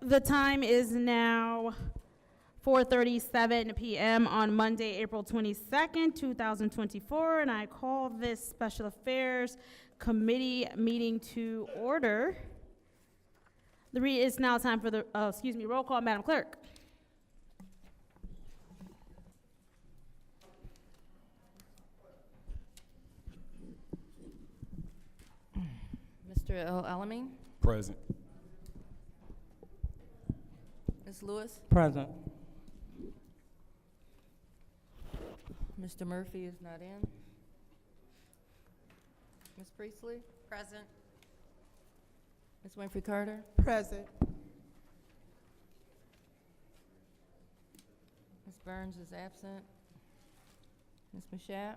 The time is now 4:37 p.m. on Monday, April 22nd, 2024, and I call this Special Affairs Committee meeting to order. It's now time for the, roll call, Madam Clerk. Mr. El-Alamin? Present. Ms. Lewis? Present. Mr. Murphy is not in. Ms. Priestley? Present. Ms. Winfrey Carter? Present. Ms. Burns is absent. Ms. Mashat?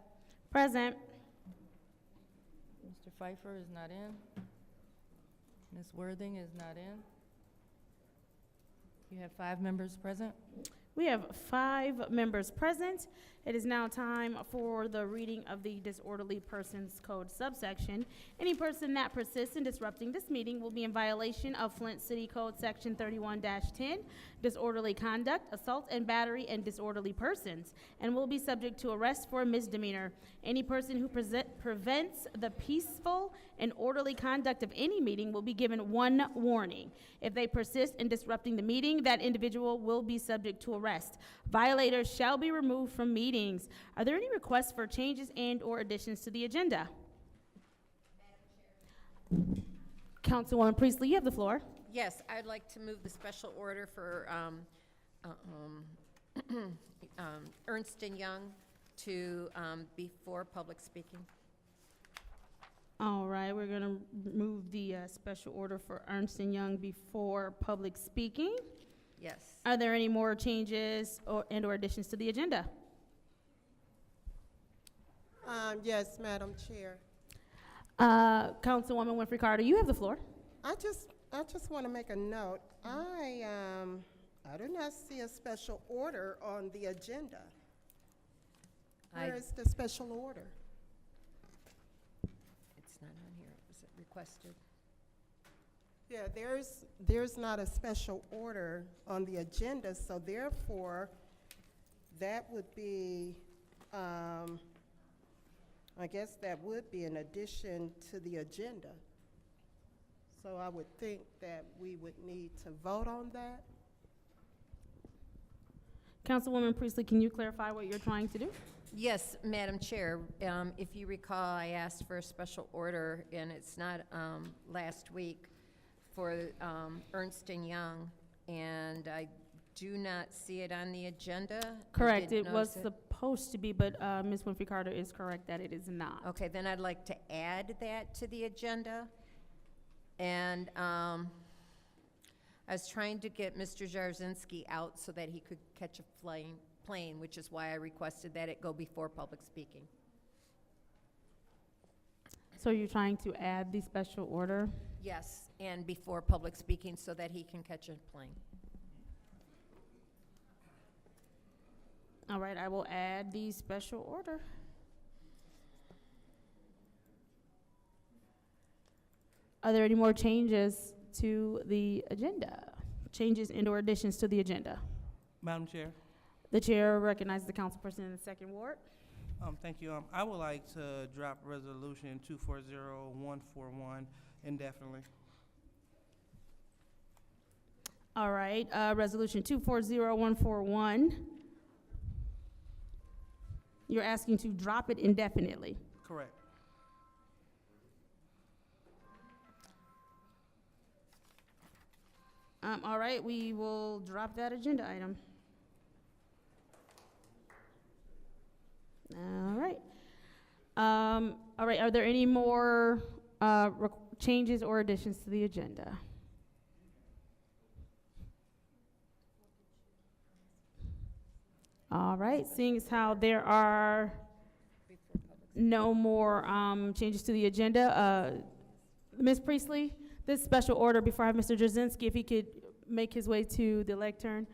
Present. Mr. Pfeiffer is not in. Ms. Worthing is not in. You have 5 members present. We have 5 members present. It is now time for the reading of the Disorderly Persons Code subsection. Any person that persists in disrupting this meeting will be in violation of Flint City Code Section 31-10, disorderly conduct, assault and battery, and disorderly persons, and will be subject to arrest for a misdemeanor. Any person who prevents the peaceful and orderly conduct of any meeting will be given 1 warning. If they persist in disrupting the meeting, that individual will be subject to arrest. Violators shall be removed from meetings. Are there any requests for changes and/or additions to the agenda? Councilwoman Priestley, you have the floor. Yes, I'd like to move the special order for Ernst & Young to before public speaking. All right, we're going to move the special order for Ernst & Young before public speaking. Yes. Are there any more changes and/or additions to the agenda? Yes, Madam Chair. Councilwoman Winfrey Carter, you have the floor. I just want to make a note. I do not see a special order on the agenda. Where is the special order? It's not on here. Was it requested? Yeah, there's not a special order on the agenda, so therefore, that would be, I guess that would be an addition to the agenda. So I would think that we would need to vote on that. Councilwoman Priestley, can you clarify what you're trying to do? Yes, Madam Chair. If you recall, I asked for a special order, and it's not last week, for Ernst & Young, and I do not see it on the agenda. Correct, it was supposed to be, but Ms. Winfrey Carter is correct that it is not. Okay, then I'd like to add that to the agenda. And I was trying to get Mr. Jarzynski out so that he could catch a plane, which is why I requested that it go before public speaking. So you're trying to add the special order? Yes, and before public speaking so that he can catch a plane. All right, I will add the special order. Are there any more changes to the agenda? Changes and/or additions to the agenda? Madam Chair. The chair recognizes the councilperson in the second ward. Thank you. I would like to drop resolution 240141 indefinitely. All right, resolution 240141. You're asking to drop it indefinitely. Correct. All right, we will drop that agenda item. All right, are there any more changes or additions to the agenda? All right, seeing as how there are no more changes to the agenda, Ms. Priestley, this special order, before I have Mr. Jarzynski, if he could make his way to the lectern,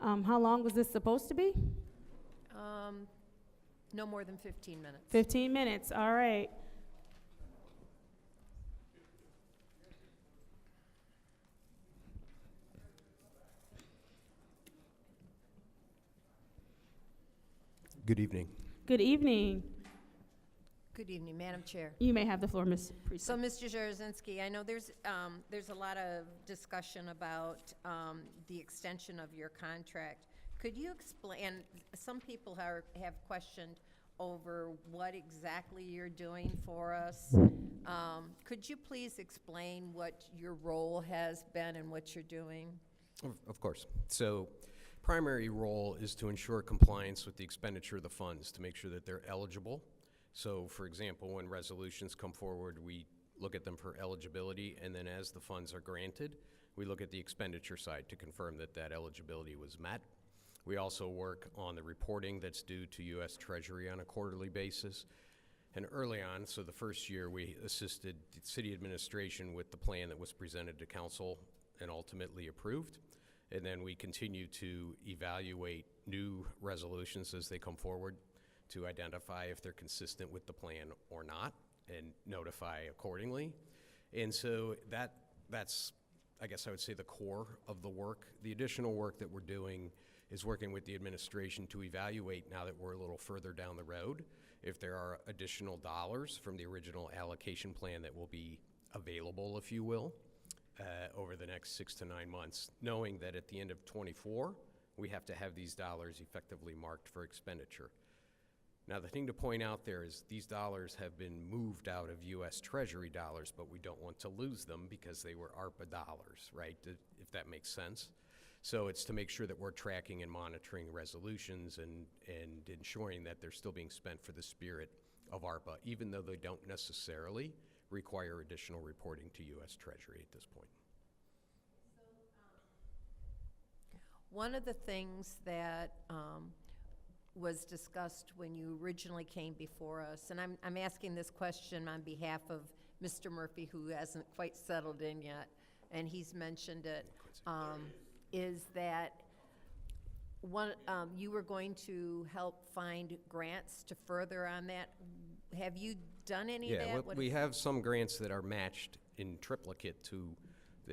how long was this supposed to be? No more than 15 minutes. 15 minutes, all right. Good evening. Good evening. Good evening, Madam Chair. You may have the floor, Ms. Priest. So, Mr. Jaruzelski, I know there's a lot of discussion about the extension of your contract. Could you explain, and some people have questioned over what exactly you're doing for us. Could you please explain what your role has been and what you're doing? Of course. So, primary role is to ensure compliance with the expenditure of the funds to make sure that they're eligible. So, for example, when resolutions come forward, we look at them for eligibility, and then as the funds are granted, we look at the expenditure side to confirm that that eligibility was met. We also work on the reporting that's due to U.S. Treasury on a quarterly basis. And early on, so the first year, we assisted the city administration with the plan that was presented to council and ultimately approved. And then we continue to evaluate new resolutions as they come forward to identify if they're consistent with the plan or not and notify accordingly. And so that's, I guess I would say, the core of the work. The additional work that we're doing is working with the administration to evaluate, now that we're a little further down the road, if there are additional dollars from the original allocation plan that will be available, if you will, over the next 6 to 9 months, knowing that at the end of '24, we have to have these dollars effectively marked for expenditure. Now, the thing to point out there is these dollars have been moved out of U.S. Treasury dollars, but we don't want to lose them because they were ARPA dollars, right? If that makes sense. So it's to make sure that we're tracking and monitoring resolutions and ensuring that they're still being spent for the spirit of ARPA, even though they don't necessarily require additional reporting to U.S. Treasury at this point. One of the things that was discussed when you originally came before us, and I'm asking this question on behalf of Mr. Murphy, who hasn't quite settled in yet, and he's mentioned it, is that you were going to help find grants to further on that. Have you done any of that? Yeah, we have some grants that are matched in triplicate to,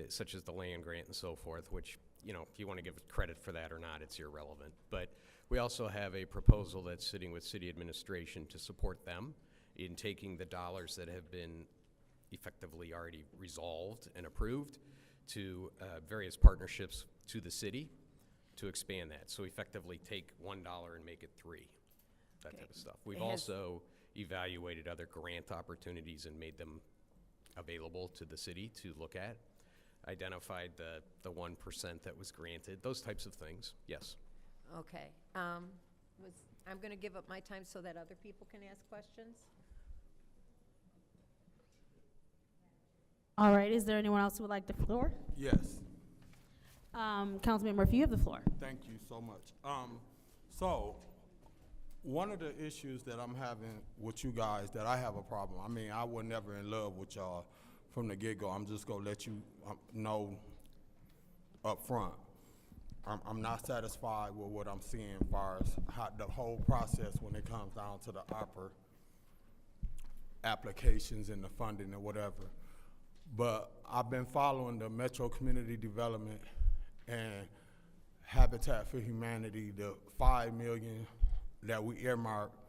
such as the land grant and so forth, which, you know, if you want to give credit for that or not, it's irrelevant. But we also have a proposal that's sitting with city administration to support them in taking the dollars that have been effectively already resolved and approved to various partnerships to the city to expand that. So effectively take $1 and make it $3, that Okay. type of stuff. We've also evaluated other grant opportunities and made them available to the city to look at, identified the 1% that was granted, those types of things, yes. Okay. I'm going to give up my time so that other people can ask questions. All right, is there anyone else who would like the floor? Yes, Councilman Murphy, you have the floor. thank you so much. So, one of the issues that I'm having with you guys, that I have a problem, I mean, I was never in love with y'all from the get-go. I'm just gonna let you know up front. I'm not satisfied with what I'm seeing as far as how the whole process when it comes down to the ARPA applications and the funding and whatever. But I've been following the Metro Community Development and Habitat for Humanity, the $5 million that we earmarked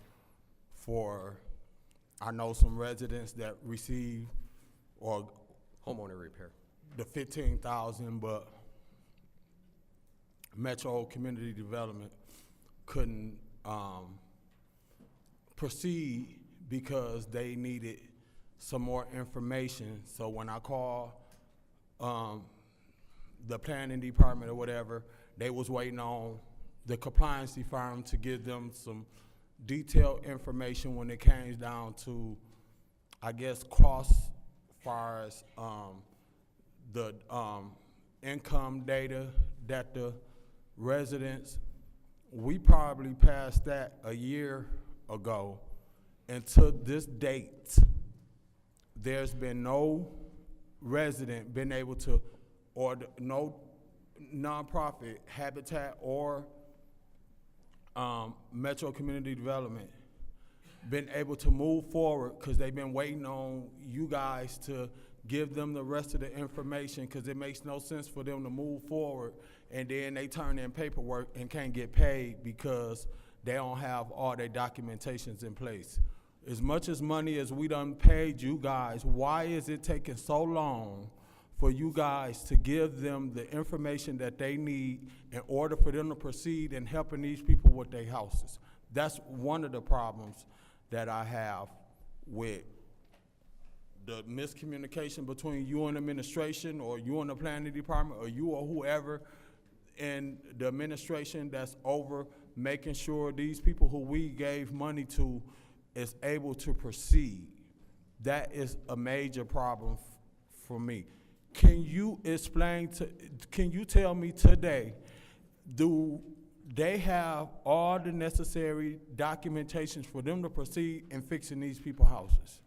for. I know some residents that receive or Homeowner repair. the $15,000, but Metro Community Development couldn't proceed because they needed some more information. So when I called the planning department or whatever, they was waiting on the compliance firm to give them some detailed information when it came down to, I guess, costs as far as the income data that the residents, we probably passed that a year ago. And to this date, there's been no resident been able to, or no nonprofit, Habitat or Metro Community Development, been able to move forward because they've been waiting on you guys to give them the rest of the information, because it makes no sense for them to move forward and then they turn in paperwork and can't get paid because they don't have all their documentations in place. As much as money as we done paid you guys, why is it taking so long for you guys to give them the information that they need in order for them to proceed in helping these people with their houses? That's one of the problems that I have with the miscommunication between you and administration, or you and the planning department, or you or whoever in the administration that's over making sure these people who we gave money to is able to proceed. That is a major problem for me. Can you tell me today, do they have all the necessary documentations for them to proceed in fixing these people's houses?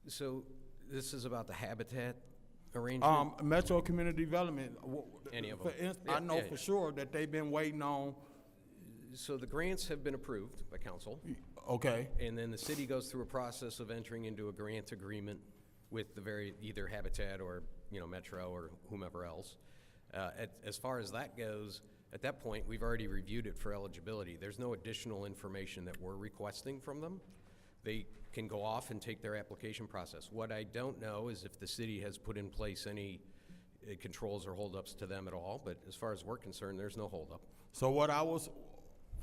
So this is about the habitat arrangement? Metro Community Development. Any of For them. instance, I know Yeah. for sure that they've been waiting on, So the grants have been approved by council, okay, and then the city goes through a process of entering into a grant agreement with the either Habitat or, Metro or whomever else. As far as that goes, at that point, we've already reviewed it for eligibility. There's no additional information that we're requesting from them. They can go off and take their application process. What I don't know is if the city has put in place any controls or holdups to them at all, but as far as we're concerned, there's no holdup. so what I was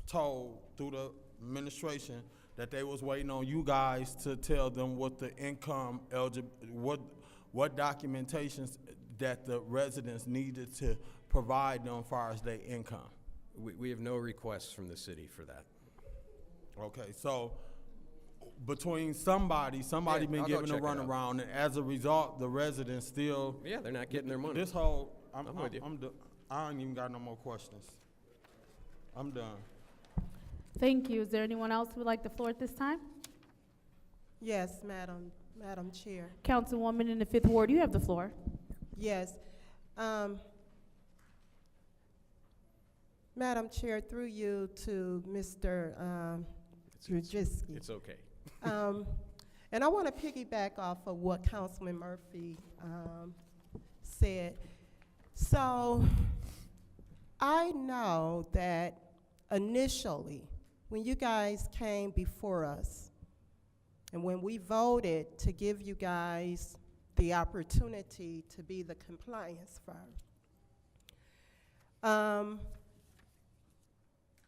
told through the administration, that they was waiting on you guys to tell them what the income what documentations that the residents needed to provide them as far as their income. We have no requests from the city for that. Okay, so between somebody Yeah, been I'll go giving a check it out. runaround, and as a result, the residents still. Yeah, they're not getting their money. This whole, I'm with you. I ain't even got no more questions. I'm done. Thank you. Is there anyone else who would like the floor at this time? Yes, Madam Chair. Councilwoman in the 5th Ward, you have the floor. Yes. Madam Chair, through you to Mr. Drujewski. It's okay. And I want to piggyback off of what Councilman Murphy said. So I know that initially, when you guys came before us, and when we voted to give you guys the opportunity to be the compliance firm,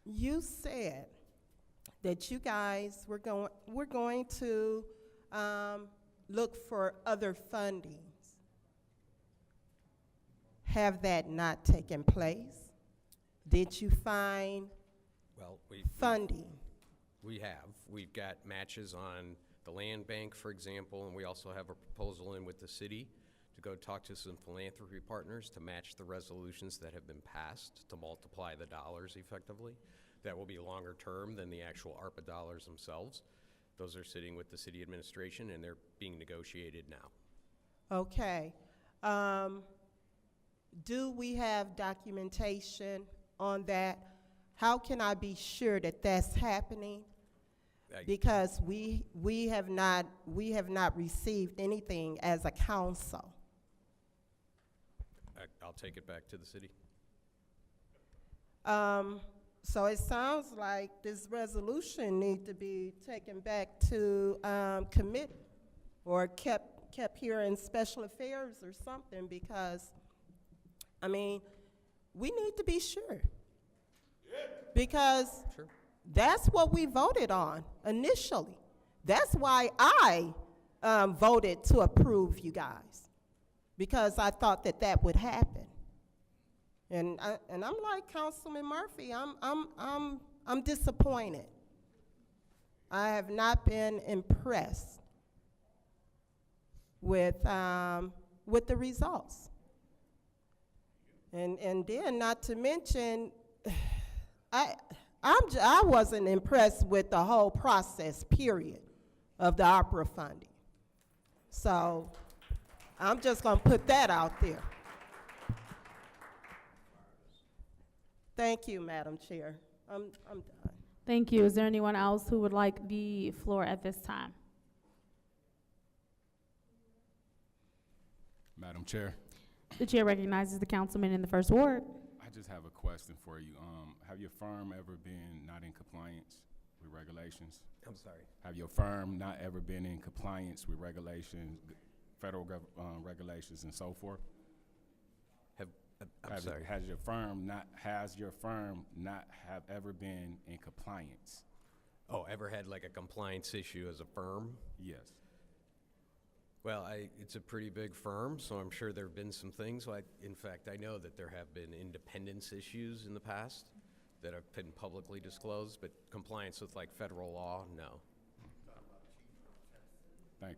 you said that you guys were going to look for other fundings. Have that not taken place? Did you find Well, funding? we have. We've got matches on the land bank, for example, and we also have a proposal in with the city to go talk to some philanthropy partners to match the resolutions that have been passed to multiply the dollars effectively. That will be longer term than the actual ARPA dollars themselves. Those are sitting with the city administration and they're being negotiated now. Okay. Do we have documentation on that? How can I be sure that that's happening? Because we have not received anything as a council. I'll take it back to the city. So it sounds like this resolution need to be taken back to committee or kept here in special affairs or something, because, I mean, we need to be sure. Because Sure. that's what we voted on initially. That's why I voted to approve you guys, because I thought that that would happen. And I'm like Councilman Murphy. I'm disappointed. I have not been impressed with the results. And then, not to mention, I wasn't impressed with the whole process, period, of the opera funding. So I'm just gonna put that out there. Thank you, Madam Chair. I'm done. Thank you. Is there anyone else who would like the floor at this time? Madam Chair, The chair recognizes the councilman in the 1st Ward. I just have a question for you. Have your firm ever been not in compliance with regulations? I'm sorry. Have your firm not ever been in compliance with regulations, federal regulations and so forth? I'm sorry. Has your firm not have ever been in compliance? Oh, ever had like a compliance issue as a firm? Yes. Well, it's a pretty big firm, so I'm sure there have been some things. In fact, I know that there have been independence issues in the past that have been publicly disclosed, but compliance with like federal law, no. Thank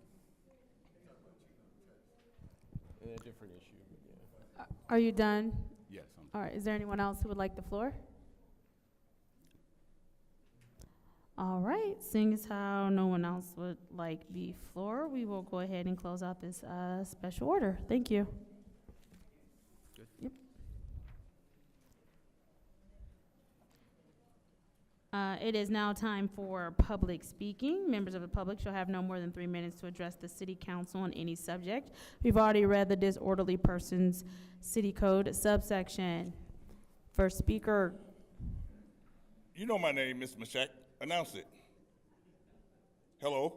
you. A different issue, yeah. Are you done? Yes. All right, is there anyone else who would like the floor? All right, seeing as how no one else would like the floor, we will go ahead and close out this special order. Thank you. Good. Yep. It is now time for public speaking. Members of the public shall have no more than 3 minutes to address the city council on any subject. We've already read the disorderly persons city code subsection. First speaker. You know my name, Mr. Mashak. Announce it. Hello,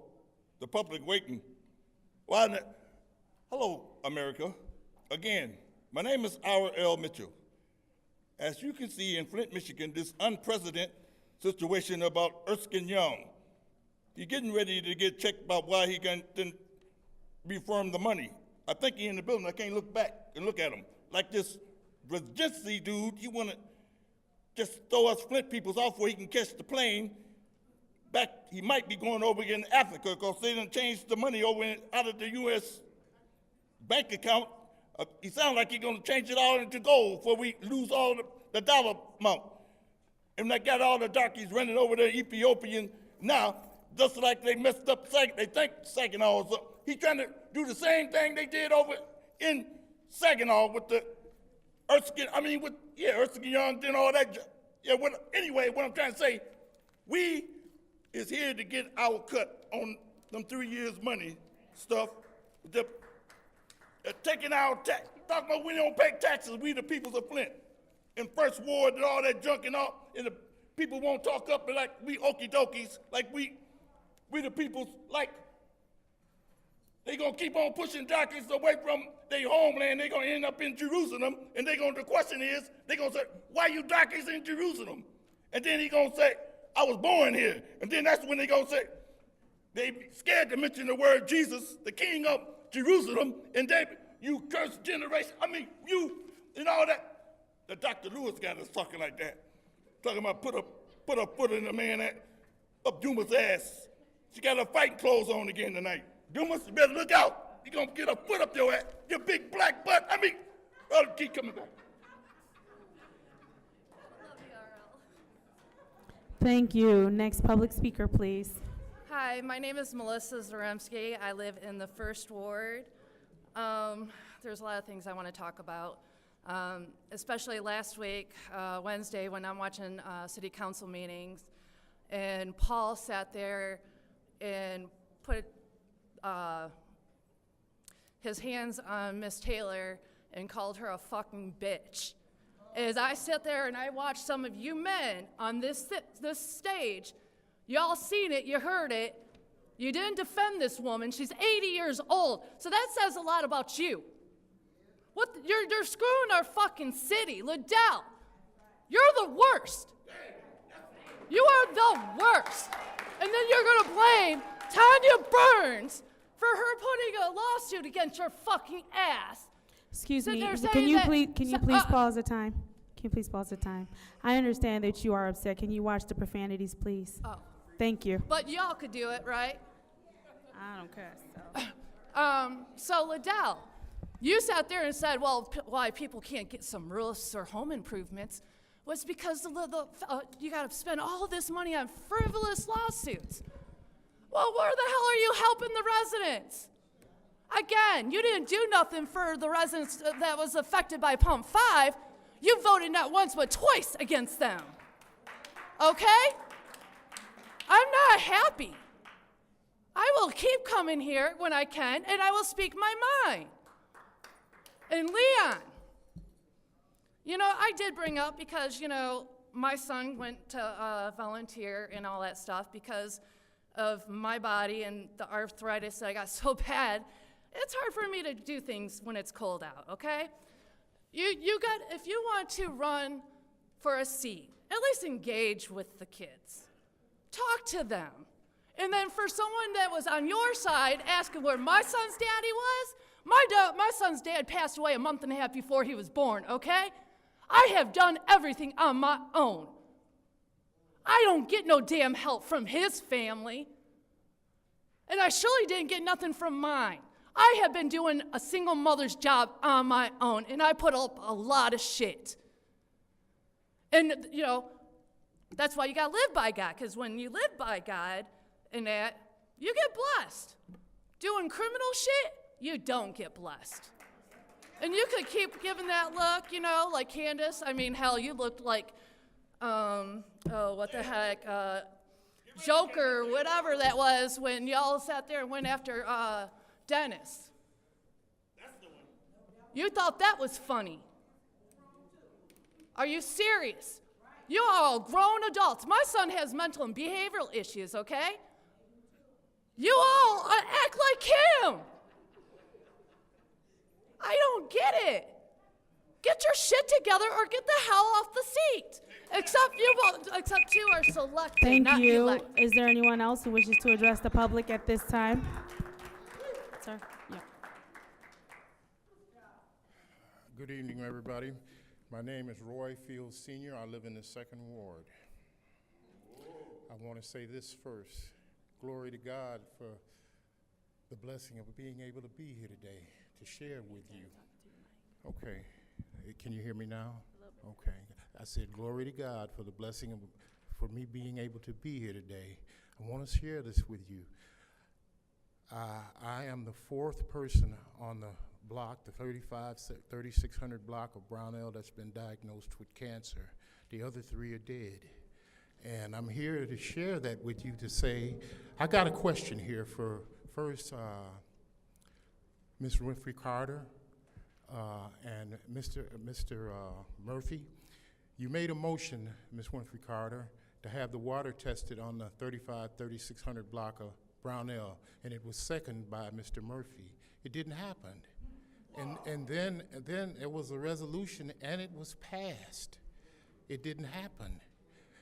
the public waiting. Why not? Hello, America. Again, my name is Ira L. Mitchell. As you can see in Flint, Michigan, this unprecedented situation about Erskine Young. He's getting ready to get checked about why he didn't refund the money. I think he in the building. I can't look back and look at him. Like this Regency dude, he want to just throw us Flint peoples off where he can catch the plane. Back, he might be going over in Africa because they done changed the money over out of the U.S. bank account. He sounds like he's going to change it all into gold before we lose all the dollar amount. And they got all the darkies running over there, Ethiopian now, just like they messed up, they think Saginaw is up. He's trying to do the same thing they did over in Saginaw with the Erskine Young and all that. Yeah, anyway, what I'm trying to say, we is here to get our cut on them 3 years money stuff. Taking our tax, talking about we don't pay taxes, we the peoples of Flint. In First Ward and all that junk and all, and the people won't talk up like we okie dokies, like we the peoples, like they gonna keep on pushing darkies away from their homeland. They gonna end up in Jerusalem, and the question is, they gonna say, why you darkies in Jerusalem? And then he gonna say, I was born here. And then that's when they gonna say, they scared to mention the word Jesus, the king of Jerusalem, and you cursed generation. I mean, you and all that. The Dr. Lewis got us talking like that. Talking about put a foot in the man up Duma's ass. She got her fighting clothes on again tonight. Dumas, you better look out. You gonna get a foot up your ass, your big black butt. I mean, keep coming back. Thank you. Next public speaker, please. Hi, my name is Melissa Zaremski. I live in the First Ward. There's a lot of things I want to talk about, especially last week, Wednesday, when I'm watching city council meetings, and Paul sat there and put his hands on Miss Taylor and called her a fucking bitch. As I sit there and I watch some of you men on this stage, y'all seen it, you heard it, you didn't defend this woman. She's 80 years old, so that says a lot about you. You're screwing our fucking city. Liddell, you're the worst. You are the worst. And then you're gonna blame Tanya Burns for her putting a lawsuit against your fucking ass. Excuse Sit me, there can saying you that- please pause the time? Can you please pause the time? I understand that you are upset. Can you watch the profanities, please? Oh. Thank you. But y'all could do it, right? I don't care, so. So Liddell, you sat there and said, well, why people can't get some roofs or home improvements was because you got to spend all this money on frivolous lawsuits. Well, where the hell are you helping the residents? Again, you didn't do nothing for the residents that was affected by Pump 5. You voted not once but twice against them. Okay? I'm not happy. I will keep coming here when I can, and I will speak my mind. And Leon, I did bring up because, my son went to volunteer and all that stuff because of my body and the arthritis that I got so bad. It's hard for me to do things when it's cold out, okay? If you want to run for a seat, at least engage with the kids. Talk to them. And then for someone that was on your side asking where my son's daddy was, my son's dad passed away a month and a half before he was born, okay? I have done everything on my own. I don't get no damn help from his family. And I surely didn't get nothing from mine. I have been doing a single mother's job on my own, and I put up a lot of shit. And, that's why you gotta live by God, because when you live by God and that, you get blessed. Doing criminal shit, you don't get blessed. And you could keep giving that look, like Candace. I mean, hell, you looked like, what the heck, Joker, whatever that was, when y'all sat there and went after Dennis. You thought that was funny. Are you serious? You are all grown adults. My son has mental and behavioral issues, okay? You all act like him. I don't get it. Get your shit together or get the hell off the seat. Except you are selected, Thank not you. elected. Is there anyone else who wishes to address the public at this time? Sir? Yeah. Good evening, everybody. My name is Roy Fields Sr. I live in the 2nd Ward. I want to say this first. Glory to God for the blessing of being able to be here today to share with you. Okay. Can you hear me now? Okay. I said, glory to God for the blessing for me being able to be here today. I want to share this with you. I am the 4th person on the block, the 3600 block of Brownell that's been diagnosed with cancer. The other 3 are dead. And I'm here to share that with you to say, I got a question here for first Ms. Winfrey Carter and Mr. Murphy. You made a motion, Ms. Winfrey Carter, to have the water tested on the 3600 block of Brownell, and it was seconded by Mr. Murphy. It didn't happen. And then there was a resolution, and it was passed. It didn't happen.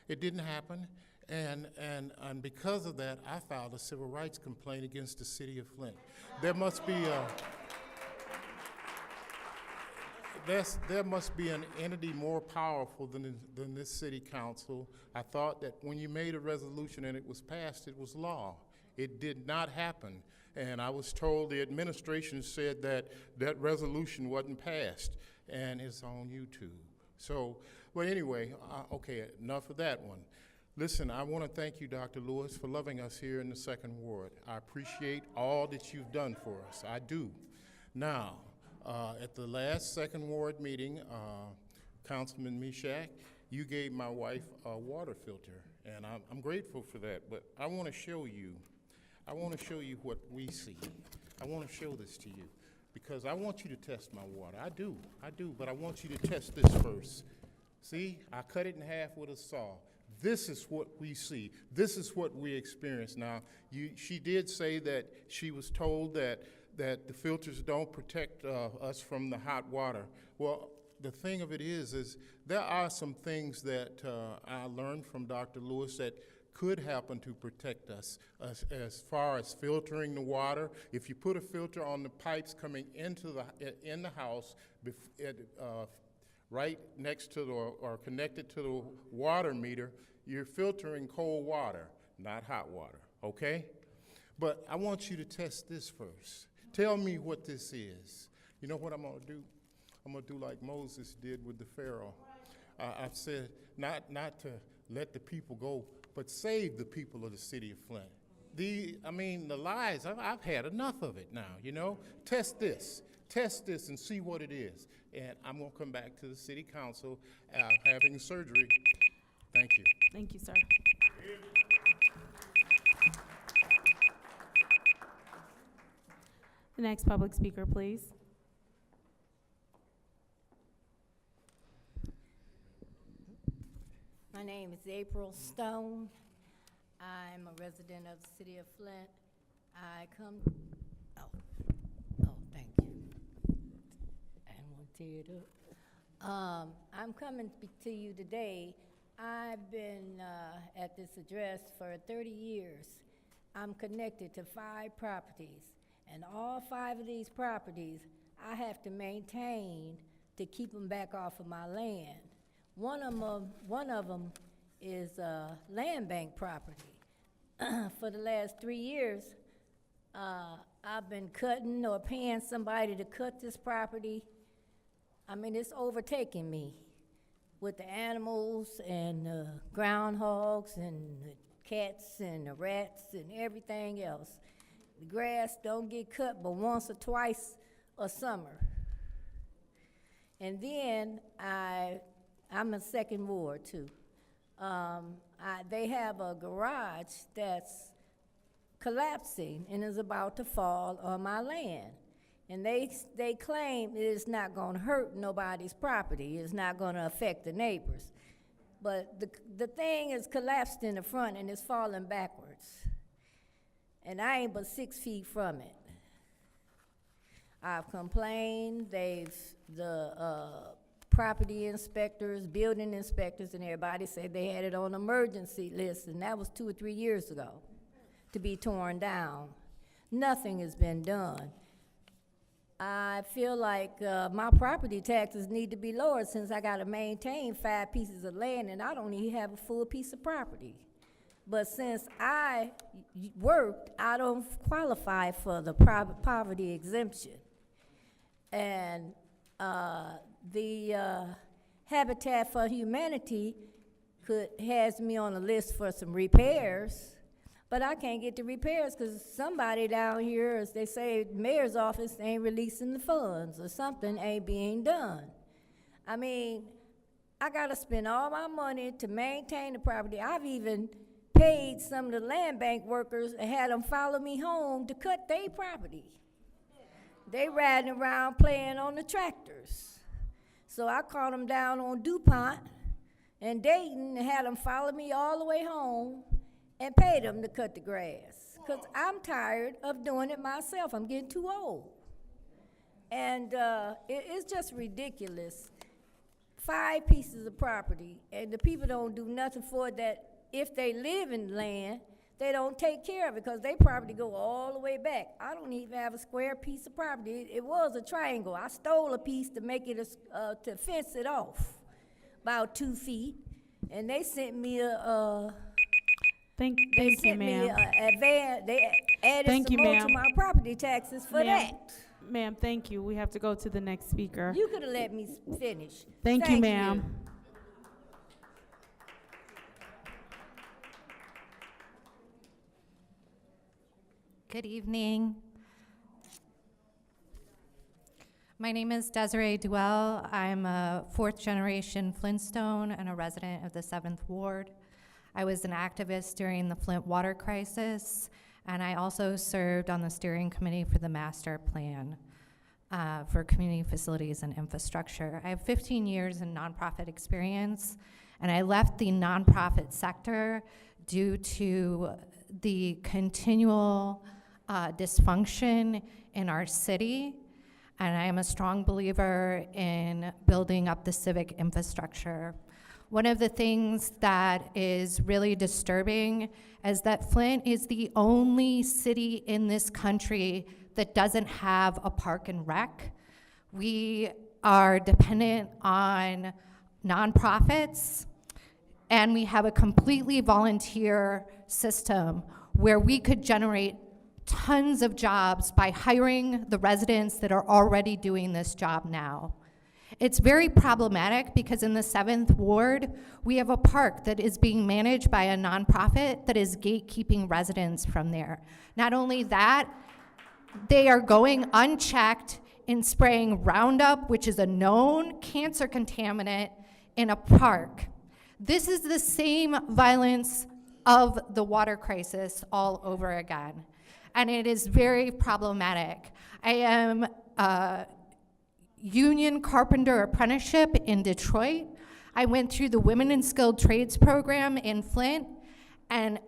It didn't happen, and because of that, I filed a civil rights complaint against the city of Flint. There must be an entity more powerful than this city council. I thought that when you made a resolution and it was passed, it was law. It did not happen. And I was told the administration said that that resolution wasn't passed, and it's on YouTube. So, but anyway, okay, enough of that one. Listen, I want to thank you, Dr. Lewis, for loving us here in the 2nd Ward. I appreciate all that you've done for us. I do. Now, at the last 2nd Ward meeting, Councilman Mishak, you gave my wife a water filter, and I'm grateful for that, but I want to show you what we see. I want to show this to you because I want you to test my water. I do, but I want you to test this first. See, I cut it in half with a saw. This is what we see. This is what we experience. Now, she did say that she was told that the filters don't protect us from the hot water. Well, the thing of it is there are some things that I learned from Dr. Lewis that could happen to protect us as far as filtering the water. If you put a filter on the pipes coming into the house, right next to or connected to the water meter, you're filtering cold water, not hot water, okay? But I want you to test this first. Tell me what this is. You know what I'm gonna do? I'm gonna do like Moses did with the Pharaoh. I've said not to let the people go, but save the people of the city of Flint. The lies, I've had enough of it now, you know? Test this and see what it is. And I'm gonna come back to the city council having surgery. Thank you. Thank you, sir. The next public speaker, please. My name is April Stone. I'm a resident of the city of Flint. I come, thank you. I don't want to tear it up. I'm coming to you today. I've been at this address for 30 years. I'm connected to 5 properties, and all 5 of these properties I have to maintain to keep them back off of my land. One of them is land bank property. For the last 3 years, I've been cutting or paying somebody to cut this property. I mean, it's overtaking me with the animals and the groundhogs and the cats and the rats and everything else. The grass don't get cut but once or twice a summer. And then I'm in second ward too. They have a garage that's collapsing and is about to fall on my land. And they claim it is not gonna hurt nobody's property, it's not gonna affect the neighbors. But the thing is collapsed in the front and it's falling backwards. And I ain't but 6 feet from it. I've complained, the property inspectors, building inspectors, and everybody said they had it on emergency list, and that was 2 or 3 years ago, to be torn down. Nothing has been done. I feel like my property taxes need to be lowered since I gotta maintain 5 pieces of land and I don't even have a full piece of property. But since I worked, I don't qualify for the poverty exemption. And the Habitat for Humanity has me on a list for some repairs, but I can't get the repairs because somebody down here, as they say, the mayor's office ain't releasing the funds or something ain't being done. I mean, I gotta spend all my money to maintain the property. I've even paid some of the land bank workers and had them follow me home to cut their property. They riding around playing on the tractors. So I caught them down on DuPont and Dayton and had them follow me all the way home and paid them to cut the grass. Because I'm tired of doing it myself. I'm getting too old. And it's just ridiculous. 5 pieces of property, and the people don't do nothing for it. That if they live in land, they don't take care of it because their property go all the way back. I don't even have a square piece of property. It was a triangle. I stole a piece to make it to fence it off, about 2 feet, and they sent me a. Thank They you, sent me ma'am. they added Thank some you, more ma'am. to my property taxes for Ma'am. that. Ma'am, thank you. We have to go to the next speaker. You could have let me finish. Thank you, ma'am. Good evening. My name is Desiree Duell. I'm a 4th generation Flintstone and a resident of the 7th Ward. I was an activist during the Flint water crisis, and I also served on the steering committee for the master plan for community facilities and infrastructure. I have 15 years in nonprofit experience, and I left the nonprofit sector due to the continual dysfunction in our city, and I am a strong believer in building up the civic infrastructure. One of the things that is really disturbing is that Flint is the only city in this country that doesn't have a park and rec. We are dependent on nonprofits, and we have a completely volunteer system where we could generate tons of jobs by hiring the residents that are already doing this job now. It's very problematic because in the 7th Ward, we have a park that is being managed by a nonprofit that is gatekeeping residents from there. Not only that, they are going unchecked in spraying Roundup, which is a known cancer contaminant, in a park. This is the same violence of the water crisis all over again, and it is very problematic. I am union carpenter apprenticeship in Detroit. I went through the Women in Skilled Trades program in Flint, and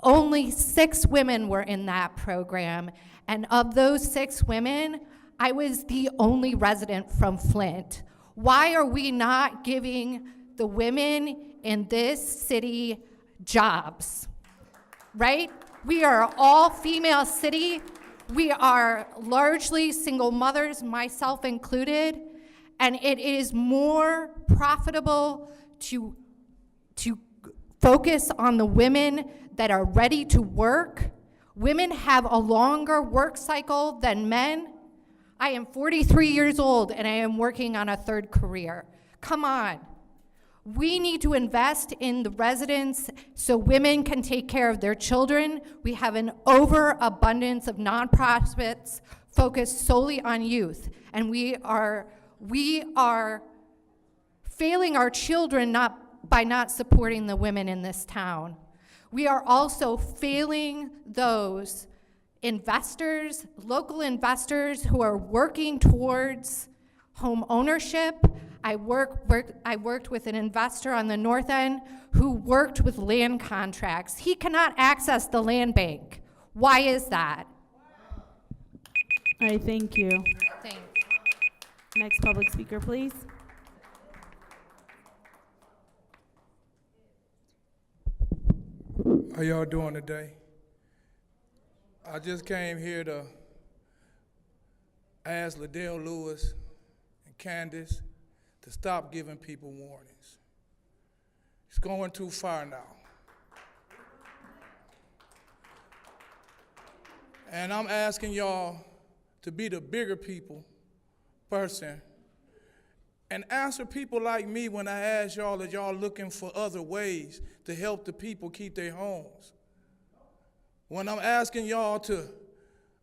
only 6 women were in that program. And of those 6 women, I was the only resident from Flint. Why are we not giving the women in this city jobs? Right? We are an all-female city. We are largely single mothers, myself included, and it is more profitable to focus on the women that are ready to work. Women have a longer work cycle than men. I am 43 years old and I am working on a 3rd career. Come on. We need to invest in the residents so women can take care of their children. We have an overabundance of nonprofits focused solely on youth, and we are failing our children by not supporting the women in this town. We are also failing those investors, local investors who are working towards home ownership. I worked with an investor on the north end who worked with land contracts. He cannot access the land bank. Why is that? All right, thank you. Thanks. Next public speaker, please. How y'all doing today? I just came here to ask Liddell Lewis and Candace to stop giving people warnings. It's going too far now. And I'm asking y'all to be the bigger person and answer people like me when I ask y'all that y'all looking for other ways to help the people keep their homes. When I'm asking y'all to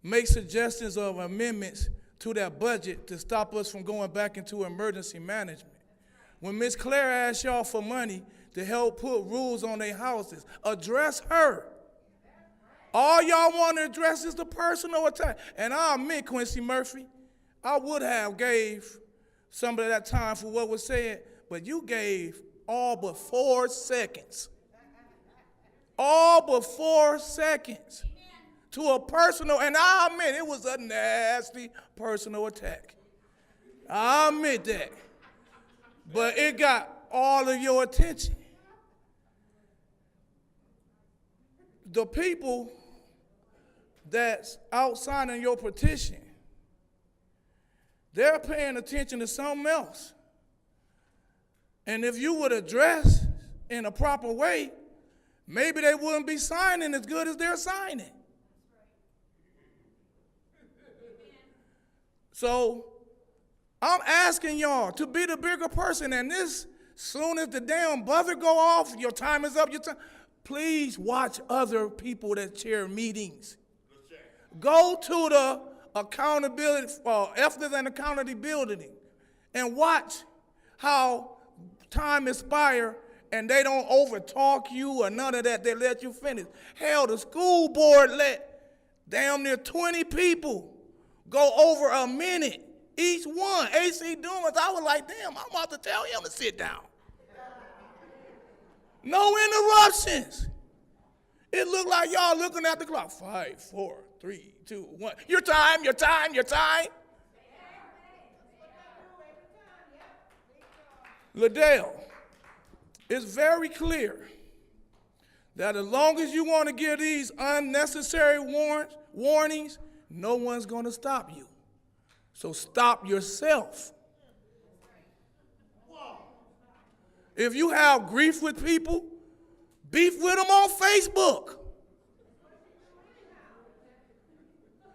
make suggestions of amendments to that budget to stop us from going back into emergency management. When Ms. Claire asks y'all for money to help put rules on their houses, address her. All y'all want to address is the personal attack. And I admit, Quincy Murphy, I would have gave some of that time for what was said, but you gave all but 4 seconds. All but 4 seconds to a personal, and I admit it was a nasty personal attack. I admit that. But it got all of your attention. The people that's out signing your petition, they're paying attention to something else. And if you would address in a proper way, maybe they wouldn't be signing as good as they're signing. So I'm asking y'all to be the bigger person, and this, soon as the damn buzzer go off, your time is up, please watch other people that chair meetings. Go to the accountability, ethics and accountability building, and watch how time expires and they don't overtalk you or none of that. They let you finish. Hell, the school board let damn near 20 people go over a minute each one. AC Dumas, I was like, damn, I'm about to tell him to sit down. No interruptions. It looked like y'all looking at the clock. 5, 4, 3, 2, 1. Your time. Liddell, it's very clear that as long as you want to give these unnecessary warnings, no one's going to stop you. So stop yourself. If you have grief with people, beef with them on Facebook.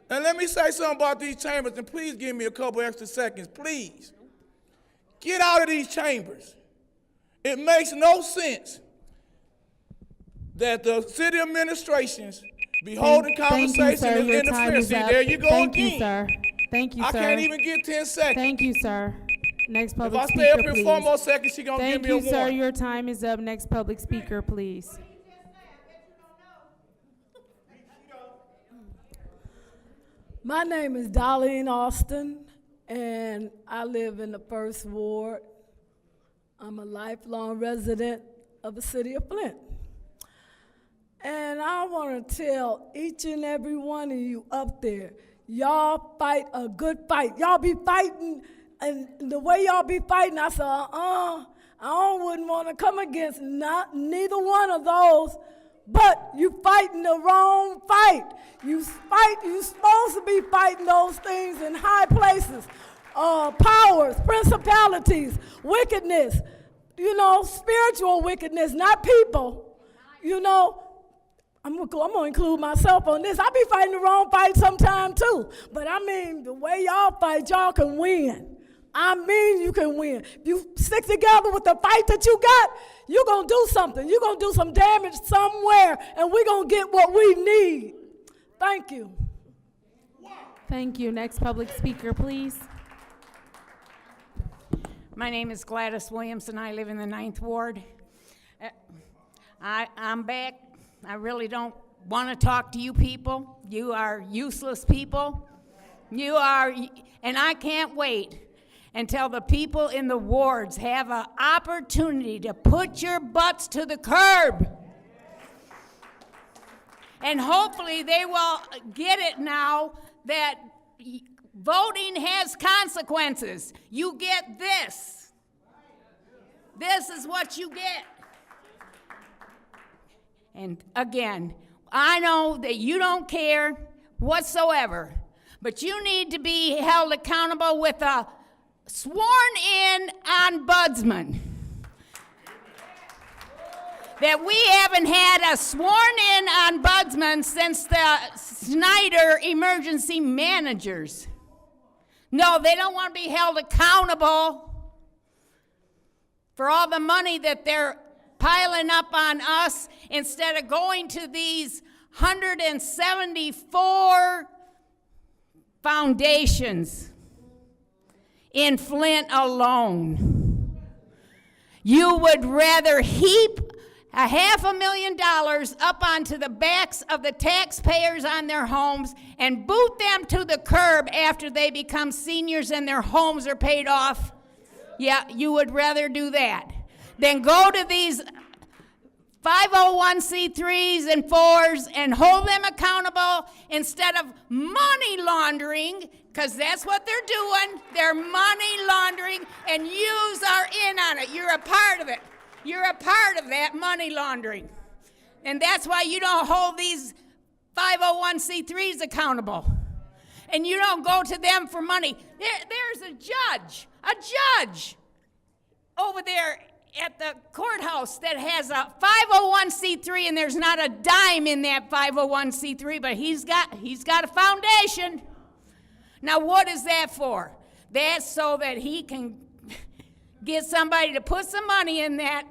And let me say something about these chambers, and please give me a couple extra seconds, please. Get out of these chambers. It makes no sense that the city administrations be holding conversations and interference. See, there you go again. Thank you, sir. Thank you, sir. I can't even get 10 seconds. Thank you, sir. Next public If I speaker, stay up here please. 4 more seconds, she gonna give me a warning. Thank you, sir. Your time is up. Next public speaker, please. My name is Darlene Austin, and I live in the 1st Ward. I'm a lifelong resident of the city of Flint. And I want to tell each and every one of you up there, y'all fight a good fight. Y'all be fighting, and the way y'all be fighting, I said, I wouldn't want to come against neither one of those, but you fighting the wrong fight. You supposed to be fighting those things in high places, powers, principalities, wickedness, spiritual wickedness, not people. I'm gonna include myself on this. I be fighting the wrong fight sometime too, but I mean, the way y'all fight, y'all can win. I mean, you can win. If you stick together with the fight that you got, you're going to do something. You're going to do some damage somewhere, and we're going to get what we need. Thank you. Thank you. Next public speaker, please. My name is Gladys Williamson. I live in the 9th Ward. I'm back. I really don't want to talk to you people. You are useless people. You are, and I can't wait until the people in the wards have an opportunity to put your butts to the curb. And hopefully they will get it now that voting has consequences. You get this. This is what you get. And again, I know that you don't care whatsoever, but you need to be held accountable with a sworn-in ombudsman. That we haven't had a sworn-in ombudsman since the Snyder emergency managers. No, they don't want to be held accountable for all the money that they're piling up on us instead of going to these 174 foundations in Flint alone. You would rather heap $500,000 up onto the backs of the taxpayers on their homes and boot them to the curb after they become seniors and their homes are paid off. Yeah, you would rather do that than go to these 501c3s and 4s and hold them accountable instead of money laundering, because that's what they're doing. They're money laundering, and yous are in on it. You're a part of it. You're a part of that money laundering. And that's why you don't hold these 501c3s accountable. And you don't go to them for money. There's a judge over there at the courthouse that has a 501c3, and there's not a dime in that 501c3, but he's got a foundation. Now, what is that for? That's so that he can get somebody to put some money in that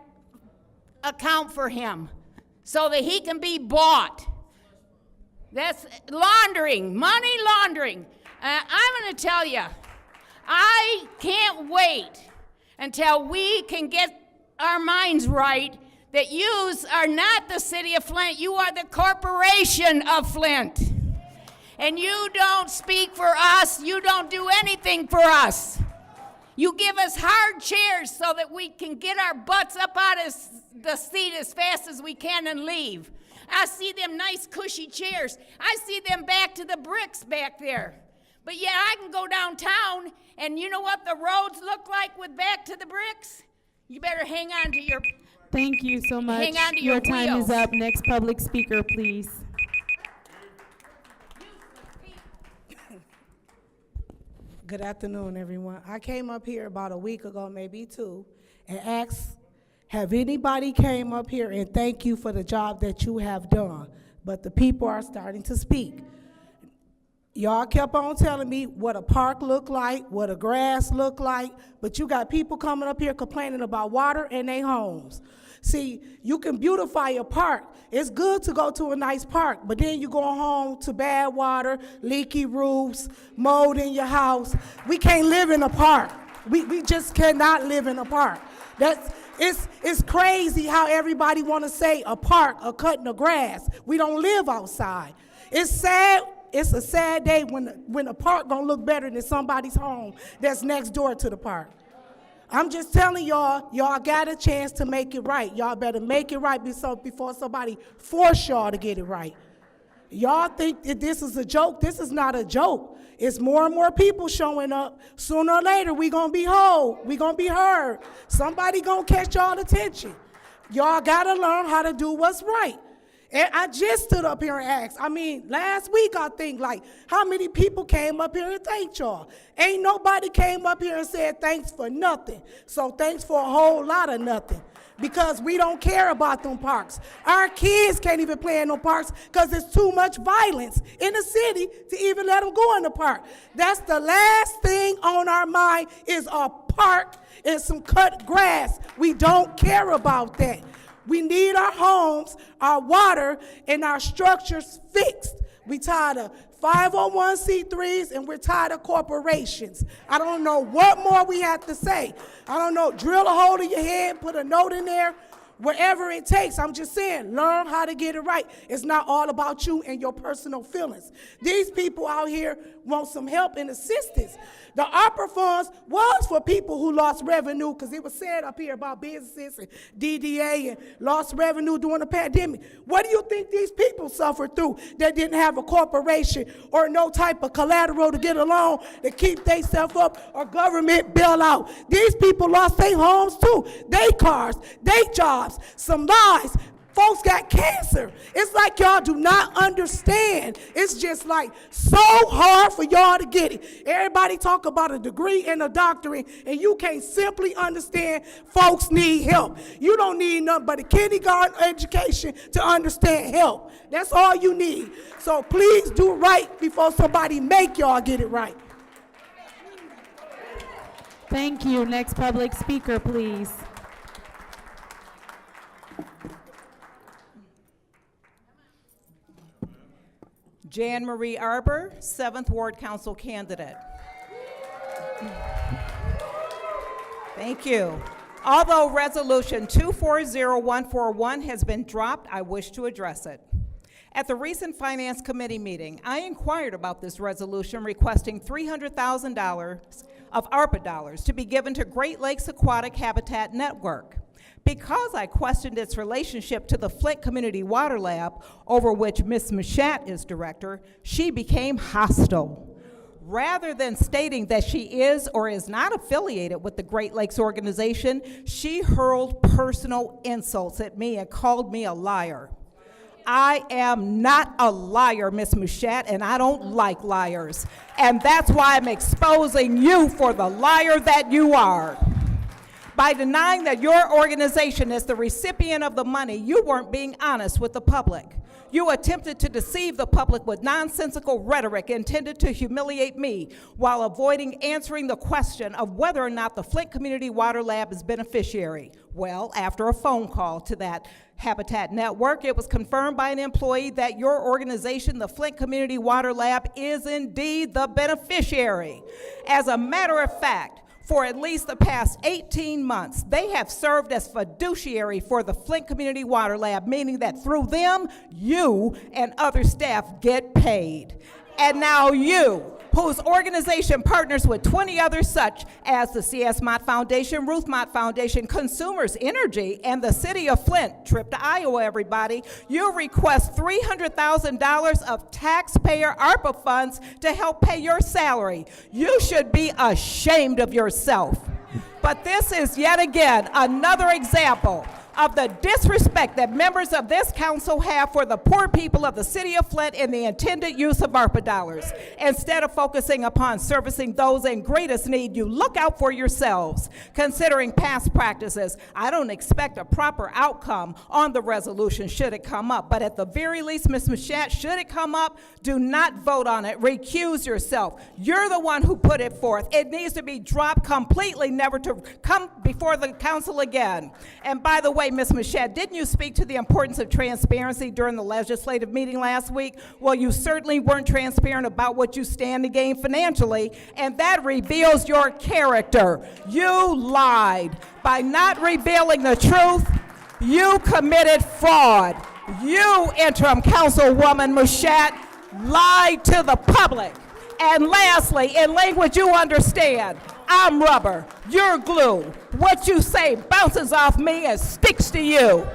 account for him so that he can be bought. That's laundering, money laundering. I'm going to tell you, I can't wait until we can get our minds right that yous are not the city of Flint. You are the corporation of Flint. And you don't speak for us. You don't do anything for us. You give us hard chairs so that we can get our butts up out of the seat as fast as we can and leave. I see them nice cushy chairs. I see them back to the bricks back there. But yet I can go downtown, and you know what the roads look like with back to the bricks? You better hang on to your Thank you so much. Hang on to your your time wheels. is up. Next public speaker, please. Good afternoon, everyone. I came up here about a week ago, maybe two, and asked, have anybody came up here and thank you for the job that you have done? But the people are starting to speak. Y'all kept on telling me what a park looked like, what a grass looked like, but you got people coming up here complaining about water in their homes. See, you can beautify a park. It's good to go to a nice park, but then you go home to bad water, leaky roofs, mold in your house. We can't live in a park. We just cannot live in a park. It's crazy how everybody want to say a park or cutting the grass. We don't live outside. It's sad. It's a sad day when a park gonna look better than somebody's home that's next door to the park. I'm just telling y'all, y'all got a chance to make it right. Y'all better make it right before somebody force y'all to get it right. Y'all think that this is a joke? This is not a joke. It's more and more people showing up. Sooner or later, we gonna be whole. We gonna be heard. Somebody gonna catch y'all attention. Y'all gotta learn how to do what's right. And I just stood up here and asked. I mean, last week I think, like, how many people came up here and thanked y'all? Ain't nobody came up here and said thanks for nothing. So thanks for a whole lot of nothing. Because we don't care about them parks. Our kids can't even play in them parks because there's too much violence in the city to even let them go in the park. That's the last thing on our mind is a park and some cut grass. We don't care about that. We need our homes, our water, and our structures fixed. We tired of 501c3s and we're tired of corporations. I don't know what more we have to say. I don't know, drill a hole in your head, put a note in there, wherever it takes. I'm just saying, learn how to get it right. It's not all about you and your personal feelings. These people out here want some help and assistance. The ARPA funds was for people who lost revenue, because it was said up here about businesses and DDA and lost revenue during the pandemic. What do you think these people suffered through that didn't have a corporation or no type of collateral to get a loan to keep themselves up or government bailout? These people lost their homes too, their cars, their jobs, some lies. Folks got cancer. It's like y'all do not understand. It's just like so hard for y'all to get it. Everybody talk about a degree and a doctorate, and you can't simply understand folks need help. You don't need nothing but a kindergarten education to understand help. That's all you need. So please do right before somebody make y'all get it right. Thank you. Next public speaker, please. Jan Marie Arbor, 7th Ward Council candidate. Thank you. Although Resolution 240141 has been dropped, I wish to address it. At the recent Finance Committee meeting, I inquired about this resolution requesting $300,000 of ARPA dollars to be given to Great Lakes Aquatic Habitat Network. Because I questioned its relationship to the Flint Community Water Lab, over which Ms. Machat is director, she became hostile. Rather than stating that she is or is not affiliated with the Great Lakes organization, she hurled personal insults at me and called me a liar. I am not a liar, Ms. Machat, and I don't like liars. And that's why I'm exposing you for the liar that you are. By denying that your organization is the recipient of the money, you weren't being honest with the public. You attempted to deceive the public with nonsensical rhetoric intended to humiliate me while avoiding answering the question of whether or not the Flint Community Water Lab is beneficiary. Well, after a phone call to that Habitat Network, it was confirmed by an employee that your organization, the Flint Community Water Lab, is indeed the beneficiary. As a matter of fact, for at least the past 18 months, they have served as fiduciary for the Flint Community Water Lab, meaning that through them, you and other staff get paid. And now you, whose organization partners with 20 others such as the C.S. Mott Foundation, Ruth Mott Foundation, Consumers Energy, and the City of Flint, trip to Iowa, everybody, you request $300,000 of taxpayer ARPA funds to help pay your salary. You should be ashamed of yourself. But this is yet again another example of the disrespect that members of this council have for the poor people of the city of Flint in the intended use of ARPA dollars. Instead of focusing upon servicing those in greatest need, you look out for yourselves. Considering past practices, I don't expect a proper outcome on the resolution should it come up, but at the very least, Ms. Machat, should it come up, do not vote on it. Recuse yourself. You're the one who put it forth. It needs to be dropped completely, never to come before the council again. And by the way, Ms. Machat, didn't you speak to the importance of transparency during the legislative meeting last week? Well, you certainly weren't transparent about what you stand to gain financially, and that reveals your character. You lied. By not revealing the truth, you committed fraud. You, interim councilwoman Machat, lied to the public. And lastly, in language you understand, I'm rubber, you're glue. What you say bounces off me and sticks to you.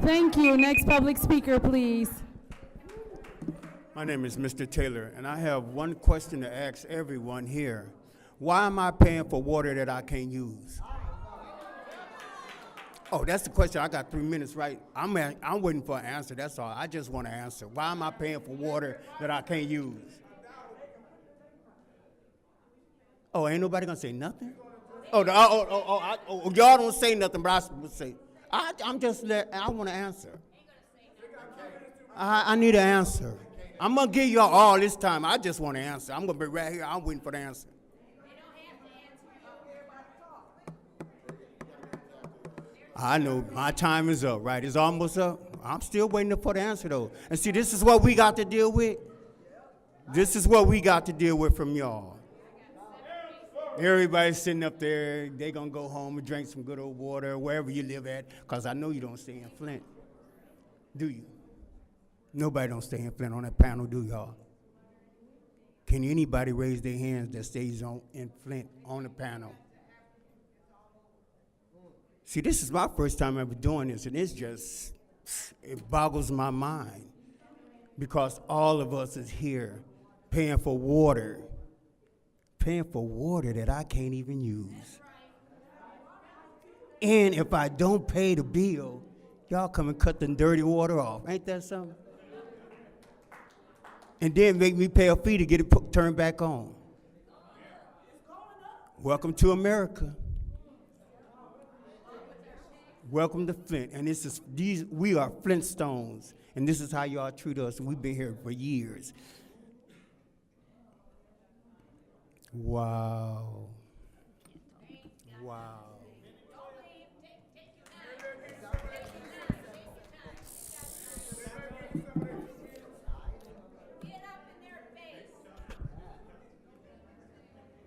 Thank you. Next public speaker, please. My name is Mr. Taylor, and I have one question to ask everyone here. Why am I paying for water that I can't use? Oh, that's the question. I got 3 minutes, right? I'm waiting for an answer, that's all. I just want to answer. Why am I paying for water that I can't use? Oh, ain't nobody gonna say nothing? Y'all don't say nothing, but I will say. I want to answer. I need an answer. I'm going to give y'all all this time. I just want to answer. I'm going to be right here. I'm waiting for the answer. I know my time is up, right? It's almost up. I'm still waiting for the answer, though. And see, this is what we got to deal with. This is what we got to deal with from y'all. Everybody's sitting up there, they gonna go home and drink some good old water wherever you live at, because I know you don't stay in Flint. Do you? Nobody don't stay in Flint on that panel, do y'all? Can anybody raise their hands that stays in Flint on the panel? See, this is my first time ever doing this, and it boggles my mind, because all of us is here paying for water that I can't even use. And if I don't pay the bill, y'all come and cut the dirty water off. Ain't that something? And then make me pay a fee to get it turned back on. Welcome to America. Welcome to Flint. And we are Flintstones. And this is how y'all treat us. We've been here for years. Wow. Wow.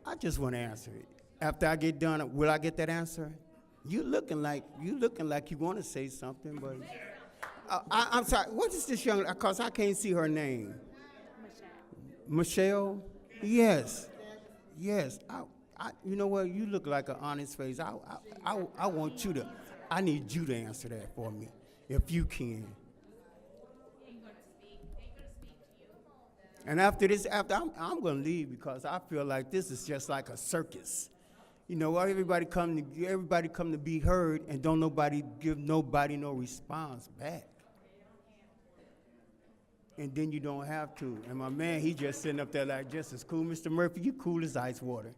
I just want to answer it. After I get done, will I get that answer? You looking like you want to say something, but I'm sorry. What is this young? Because I can't see her name. Michelle. Yes. Yes, you know what? You look like an honest face. I want you to. I need you to answer that for me, if you can. And after this, I'm going to leave because I feel like this is just like a circus. You know, everybody come to be heard, and don't nobody give nobody no response back. And then you don't have to. And my man, he just sitting up there like, just as cool. Mr. Murphy, you cool as ice water.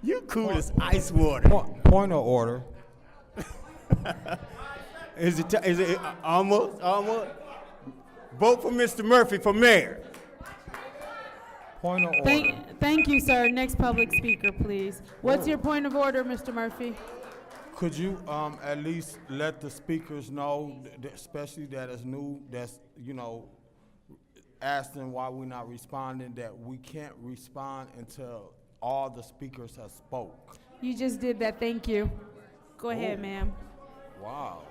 You cool as ice water. Point of order. Is it almost? Vote for Mr. Murphy for mayor. Point of order. Thank you, sir. Next public speaker, please. What's your point of order, Mr. Murphy? Could you at least let the speakers know, especially that is new, that's, asking why we're not responding, that we can't respond until all the speakers have spoke. You just did that. Thank you. Go ahead, ma'am. Wow.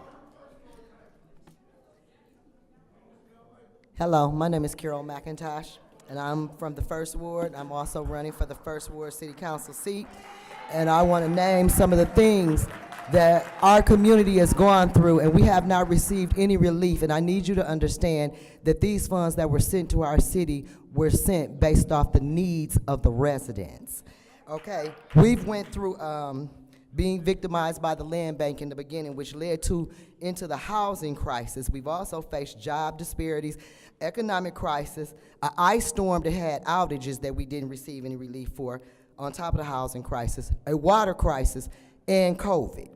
Hello, my name is Carol McIntosh, and I'm from the 1st Ward. I'm also running for the 1st Ward City Council seat, and I want to name some of the things that our community has gone through, and we have not received any relief. And I need you to understand that these funds that were sent to our city were sent based off the needs of the residents. Okay, we've went through being victimized by the land bank in the beginning, which led into the housing crisis. We've also faced job disparities, economic crisis, an ice storm that had outages that we didn't receive any relief for, on top of the housing crisis, a water crisis, and COVID.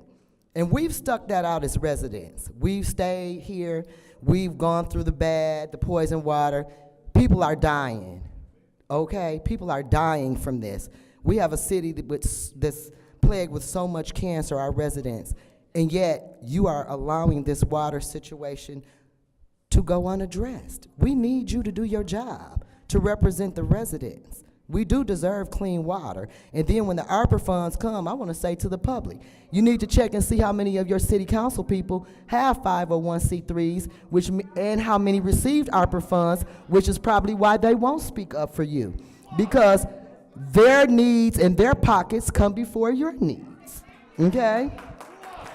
And we've stuck that out as residents. We've stayed here, we've gone through the bad, the poison water. People are dying, okay? People are dying from this. We have a city that's plagued with so much cancer, our residents, and yet you are allowing this water situation to go unaddressed. We need you to do your job, to represent the residents. We do deserve clean water. And then when the ARPA funds come, I want to say to the public, you need to check and see how many of your city council people have 501c3s, and how many received ARPA funds, which is probably why they won't speak up for you. Because their needs and their pockets come before your needs, okay?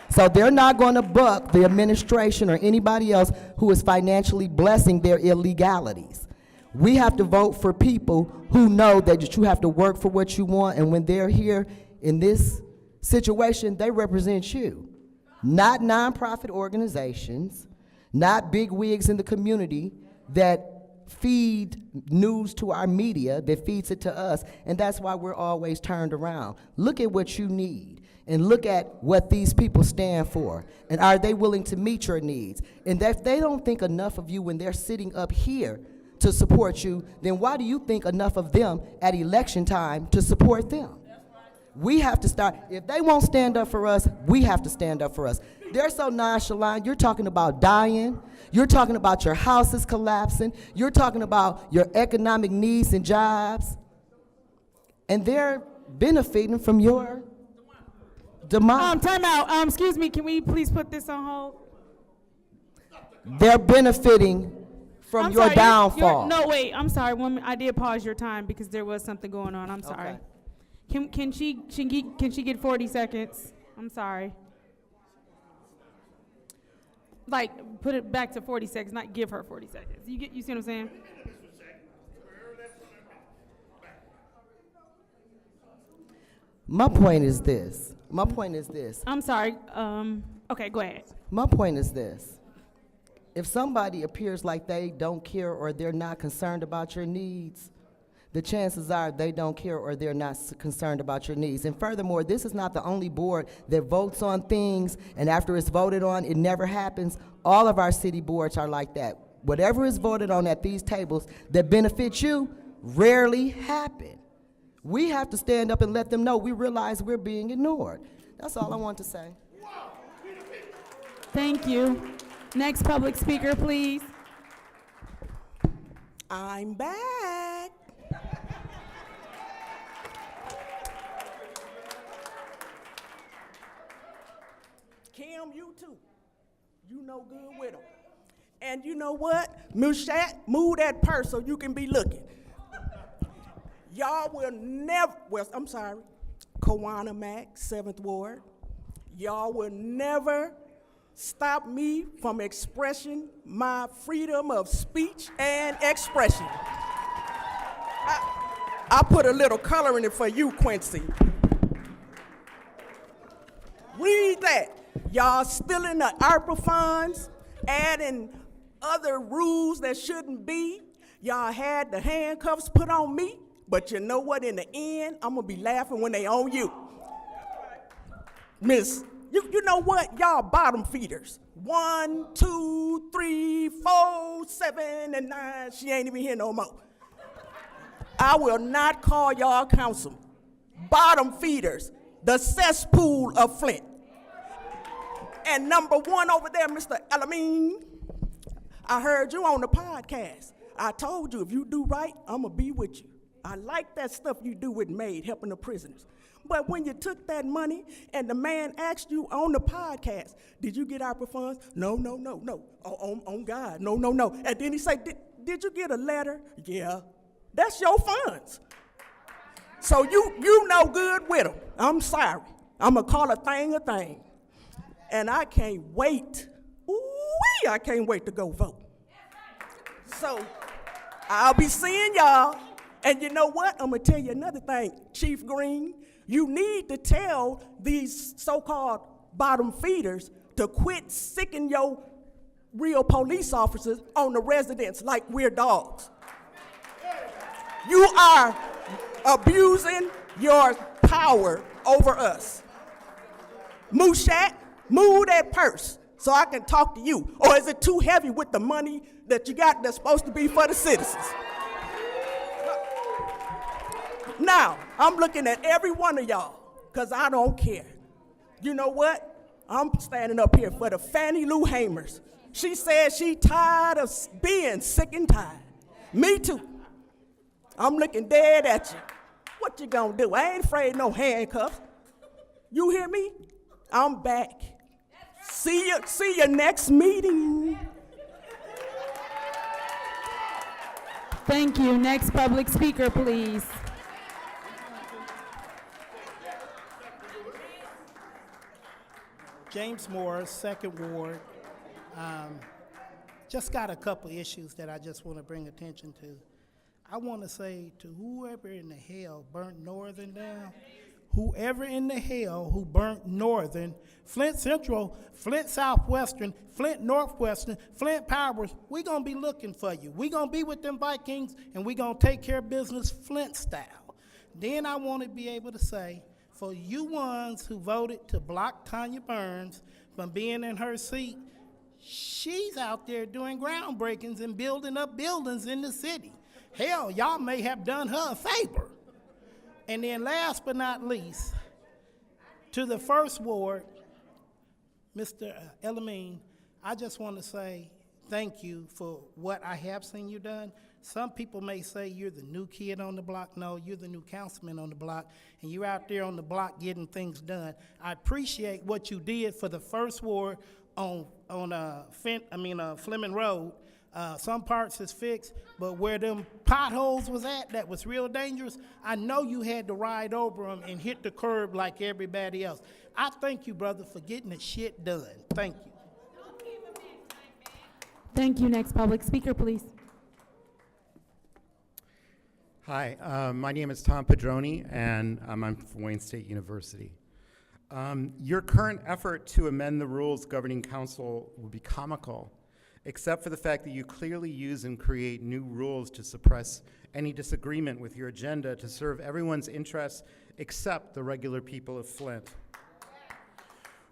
So they're not going to buck the administration or anybody else who is financially blessing their illegalities. We have to vote for people who know that you have to work for what you want, and when they're here in this situation, they represent you. Not nonprofit organizations, not big wigs in the community that feed news to our media, that feeds it to us, and that's why we're always turned around. Look at what you need, and look at what these people stand for, and are they willing to meet your needs? And if they don't think enough of you when they're sitting up here to support you, then why do you think enough of them at election time to support them? We have to start. If they won't stand up for us, we have to stand up for us. They're so nonchalant. You're talking about dying. You're talking about your houses collapsing. You're talking about your economic needs and jobs. And they're benefiting from your demise. Time out. Excuse me, can we please put this on hold? They're benefiting from I'm your sorry, downfall. No, wait, I'm sorry. I did pause your time because there was something going on. I'm sorry. Okay. Can she get 40 seconds? I'm sorry. Like, put it back to 40 seconds, not give her 40 seconds. You see what I'm saying? My point is this. I'm sorry. Okay, go ahead. My point is this. If somebody appears like they don't care or they're not concerned about your needs, the chances are they don't care or they're not concerned about your needs. And furthermore, this is not the only board that votes on things, and after it's voted on, it never happens. All of our city boards are like that. Whatever is voted on at these tables that benefits you rarely happen. We have to stand up and let them know we realize we're being ignored. That's all I want to say. Thank you. Next public speaker, please. I'm back. Kim, you too. You know good with them. And you know what? Mushat, move that purse so you can be looking. Y'all will never, well, I'm sorry, Kawana Mack, 7th Ward. Y'all will never stop me from expressing my freedom of speech and expression. I put a little color in it for you, Quincy. Read that. Y'all stealing the ARPA funds, adding other rules that shouldn't be. Y'all had the handcuffs put on me, but you know what? In the end, I'm gonna be laughing when they on you. Miss, you know what? Y'all bottom feeders. 1, 2, 3, 4, 7, and 9. She ain't even here no more. I will not call y'all council. Bottom feeders, the cesspool of Flint. And number 1 over there, Mr. Elamine, I heard you on the podcast. I told you if you do right, I'm gonna be with you. I like that stuff you do with MAID, helping the prisoners. But when you took that money and the man asked you on the podcast, did you get ARPA funds? No. On God, no. And then he said, did you get a letter? Yeah. That's your funds. So you know good with them. I'm sorry. I'm going to call a thing. And I can't wait. Ooh-wee, I can't wait to go vote. So I'll be seeing y'all. And you know what? I'm going to tell you another thing, Chief Green. You need to tell these so-called bottom feeders to quit sicking your real police officers on the residents like we're dogs. You are abusing your power over us. Mushat, move that purse so I can talk to you. Or is it too heavy with the money that you got that's supposed to be for the citizens? Now, I'm looking at every one of y'all, because I don't care. You know what? I'm standing up here for the Fannie Lou Hamers. She said she tired of being sick and tired. Me too. I'm looking dead at you. What you gonna do? I ain't afraid of no handcuffs. You hear me? I'm back. See you next meeting. Thank you. Next public speaker, please. James Moore, Second Ward. Just got a couple issues that I just want to bring attention to. I want to say to whoever in the hell burnt Northern down, whoever in the hell who burnt Northern, Flint Central, Flint Southwestern, Flint Northwestern, Flint Powers, we gonna be looking for you. We gonna be with them Vikings, and we gonna take care of business Flint style. Then I want to be able to say, for you ones who voted to block Tanya Burns from being in her seat, she's out there doing groundbreakings and building up buildings in the city. Hell, y'all may have done her a favor. And then last but not least, to the First Ward, Mr. Elamine, I just want to say thank you for what I have seen you done. Some people may say you're the new kid on the block. No, you're the new councilman on the block, and you're out there on the block getting things done. I appreciate what you did for the First Ward on Fleming Road. Some parts is fixed, but where them potholes was at, that was real dangerous, I know you had to ride over them and hit the curb like everybody else. I thank you, brother, for getting the shit done. Thank you. Thank you. Next public speaker, please. Hi, my name is Tom Padroni, and I'm from Wayne State University. Your current effort to amend the rules governing council would be comical, except for the fact that you clearly use and create new rules to suppress any disagreement with your agenda to serve everyone's interests except the regular people of Flint.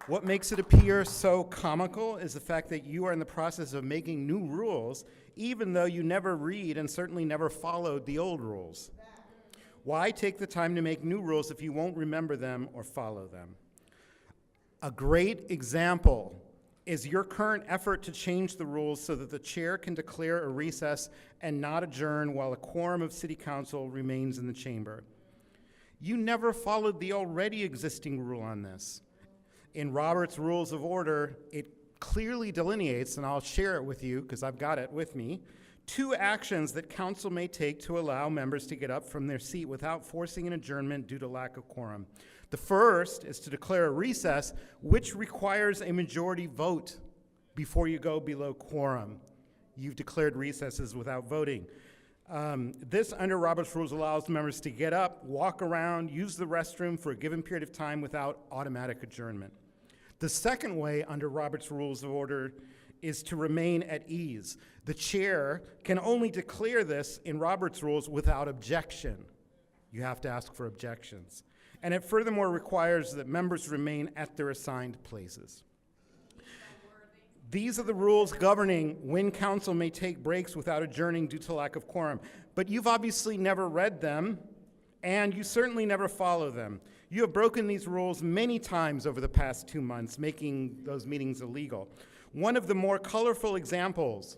What makes it appear so comical is the fact that you are in the process of making new rules, even though you never read and certainly never followed the old rules. Why take the time to make new rules if you won't remember them or follow them? A great example is your current effort to change the rules so that the chair can declare a recess and not adjourn while a quorum of city council remains in the chamber. You never followed the already existing rule on this. In Robert's Rules of Order, it clearly delineates, and I'll share it with you because I've got it with me, 2 actions that council may take to allow members to get up from their seat without forcing an adjournment due to lack of quorum. The first is to declare a recess, which requires a majority vote before you go below quorum. You've declared recesses without voting. This, under Robert's Rules, allows members to get up, walk around, use the restroom for a given period of time without automatic adjournment. The second way, under Robert's Rules of Order, is to remain at ease. The chair can only declare this in Robert's Rules without objection. You have to ask for objections. And it furthermore requires that members remain at their assigned places. These are the rules governing when council may take breaks without adjourning due to lack of quorum. But you've obviously never read them, and you certainly never follow them. You have broken these rules many times over the past 2 months, making those meetings illegal. One of the more colorful examples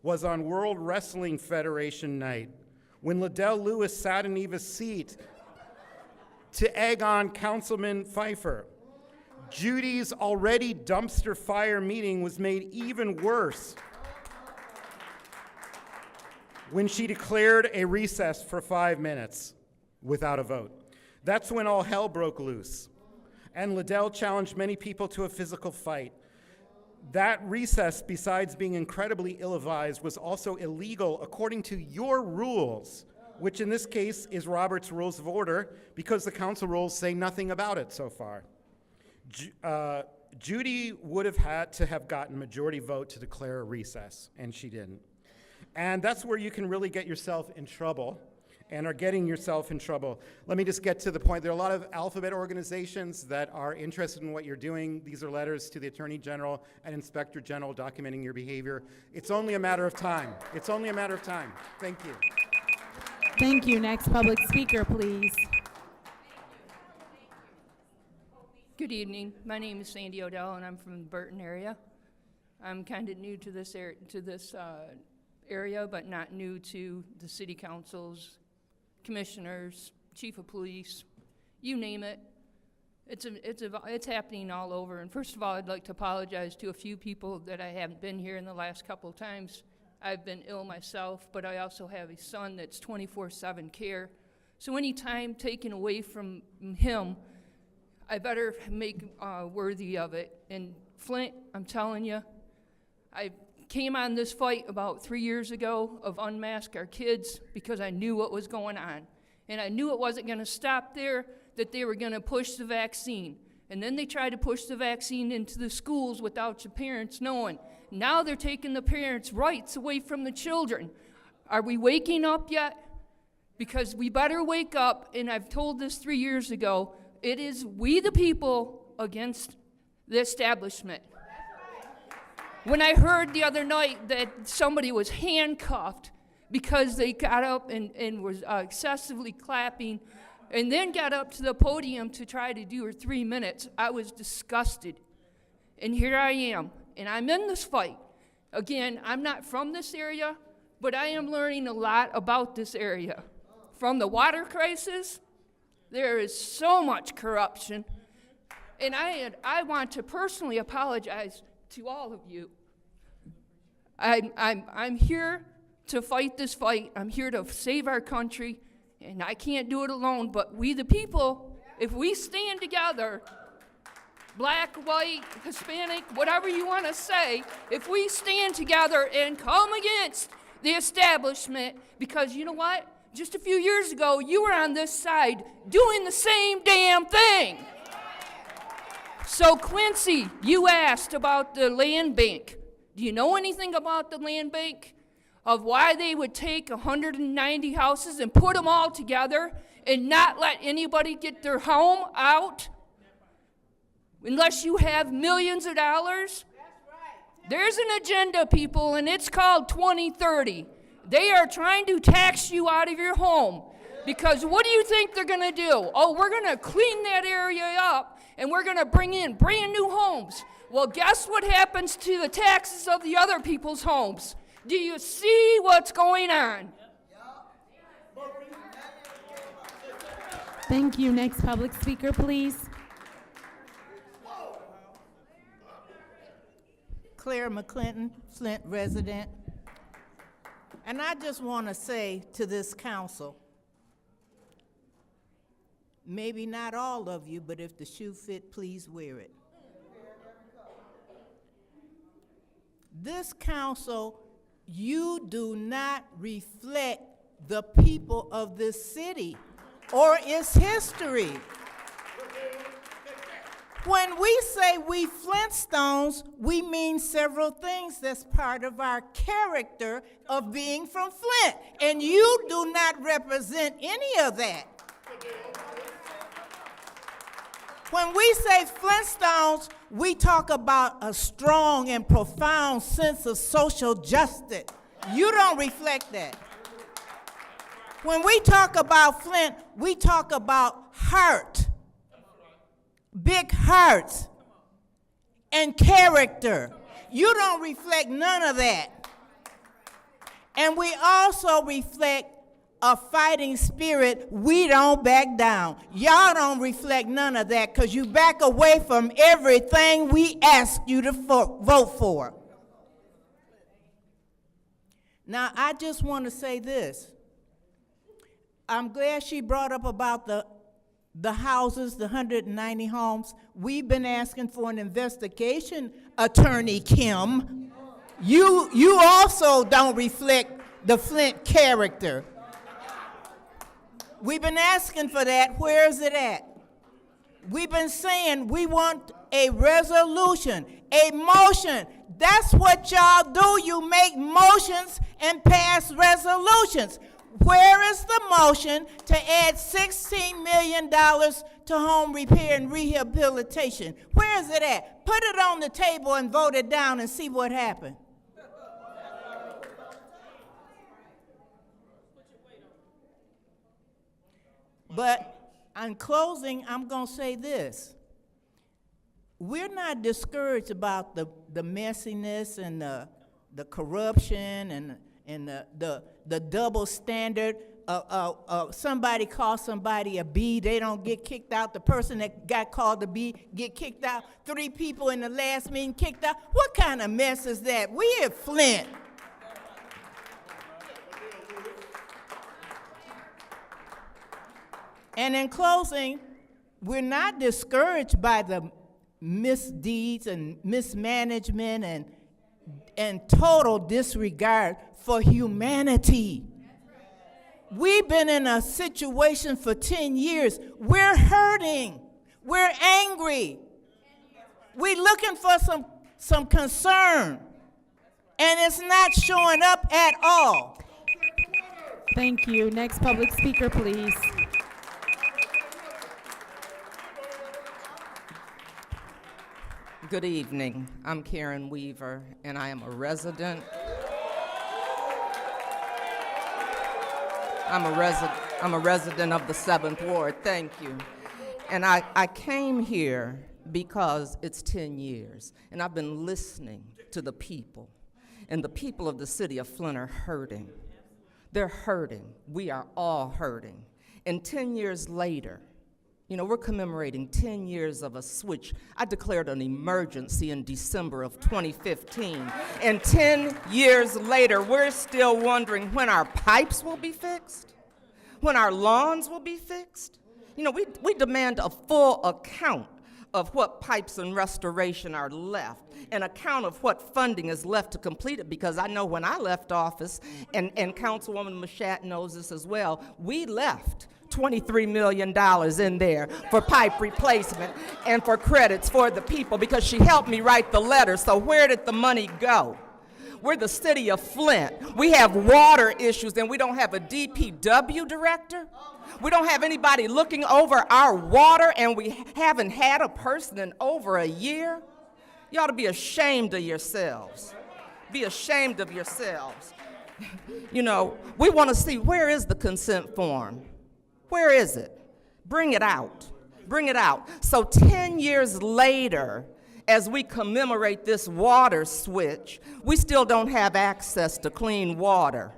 was on World Wrestling Federation night, when Liddell Lewis sat in Eva's seat to egg on Councilman Pfeiffer. Judy's already dumpster fire meeting was made even worse when she declared a recess for 5 minutes without a vote. That's when all hell broke loose, and Liddell challenged many people to a physical fight. That recess, besides being incredibly ill-advised, was also illegal according to your rules, which in this case is Robert's Rules of Order, because the council rules say nothing about it so far. Judy would have had to have gotten a majority vote to declare a recess, and she didn't. And that's where you can really get yourself in trouble, and are getting yourself in trouble. Let me just get to the point. There are a lot of alphabet organizations that are interested in what you're doing. These are letters to the Attorney General and Inspector General documenting your behavior. It's only a matter of time. It's only a matter of time. Thank you. Thank you. Next public speaker, please. Good evening. My name is Sandy Odell, and I'm from the Burton area. I'm kind of new to this area, but not new to the city councils, commissioners, chief of police, you name it. It's happening all over. And first of all, I'd like to apologize to a few people that I haven't been here in the last couple of times. I've been ill myself, but I also have a son that's 24/7 care. So any time taken away from him, I better make worthy of it. And Flint, I'm telling you, I came on this fight about 3 years ago of unmask our kids because I knew what was going on. And I knew it wasn't going to stop there, that they were going to push the vaccine. And then they tried to push the vaccine into the schools without the parents knowing. Now they're taking the parents' rights away from the children. Are we waking up yet? Because we better wake up, and I've told this 3 years ago, it is we the people against the establishment. When I heard the other night that somebody was handcuffed because they got up and was excessively clapping and then got up to the podium to try to do her 3 minutes, I was disgusted. And here I am, and I'm in this fight. Again, I'm not from this area, but I am learning a lot about this area. From the water crisis, there is so much corruption. And I want to personally apologize to all of you. I'm here to fight this fight. I'm here to save our country, and I can't do it alone, but we the people, if we stand together, black, white, Hispanic, whatever you want to say, if we stand together and come against the establishment, because you know what? Just a few years ago, you were on this side doing the same damn thing. So Quincy, you asked about the land bank. Do you know anything about the land bank? Of why they would take 190 houses and put them all together and not let anybody get their home out? Unless you have millions of dollars? There's an agenda, people, and it's called 2030. They are trying to tax you out of your home. Because what do you think they're going to do? Oh, we're going to clean that area up, and we're going to bring in brand new homes. Well, guess what happens to the taxes of the other people's homes? Do you see what's going on? Thank you. Next public speaker, please. Claire McClinton, Flint resident. And I just want to say to this council, maybe not all of you, but if the shoe fit, please wear it. This council, you do not reflect the people of this city or its history. When we say we Flintstones, we mean several things that's part of our character of being from Flint. And you do not represent any of that. When we say Flintstones, we talk about a strong and profound sense of social justice. You don't reflect that. When we talk about Flint, we talk about heart, big hearts, and character. You don't reflect none of that. And we also reflect a fighting spirit. We don't back down. Y'all don't reflect none of that because you back away from everything we ask you to vote for. Now, I just want to say this. I'm glad she brought up about the houses, the 190 homes. We've been asking for an investigation, Attorney Kim. You also don't reflect the Flint character. We've been asking for that. Where is it at? We've been saying we want a resolution, a motion. That's what y'all do. You make motions and pass resolutions. Where is the motion to add $16 million to home repair and rehabilitation? Where is it at? Put it on the table and vote it down and see what happens. But in closing, I'm going to say this. We're not discouraged about the messiness and the corruption and the double standard. Somebody calls somebody a B, they don't get kicked out. The person that got called a B get kicked out. 3 people in the last meeting kicked out. What kind of mess is that? We at Flint. And in closing, we're not discouraged by the misdeeds and mismanagement and total disregard for humanity. We've been in a situation for 10 years. We're hurting. We're angry. We're looking for some concern. And it's not showing up at all. Thank you. Next public speaker, please. Good evening. I'm Karen Weaver, and I am a resident. I'm a resident of the 7th Ward. Thank you. And I came here because it's 10 years, and I've been listening to the people. And the people of the city of Flint are hurting. They're hurting. We are all hurting. And 10 years later, you know, we're commemorating 10 years of a switch. I declared an emergency in December of 2015. And 10 years later, we're still wondering when our pipes will be fixed, when our lawns will be fixed. You know, we demand a full account of what pipes and restoration are left, an account of what funding is left to complete it, because I know when I left office, and Councilwoman Mashat knows this as well, we left $23 million in there for pipe replacement and for credits for the people, because she helped me write the letter. So where did the money go? We're the city of Flint. We have water issues, and we don't have a DPW director. We don't have anybody looking over our water, and we haven't had a person in over a year. You ought to be ashamed of yourselves. Be ashamed of yourselves. You know, we want to see, where is the consent form? Where is it? Bring it out. Bring it out. So 10 years later, as we commemorate this water switch, we still don't have access to clean water.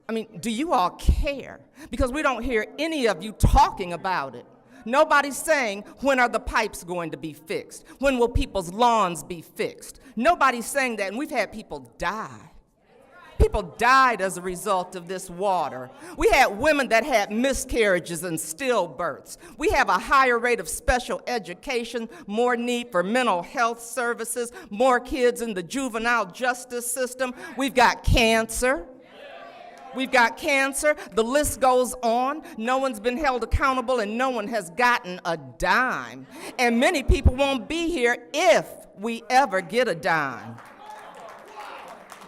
I mean, do you all care? Because we don't hear any of you talking about it. Nobody's saying, when are the pipes going to be fixed? When will people's lawns be fixed? Nobody's saying that, and we've had people die. People died as a result of this water. We had women that had miscarriages and stillbirths. We have a higher rate of special education, more need for mental health services, more kids in the juvenile justice system. We've got cancer. We've got cancer. The list goes on. No one's been held accountable, and no one has gotten a dime. And many people won't be here if we ever get a dime.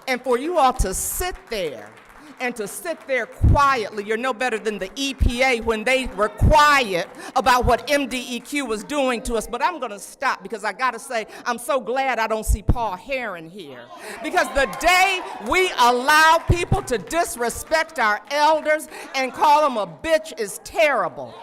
And for you all to sit there and to sit there quietly, you're no better than the EPA when they were quiet about what MDEQ was doing to us. But I'm going to stop, because I got to say, I'm so glad I don't see Paul Heron here. Because the day we allow people to disrespect our elders and call them a bitch is terrible.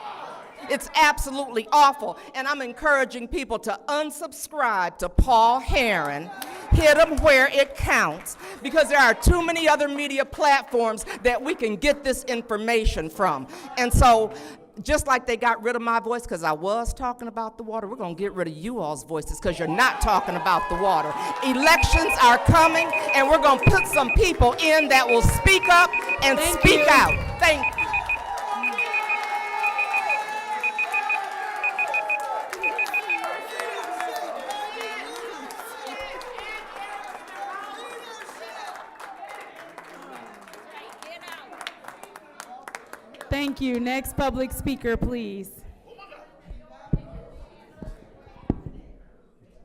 It's absolutely awful. And I'm encouraging people to unsubscribe to Paul Heron. Hit them where it counts, because there are too many other media platforms that we can get this information from. And so, just like they got rid of my voice because I was talking about the water, we're going to get rid of you all's voices because you're not talking about the water. Elections are coming, and we're going to put some people in that will speak up and speak out. Thank you. Thank you. Next public speaker, please.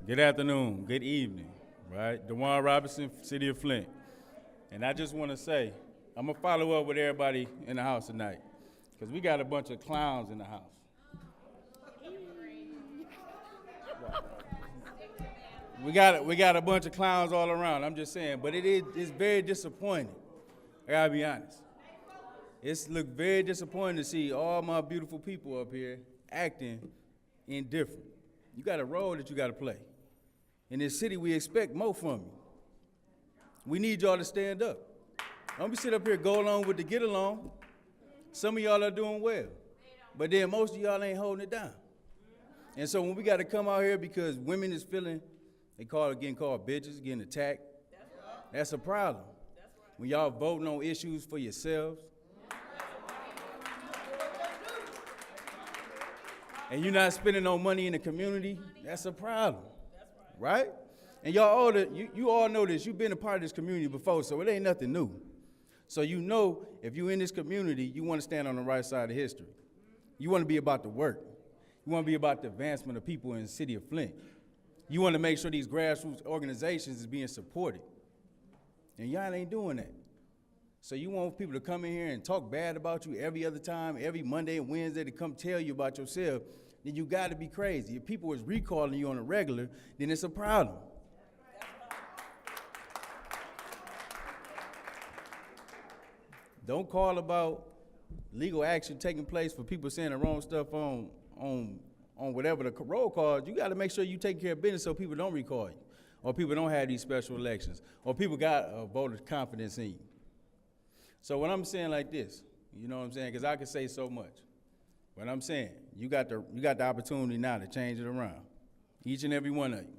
Good afternoon, good evening, right? DeJuan Robinson, City of Flint. And I just want to say, I'm going to follow up with everybody in the house tonight, because we got a bunch of clowns in the house. We got a bunch of clowns all around, I'm just saying, but it's very disappointing. I gotta be honest. It's looked very disappointing to see all my beautiful people up here acting indifferent. You got a role that you got to play. In this city, we expect more from you. We need y'all to stand up. Don't be sit up here go along with the get along. Some of y'all are doing well, but then most of y'all ain't holding it down. And so when we got to come out here because women is feeling, getting called bitches, getting attacked, that's a problem. When y'all voting on issues for yourselves, and you're not spending no money in the community, that's a problem, right? And y'all you all know this. You've been a part of this community before, so it ain't nothing new. So you know if you're in this community, you want to stand on the right side of history. You want to be about the work. You want to be about the advancement of people in the city of Flint. You want to make sure these grassroots organizations is being supported. And y'all ain't doing that. So you want people to come in here and talk bad about you every other time, every Monday and Wednesday to come tell you about yourself, then you got to be crazy. If people is recalling you on a regular, then it's a problem. Don't call about legal action taking place for people saying the wrong stuff on whatever the roll calls. You got to make sure you take care of business so people don't recall you, or people don't have these special elections, or people got a voter's confidence in you. So what I'm saying like this, you know what I'm saying, because I can say so much. But I'm saying, you got the opportunity now to change it around, each and every one of you.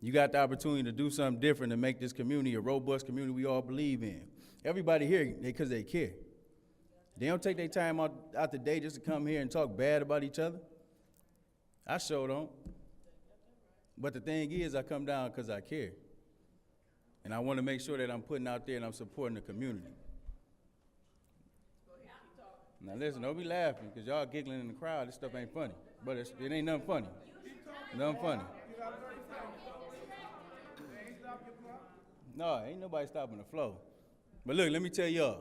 You got the opportunity to do something different to make this community a robust community we all believe in. Everybody here, because they care. They don't take their time out the day just to come here and talk bad about each other. I sure don't. But the thing is, I come down because I care. And I want to make sure that I'm putting out there and I'm supporting the community. Now listen, don't be laughing, because y'all giggling in the crowd. This stuff ain't funny. But it ain't nothing funny. Nothing funny. No, ain't nobody stopping the flow. But look, let me tell y'all.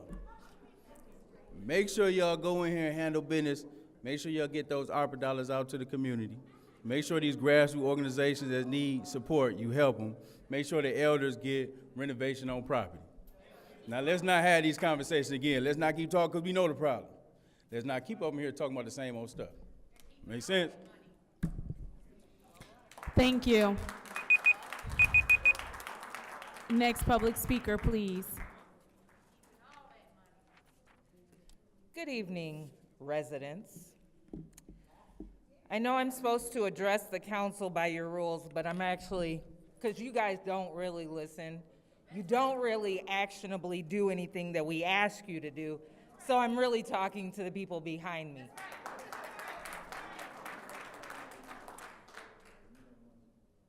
Make sure y'all go in here and handle business. Make sure y'all get those ARPA dollars out to the community. Make sure these grassroots organizations that need support, you help them. Make sure the elders get renovation on property. Now let's not have these conversations again. Let's not keep talking, because we know the problem. Let's not keep up here talking about the same old stuff. Make sense? Thank you. Next public speaker, please. Good evening, residents. I know I'm supposed to address the council by your rules, but I'm actually, because you guys don't really listen, you don't really actionably do anything that we ask you to do, so I'm really talking to the people behind me.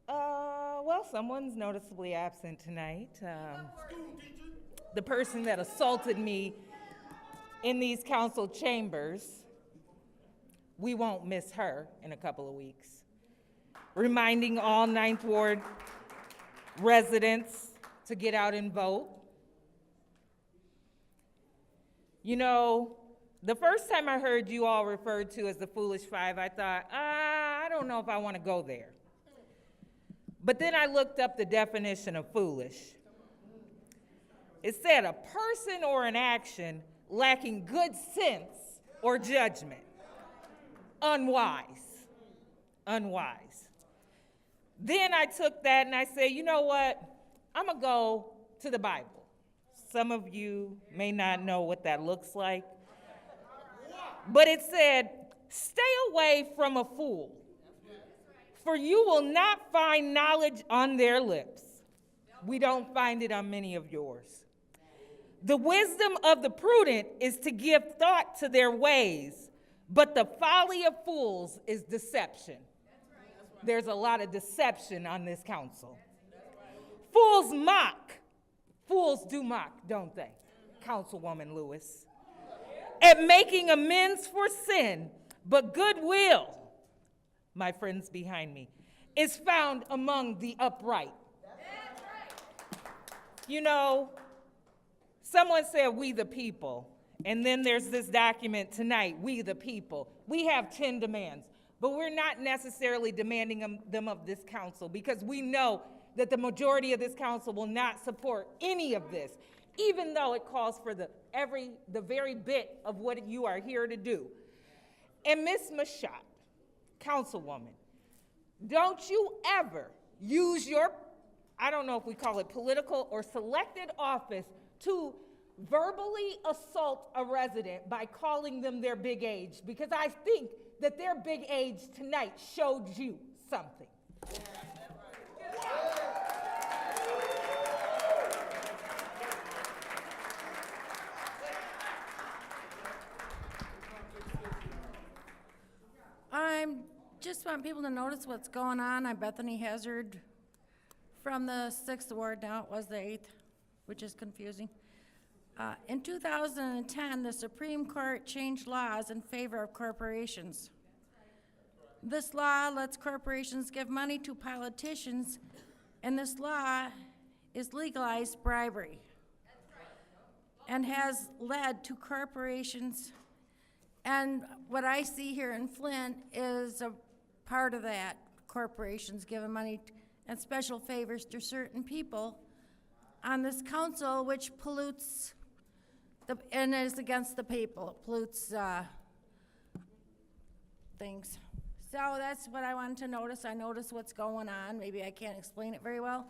Well, someone's noticeably absent tonight. The person that assaulted me in these council chambers, we won't miss her in a couple of weeks. Reminding all 9th Ward residents to get out and vote. You know, the first time I heard you all referred to as the Foolish Five, I thought, I don't know if I want to go there. But then I looked up the definition of foolish. It said a person or an action lacking good sense or judgment. Unwise. Unwise. Then I took that and I said, you know what? I'm going to go to the Bible. Some of you may not know what that looks like. But it said, stay away from a fool, for you will not find knowledge on their lips. We don't find it on many of yours. The wisdom of the prudent is to give thought to their ways, but the folly of fools is deception. There's a lot of deception on this council. Fools mock. Fools do mock, don't they, Councilwoman Lewis? At making amends for sin, but goodwill, my friends behind me, is found among the upright. You know, someone said, we the people, and then there's this document tonight, we the people. We have 10 demands, but we're not necessarily demanding them of this council, because we know that the majority of this council will not support any of this, even though it calls for the very bit of what you are here to do. And Ms. Mashat, Councilwoman, don't you ever use your, I don't know if we call it political or selected office, to verbally assault a resident by calling them their big age, because I think that their big age tonight showed you something. I just want people to notice what's going on. I'm Bethany Hazard from the 6th Ward. Now it was the 8th, which is confusing. In 2010, the Supreme Court changed laws in favor of corporations. This law lets corporations give money to politicians, and this law is legalized bribery and has led to corporations. And what I see here in Flint is a part of that. Corporations giving money and special favors to certain people on this council, which pollutes and is against the people. It pollutes things. So that's what I wanted to notice. I noticed what's going on. Maybe I can't explain it very well,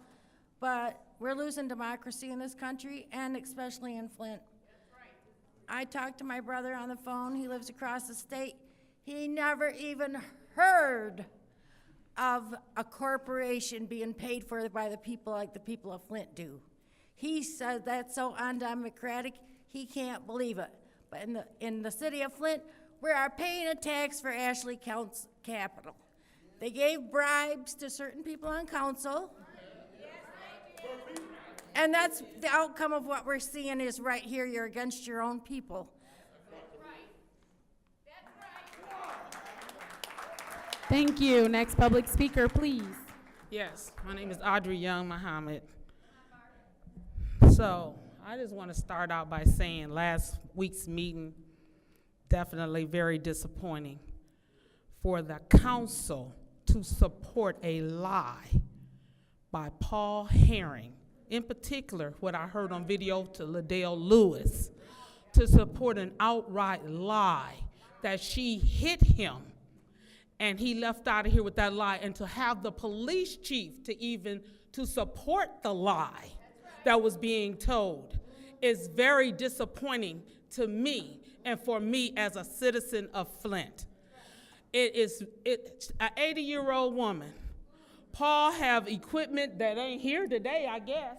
but we're losing democracy in this country, and especially in Flint. I talked to my brother on the phone. He lives across the state. He never even heard of a corporation being paid for by the people like the people of Flint do. He said that's so undemocratic, he can't believe it. But in the city of Flint, we are paying a tax for Ashley County's capital. They gave bribes to certain people on council. And that's the outcome of what we're seeing is right here. You're against your own people. Thank you. Next public speaker, please. Yes, my name is Audrey Young Muhammad. So I just want to start out by saying last week's meeting, definitely very disappointing for the council to support a lie by Paul Herring. In particular, what I heard on video to Liddell Lewis, to support an outright lie that she hit him and he left out of here with that lie, and to have the police chief to support the lie that was being told is very disappointing to me and for me as a citizen of Flint. It's an 80-year-old woman. Paul have equipment that ain't here today, I guess,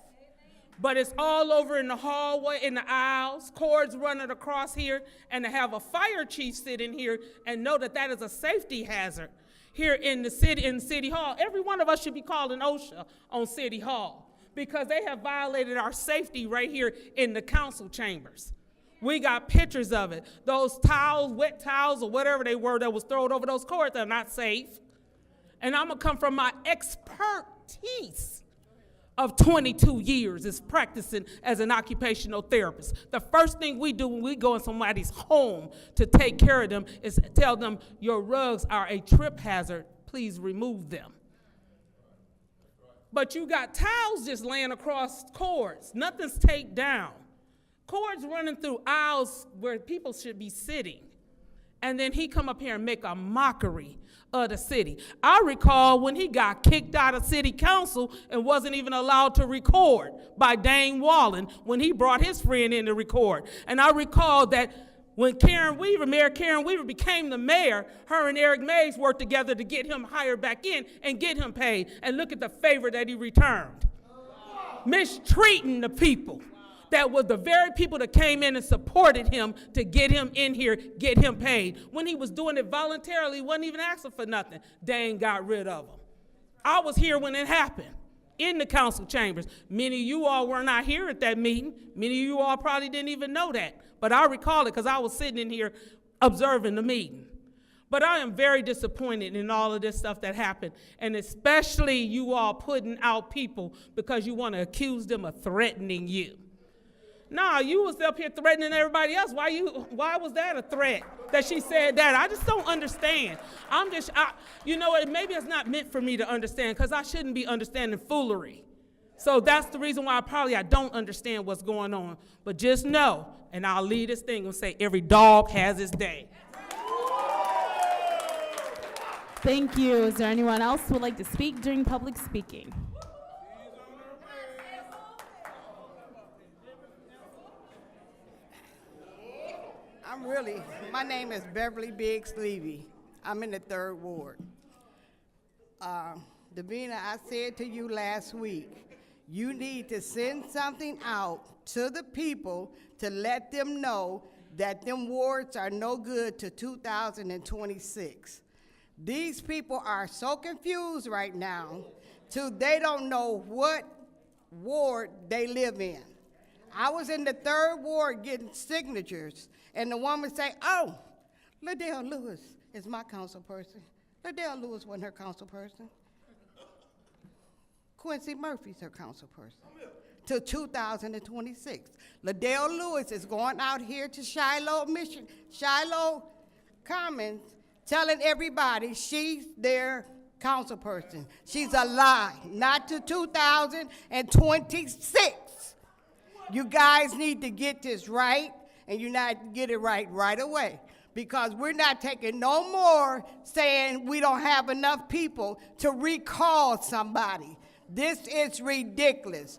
but it's all over in the hallway, in the aisles, cords running across here, and to have a fire chief sit in here and know that that is a safety hazard here in the city hall. Every one of us should be calling OSHA on City Hall because they have violated our safety right here in the council chambers. We got pictures of it. Those towels, wet towels or whatever they were that was thrown over those cords are not safe. And I'm gonna come from my expertise of 22 years is practicing as an occupational therapist. The first thing we do when we go in somebody's home to take care of them is tell them your rugs are a trip hazard, please remove them. But you got towels just laying across cords, nothing's taped down. Cords running through aisles where people should be sitting. And then he come up here and make a mockery of the city. I recall when he got kicked out of city council and wasn't even allowed to record by Dane Wallen when he brought his friend in to record. And I recall that when Mayor Karen Weaver became the mayor, her and Eric Mays worked together to get him hired back in and get him paid. And look at the favor that he returned. Mistreating the people. That was the very people that came in and supported him to get him in here, get him paid. When he was doing it voluntarily, he wasn't even asking for nothing. Dane got rid of him. I was here when it happened, in the council chambers. Many of you all were not here at that meeting. Many of you all probably didn't even know that. But I recall it because I was sitting in here observing the meeting. But I am very disappointed in all of this stuff that happened, and especially you all putting out people because you want to accuse them of threatening you. Nah, you was up here threatening everybody else. Why was that a threat that she said that? I just don't understand. You know what, maybe it's not meant for me to understand because I shouldn't be understanding foolery. So that's the reason why I don't understand what's going on. But just know, and I'll leave this thing and say, every dog has its day. Thank you. Is there anyone else who would like to speak during public speaking? My name is Beverly Biggs Levy. I'm in the 3rd Ward. Davina, I said to you last week, you need to send something out to the people to let them know that them wards are no good to 2026. These people are so confused right now, they don't know what ward they live in. I was in the 3rd Ward getting signatures, and the woman say, oh, Liddell Lewis is my council person. Liddell Lewis wasn't her council person. Quincy Murphy's her council person till 2026. Liddell Lewis is going out here to Shiloh Commons, telling everybody she's their council person. She's a lie, not to 2026. You guys need to get this right, and you need to get it right away, because we're not taking no more saying we don't have enough people to recall somebody. This is ridiculous.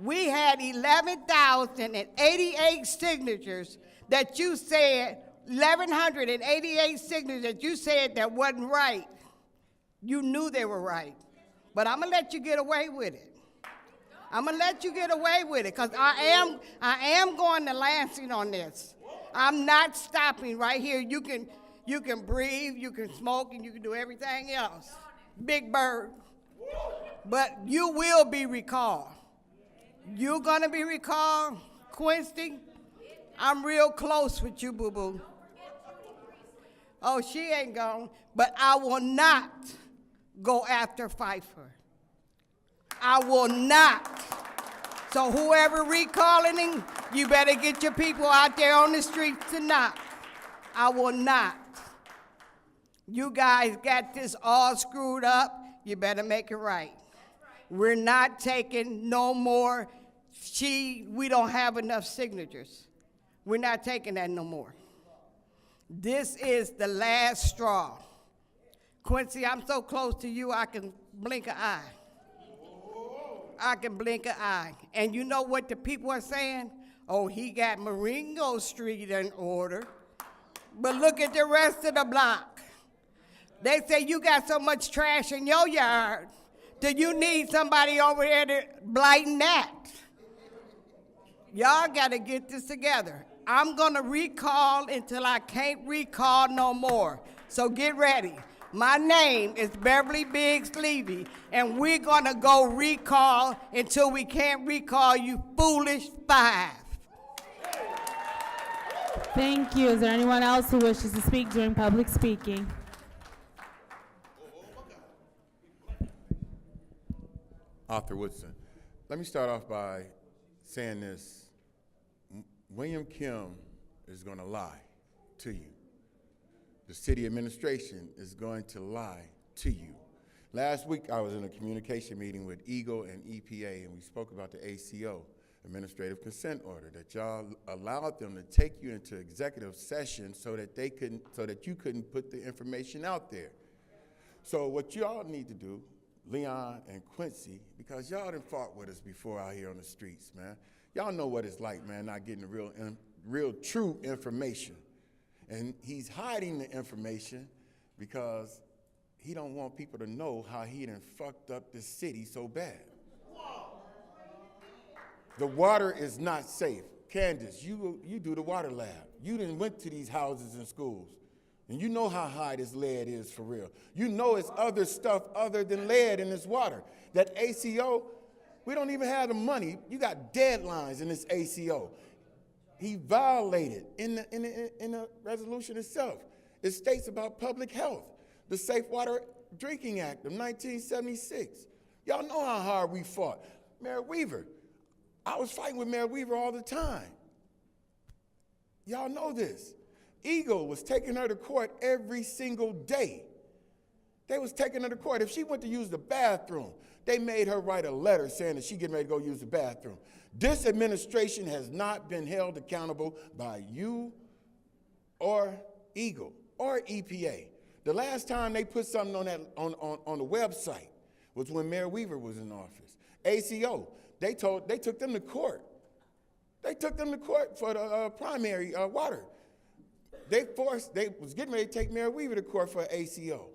We had 11,088 signatures that you said, 1,188 signatures that you said that wasn't right. You knew they were right. But I'm gonna let you get away with it. I'm gonna let you get away with it, because I am going to Lansing on this. I'm not stopping right here. You can breathe, you can smoke, and you can do everything else. Big Bird. But you will be recalled. You're gonna be recalled, Quincy. I'm real close with you, boo-boo. Oh, she ain't gone, but I will not go after Pfeiffer. I will not. So whoever recalling him, you better get your people out there on the streets to knock. I will not. You guys got this all screwed up. You better make it right. We're not taking no more. We don't have enough signatures. We're not taking that no more. This is the last straw. Quincy, I'm so close to you, I can blink an eye. I can blink an eye. And you know what the people are saying? Oh, he got Marengo Street in order. But look at the rest of the block. They say you got so much trash in your yard that you need somebody over there to blighten that. Y'all got to get this together. I'm going to recall until I can't recall no more. So get ready. My name is Beverly Biggs Levy, and we're going to go recall until we can't recall, you foolish 5. Thank you. Is there anyone else who wishes to speak during public speaking? Arthur Woodson. Let me start off by saying this. William Kim is going to lie to you. The city administration is going to lie to you. Last week, I was in a communication meeting with EGLE and EPA, and we spoke about the ACO, Administrative Consent Order, that y'all allowed them to take you into executive session so that you couldn't put the information out there. So what y'all need to do, Leon and Quincy, because y'all done fought with us before out here on the streets, man. Y'all know what it's like, man, not getting the real true information. And he's hiding the information because he don't want people to know how he done fucked up the city so bad. The water is not safe. Candace, you do the water lab. You done went to these houses and schools, and you know how high this lead is for real. You know it's other stuff other than lead in this water. That ACO, we don't even have the money. You got deadlines in this ACO. He violated in the resolution itself. It states about public health, the Safe Water Drinking Act of 1976. Y'all know how hard we fought. Mayor Weaver, I was fighting with Mayor Weaver all the time. Y'all know this. EGLE was taking her to court every single day. They was taking her to court. If she went to use the bathroom, they made her write a letter saying that she getting ready to go use the bathroom. This administration has not been held accountable by you or EGLE or EPA. The last time they put something on the website was when Mayor Weaver was in office. ACO, they took them to court. They took them to court for the primary water. they was getting ready to take Mayor Weaver to court for ACO.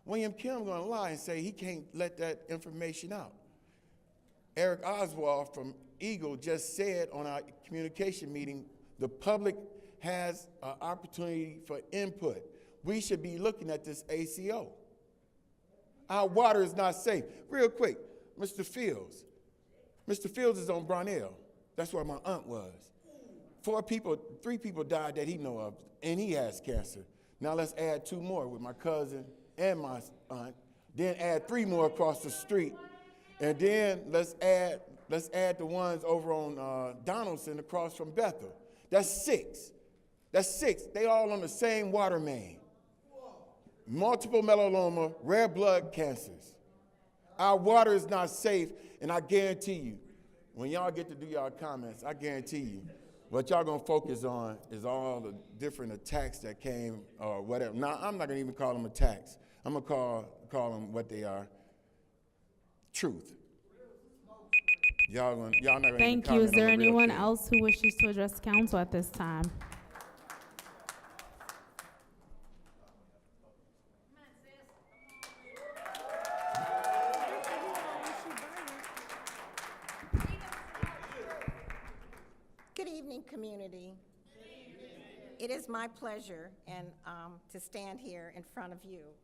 William Kim gonna lie and say he can't let that information out. Eric Oswald from Eagle just said on our communication meeting, the public has an opportunity for input. We should be looking at this ACO. Our water is not safe. Real quick, Mr. Fields. Mr. Fields is on Brownell. That's where my aunt was. 3 people died that he know of, and he has cancer. Now let's add 2 more with my cousin and my aunt. Then add 3 more across the street. And then let's add the ones over on Donaldson across from Bethel. That's 6. That's 6. They all on the same water main. Multiple myeloma, rare blood cancers. Our water is not safe, and I guarantee you, when y'all get to do y'all comments, I guarantee you, what y'all gonna focus on is all the different attacks that came or whatever. Now, I'm not gonna even call them attacks. I'm gonna call them what they are. Truth. Y'all not gonna Thank you. Is there anyone else who wishes to address council at this time? Good evening, community. It is my pleasure to stand here in front of you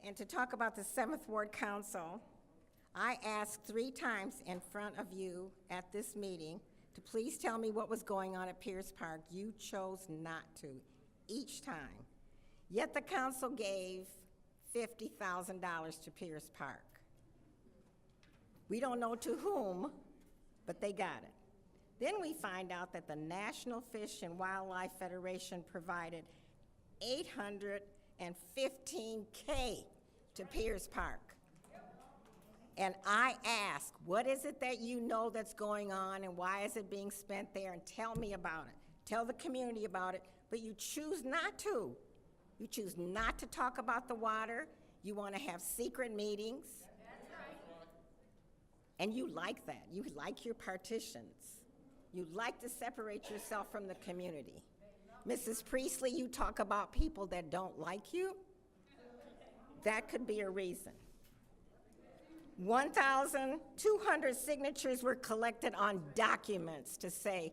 and to talk about the 7th Ward Council. I asked 3 times in front of you at this meeting to please tell me what was going on at Pierce Park. You chose not to, each time. Yet the council gave $50,000 to Pierce Park. We don't know to whom, but they got it. Then we find out that the National Fish and Wildlife Federation provided $815K to Pierce Park. And I ask, what is it that you know that's going on and why is it being spent there? And tell me about it. Tell the community about it, but you choose not to. You choose not to talk about the water. You want to have secret meetings. That's right. And you like that. You like your partitions. You like to separate yourself from the community. Mrs. Priestley, you talk about people that don't like you. That could be a reason. 1,200 signatures were collected on documents to say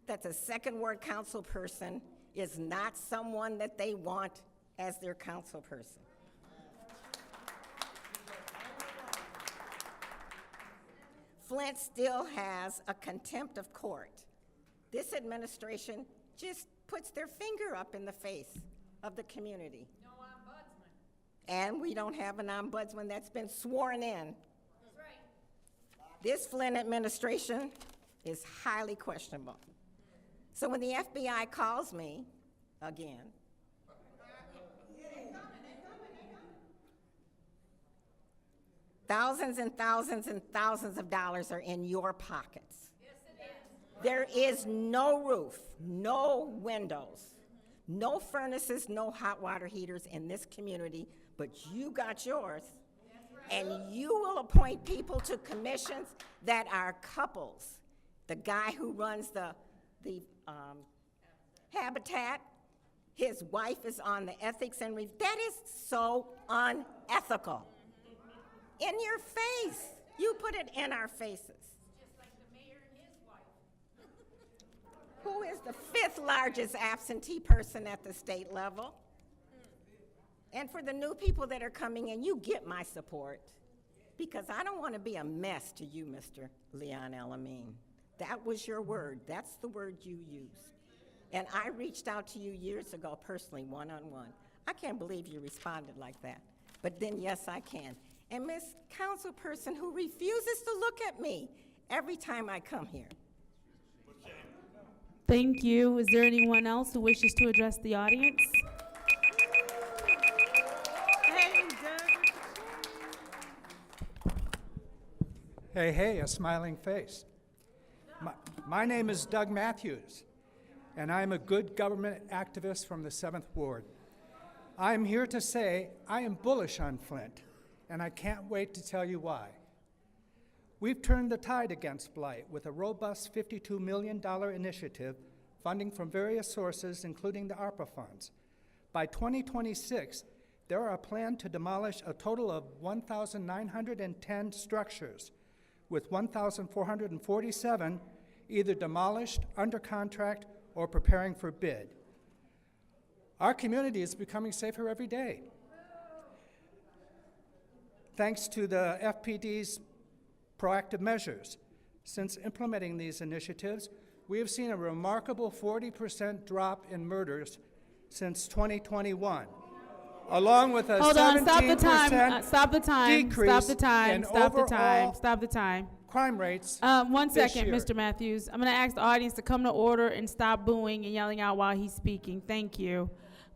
that the 2nd Ward council person is not someone that they want as their council person. Flint still has a contempt of court. This administration just puts their finger up in the face of the community. No ombudsman. And we don't have an ombudsman that's been sworn in. That's right. This Flint administration is highly questionable. So when the FBI calls me again, thousands and thousands and thousands of dollars are in your pockets. Yes, it is. There is no roof, no windows, no furnaces, no hot water heaters in this community, but you got yours. And you will appoint people to commissions that are couples. The guy who runs the Habitat, his wife is on the ethics and that is so unethical. In your face. You put it in our faces. Just like the mayor and his wife. Who is the 5th largest absentee person at the state level? And for the new people that are coming in, you get my support because I don't want to be a mess to you, Mr. Leon Elamine. That was your word. That's the word you used. And I reached out to you years ago personally, one-on-one. I can't believe you responded like that. But then, yes, I can. And Miss Councilperson who refuses to look at me every time I come here. Thank you. Is there anyone else who wishes to address the audience? Hey, hey, a smiling face. My name is Doug Matthews, and I'm a good government activist from the 7th Ward. I'm here to say I am bullish on Flint, and I can't wait to tell you why. We've turned the tide against blight with a robust $52 million initiative funding from various sources, including the ARPA funds. By 2026, there are a plan to demolish a total of 1,910 structures, with 1,447 either demolished, under contract, or preparing for bid. Our community is becoming safer every day. Thanks to the FPD's proactive measures. Since implementing these initiatives, we have seen a remarkable 40% drop in murders since 2021, along with a 17% Stop the time. decrease Stop the time. in Stop the time. overall Stop the time. crime rates. 1 this second, year. Mr. Matthews. I'm going to ask the audience to come to order and stop booing and yelling out while he's speaking. Thank you.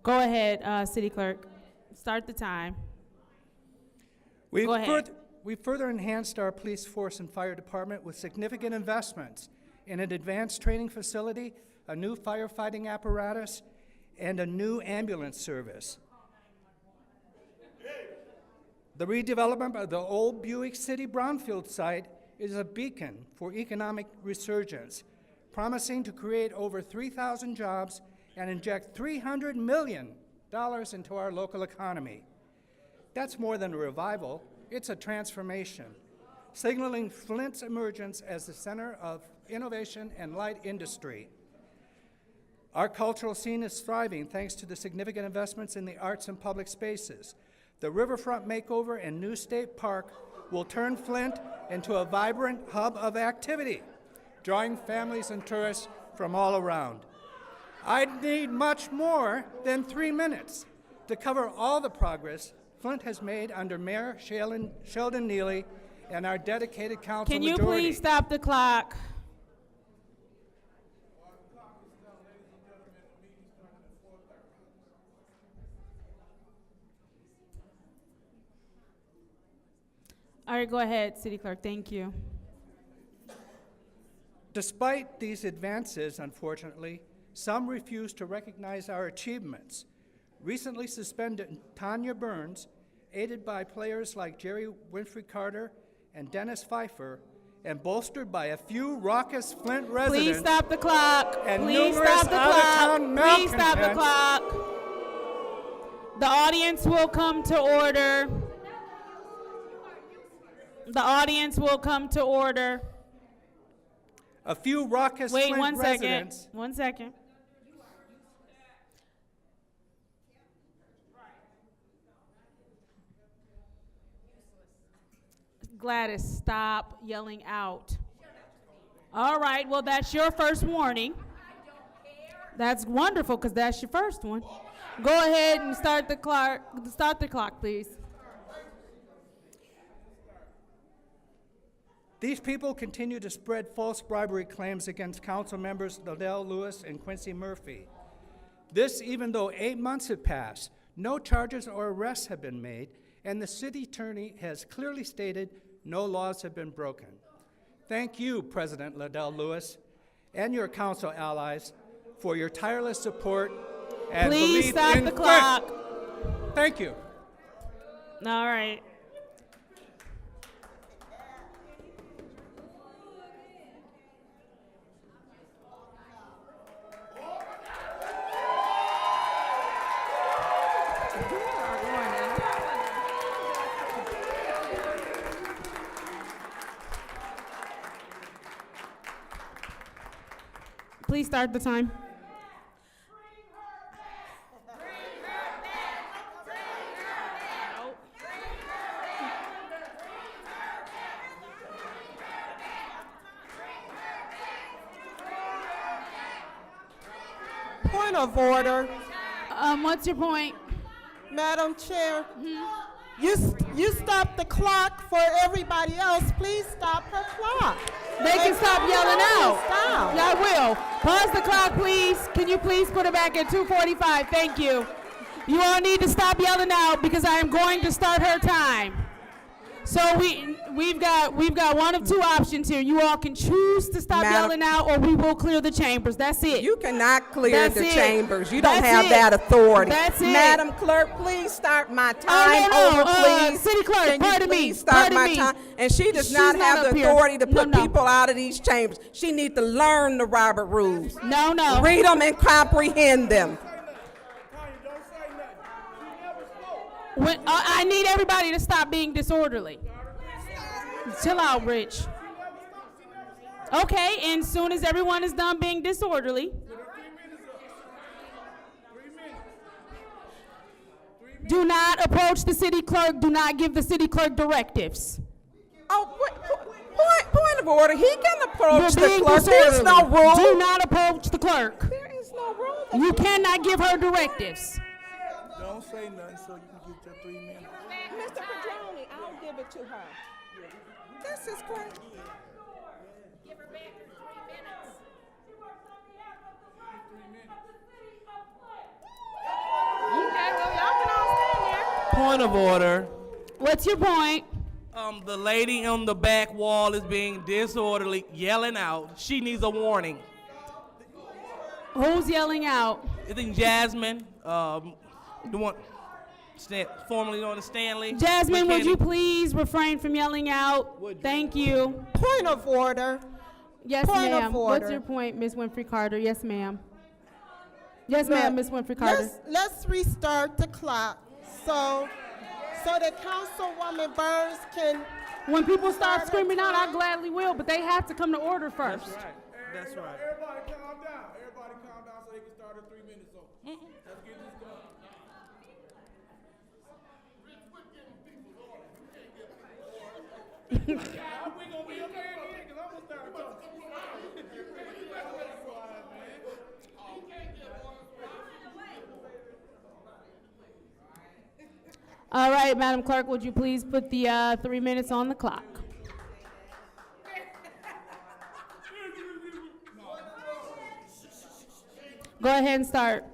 Go ahead, City Clerk. Start the time. Go ahead. We further enhanced our police force and fire department with significant investments in an advanced training facility, a new firefighting apparatus, and a new ambulance service. The redevelopment of the old Buick City Brownfield site is a beacon for economic resurgence, promising to create over 3,000 jobs and inject $300 million into our local economy. That's more than a revival, it's a transformation, signaling Flint's emergence as the center of innovation and light industry. Our cultural scene is thriving thanks to the significant investments in the arts and public spaces. The Riverfront Makeover and New State Park will turn Flint into a vibrant hub of activity, drawing families and tourists from all around. I'd need much more than 3 minutes to cover all the progress Flint has made under Mayor Sheldon Neely and our dedicated council Can you majority. please stop the clock? All right, go ahead, City Clerk. Thank you. Despite these advances, unfortunately, some refuse to recognize our achievements. Recently suspended Tanya Burns, aided by players like Jerry Winfrey Carter and Dennis Pfeiffer, and bolstered by a few raucous Flint residents. Please stop the clock. And Please numerous stop the clock. out-of-town Please stop the malcontents. clock. The audience will come to order. The audience will come to order. A few raucous Wait, Flint 1 second. residents. 1 second. Gladys, stop yelling out. All right, well, that's your first warning. That's wonderful, because that's your first one. Go ahead and start the clock. Start the clock, please. These people continue to spread false bribery claims against council members Liddell Lewis and Quincy Murphy. This even though 8 months have passed, no charges or arrests have been made, and the city attorney has clearly stated no laws have been broken. Thank you, President Liddell Lewis, and your council allies for your tireless support and Please belief stop in the Flint. clock. Thank you. All right. Please start the time. Point of order. What's your point? Madam Chair, you stopped the clock for everybody else. Please stop her clock. They can stop yelling out. Stop. Yeah, I will. Pause the clock, please. Can you please put it back at 2:45? Thank you. You all need to stop yelling out because I am going to start her time. So we've got one of two options here. You all can choose to stop yelling out, or we will clear the chambers. That's it. You cannot clear That's the it. chambers. You don't That's have it. that authority. That's it. Madam Clerk, please start my time no. over, please. City Clerk, Can you pardon me, please start pardon my me. time? And she does She's not not have up the here. authority to put No. people out of these chambers. She needs to learn the Robert rules. No. Read them and comprehend them. I need everybody to stop being disorderly. Chill out, Rich. Okay, and soon as everyone is done being disorderly, do not approach the city clerk. Do not give the city clerk directives. Oh, point of order. He can approach You're the being clerk. There's no disorderly. rule. Do not approach the clerk. There is no rule. You cannot give her directives. Don't say nothing so you can get your 3 minutes. Mr. Padroni, I'll give it to her. This is great. Give her back her 3 minutes. Okay, well, y'all can all stand there. Point of order. What's your point? The lady on the back wall is being disorderly, yelling out. She needs a warning. Who's yelling out? I think Jasmine, the one formerly known as Stanley. Jasmine, would McKinney. you please refrain from yelling out? Thank you. Point of order. Yes, Point of ma'am. What's order. your point, Ms. Winfrey Carter? Yes, ma'am. Yes, ma'am, Ms. Winfrey Carter. Let's restart the clock so that Councilwoman Burns can. When people start screaming out, I gladly will, but they have to come to order first. That's right. That's right. Everybody calm down. Everybody calm down so they can start a 3 minutes over. Let's get this going. We gonna be okay in here, 'cause I'm gonna start talking. All right, Madam Clerk, would you please put the 3 minutes on the clock? Go ahead and start.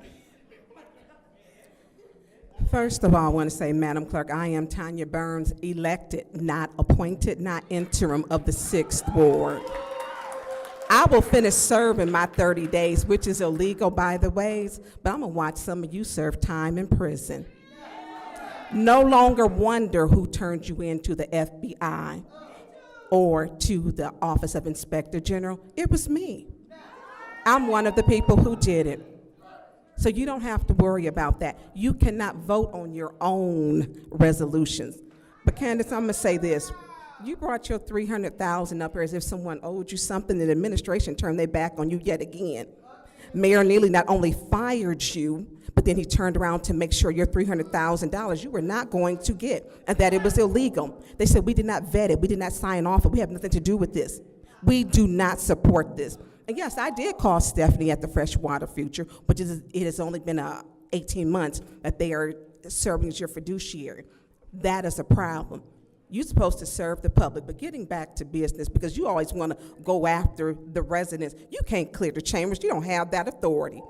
First of all, I want to say, Madam Clerk, I am Tanya Burns, elected, not appointed, not interim of the 6th Ward. I will finish serving my 30 days, which is illegal, by the ways, but I'm going to watch some of you serve time in prison. No longer wonder who turned you into the FBI or to the Office of Inspector General. It was me. I'm one of the people who did it. So you don't have to worry about that. You cannot vote on your own resolutions. But Candace, I'm gonna say this. You brought your $300,000 up here as if someone owed you something, and the administration turned their back on you yet again. Mayor Neely not only fired you, but then he turned around to make sure your $300,000 you were not going to get, and that it was illegal. They said, we did not vet it, we did not sign off, we have nothing to do with this. We do not support this. And yes, I did call Stephanie at the Freshwater Future, but it has only been 18 months that they are serving as your fiduciary. That is a problem. You're supposed to serve the public, but getting back to business, because you always want to go after the residents. You can't clear the chambers. You don't have that authority.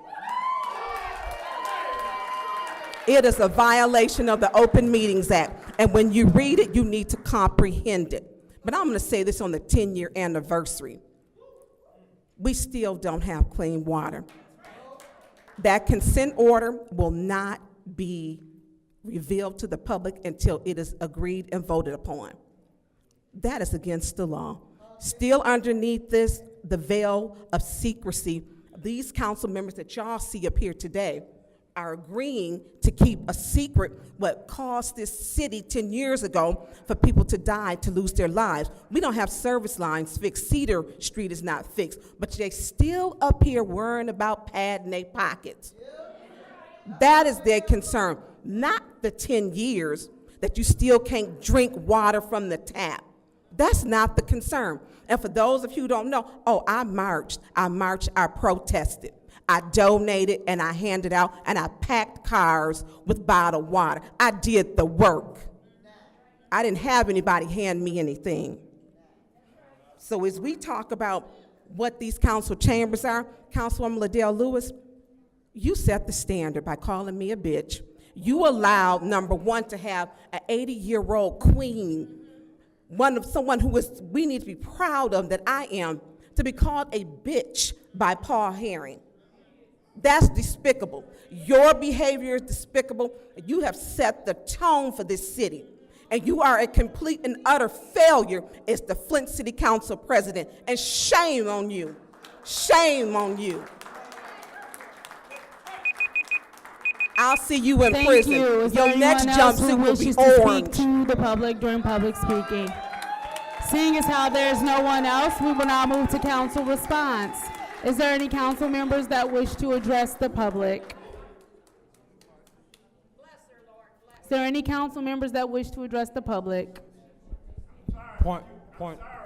It is a violation of the Open Meetings Act, and when you read it, you need to comprehend it. But I'm going to say this on the 10-year anniversary. We still don't have clean water. That consent order will not be revealed to the public until it is agreed and voted upon. That is against the law. Still underneath this, the veil of secrecy, these council members that y'all see up here today are agreeing to keep a secret what caused this city 10 years ago for people to die, to lose their lives. We don't have service lines fixed. Cedar Street is not fixed, but they still up here worrying about padding their pockets. That is their concern, not the 10 years that you still can't drink water from the tap. That's not the concern. And for those of you who don't know, I marched, I protested. I donated and I handed out and I packed cars with bottled water. I did the work. I didn't have anybody hand me anything. So as we talk about what these council chambers are, Councilwoman Liddell Lewis, you set the standard by calling me a bitch. You allowed, number one, to have an 80-year-old queen someone we need to be proud of, that I am, to be called a bitch by Paul Herring. That's despicable. Your behavior is despicable. You have set the tone for this city. And you are a complete and utter failure as the Flint City Council president. And shame on you. Shame on you. I'll see you in Thank prison. you. Is Your there next anyone else who jumpsuit will wishes be to orange. speak to the public during public speaking? Seeing as how there's no one else, we will now move to council response. Is there any council members that wish to address the public? Is there any council members that wish to address the public? Point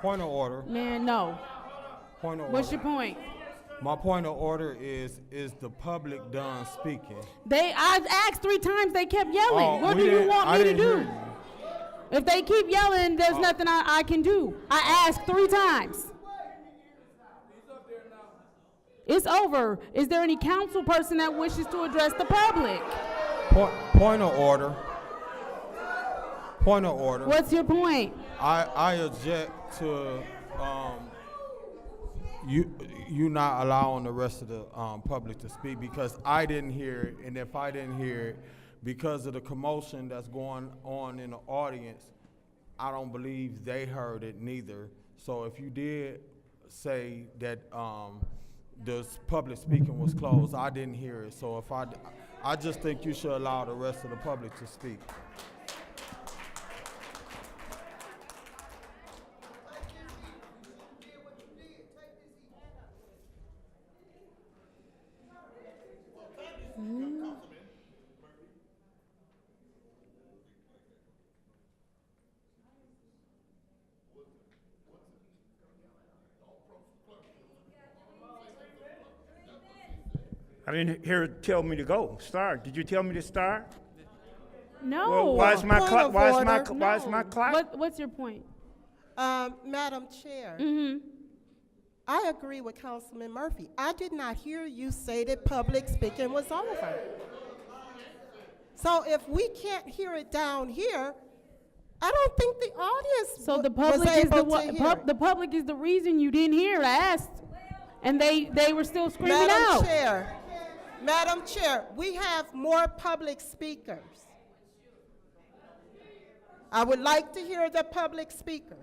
of order. Man, no. Point of What's order. your point? My point of order is the public done speaking? I've asked 3 times, they kept yelling. Oh, What we do you didn't- want I me to didn't do? hear you. If they keep yelling, there's nothing I can do. I asked 3 times. It's over. Is there any council person that wishes to address the public? Point of order. Point of order. What's your point? I object to you not allowing the rest of the public to speak because I didn't hear it, and if I didn't hear it, because of the commotion that's going on in the audience, I don't believe they heard it neither. So if you did say that the public speaking was closed, I didn't hear it. So if I just think you should allow the rest of the public to speak. I didn't hear it tell me to go. Start. Did you tell me to start? No. Well, why is my Point clock? of Why is order. my clock? What's your point? Madam Chair, I agree with Councilman Murphy. I did not hear you say that public speaking was over. So if we can't hear it down here, I don't think the audience So the was public is able to hear it. the public is the reason you didn't hear it. I asked, and they were still screaming out. Madam Chair, we have more public speakers. I would like to hear the public speakers.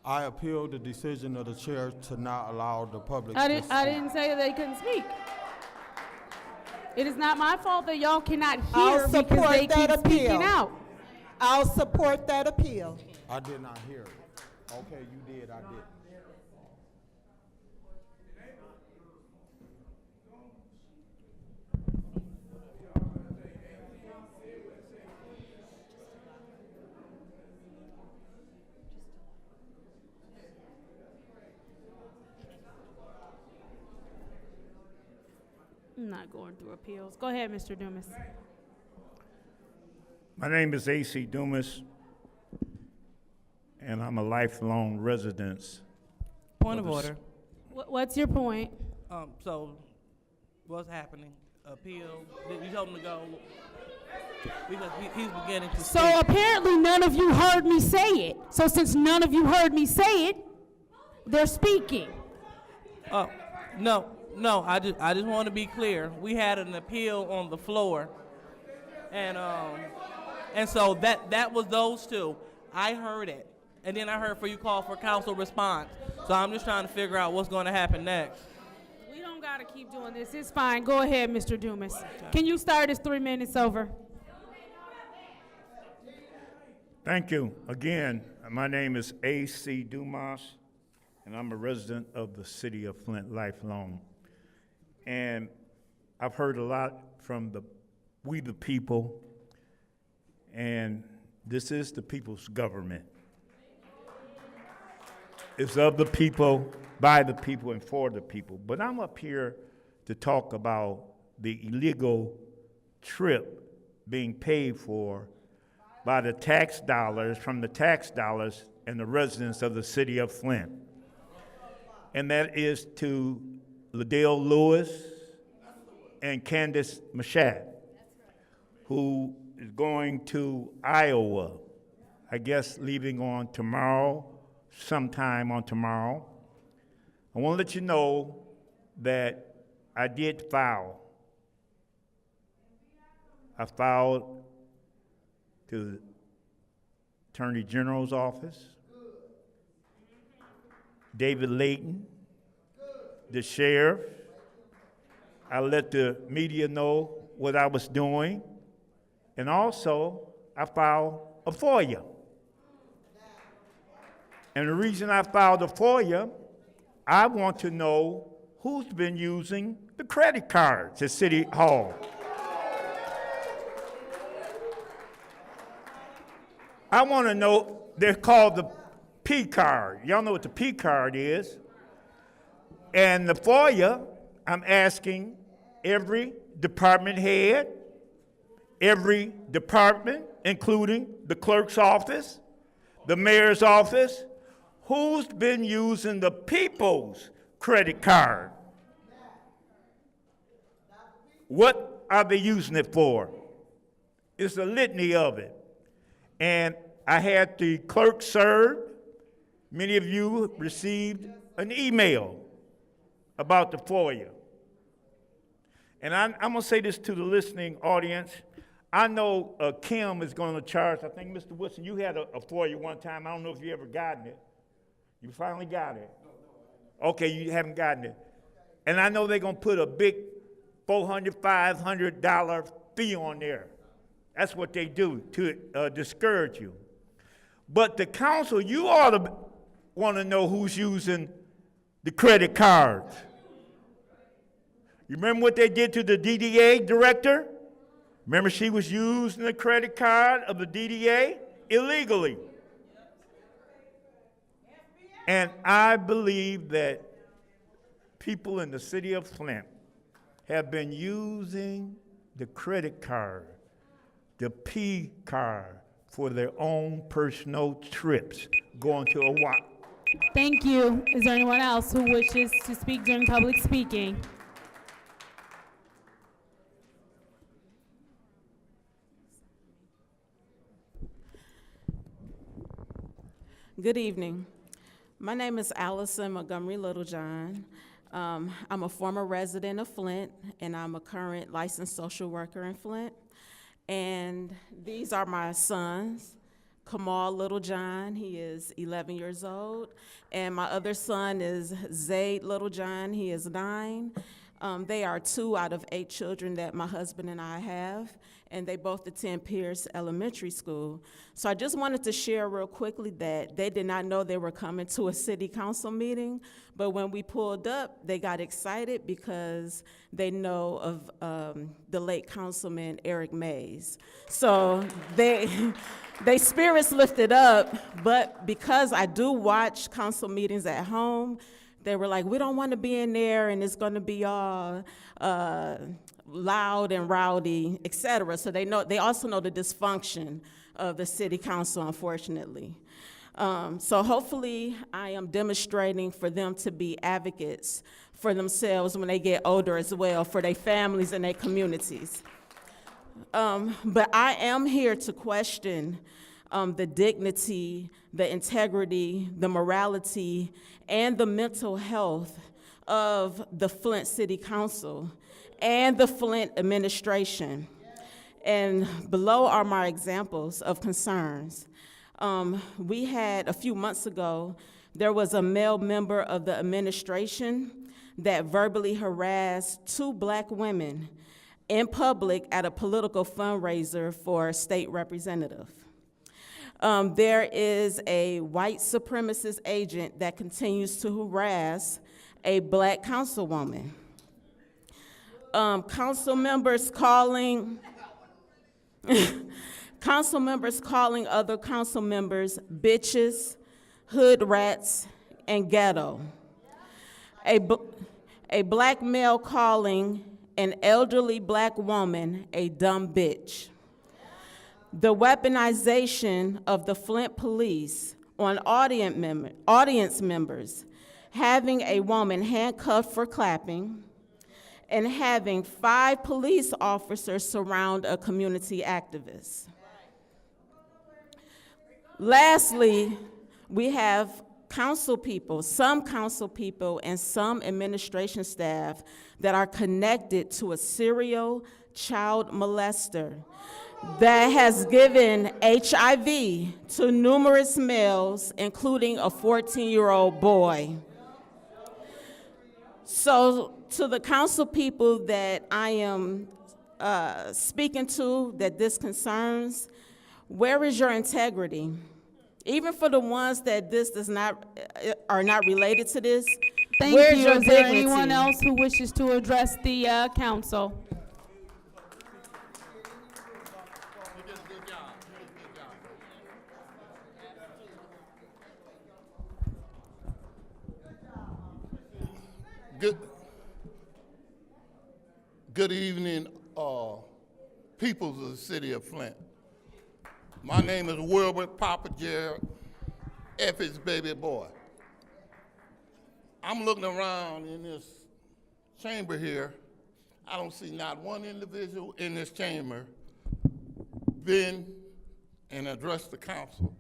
I appeal the decision of the chair to not allow the public I to didn't. speak. I didn't say they couldn't speak. It is not my fault that y'all cannot I'll hear because support they keep that speaking appeal. out. I'll support that appeal. I did not hear it. Okay, you did, I didn't. I'm not going through appeals. Go ahead, Mr. Dumas. My name is A.C. Dumas, and I'm a lifelong resident. Point of order. What's your point? So, what's happening? Appeal. You told him to go because he's beginning to So speak. apparently none of you heard me say it. So since none of you heard me say it, they're speaking. Oh, no. I just want to be clear. We had an appeal on the floor, and so that was those two. I heard it, and then I heard for you call for council response. So I'm just trying to figure out what's going to happen next. We don't gotta keep doing this. It's fine. Go ahead, Mr. Dumas. Can you start? It's 3 minutes over. Thank you. Again, my name is A.C. Dumas, and I'm a resident of the city of Flint, lifelong. And I've heard a lot from we the people, and this is the people's government. It's of the people, by the people, and for the people. But I'm up here to talk about the illegal trip being paid for by the tax dollars, from the tax dollars and the residents of the city of Flint. And that is to Liddell Lewis and Candace Mashat, who is going to Iowa, I guess leaving on tomorrow, sometime on tomorrow. I want to let you know that I did file. I filed to the Attorney General's office, David Layton, the sheriff. I let the media know what I was doing, and also I filed a FOIA. And the reason I filed a FOIA, I want to know who's been using the credit cards at City Hall. I want to know, they're called the P card. Y'all know what the P card is. And the FOIA, I'm asking every department head, every department, including the clerk's office, the mayor's office, who's been using the people's credit card? What are they using it for? It's a litany of it. And I had the clerk served. Many of you received an email about the FOIA. And I'm going to say this to the listening audience. I know Kim is going to charge, I think, Mr. Woodson, you had a FOIA one time. I don't know if you ever gotten it. You finally got it? Okay, you haven't gotten it. And I know they're going to put a big $400, $500 fee on there. That's what they do to discourage you. But the council, you ought to want to know who's using the credit cards. You remember what they did to the DDA director? Remember she was using the credit card of the DDA illegally. And I believe that people in the city of Flint have been using the credit card, the P card, for their own personal trips going to Hawaii. Thank you. Is there anyone else who wishes to speak during public speaking? Good evening. My name is Allison Montgomery Littlejohn. I'm a former resident of Flint, and I'm a current licensed social worker in Flint. And these are my sons. Kamal Littlejohn, he is 11 years old. And my other son is Zayd Littlejohn, he is 9. They are 2 out of 8 children that my husband and I have, and they both attend Pierce Elementary School. So I just wanted to share real quickly that they did not know they were coming to a city council meeting, but when we pulled up, they got excited because they know of the late Councilman Eric Mays. So they spirits lifted up, but because I do watch council meetings at home, they were like, we don't want to be in there and it's going to be all loud and rowdy, et cetera. So they also know the dysfunction of the city council, unfortunately. So hopefully I am demonstrating for them to be advocates for themselves when they get older as well, for their families and their communities. But I am here to question the dignity, the integrity, the morality, and the mental health of the Flint City Council and the Flint administration. And below are my examples of concerns. We had, a few months ago, there was a male member of the administration that verbally harassed 2 black women in public at a political fundraiser for a state representative. There is a white supremacist agent that continues to harass a black councilwoman. Council members calling other council members bitches, hood rats, and ghetto. A black male calling an elderly black woman a dumb bitch. the weaponization of the Flint police on audience members, having a woman handcuffed for clapping, and having 5 police officers surround a community activist. Lastly, we have some council people and some administration staff that are connected to a serial child molester that has given HIV to numerous males, including a 14-year-old boy. So to the council people that I am speaking to, that this concerns, where is your integrity? Even for the ones that this does not, are not related to this, Thank where's you. your Is there dignity? anyone else who wishes to address the council? Good evening, peoples of the city of Flint. My name is Wilbert Papa Jared, Effie's baby boy. I'm looking around in this chamber here. I don't see not one individual in this chamber been and addressed the council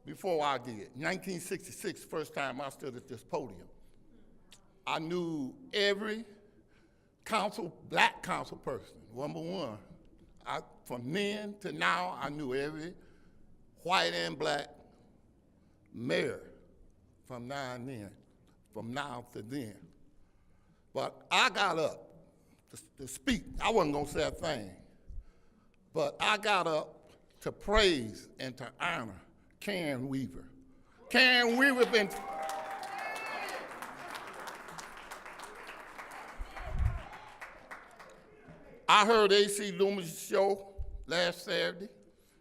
before I did. 1966, first time I stood at this podium. I knew every black council person, number one. From then to now, I knew every white and black mayor from now and then, from now to then. But I got up to speak. I wasn't gonna say a thing, but I got up to praise and to honor Karen Weaver. Karen Weaver been, I heard AC Loomis' show last Saturday.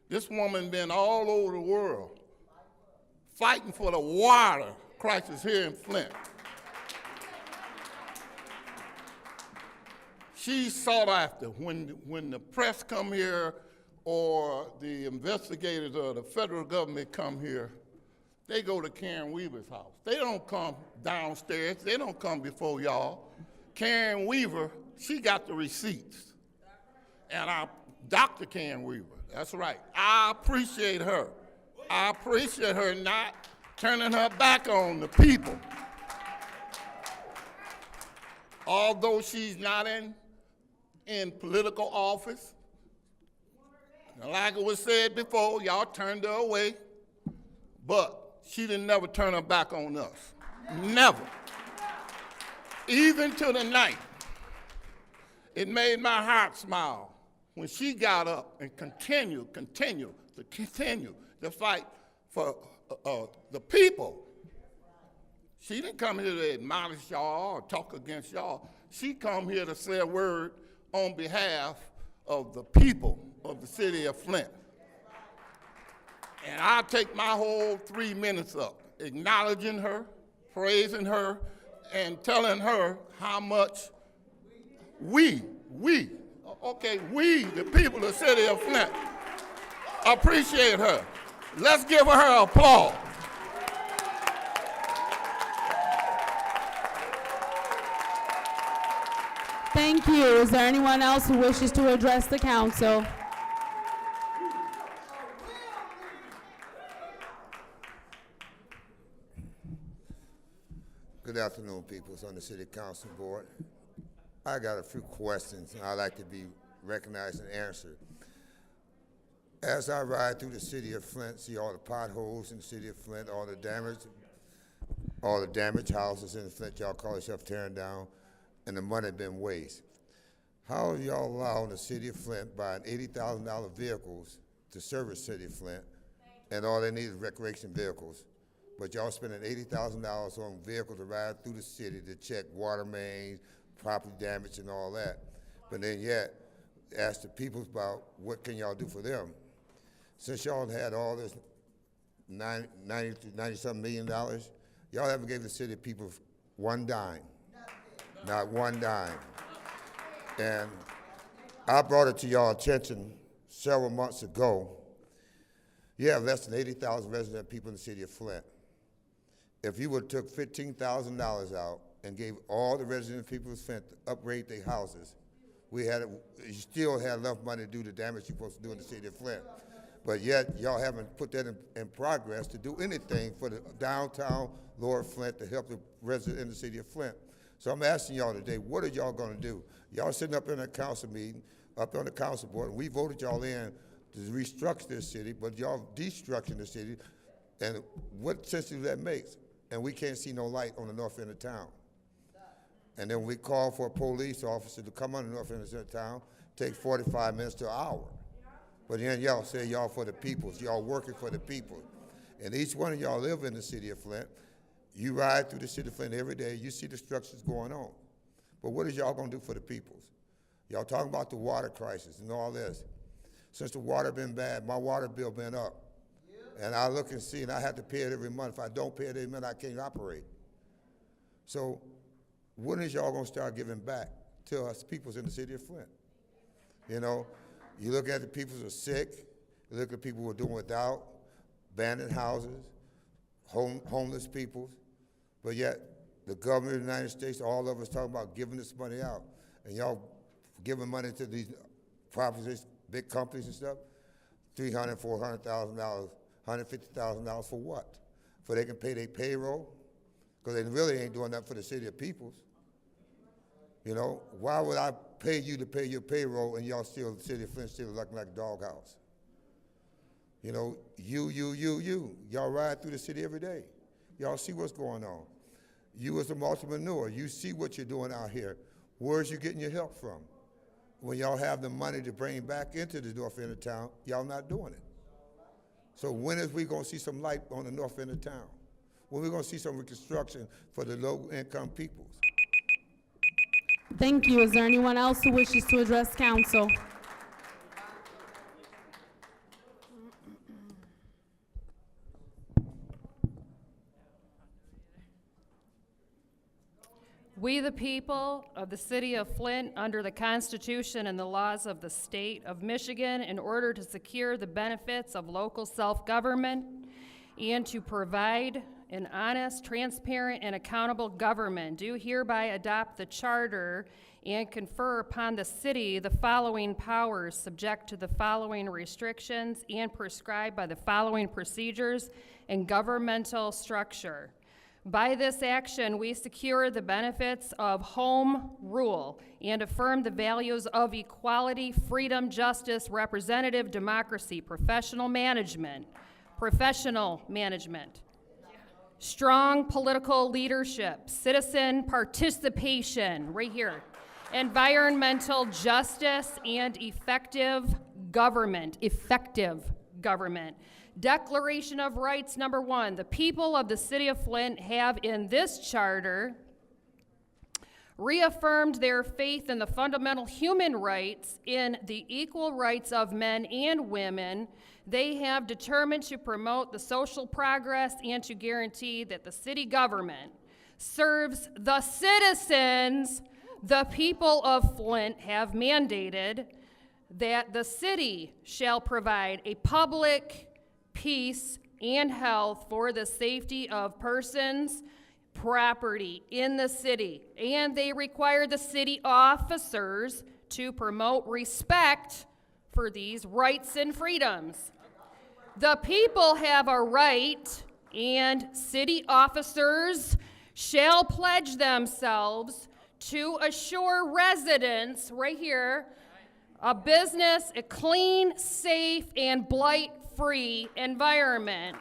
This woman been all over the world fighting for the water crisis here in Flint. She's sought after. When the press come here or the investigators or the federal government come here, they go to Karen Weaver's house. They don't come downstairs. They don't come before y'all. Karen Weaver, she got the receipts. And Dr. Karen Weaver, that's right. I appreciate her. I appreciate her not turning her back on the people. Although she's not in political office, like it was said before, y'all turned her away, but she didn't never turn her back on us. Never. Even to the night. It made my heart smile when she got up and continued to fight for the people. She didn't come here to admonish y'all or talk against y'all. She come here to say a word on behalf of the people of the city of Flint. And I'll take my whole 3 minutes up, acknowledging her, praising her, and telling her how much we, the people of the city of Flint, appreciate her. Let's give her applause. Thank you. Is there anyone else who wishes to address the council? Good afternoon, peoples on the City Council Board. I got a few questions, and I'd like to be recognized and answered. As I ride through the city of Flint, see all the potholes in the city of Flint, all the damaged houses in Flint, y'all call yourself tearing down, and the money been waste. How are y'all allowing the city of Flint buying $80,000 vehicles to service city of Flint, and all they need is recreation vehicles, but y'all spending $80,000 on vehicles to ride through the city to check water mains, property damage and all that, but then yet ask the people about what can y'all do for them. Since y'all had all this $90-something million, y'all haven't gave the city people one dime, not one dime. And I brought it to y'all attention several months ago, you have less than 80,000 resident people in the city of Flint. If you would have took $15,000 out and gave all the resident people of Flint to upgrade their houses, you still had enough money to do the damage you're supposed to do in the city of Flint. But yet, y'all haven't put that in progress to do anything for the downtown Lower Flint to help the residents in the city of Flint. So I'm asking y'all today, what are y'all gonna do? Y'all sitting up in a council meeting, up on the council board, and we voted y'all in to restructure this city, but y'all destructuring the city, and what sense does that make? And we can't see no light on the north end of town. And then we call for a police officer to come on the north end of town, take 45 minutes to an hour. But then y'all say y'all for the people, y'all working for the people. And each one of y'all live in the city of Flint. You ride through the city of Flint every day, you see the structures going on. But what is y'all gonna do for the peoples? Y'all talking about the water crisis and all this. Since the water been bad, my water bill been up. And I look and see, and I have to pay it every month. If I don't pay it every month, I can't operate. So when is y'all gonna start giving back to us peoples in the city of Flint? You know, you look at the people who are sick, you look at people who are doing without, abandoned houses, homeless people, but yet the government of the United States, all of us talking about giving this money out, and y'all giving money to these properties, big companies and stuff, $300,000, $400,000, $150,000 for what? For they can pay their payroll? Because they really ain't doing that for the city of peoples. You know, why would I pay you to pay your payroll and y'all still, the city of Flint still looking like a doghouse? You know, y'all ride through the city every day. Y'all see what's going on. You as a multi-manure, you see what you're doing out here. Where's you getting your help from? When y'all have the money to bring back into the north end of town, y'all not doing it. So when is we gonna see some light on the north end of town? When we gonna see some reconstruction for the low-income peoples? Thank you. Is there anyone else who wishes to address council? We, the people of the city of Flint, under the Constitution and the laws of the state of Michigan, in order to secure the benefits of local self-government and to provide an honest, transparent, and accountable government, do hereby adopt the charter and confer upon the city the following powers, subject to the following restrictions and prescribed by the following procedures and governmental structure. By this action, we secure the benefits of home rule and affirm the values of equality, freedom, justice, representative democracy, professional management, strong political leadership, citizen participation, right here, environmental justice, and effective government. Declaration of Rights, number 1, the people of the city of Flint have in this charter reaffirmed their faith in the fundamental human rights, in the equal rights of men and women. They have determined to promote the social progress and to guarantee that the city government serves the citizens. The people of Flint have mandated that the city shall provide a public peace and health for the safety of persons, property in the city, and they require the city officers to promote respect for these rights and freedoms. The people have a right, and city officers shall pledge themselves to assure residents, right here, a business, a clean, safe, and blight-free environment,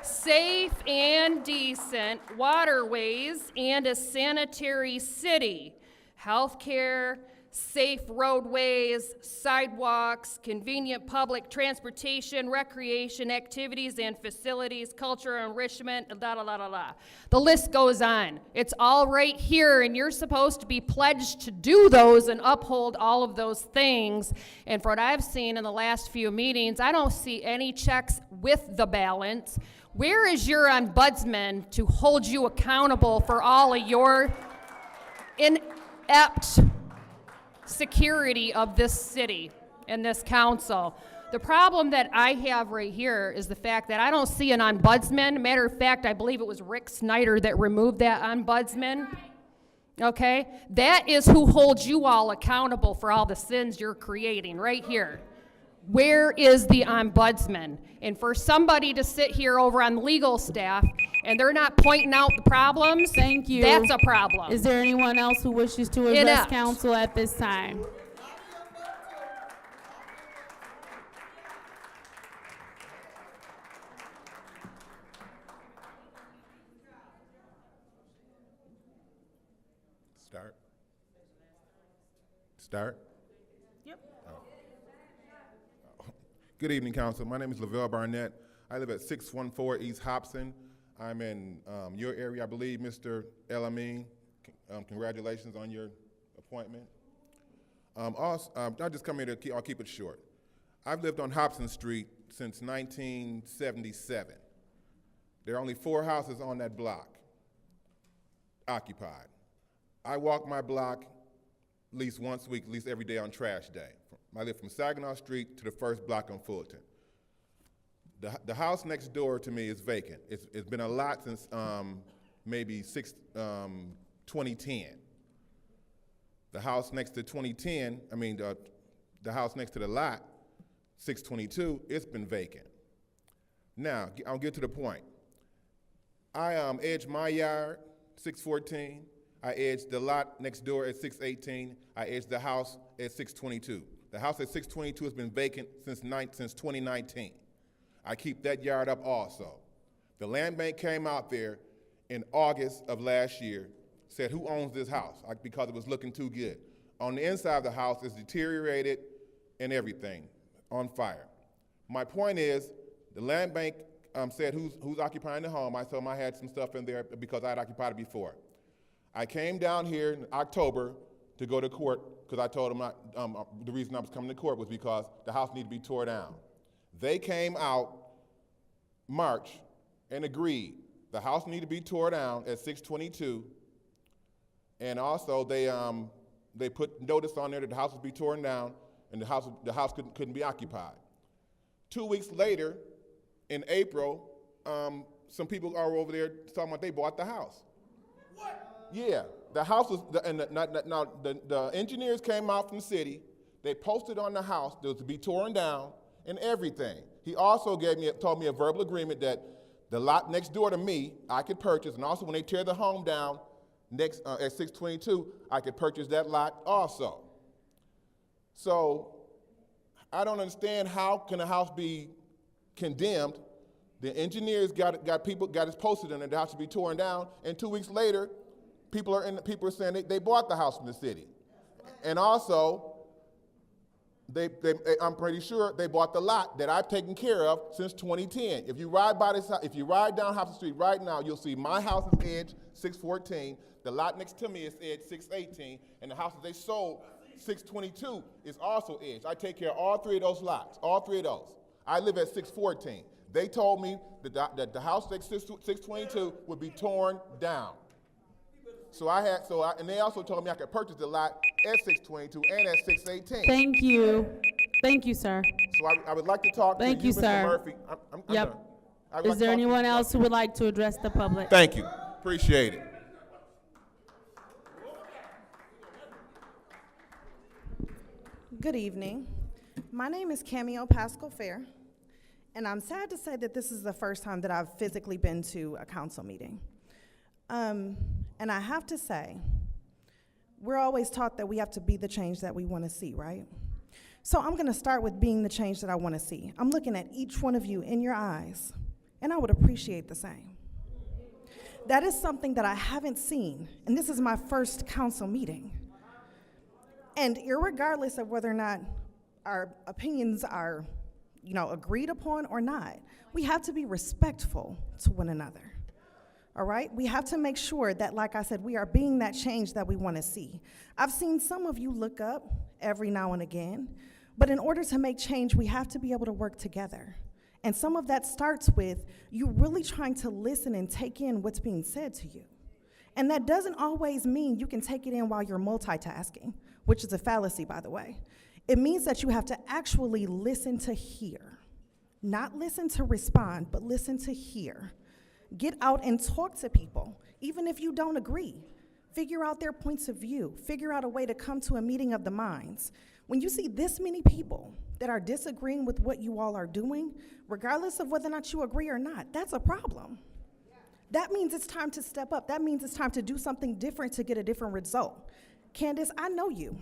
safe and decent waterways, and a sanitary city, healthcare, safe roadways, sidewalks, convenient public transportation, recreation activities and facilities, cultural enrichment, The list goes on. It's all right here, and you're supposed to be pledged to do those and uphold all of those things. And for what I've seen in the last few meetings, I don't see any checks with the balance. Where is your ombudsman to hold you accountable for all of your inept security of this city? in this council. The problem that I have right here is the fact that I don't see an ombudsman. Matter of fact, I believe it was Rick Snyder that removed that ombudsman. Okay? That is who holds you all accountable for all the sins you're creating, right here. Where is the ombudsman? And for somebody to sit here over on legal staff and they're not pointing out the problems, Thank you. That's a problem. Is there anyone else who wishes to address Inept. council at this time? Start? Yep. Good evening, council. My name is Lavelle Barnett. I live at 614 East Hobson. I'm in your area, I believe, Mr. El Amin. Congratulations on your appointment. I just come here I'll keep it short. I've lived on Hobson Street since 1977. There are only 4 houses on that block occupied. I walk my block at least once a week, at least every day on trash day. I live from Saginaw Street to the first block on Fulton. The house next door to me is vacant. It's been a lot since maybe 2010. The house next to 2010, the house next to the lot, 622, it's been vacant. Now, I'll get to the point. I edged my yard, 614. I edged the lot next door at 618. I edged the house at 622. The house at 622 has been vacant since 2019. I keep that yard up also. The land bank came out there in August of last year, said, who owns this house? Because it was looking too good. On the inside of the house, it's deteriorated and everything, on fire. My point is, the land bank said, who's occupying the home? I told them I had some stuff in there because I had occupied it before. I came down here in October to go to court because I told them the reason I was coming to court was because the house needed to be tore down. They came out March and agreed the house needed to be tore down at 622, and also they put notice on there that the house would be torn down and the house couldn't be occupied. 2 weeks later, in April, some people are over there talking about they bought the house. Yeah, the house was, the engineers came out from the city, they posted on the house that was to be torn down and everything. He also told me a verbal agreement that the lot next door to me, I could purchase, and also when they tear the home down next at 622, I could purchase that lot also. So I don't understand how can a house be condemned. The engineers got it posted in it, the house should be torn down, and 2 weeks later, people are saying they bought the house from the city. And also, I'm pretty sure they bought the lot that I've taken care of since 2010. If you ride down Hobson Street right now, you'll see my house is edged 614, the lot next to me is edged 618, and the house that they sold 622 is also edged. I take care of all 3 of those lots, all 3 of those. I live at 614. They told me that the house at 622 would be torn down. And they also told me I could purchase the lot at 622 and at 618. Thank you. Thank you, sir. So I would like to talk to you, Mr. sir. Murphy. I'm Yep. done. Is there anyone else who would like to address the public? Thank you. Appreciate it. Good evening. My name is Cameo Pascal Fair, and I'm sad to say that this is the first time that I've physically been to a council meeting. And I have to say, we're always taught that we have to be the change that we want to see, right? So I'm going to start with being the change that I want to see. I'm looking at each one of you in your eyes, and I would appreciate the same. That is something that I haven't seen, and this is my first council meeting. And irregardless of whether or not our opinions are, agreed upon or not, we have to be respectful to one another. All right? We have to make sure that, like I said, we are being that change that we want to see. I've seen some of you look up every now and again, but in order to make change, we have to be able to work together. And some of that starts with you really trying to listen and take in what's being said to you. And that doesn't always mean you can take it in while you're multitasking, which is a fallacy, by the way. It means that you have to actually listen to hear. Not listen to respond, but listen to hear. Get out and talk to people, even if you don't agree. Figure out their points of view. Figure out a way to come to a meeting of the minds. When you see this many people that are disagreeing with what you all are doing, regardless of whether or not you agree or not, that's a problem. That means it's time to step up. That means it's time to do something different to get a different result. Candace, I know you,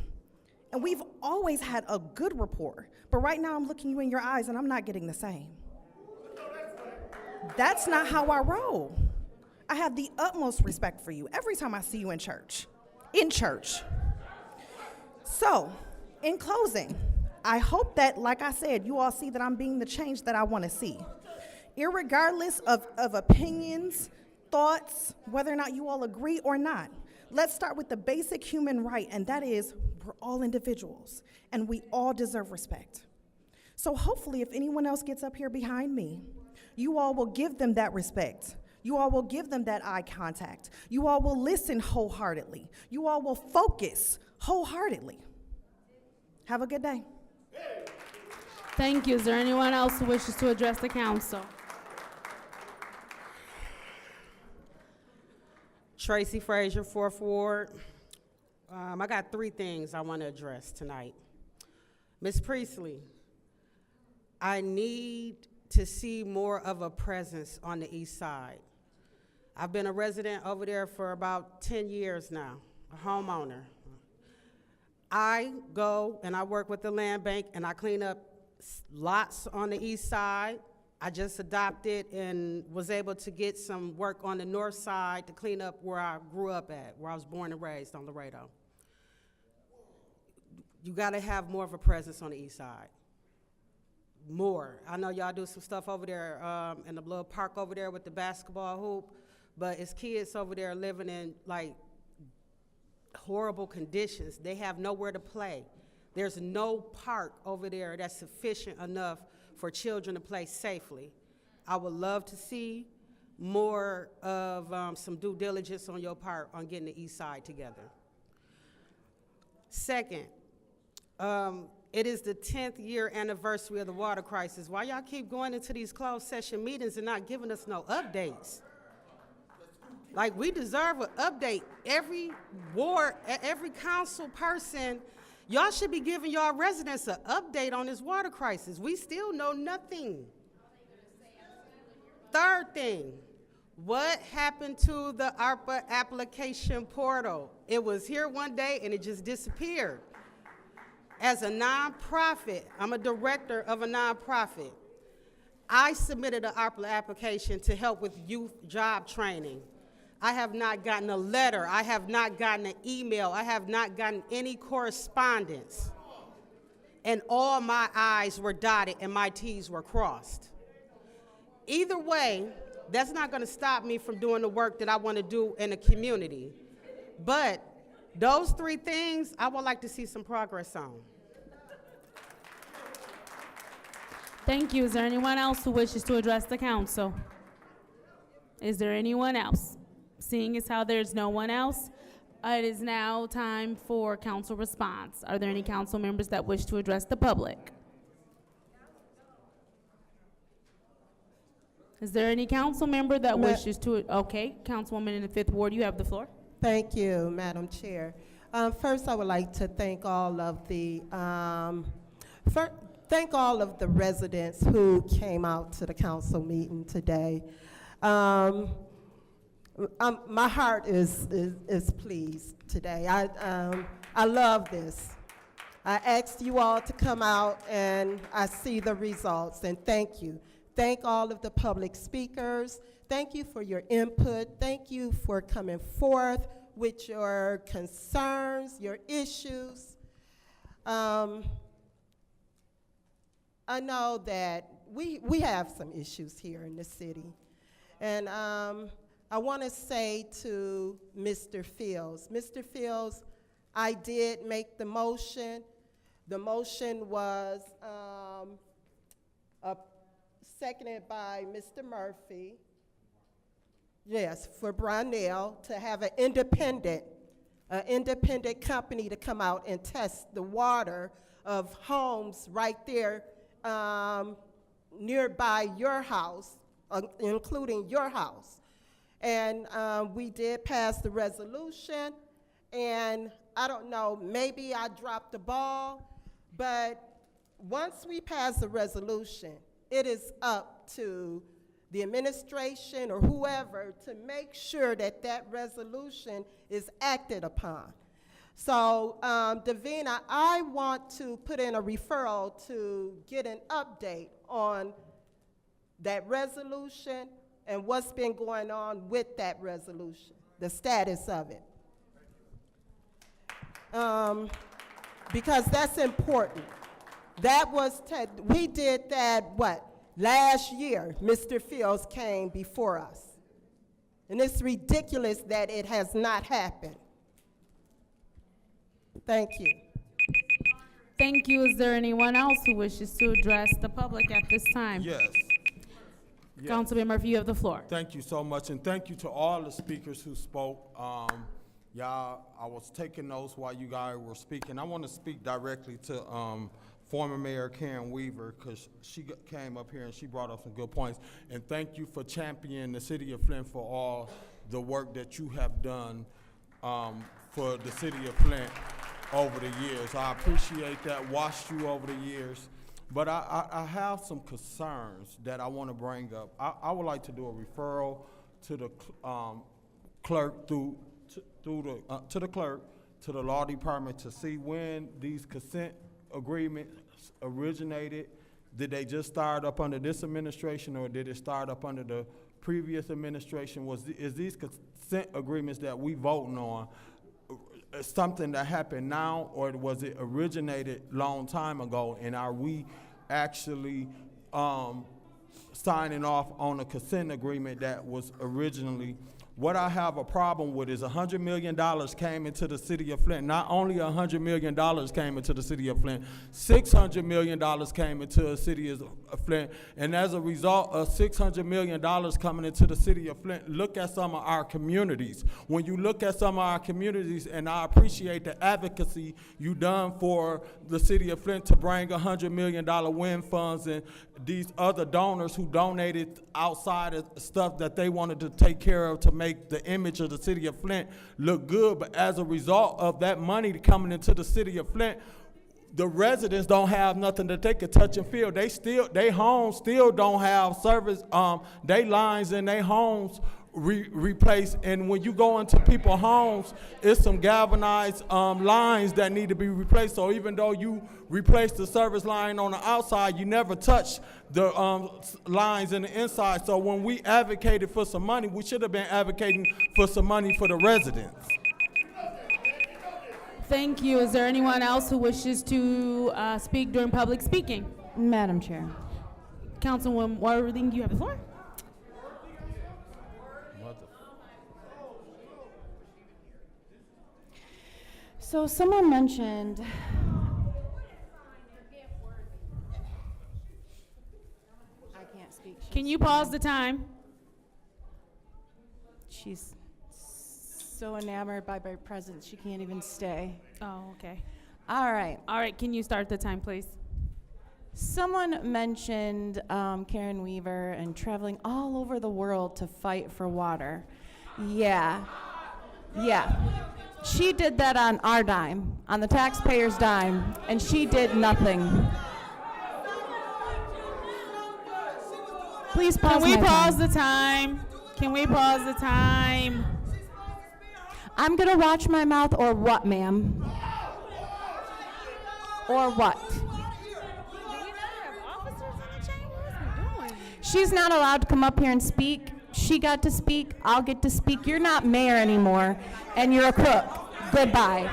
and we've always had a good rapport, but right now I'm looking you in your eyes and I'm not getting the same. That's not how I roll. I have the utmost respect for you every time I see you in church. So, in closing, I hope that, like I said, you all see that I'm being the change that I want to see. Irregardless of opinions, thoughts, whether or not you all agree or not, let's start with the basic human right, and that is we're all individuals, and we all deserve respect. So hopefully if anyone else gets up here behind me, you all will give them that respect. You all will give them that eye contact. You all will listen wholeheartedly. You all will focus wholeheartedly. Have a good day. Thank you. Is there anyone else who wishes to address the council? Tracy Frazier, 4th Ward. I got 3 things I want to address tonight. Ms. Priestley, I need to see more of a presence on the east side. I've been a resident over there for about 10 years now, a homeowner. I go and I work with the land bank and I clean up lots on the east side. I just adopted and was able to get some work on the north side to clean up where I grew up at, where I was born and raised on Laredo. You gotta have more of a presence on the east side. More. I know y'all do some stuff over there in the little park over there with the basketball hoop, but it's kids over there living in like horrible conditions. They have nowhere to play. There's no park over there that's sufficient enough for children to play safely. I would love to see more of some due diligence on your part on getting the east side together. Second, it is the 10th year anniversary of the water crisis. Why y'all keep going into these closed session meetings and not giving us no updates? Like, we deserve an update. Every ward, every council person, y'all should be giving y'all residents an update on this water crisis. We still know nothing. Third thing, what happened to the ARPA application portal? It was here one day and it just disappeared. As a nonprofit, I'm a director of a nonprofit. I submitted an ARPA application to help with youth job training. I have not gotten a letter. I have not gotten an email. I have not gotten any correspondence. And all my I's were dotted and my T's were crossed. Either way, that's not going to stop me from doing the work that I want to do in the community. But those 3 things, I would like to see some progress on. Thank you. Is there anyone else who wishes to address the council? Is there anyone else? Seeing as how there's no one else, it is now time for council response. Are there any council members that wish to address the public? Is there any council member that wishes to, okay, Councilwoman in the 5th Ward, you have the floor. Thank you, Madam Chair. First, I would like to thank all of the residents who came out to the council meeting today. My heart is pleased today. I love this. I asked you all to come out, and I see the results, and thank you. Thank all of the public speakers. Thank you for your input. Thank you for coming forth with your concerns, your issues. I know that we have some issues here in the city. And I want to say to Mr. Fields, I did make the motion. The motion was seconded by Mr. Murphy. Yes, for Brownell to have an independent company to come out and test the water of homes right there nearby your house, including your house. And we did pass the resolution, and I don't know, maybe I dropped the ball, but once we pass the resolution, it is up to the administration or whoever to make sure that that resolution is acted upon. So, Davina, I want to put in a referral to get an update on that resolution and what's been going on with that resolution, the status of it. Because that's important. That was, we did that, what, last year, Mr. Fields came before us. And it's ridiculous that it has not happened. Thank you. Thank you. Is there anyone else who wishes to address the public at this time? Yes. Councilman Murphy, you have the floor. Thank you so much, and thank you to all the speakers who spoke. Y'all, I was taking notes while you guys were speaking. I want to speak directly to former Mayor Karen Weaver, because she came up here and she brought up some good points. And thank you for championing the city of Flint for all the work that you have done for the city of Flint over the years. I appreciate that, watched you over the years. But I have some concerns that I want to bring up. I would like to do a referral to the clerk to the clerk, to the law department, to see when these consent agreements originated. Did they just start up under this administration, or did it start up under the previous administration? Is these consent agreements that we voting on something that happened now, or was it originated long time ago, and are we actually signing off on a consent agreement that was originally? What I have a problem with is $100 million came into the city of Flint. Not only $100 million came into the city of Flint, $600 million came into the city of Flint. And as a result of $600 million coming into the city of Flint, look at some of our communities. When you look at some of our communities, and I appreciate the advocacy you done for the city of Flint to bring $100 million WIN funds and these other donors who donated outside of stuff that they wanted to take care of to make the image of the city of Flint look good. But as a result of that money coming into the city of Flint, the residents don't have nothing that they can touch and feel. They homes still don't have service. They lines in their homes replaced, and when you go into people's homes, it's some galvanized lines that need to be replaced. So even though you replace the service line on the outside, you never touch the lines in the inside. So when we advocated for some money, we should have been advocating for some money for the residents. Thank you. Is there anyone else who wishes to speak during public speaking? Madam Chair. Councilwoman Worthing, you have the floor. So someone mentioned, I can't speak. Can you pause the time? She's so enamored by my presence, she can't even stay. Oh, okay. All right. All right, can you start the time, please? Someone mentioned Karen Weaver and traveling all over the world to fight for water. Yeah. She did that on our dime, on the taxpayers' dime, and she did nothing. Please pause. Can we pause the time? Can we pause the time? I'm gonna watch my mouth, or what, ma'am? Or what? She's not allowed to come up here and speak. She got to speak, I'll get to speak. You're not mayor anymore, and you're a crook. Goodbye.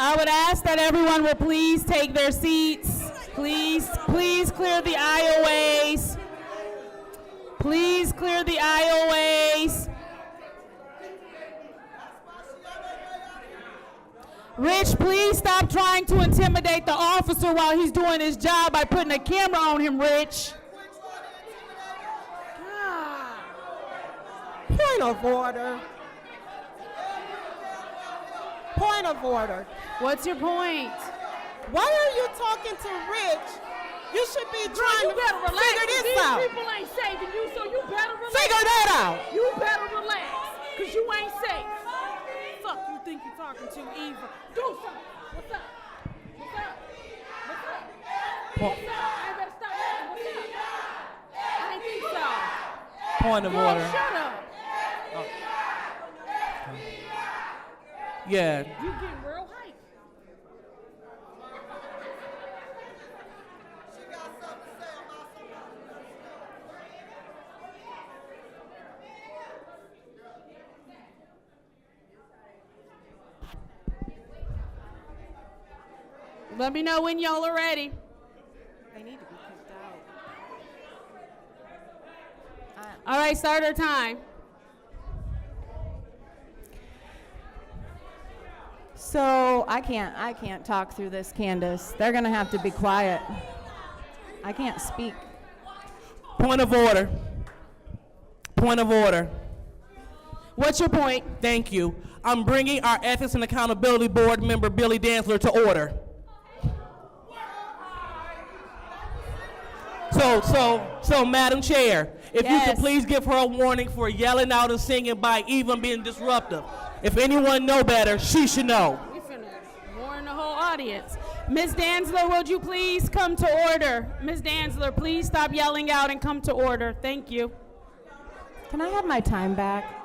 I would ask that everyone will please take their seats. Please clear the aisleways. Please clear the aisleways. Rich, please stop trying to intimidate the officer while he's doing his job by putting a camera on him, Rich. Point of order. Point of order. What's your point? Why are you talking to Rich? You should be trying to figure this out. These people ain't saving you, so you better relax. Figure that out. You better relax, because you ain't safe. Fuck you think you're talking to, Eva. Do something. What's up? What's up? What's up? What's up? I better stop laughing. What's up? I didn't think so. Point of Girl, order. shut up. Yeah. You getting real hype. Let me know when y'all are ready. They need to be kicked out. All right, start our time. So I can't talk through this, Candace. They're gonna have to be quiet. I can't speak. Point of order. Point of order. What's your point? Thank you. I'm bringing our Ethics and Accountability Board member, Billy Dantzler, to order. So, Madam Chair, if you could please give her a warning for yelling out and singing by even being disruptive. If anyone know better, she should know. We finna warn the whole audience. Ms. Dantzler, would you please come to order? Ms. Dantzler, please stop yelling out and come to order. Thank you. Can I have my time back?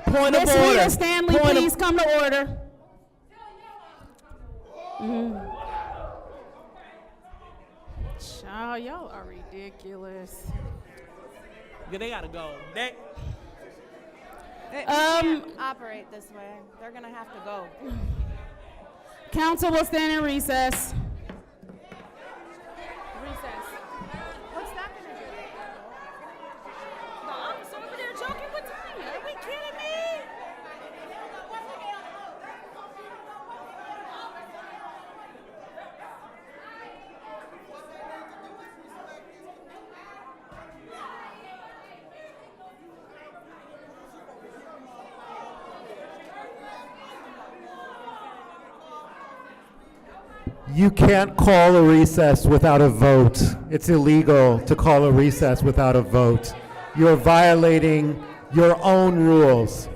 Point of Ms. order. Rita Stanley, please come to order. Child, y'all are ridiculous. Yeah, they gotta go. They can't operate this way. They're gonna have to go. Council will stand in recess. What's that gonna do? The officer over there joking with Tanya. Are we kidding me? You can't call a recess without a vote. It's illegal to call a recess without a vote. You're violating your own rules.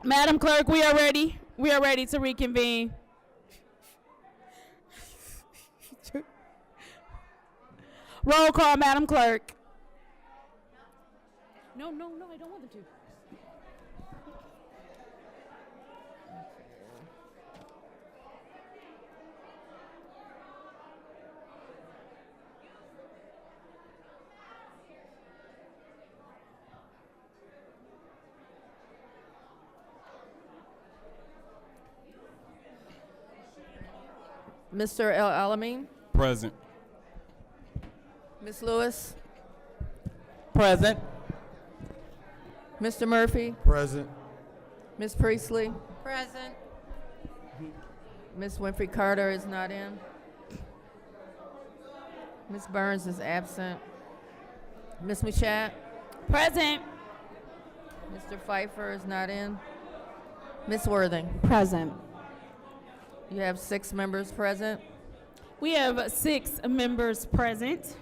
Madam Clerk, we are ready. We are ready to reconvene. Roll call, Madam Clerk. No, I don't want them to. Mr. El Alamin? Present. Ms. Lewis? Present. Mr. Murphy? Present. Ms. Priestley? Present. Ms. Winfrey Carter is not in. Ms. Burns is absent. Ms. Mushat? Present. Mr. Pfeiffer is not in. Ms. Worthing? Present. You have 6 members present. We have 6 members present.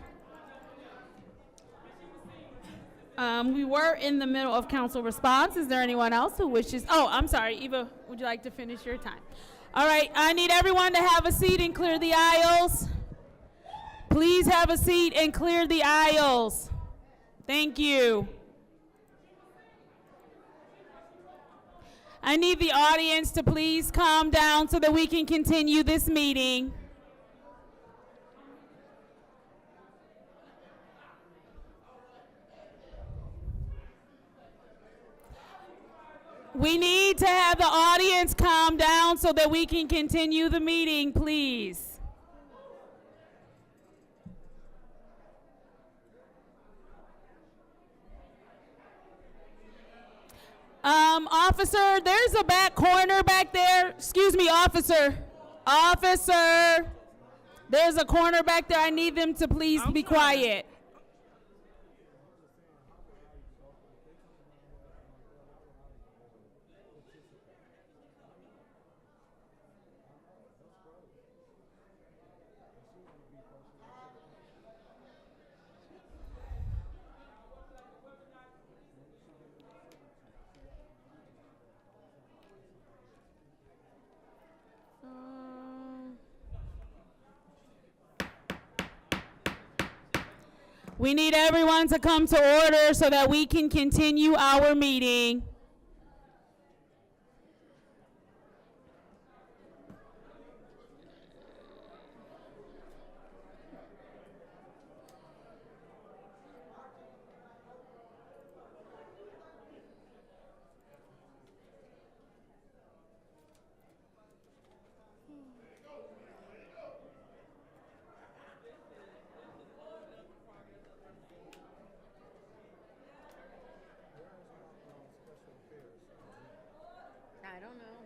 We were in the middle of council response. Is there anyone else who wishes? Oh, I'm sorry. Eva, would you like to finish your time? All right. I need everyone to have a seat and clear the aisles. Please have a seat and clear the aisles. Thank you. I need the audience to please calm down so that we can continue this meeting. We need to have the audience calm down so that we can continue the meeting, please. Officer, there's a back corner back there. Excuse me, officer. Officer, there's a corner back there. I need them to please be quiet. We need everyone to come to order so that we can continue our meeting. I don't know.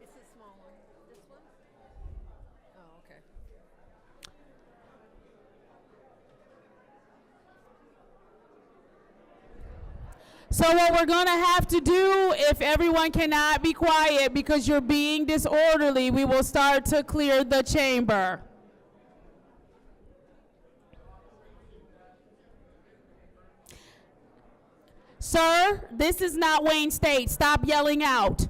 It's a small one. This one? Oh, okay. So what we're going to have to do, if everyone cannot be quiet because you're being disorderly, we will start to clear the chamber. Sir, this is not Wayne State. Stop yelling out.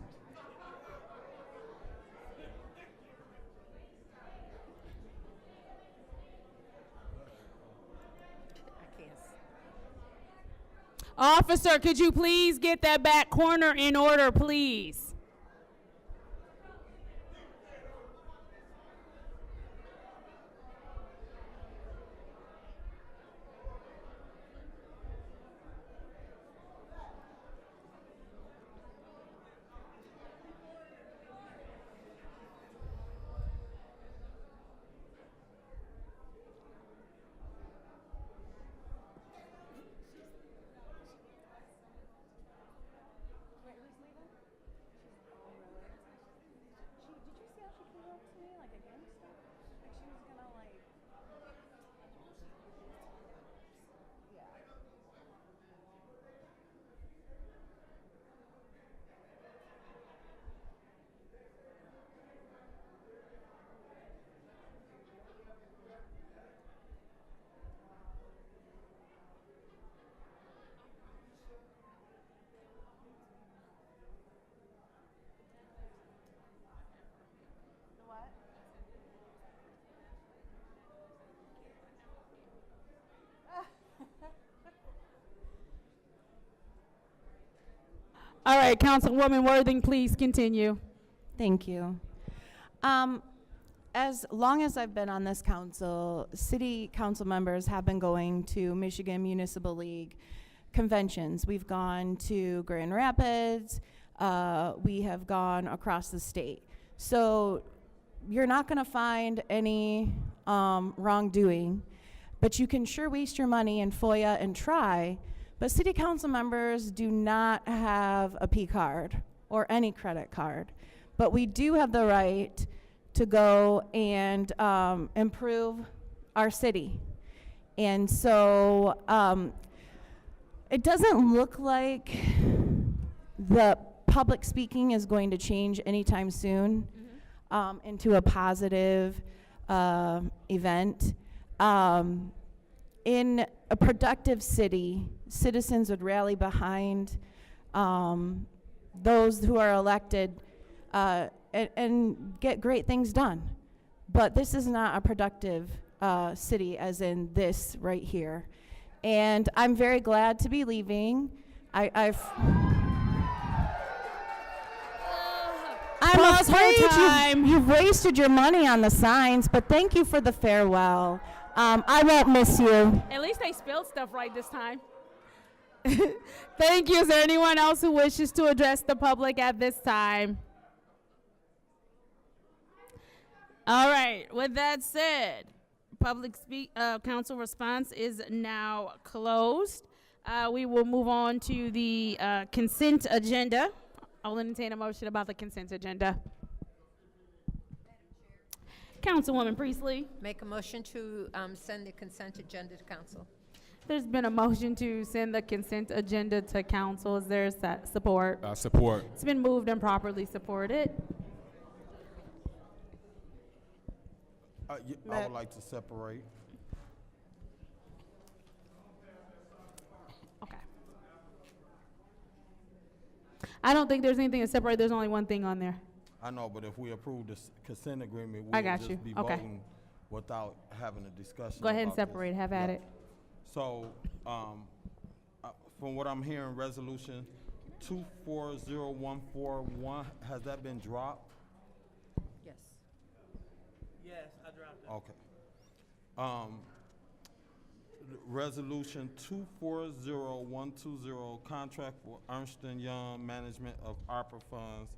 Officer, could you please get that back corner in order, please? All right, Councilwoman Worthing, please continue. Thank you. As long as I've been on this council, city council members have been going to Michigan Municipal League conventions. We've gone to Grand Rapids. We have gone across the state. So you're not going to find any wrongdoing, but you can sure waste your money in FOIA and try. But city council members do not have a P card or any credit card. But we do have the right to go and improve our city. And so it doesn't look like the public speaking is going to change anytime soon into a positive event. In a productive city, citizens would rally behind those who are elected and get great things done. But this is not a productive city as in this right here. And I'm very glad to be leaving. I'm afraid you've wasted your money on the signs, but thank you for the farewell. I won't miss you. At least they spelled stuff right this time. Thank you. Is there anyone else who wishes to address the public at this time? All right. With that said, council response is now closed. We will move on to the consent agenda. I'll entertain a motion about the consent agenda. Councilwoman Priestley. Make a motion to send the consent agenda to council. There's been a motion to send the consent agenda to council. Is there support? Support. It's been moved and properly supported. I would like to separate. Okay. I don't think there's anything to separate. There's only one thing on there. I know, but if we approve this consent agreement, I we'll got just you. be Okay. voting without having a discussion. Go ahead and about this. separate. Have at it. So, from what I'm hearing, resolution 240141, has that been dropped? Yes. Yes, I dropped it. Okay. Resolution 240120, contract for Ernst & Young management of ARPA funds.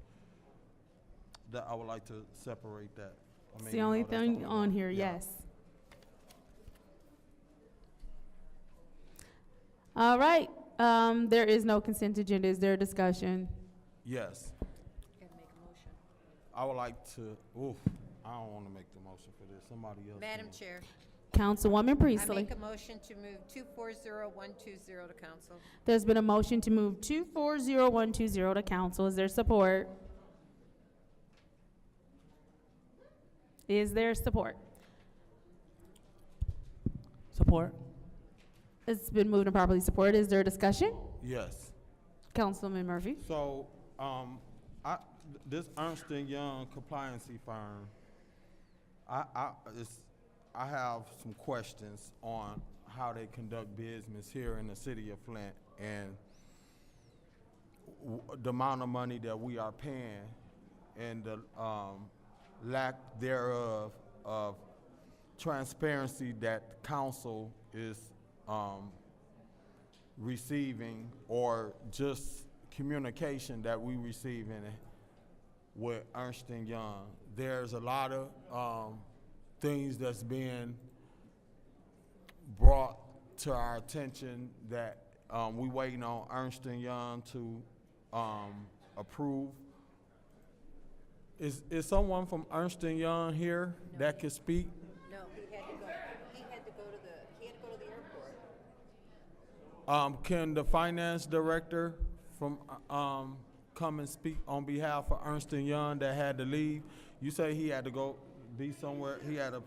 That I would like to separate that. It's the only thing on here, yes. All right. There is no consent agenda. Is there a discussion? Yes. I would like to, I don't want to make the motion for this. Somebody else. Madam can. Chair. Councilwoman Priestley. I make a motion to move 240120 to council. There's been a motion to move 240120 to council. Is there support? Is there support? Support. It's been moved and properly supported. Is there a discussion? Yes. Councilman Murphy. So, this Ernst & Young compliancy firm, I have some questions on how they conduct business here in the city of Flint and the amount of money that we are paying and the lack thereof of transparency that council is receiving, or just communication that we receive in with Ernst & Young. There's a lot of things that's being brought to our attention that we waiting on Ernst & Young to approve. Is someone from Ernst & Young here that could speak? No, he had to go. He had to go to the airport. Can the finance director from come and speak on behalf of Ernst & Young that had to leave? You say he had to go be somewhere. He had a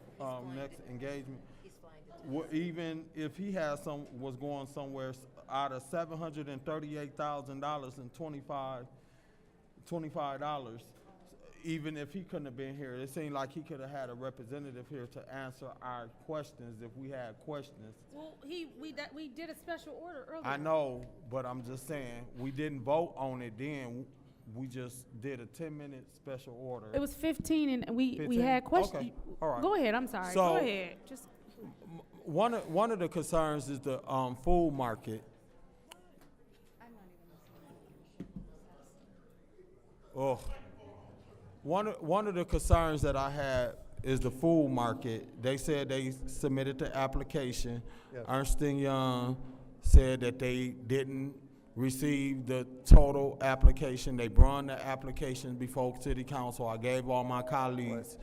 next engagement. He's flying to Even if he had was going somewhere out of $738,000 and $25, even if he couldn't have been here, it seemed like he could have had a representative here to answer our questions if we had questions. Well, we did a special order earlier. I know, but I'm just saying, we didn't vote on it then. We just did a 10-minute special order. It was 15, and we 15? had questions. Okay, all right. Go ahead. I'm sorry. So, Go ahead. Just One of the concerns is the food market. Oh, one of the concerns that I had is the food market. They said they submitted the application. Yes. Ernst & Young said that they didn't receive the total application. They brought the application before City Council. I gave all my colleagues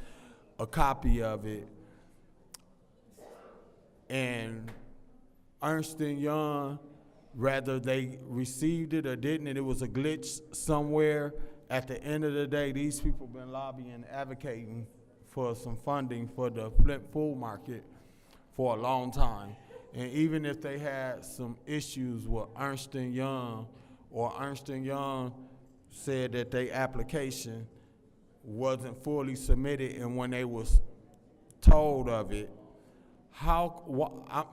a copy of it. And Ernst & Young, whether they received it or didn't, and it was a glitch somewhere. At the end of the day, these people been lobbying and advocating for some funding for the Flint food market for a long time. And even if they had some issues with Ernst & Young, or Ernst & Young said that their application wasn't fully submitted, and when they was told of it,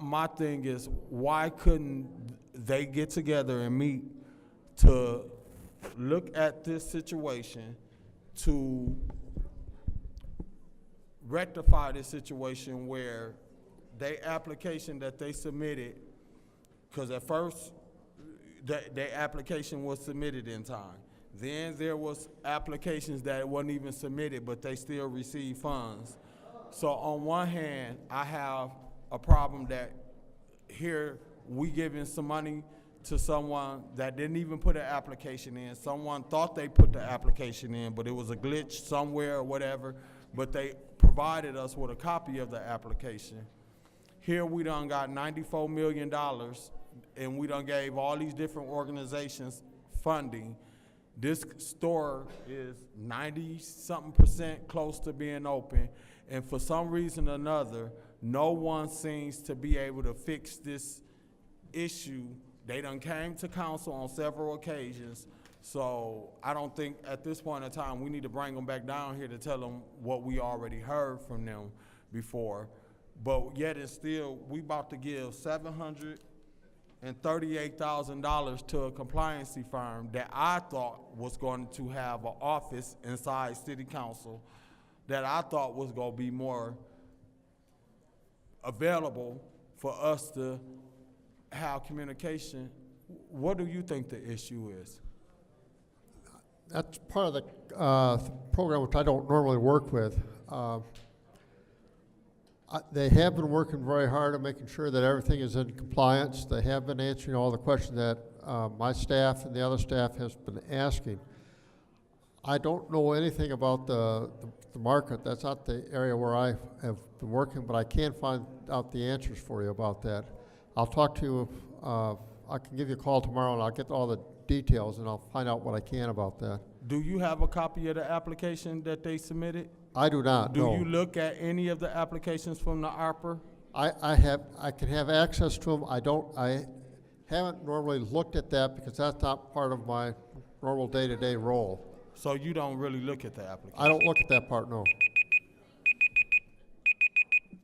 my thing is, why couldn't they get together and meet to look at this situation, to rectify this situation where their application that they submitted, because at first their application was submitted in time. Then there was applications that wasn't even submitted, but they still received funds. So on one hand, I have a problem that here we giving some money to someone that didn't even put an application in. Someone thought they put the application in, but it was a glitch somewhere or whatever, but they provided us with a copy of the application. Here we done got $94 million, and we done gave all these different organizations funding. This store is 90-something% close to being open, and for some reason or another, no one seems to be able to fix this issue. They done came to council on several occasions, so I don't think at this point in time we need to bring them back down here to tell them what we already heard from them before. But yet and still, we about to give $738,000 to a compliancy firm that I thought was going to have an office inside City Council, that I thought was going to be more available for us to have communication. What do you think the issue is? That's part of the program which I don't normally work with. They have been working very hard at making sure that everything is in compliance. They have been answering all the questions that my staff and the other staff has been asking. I don't know anything about the market. That's not the area where I have been working, but I can find out the answers for you about that. I'll talk to you, I can give you a call tomorrow and I'll get all the details and I'll find out what I can about that. Do you have a copy of the application that they submitted? I do not, no. Do you look at any of the applications from the ARPA? I can have access to them. I haven't normally looked at that because that's not part of my normal day-to-day role. So you don't really look at the application? I don't look at that part, no.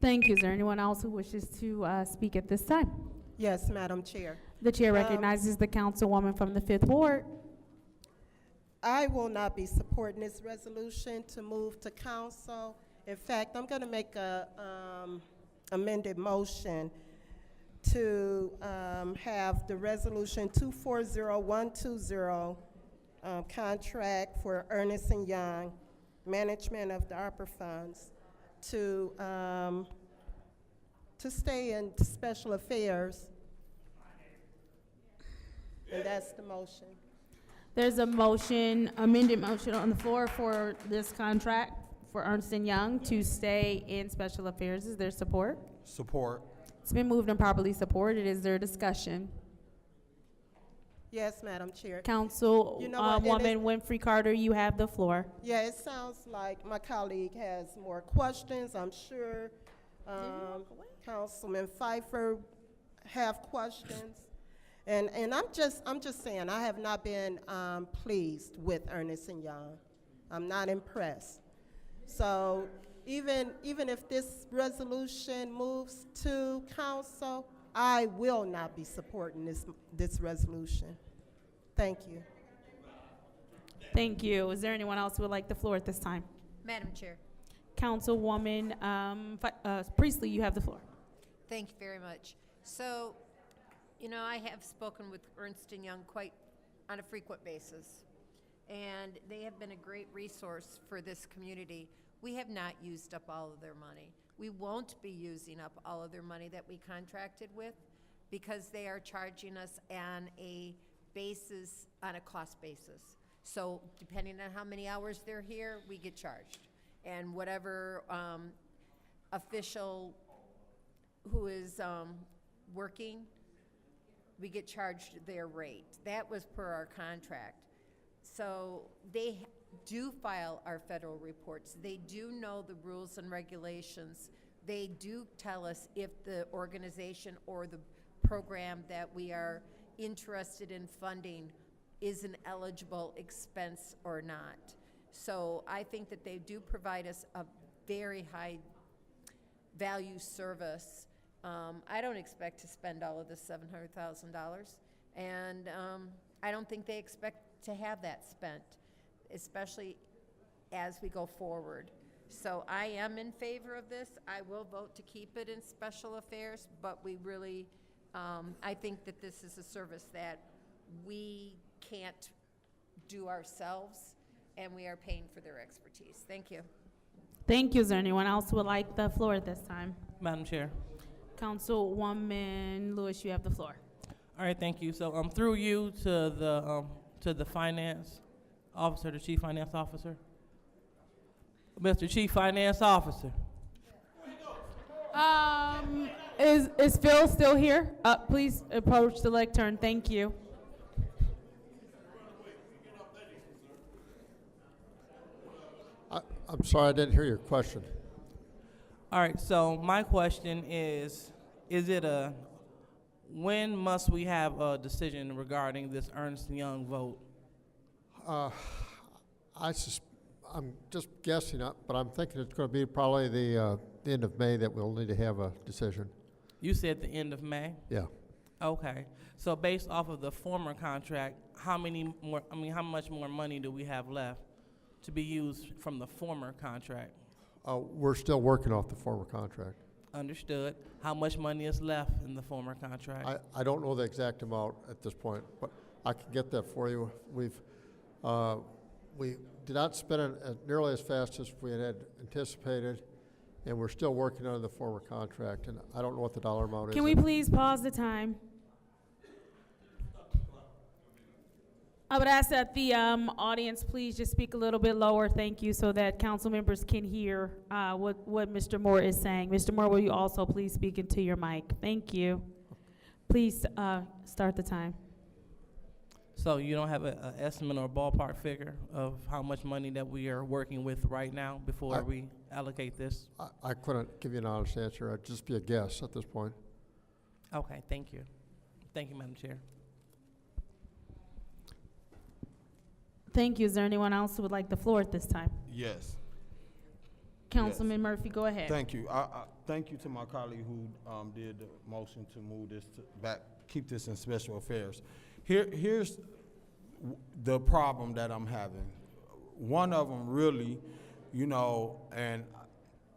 thank you. Is there anyone else who wishes to speak at this time? Yes, Madam Chair. The chair recognizes the councilwoman from the 5th Ward. I will not be supporting this resolution to move to council. In fact, I'm going to make a amended motion to have the resolution 240120 contract for Ernst & Young, management of the ARPA funds, to stay in special affairs. And that's the motion. There's a motion, amended motion on the floor for this contract for Ernst & Young to stay in special affairs. Is there support? Support. It's been moved and properly supported. Is there discussion? Yes, Madam Chair. Council You know what, woman Winfrey Carter, you have the floor. Yeah, it sounds like my colleague has more questions. I'm sure Councilman Pfeiffer have questions. And I'm just saying, I have not been pleased with Ernst & Young. I'm not impressed. So even if this resolution moves to council, I will not be supporting this resolution. Thank you. Thank you. Is there anyone else who would like the floor at this time? Madam Chair. Councilwoman Priestley, you have the floor. Thank you very much. So, you know, I have spoken with Ernst & Young quite on a frequent basis, and they have been a great resource for this community. We have not used up all of their money. We won't be using up all of their money that we contracted with because they are charging us on a basis, on a cost basis. So depending on how many hours they're here, we get charged. And whatever official who is working, we get charged their rate. That was per our contract. So they do file our federal reports. They do know the rules and regulations. They do tell us if the organization or the program that we are interested in funding is an eligible expense or not. So I think that they do provide us a very high value service. I don't expect to spend all of the $700,000, and I don't think they expect to have that spent, especially as we go forward. So I am in favor of this. I will vote to keep it in special affairs, but we really, I think that this is a service that we can't do ourselves, and we are paying for their expertise. Thank you. Thank you. Is there anyone else who would like the floor at this time? Madam Chair. Councilwoman Lewis, you have the floor. All right, thank you. So through you to the finance officer, the chief finance officer. Mr. Chief Finance Officer. Is Phil still here? Please approach the lectern. Thank you. I'm sorry, I didn't hear your question. All right, so my question is it when must we have a decision regarding this Ernst & Young vote? I'm just guessing, but I'm thinking it's going to be probably the end of May that we'll need to have a decision. You said the end of May? Yeah. Okay. So based off of the former contract, how much more money do we have left to be used from the former contract? We're still working off the former contract. Understood. How much money is left in the former contract? I don't know the exact amount at this point, but I can get that for you. We did not spend it nearly as fast as we had anticipated, and we're still working on the former contract, and I don't know what the dollar amount is. Can we please pause the time? I would ask that the audience please just speak a little bit lower, thank you, so that council members can hear what Mr. Moore is saying. Mr. Moore, will you also please speak into your mic? Thank you. Please start the time. So you don't have an estimate or ballpark figure of how much money that we are working with right now before we allocate this? I couldn't give you an honest answer. It'd just be a guess at this point. Okay, thank you. Thank you, Madam Chair. Thank you. Is there anyone else who would like the floor at this time? Yes. Councilman Murphy, go ahead. Thank you. I thank you to my colleague who did the motion to move this back, keep this in special affairs. Here's the problem that I'm having. One of them really, you know, and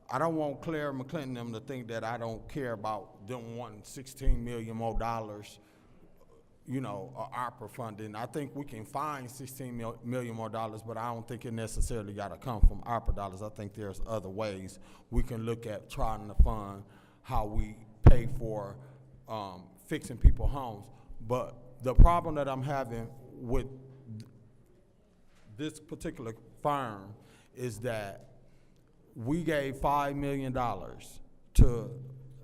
I don't want Claire McClinton them to think that I don't care about them wanting $16 million more dollars, you know, ARPA funding. I think we can find $16 million more dollars, but I don't think it necessarily got to come from ARPA dollars. I think there's other ways we can look at trying to fund how we pay for fixing people's homes. But the problem that I'm having with this particular firm is that we gave $5 million to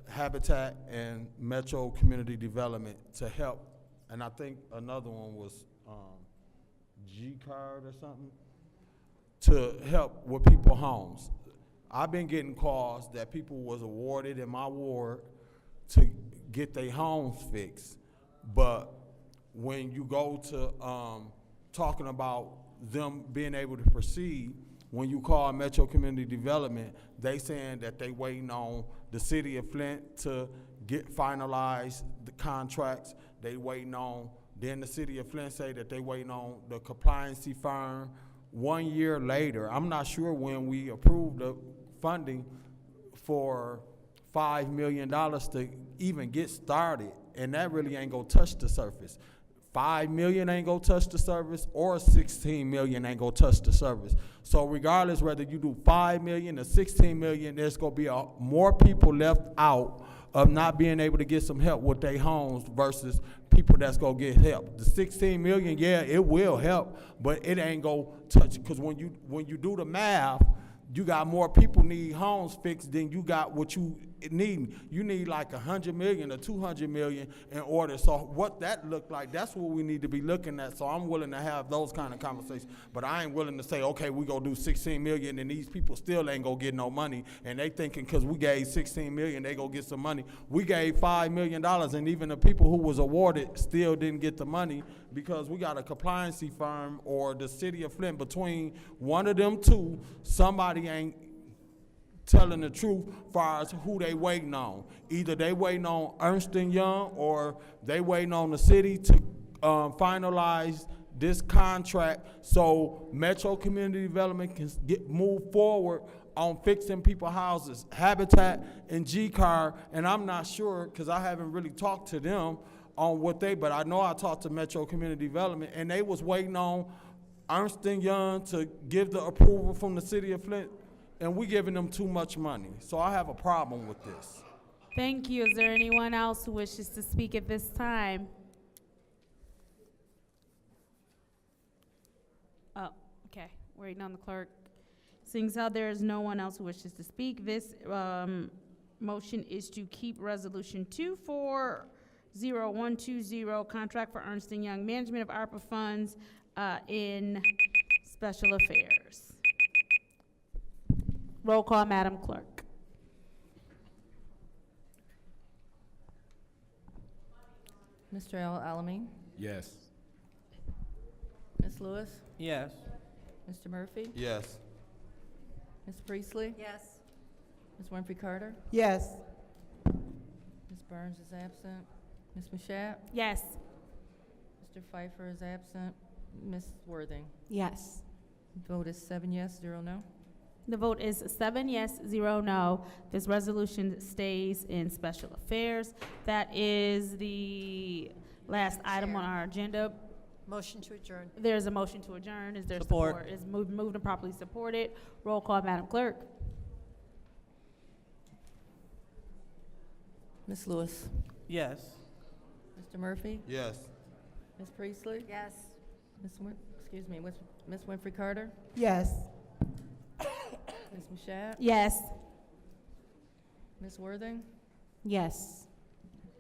Habitat and Metro Community Development to help, and I think another one was G-Card or something, to help with people's homes. I've been getting calls that people was awarded in my ward to get their homes fixed, but when you go to talking about them being able to proceed. When you call Metro Community Development, they saying that they waiting on the city of Flint to get finalized the contracts. They waiting on, then the city of Flint say that they waiting on the compliancy firm. 1 year later, I'm not sure when we approved the funding for $5 million to even get started, and that really ain't gonna touch the surface. 5 million ain't gonna touch the service, or 16 million ain't gonna touch the service. So regardless whether you do 5 million or 16 million, there's gonna be more people left out of not being able to get some help with their homes versus people that's gonna get help. The 16 million, yeah, it will help, but it ain't gonna touch, because when you do the math, you got more people need homes fixed than you got what you need. You need like 100 million or 200 million in order. So what that look like, that's what we need to be looking at. So I'm willing to have those kind of conversations, but I ain't willing to say, okay, we gonna do 16 million and these people still ain't gonna get no money, and they thinking because we gave 16 million, they gonna get some money. We gave $5 million, and even the people who was awarded still didn't get the money because we got a compliancy firm or the city of Flint, between one of them two, somebody ain't telling the truth far as who they waiting on. Either they waiting on Ernst & Young, or they waiting on the city to finalize this contract so Metro Community Development can move forward on fixing people's houses. Habitat and G-Car, and I'm not sure, because I haven't really talked to them on what but I know I talked to Metro Community Development, and they was waiting on Ernst & Young to give the approval from the city of Flint, and we giving them too much money. So I have a problem with this. Thank you. Is there anyone else who wishes to speak at this time? Oh, okay. Waiting on the clerk. Seeing how there is no one else who wishes to speak, this motion is to keep Resolution 240120, contract for Ernst & Young management of ARPA funds in special affairs. Roll call, Madam Clerk. Mr. Alamin? Yes. Ms. Lewis? Yes. Mr. Murphy? Yes. Ms. Priestley? Yes. Ms. Winfrey Carter? Yes. Ms. Burns is absent. Ms. Mashat? Yes. Mr. Pfeiffer is absent. Ms. Worthing? Yes. Vote is 7 yes, 0 no. The vote is 7 yes, 0 no. This resolution stays in special affairs. That is the last item on our agenda. Motion to adjourn. There's a motion to adjourn. Is there Support. support? Is moved and properly supported. Roll call, Madam Clerk. Ms. Lewis? Yes. Mr. Murphy? Yes. Ms. Priestley? Yes. Ms. Winfrey Carter? Yes. Ms. Mashat? Yes. Ms. Worthing? Yes.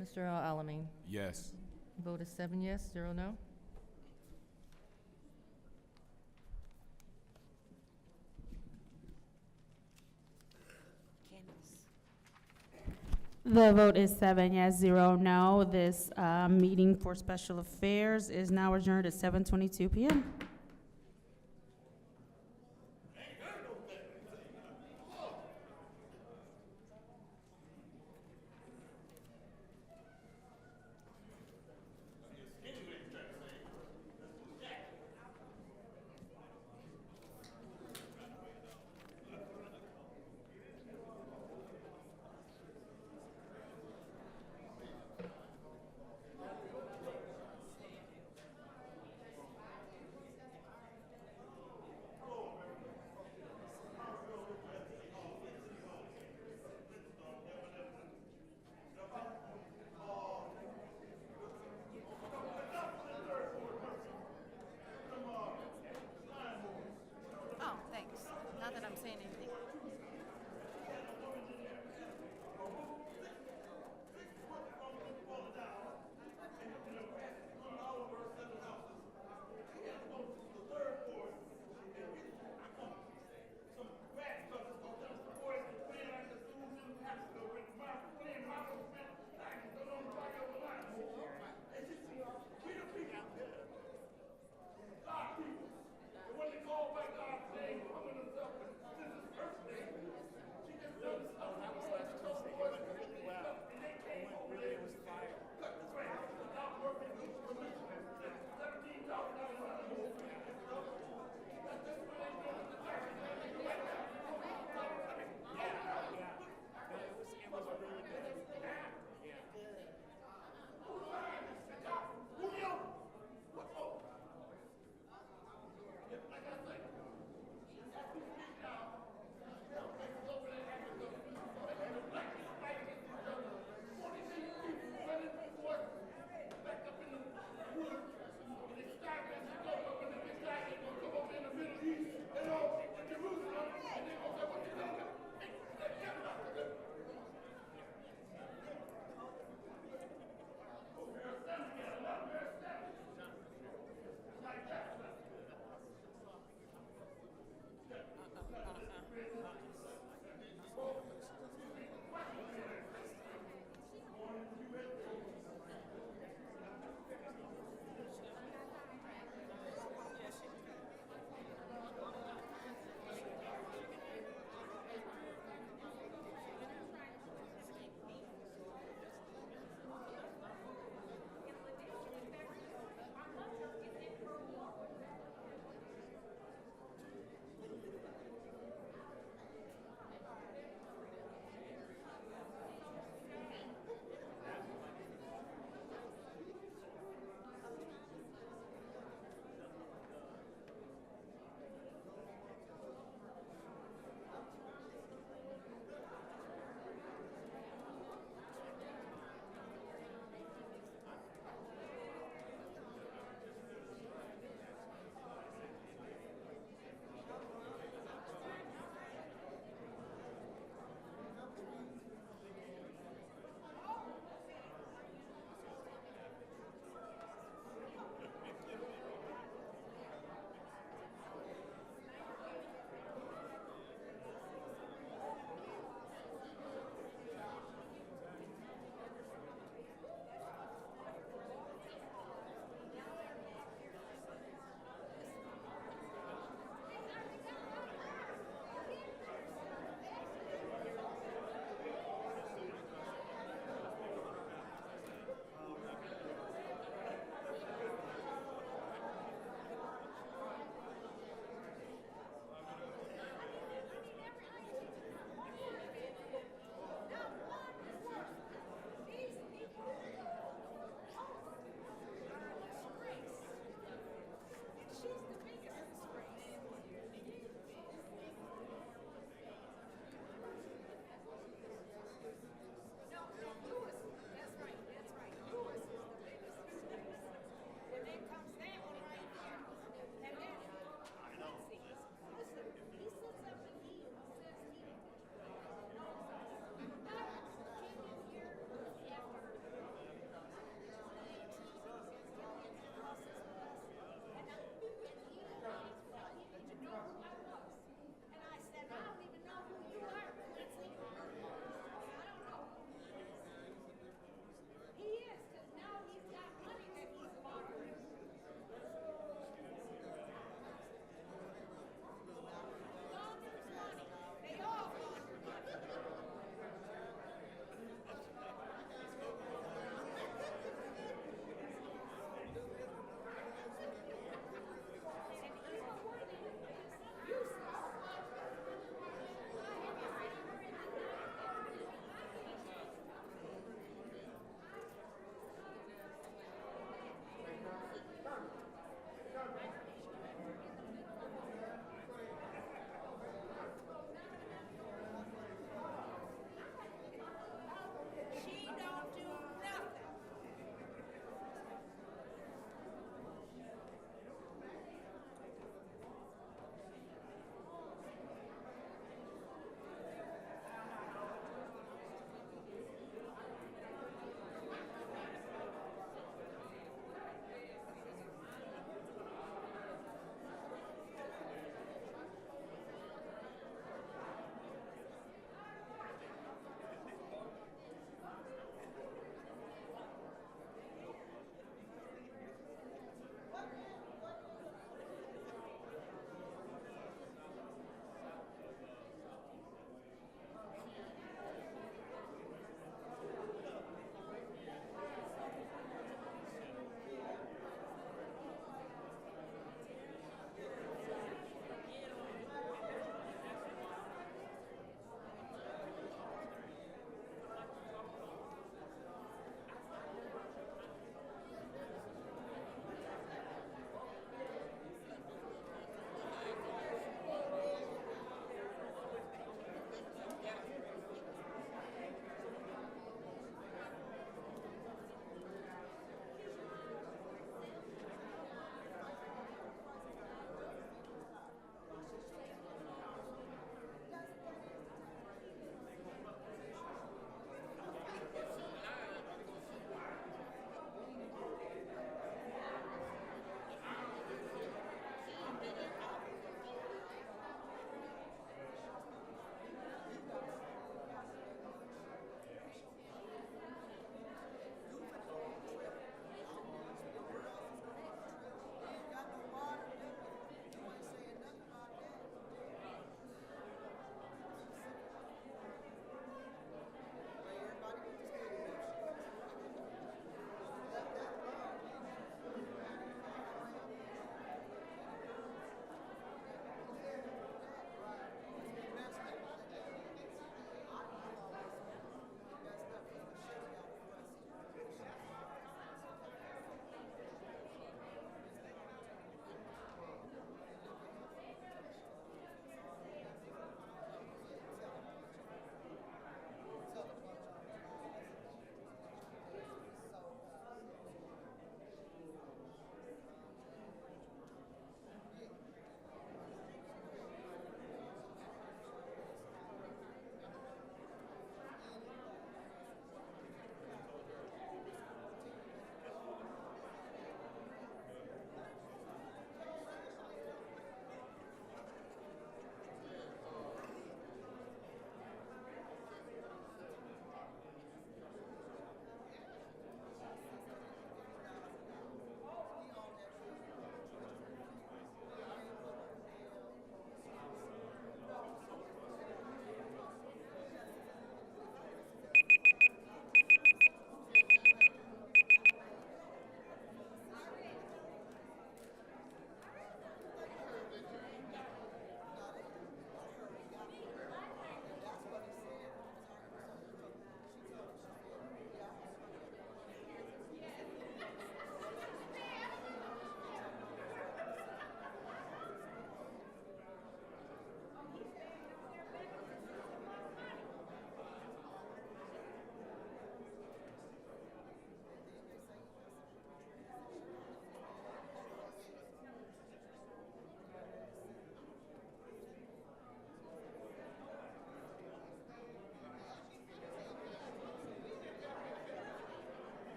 Mr. Alamin? Yes. Vote is 7 yes, 0 no. The vote is 7 yes, 0 no. This meeting for special affairs is now adjourned at 7:22 p.m.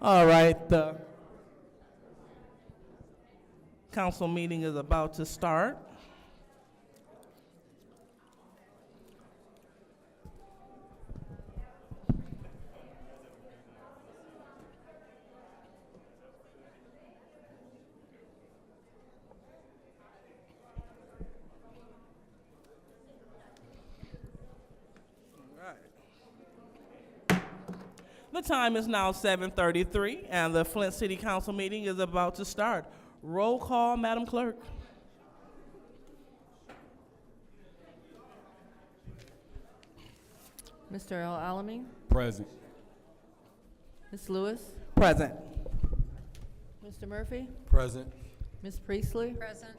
All right, the council meeting is about to start. The time is now 7:33, and the Flint City Council meeting is about to start. Roll call, Madam Clerk. Mr. Alamin? Present. Ms. Lewis? Present. Mr. Murphy? Present. Ms. Priestley? Present.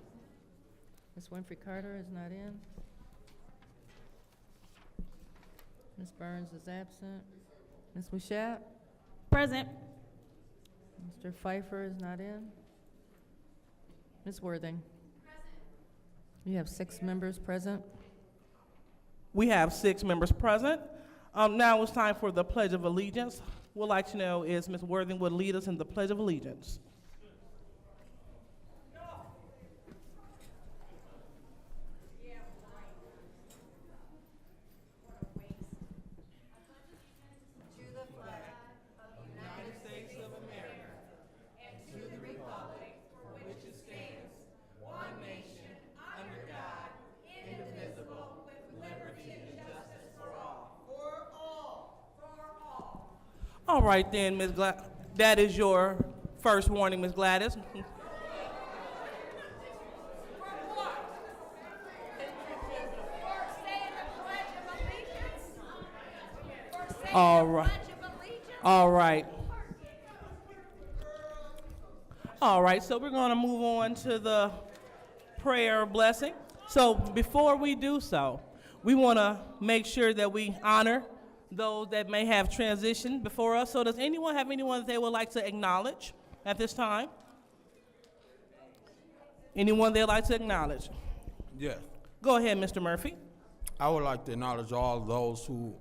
Ms. Winfrey Carter is not in. Ms. Burns is absent. Ms. Mushat? Present. Mr. Pfeiffer is not in. Ms. Worthing? You have 6 members present. We have 6 members present. Now it's time for the Pledge of Allegiance. We'd like to know is Ms. Worthing would lead us in the Pledge of Allegiance. All right then, Ms. That is your first warning, Ms. Gladys. All right. All right. All right, so we're going to move on to the prayer of blessing. So before we do so, we want to make sure that we honor those that may have transitioned before us. So does anyone have anyone that they would like to acknowledge at this time? Anyone they'd like to acknowledge? Yes. Go ahead, Mr. Murphy. I would like to acknowledge all those who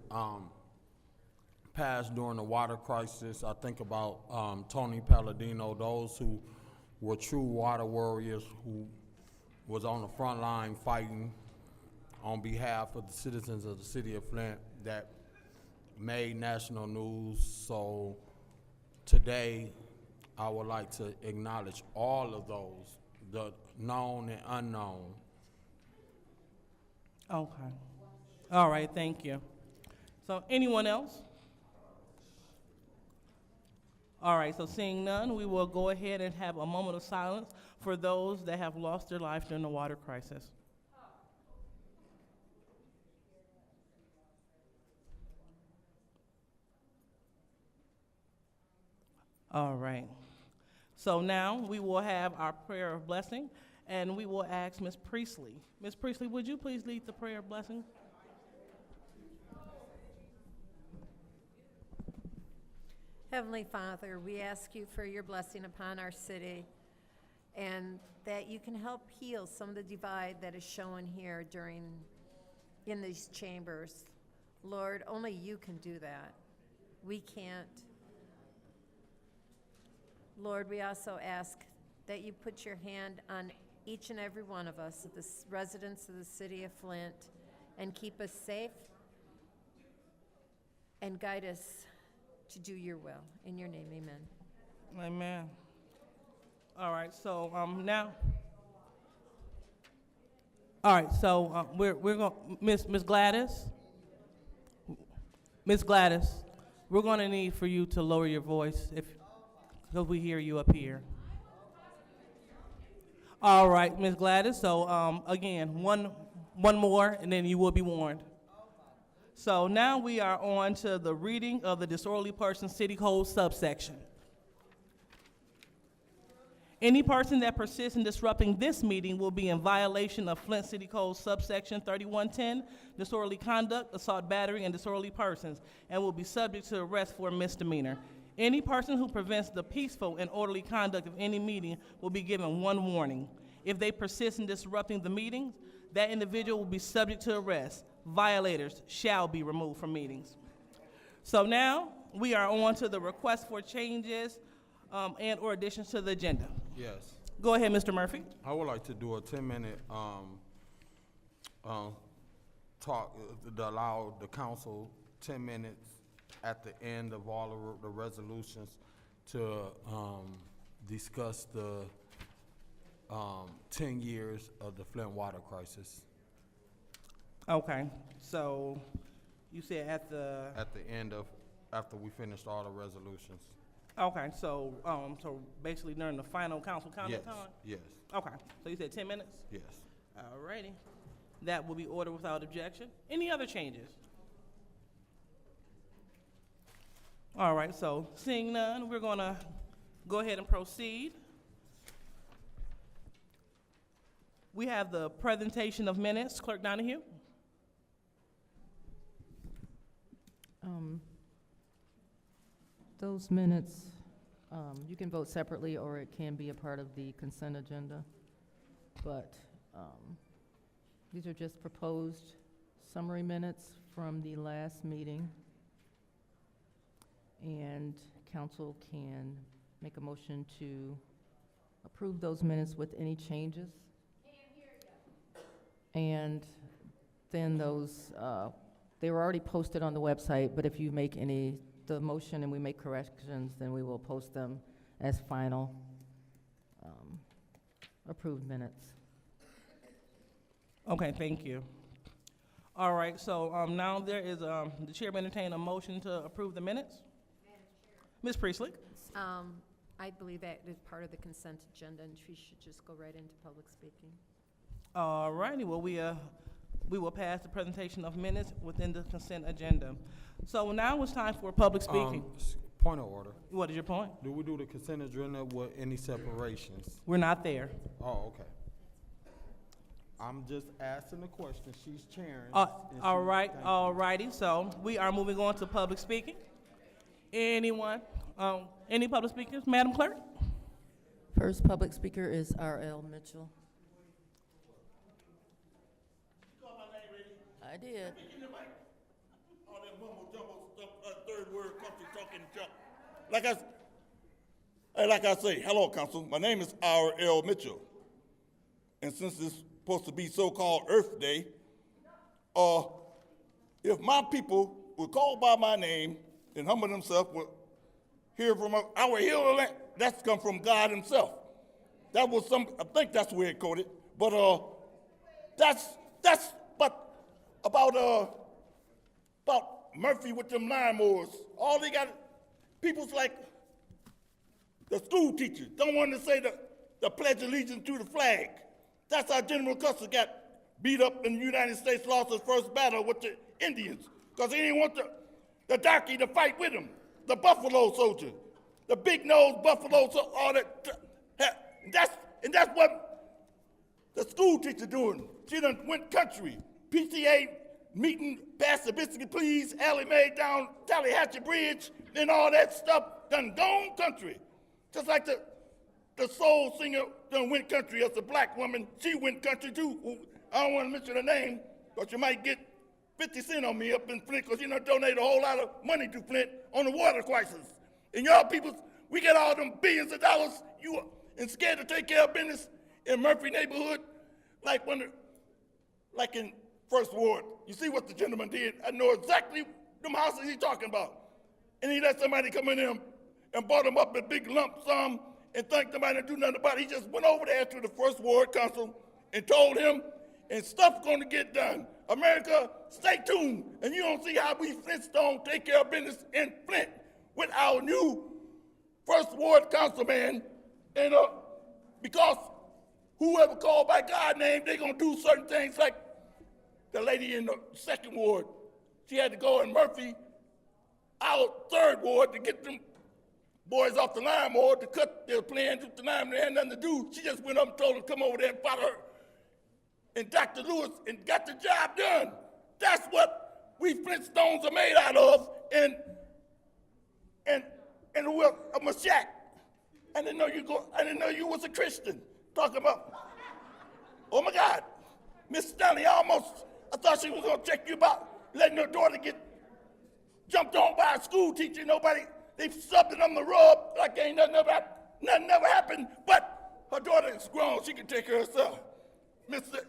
passed during the water crisis. I think about Tony Palladino, those who were true water warriors, who was on the front line fighting on behalf of the citizens of the city of Flint that made national news. So today, I would like to acknowledge all of those, the known and unknown. Okay. All right, thank you. So anyone else? All right, so seeing none, we will go ahead and have a moment of silence for those that have lost their life during the water crisis. All right. So now we will have our prayer of blessing, and we will ask Ms. Priestley. Ms. Priestley, would you please lead the prayer of blessing? Heavenly Father, we ask you for your blessing upon our city and that you can help heal some of the divide that is shown here in these chambers. Lord, only you can do that. We can't. Lord, we also ask that you put your hand on each and every one of us, the residents of the city of Flint, and keep us safe and guide us to do your will. In your name, amen. Amen. All right, so now. All right, so we're going, Miss Gladys. Miss Gladys, we're going to need for you to lower your voice because we hear you up here. All right, Miss Gladys. So again, one more, and then you will be warned. So now we are on to the reading of the Disorderly Person City Code subsection. Any person that persists in disrupting this meeting will be in violation of Flint City Code subsection 3110, disorderly conduct, assault, battery, and disorderly persons, and will be subject to arrest for a misdemeanor. Any person who prevents the peaceful and orderly conduct of any meeting will be given one warning. If they persist in disrupting the meeting, that individual will be subject to arrest. Violators shall be removed from meetings. So now we are on to the request for changes and or additions to the agenda. Yes. Go ahead, Mr. Murphy. I would like to do a 10-minute talk, to allow the council 10 minutes at the end of all of the resolutions to discuss the 10 years of the Flint water crisis. Okay, so you said at the end of, after we finished all the resolutions. okay, so so basically during the final council comment Yes, time? yes, Okay, so you said 10 minutes? yes. Alrighty. That will be ordered without objection. Any other changes? All right, so seeing none, we're gonna go ahead and proceed. We have the presentation of minutes. Clerk Donahue? Those minutes, you can vote separately or it can be a part of the consent agenda. But these are just proposed summary minutes from the last meeting. And council can make a motion to approve those minutes with any changes. And then those, they were already posted on the website, but if you make the motion and we make corrections, then we will post them as final approved minutes. Okay, thank you. All right, so now there is, the chair will entertain a motion to approve the minutes. Ms. Priestley? I believe that is part of the consent agenda, and we should just go right into public speaking. All righty, well, we will pass the presentation of minutes within the consent agenda. So now it's time for public speaking. Point of order. What is your point? Do we do the consent agenda with any separations? We're not there. Oh, okay. I'm just asking a question. She's chairing. All right, all righty, so we are moving on to public speaking. Anyone, any public speakers? Madam Clerk? First public speaker is R.L. Mitchell. I did. All that mumbo jumbo stuff, third word country talking junk. Like I say, hello, Council. My name is R.L. Mitchell. And since it's supposed to be so-called Earth Day, if my people would call by my name and humble themselves, would hear from our healer land, that's come from God himself. That was I think that's where it quoted. But about Murphy with them lawnmowers. All they got, people's like the school teachers don't want to say the Pledge of Allegiance to the flag. That's how General Custer got beat up in the United States, lost his first battle with the Indians, because he didn't want the darky to fight with him, the buffalo soldier, the big-nosed buffalo soldier, all that. And that's what the school teacher doing. She done went country. PTA meeting past the Biscuit Please, Allie Mae down Tallahatchie Bridge, and all that stuff done gone country. Just like the soul singer done went country as a black woman. She went country too. I don't want to mention her name, but you might get 50 cents on me up in Flint, because you done donate a whole lot of money to Flint on the water crisis. And y'all people, we get all them billions of dollars, and scared to take care of business in Murphy neighborhood, like in First Ward. You see what the gentleman did? I know exactly them houses he's talking about. And he let somebody come in there and bought them up a big lump sum and think somebody didn't do nothing about it. He just went over there to the First Ward Council and told him, and stuff's gonna get done. America, stay tuned. And you don't see how we Flintstones take care of business in Flint with our new First Ward Councilman. And because whoever called by God's name, they're gonna do certain things, like the lady in the second ward. She had to go in Murphy, our third ward, to get them boys off the lawnmower to cut their plans with the lawnmower. They had nothing to do. She just went up and told them to come over there and follow her. And Dr. Lewis and got the job done. That's what we Flintstones are made out of. And a Mashak. I didn't know you was a Christian. Talking about, oh my God, Miss Stanley, I thought she was gonna check you about letting her daughter get jumped on by a school teacher. Nobody, they subbed it on the rug like ain't nothing ever happened. But her daughter is grown, she can take care of herself. Mister,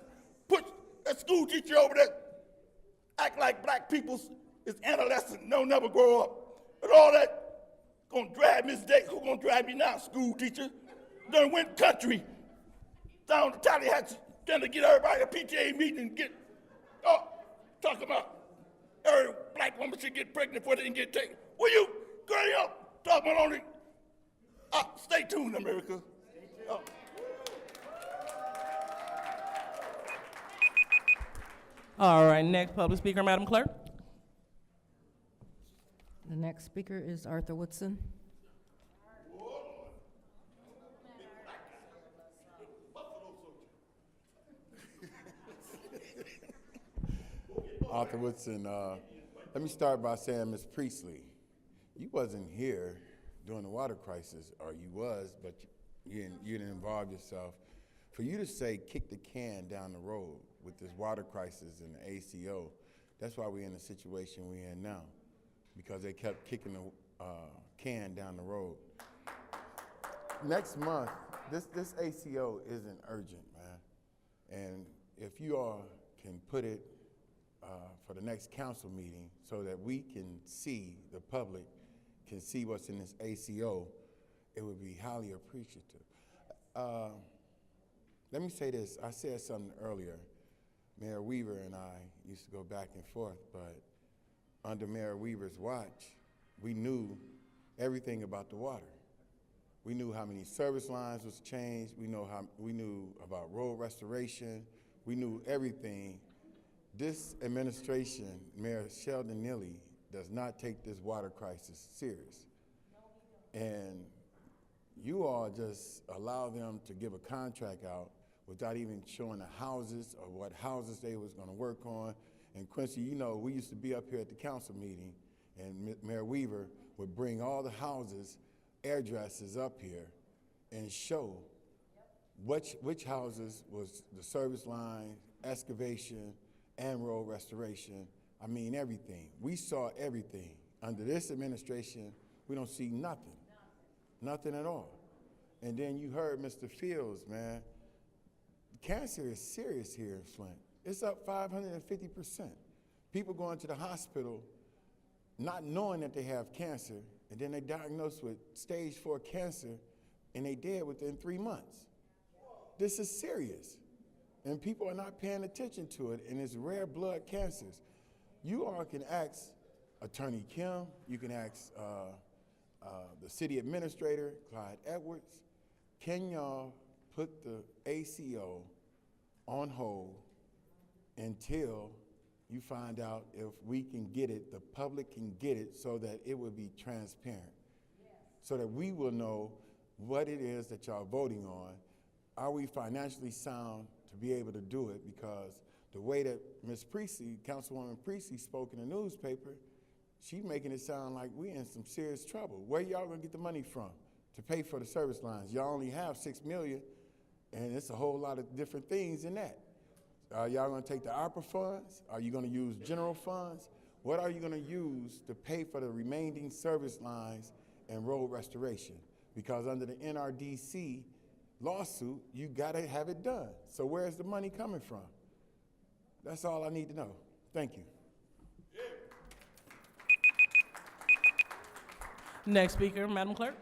put that school teacher over there, act like black people is adolescent, no, never grow up. And all that gonna drive Miss Day. Who gonna drive you now, school teacher? Done went country down to Tallahatchie, trying to get everybody a PTA meeting and get, talking about every black woman should get pregnant before they can get taken. Will you, girl, up, talking about only, stay tuned, America. All right, next public speaker, Madam Clerk. The next speaker is Arthur Woodson. Arthur Woodson, let me start by saying, Ms. Priestley, you wasn't here during the water crisis, or you was, but you didn't involve yourself. For you to say kick the can down the road with this water crisis and the ACO, that's why we're in the situation we're in now, because they kept kicking the can down the road. Next month, this ACO isn't urgent, man. And if you all can put it for the next council meeting so that we can see, the public can see what's in this ACO, it would be highly appreciative. Let me say this, I said something earlier. Mayor Weaver and I used to go back and forth, but under Mayor Weaver's watch, we knew everything about the water. We knew how many service lines was changed, we knew about road restoration, we knew everything. This administration, Mayor Sheldon Neely, does not take this water crisis serious. And you all just allow them to give a contract out without even showing the houses or what houses they was gonna work on. And Quincy, you know, we used to be up here at the council meeting and Mayor Weaver would bring all the houses, addresses up here and show which houses was the service line, excavation, and road restoration. I mean, everything. We saw everything. Under this administration, we don't see nothing. Nothing at all. And then you heard Mr. Fields, man. Cancer is serious here in Flint. It's up 550%. People going to the hospital not knowing that they have cancer, and then they diagnosed with stage 4 cancer, and they dead within 3 months. This is serious. And people are not paying attention to it, and it's rare blood cancers. You all can ask Attorney Kim, you can ask the city administrator, Clyde Edwards, can y'all put the ACO on hold until you find out if we can get it, the public can get it, so that it will be transparent, so that we will know what it is that y'all voting on. Are we financially sound to be able to do it? Because the way that Ms. Priestley, Councilwoman Priestley, spoke in the newspaper, she's making it sound like we in some serious trouble. Where y'all gonna get the money from to pay for the service lines? Y'all only have $6 million, and it's a whole lot of different things in that. Are y'all gonna take the ARPA funds? Are you gonna use general funds? What are you gonna use to pay for the remaining service lines and road restoration? Because under the NRDC lawsuit, you gotta have it done. So where's the money coming from? That's all I need to know. Thank you. Next speaker, Madam Clerk.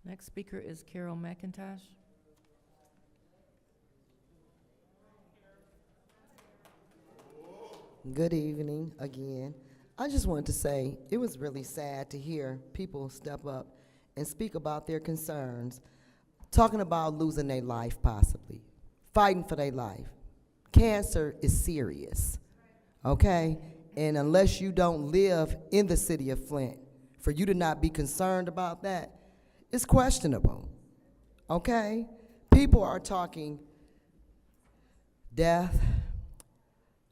Next speaker is Carol McIntosh. Good evening again. I just wanted to say it was really sad to hear people step up and speak about their concerns, talking about losing their life possibly, fighting for their life. Cancer is serious, okay? And unless you don't live in the city of Flint, for you to not be concerned about that, it's questionable, okay? People are talking death,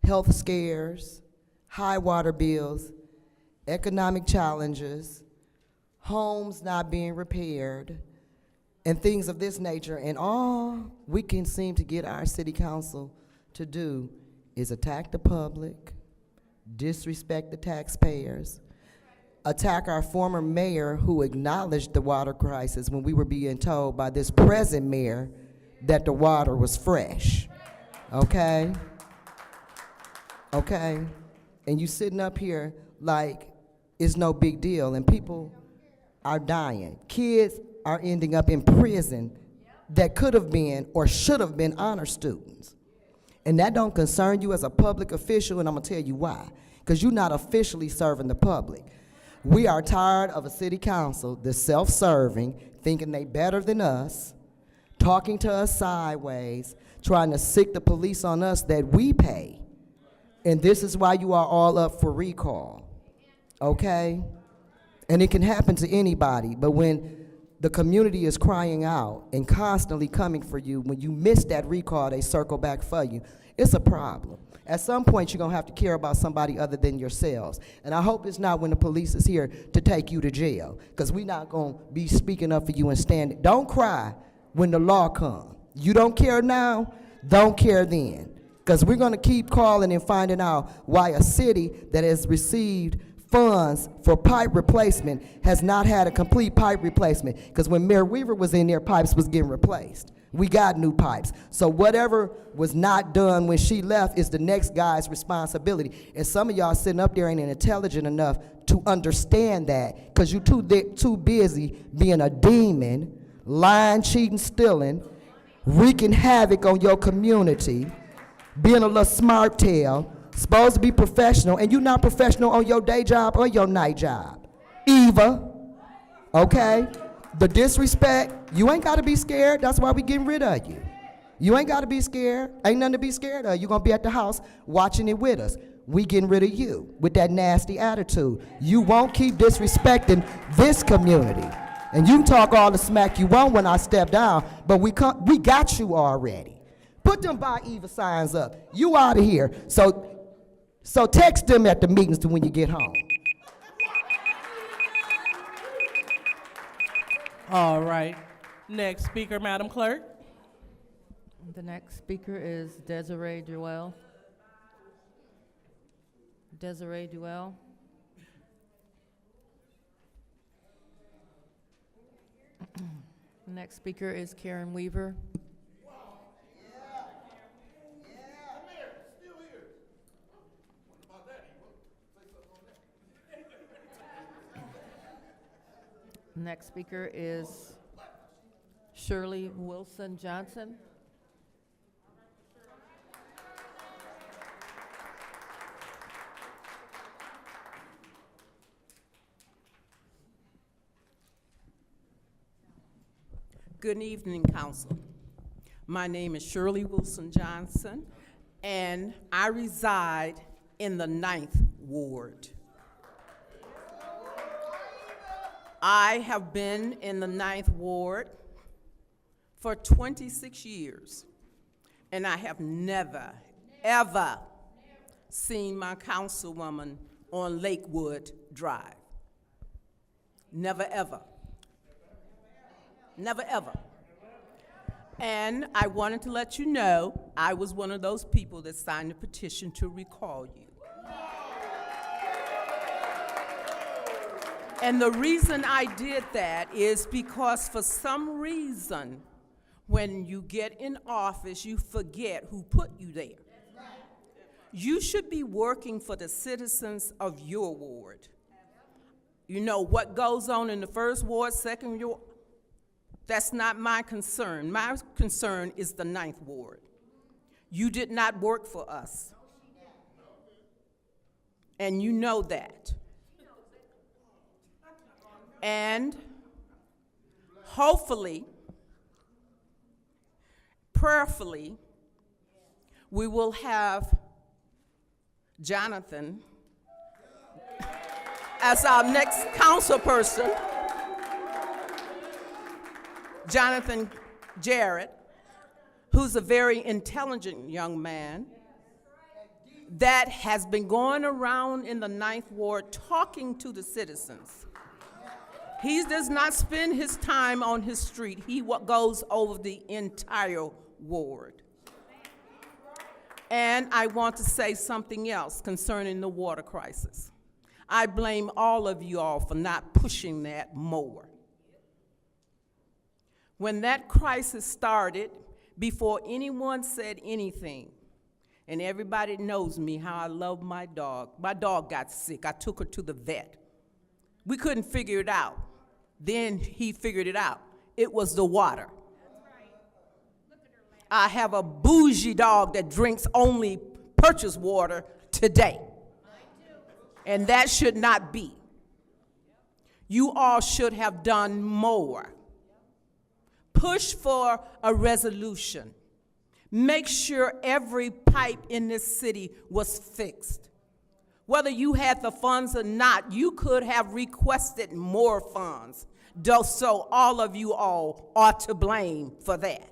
health scares, high water bills, economic challenges, homes not being repaired, and things of this nature. And all we can seem to get our city council to do is attack the public, disrespect the taxpayers, attack our former mayor who acknowledged the water crisis when we were being told by this present mayor that the water was fresh, okay? Okay? And you sitting up here like it's no big deal, and people are dying. Kids are ending up in prison that could have been or should have been honor students. And that don't concern you as a public official, and I'm gonna tell you why. Because you're not officially serving the public. We are tired of a city council that's self-serving, thinking they better than us, talking to us sideways, trying to sick the police on us that we pay. And this is why you are all up for recall, okay? And it can happen to anybody, but when the community is crying out and constantly coming for you, when you miss that recall, they circle back for you. It's a problem. At some point, you're gonna have to care about somebody other than yourselves. And I hope it's not when the police is here to take you to jail, because we're not gonna be speaking up for you and standing. Don't cry when the law comes. You don't care now, don't care then. Because we're gonna keep calling and finding out why a city that has received funds for pipe replacement has not had a complete pipe replacement. Because when Mayor Weaver was in there, pipes was getting replaced. We got new pipes. So whatever was not done when she left is the next guy's responsibility. And some of y'all sitting up there ain't intelligent enough to understand that, because you too busy being a demon, lying, cheating, stealing, wreaking havoc on your community, being a little smart tail, supposed to be professional, and you're not professional on your day job or your night job. Eva, okay? The disrespect, you ain't gotta be scared. That's why we getting rid of you. You ain't gotta be scared. Ain't nothing to be scared of. You're gonna be at the house watching it with us. We getting rid of you with that nasty attitude. You won't keep disrespecting this community. And you can talk all the smack you want when I step down, but we got you already. Put them by Eva signs up. You out of here. So text them at the meetings to when you get home. All right. Next speaker, Madam Clerk. The next speaker is Desiree Duell. Desiree Duell. Next speaker is Karen Weaver. Next speaker is Shirley Wilson Johnson. Good evening, Council. My name is Shirley Wilson Johnson, and I reside in the 9th Ward. I have been in the 9th Ward for 26 years, and I have never, ever seen my councilwoman on Lakewood Drive. Never, ever. Never, ever. And I wanted to let you know I was one of those people that signed a petition to recall you. And the reason I did that is because for some reason, when you get in office, you forget who put you there. You should be working for the citizens of your ward. You know, what goes on in the 1st Ward, 2nd Ward, that's not my concern. My concern is the 9th Ward. You did not work for us. And you know that. And hopefully, prayerfully, we will have Jonathan as our next council person, Jonathan Jarrett, who's a very intelligent young man that has been going around in the 9th Ward talking to the citizens. He does not spend his time on his street. He goes over the entire ward. And I want to say something else concerning the water crisis. I blame all of you all for not pushing that more. When that crisis started, before anyone said anything, and everybody knows me, how I love my dog. My dog got sick. I took her to the vet. We couldn't figure it out. Then he figured it out. It was the water. I have a bougie dog that drinks only purchased water today. And that should not be. You all should have done more. Push for a resolution. Make sure every pipe in this city was fixed. Whether you had the funds or not, you could have requested more funds. So all of you all are to blame for that.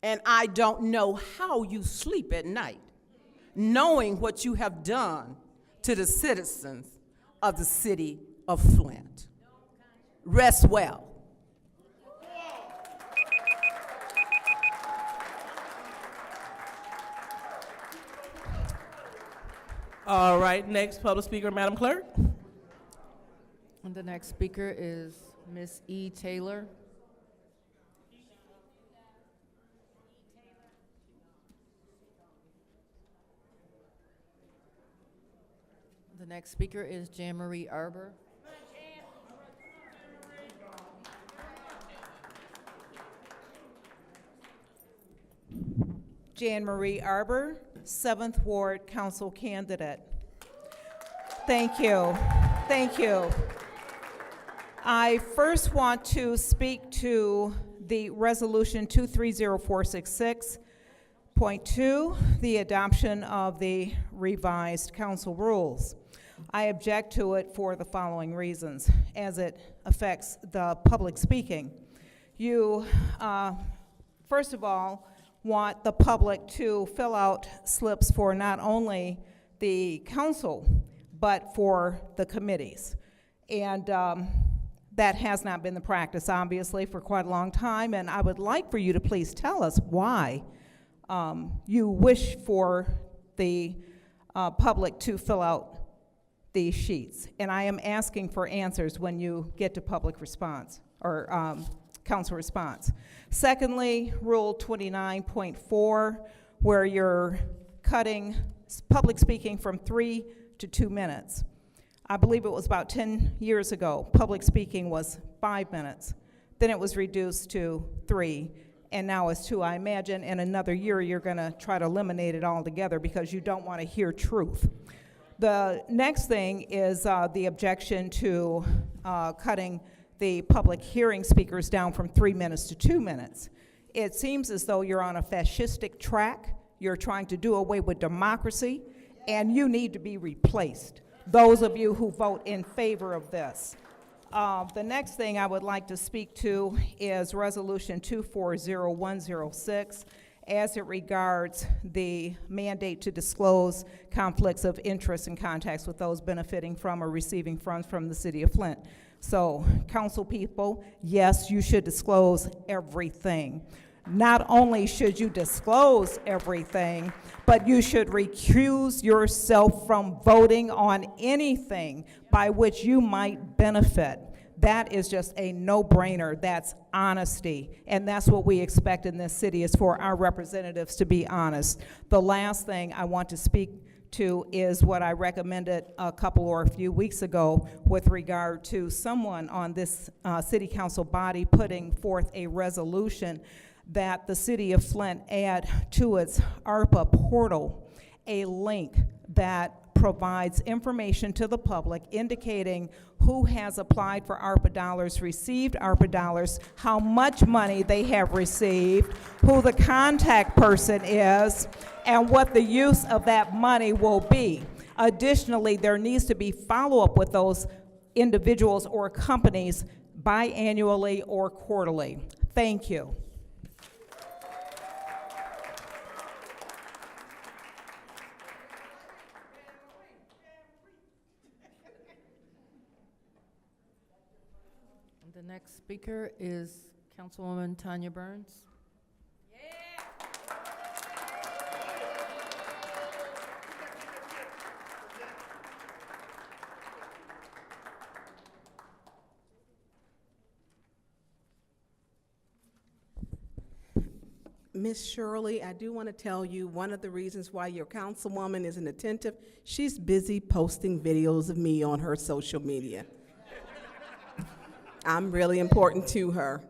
And I don't know how you sleep at night, knowing what you have done to the citizens of the city of Flint. Rest well. All right, next public speaker, Madam Clerk. And the next speaker is Ms. E. Taylor. The next speaker is Jan Marie Arbor. Jan Marie Arbor, 7th Ward Council candidate. Thank you. Thank you. I first want to speak to the resolution 230466.2, the adoption of the revised council rules. I object to it for the following reasons, as it affects the public speaking. You, first of all, want the public to fill out slips for not only the council, but for the committees. And that has not been the practice, obviously, for quite a long time, and I would like for you to please tell us why you wish for the public to fill out these sheets. And I am asking for answers when you get to public response, or council response. Secondly, Rule 29.4, where you're cutting public speaking from 3 to 2 minutes. I believe it was about 10 years ago, public speaking was 5 minutes. Then it was reduced to 3, and now it's 2. I imagine in another year you're gonna try to eliminate it altogether because you don't wanna hear truth. The next thing is the objection to cutting the public hearing speakers down from 3 minutes to 2 minutes. It seems as though you're on a fascistic track. You're trying to do away with democracy, and you need to be replaced, those of you who vote in favor of this. The next thing I would like to speak to is Resolution 240106, as it regards the mandate to disclose conflicts of interest and contacts with those benefiting from or receiving funds from the city of Flint. So, council people, yes, you should disclose everything. Not only should you disclose everything, but you should recuse yourself from voting on anything by which you might benefit. That is just a no-brainer. That's honesty. And that's what we expect in this city, is for our representatives to be honest. The last thing I want to speak to is what I recommended a couple or a few weeks ago with regard to someone on this city council body putting forth a resolution that the city of Flint add to its ARPA portal a link that provides information to the public indicating who has applied for ARPA dollars, received ARPA dollars, how much money they have received, who the contact person is, and what the use of that money will be. Additionally, there needs to be follow-up with those individuals or companies biannually or quarterly. Thank you. The next speaker is Councilwoman Tanya Burns. Miss Shirley, I do want to tell you one of the reasons why your councilwoman isn't attentive, she's busy posting videos of me on her social media. I'm really important to her.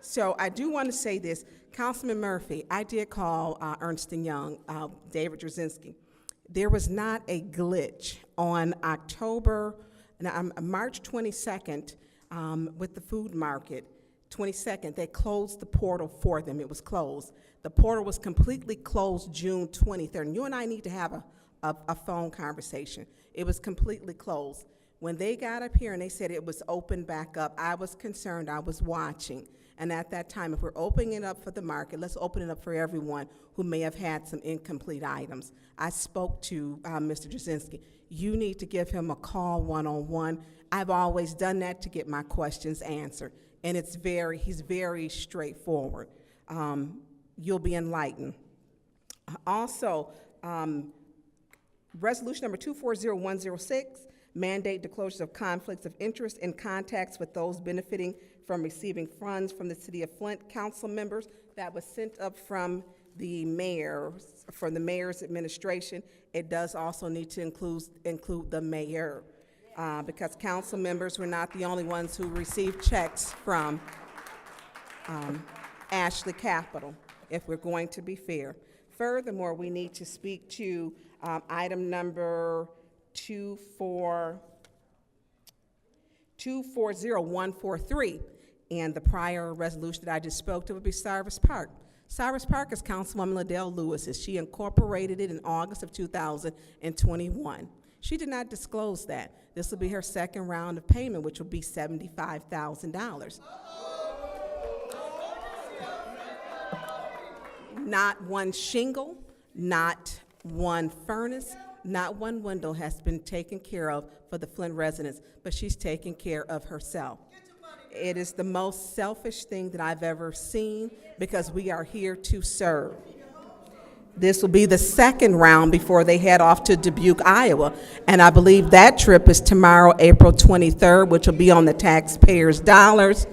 So I do want to say this. Councilman Murphy, I did call Ernst & Young, David Drzezinski. There was not a glitch on March 22nd with the food market. 22nd, they closed the portal for them. It was closed. The portal was completely closed June 23rd. And you and I need to have a phone conversation. It was completely closed. When they got up here and they said it was open back up, I was concerned. I was watching. And at that time, if we're opening it up for the market, let's open it up for everyone who may have had some incomplete items. I spoke to Mr. Drzezinski. You need to give him a call one-on-one. I've always done that to get my questions answered. And he's very straightforward. You'll be enlightened. Also, resolution number 240106, mandate disclosures of conflicts of interest and contacts with those benefiting from receiving funds from the City of Flint council members. That was sent up from the mayor's administration. It does also need to include the mayor. Because council members were not the only ones who received checks from Ashley Capital, if we're going to be fair. Furthermore, we need to speak to item number 240143, and the prior resolution that I just spoke to would be Cyrus Park. Cyrus Park is Councilwoman Liddell Lewis's. She incorporated it in August of 2021. She did not disclose that. This will be her second round of payment, which will be $75,000. Not one shingle, not one furnace, not one window has been taken care of for the Flint residents, but she's taken care of herself. It is the most selfish thing that I've ever seen, because we are here to serve. This will be the second round before they head off to Dubuque, Iowa. And I believe that trip is tomorrow, April 23rd, which will be on the taxpayers' dollars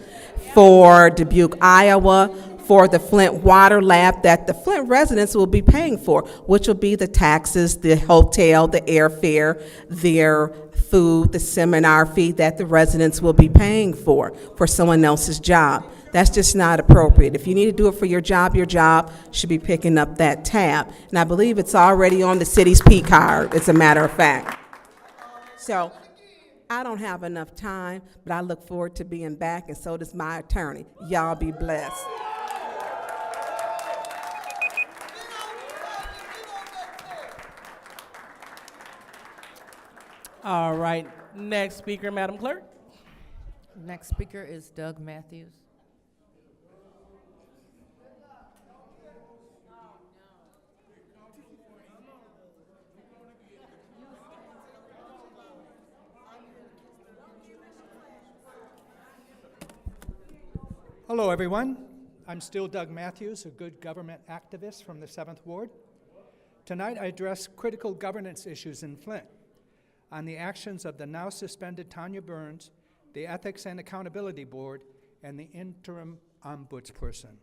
for Dubuque, Iowa, for the Flint Water Lab that the Flint residents will be paying for, which will be the taxes, the hotel, the airfare, their food, the seminar fee that the residents will be paying for someone else's job. That's just not appropriate. If you need to do it for your job should be picking up that tab. And I believe it's already on the city's P card, as a matter of fact. So I don't have enough time, but I look forward to being back, and so does my attorney. Y'all be blessed. All right, next speaker, Madam Clerk. Next speaker is Doug Matthews. Hello, everyone. I'm still Doug Matthews, a good government activist from the 7th Ward. Tonight, I address critical governance issues in Flint on the actions of the now suspended Tanya Burns, the Ethics and Accountability Board, and the interim ombudsperson.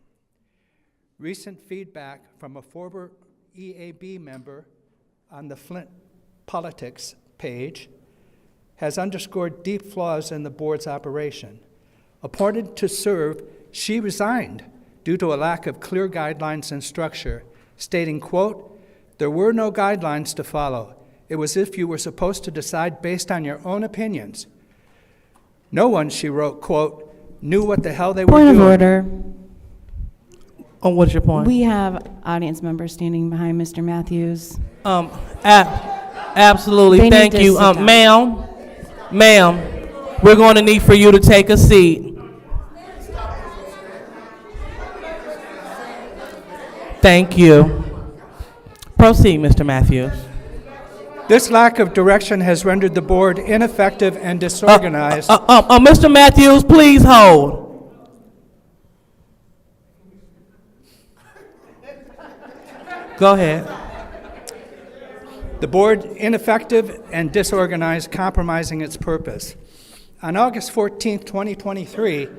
Recent feedback from a former EAB member on the Flint Politics page has underscored deep flaws in the board's operation. Appointed to serve, she resigned due to a lack of clear guidelines and structure, stating, quote, "There were no guidelines to follow. It was as if you were supposed to decide based on your own opinions. No one," she wrote, quote, "knew what the hell they were doing." Point of order. Oh, what's your point? We have audience members standing behind Mr. Matthews. Absolutely, They need thank to you. sit down. Ma'am, we're going to need for you to take a seat. Thank you. Proceed, Mr. Matthews. This lack of direction has rendered the board ineffective and disorganized. Mr. Matthews, please hold. Go ahead. The board ineffective and disorganized, compromising its purpose. On August 14, 2023,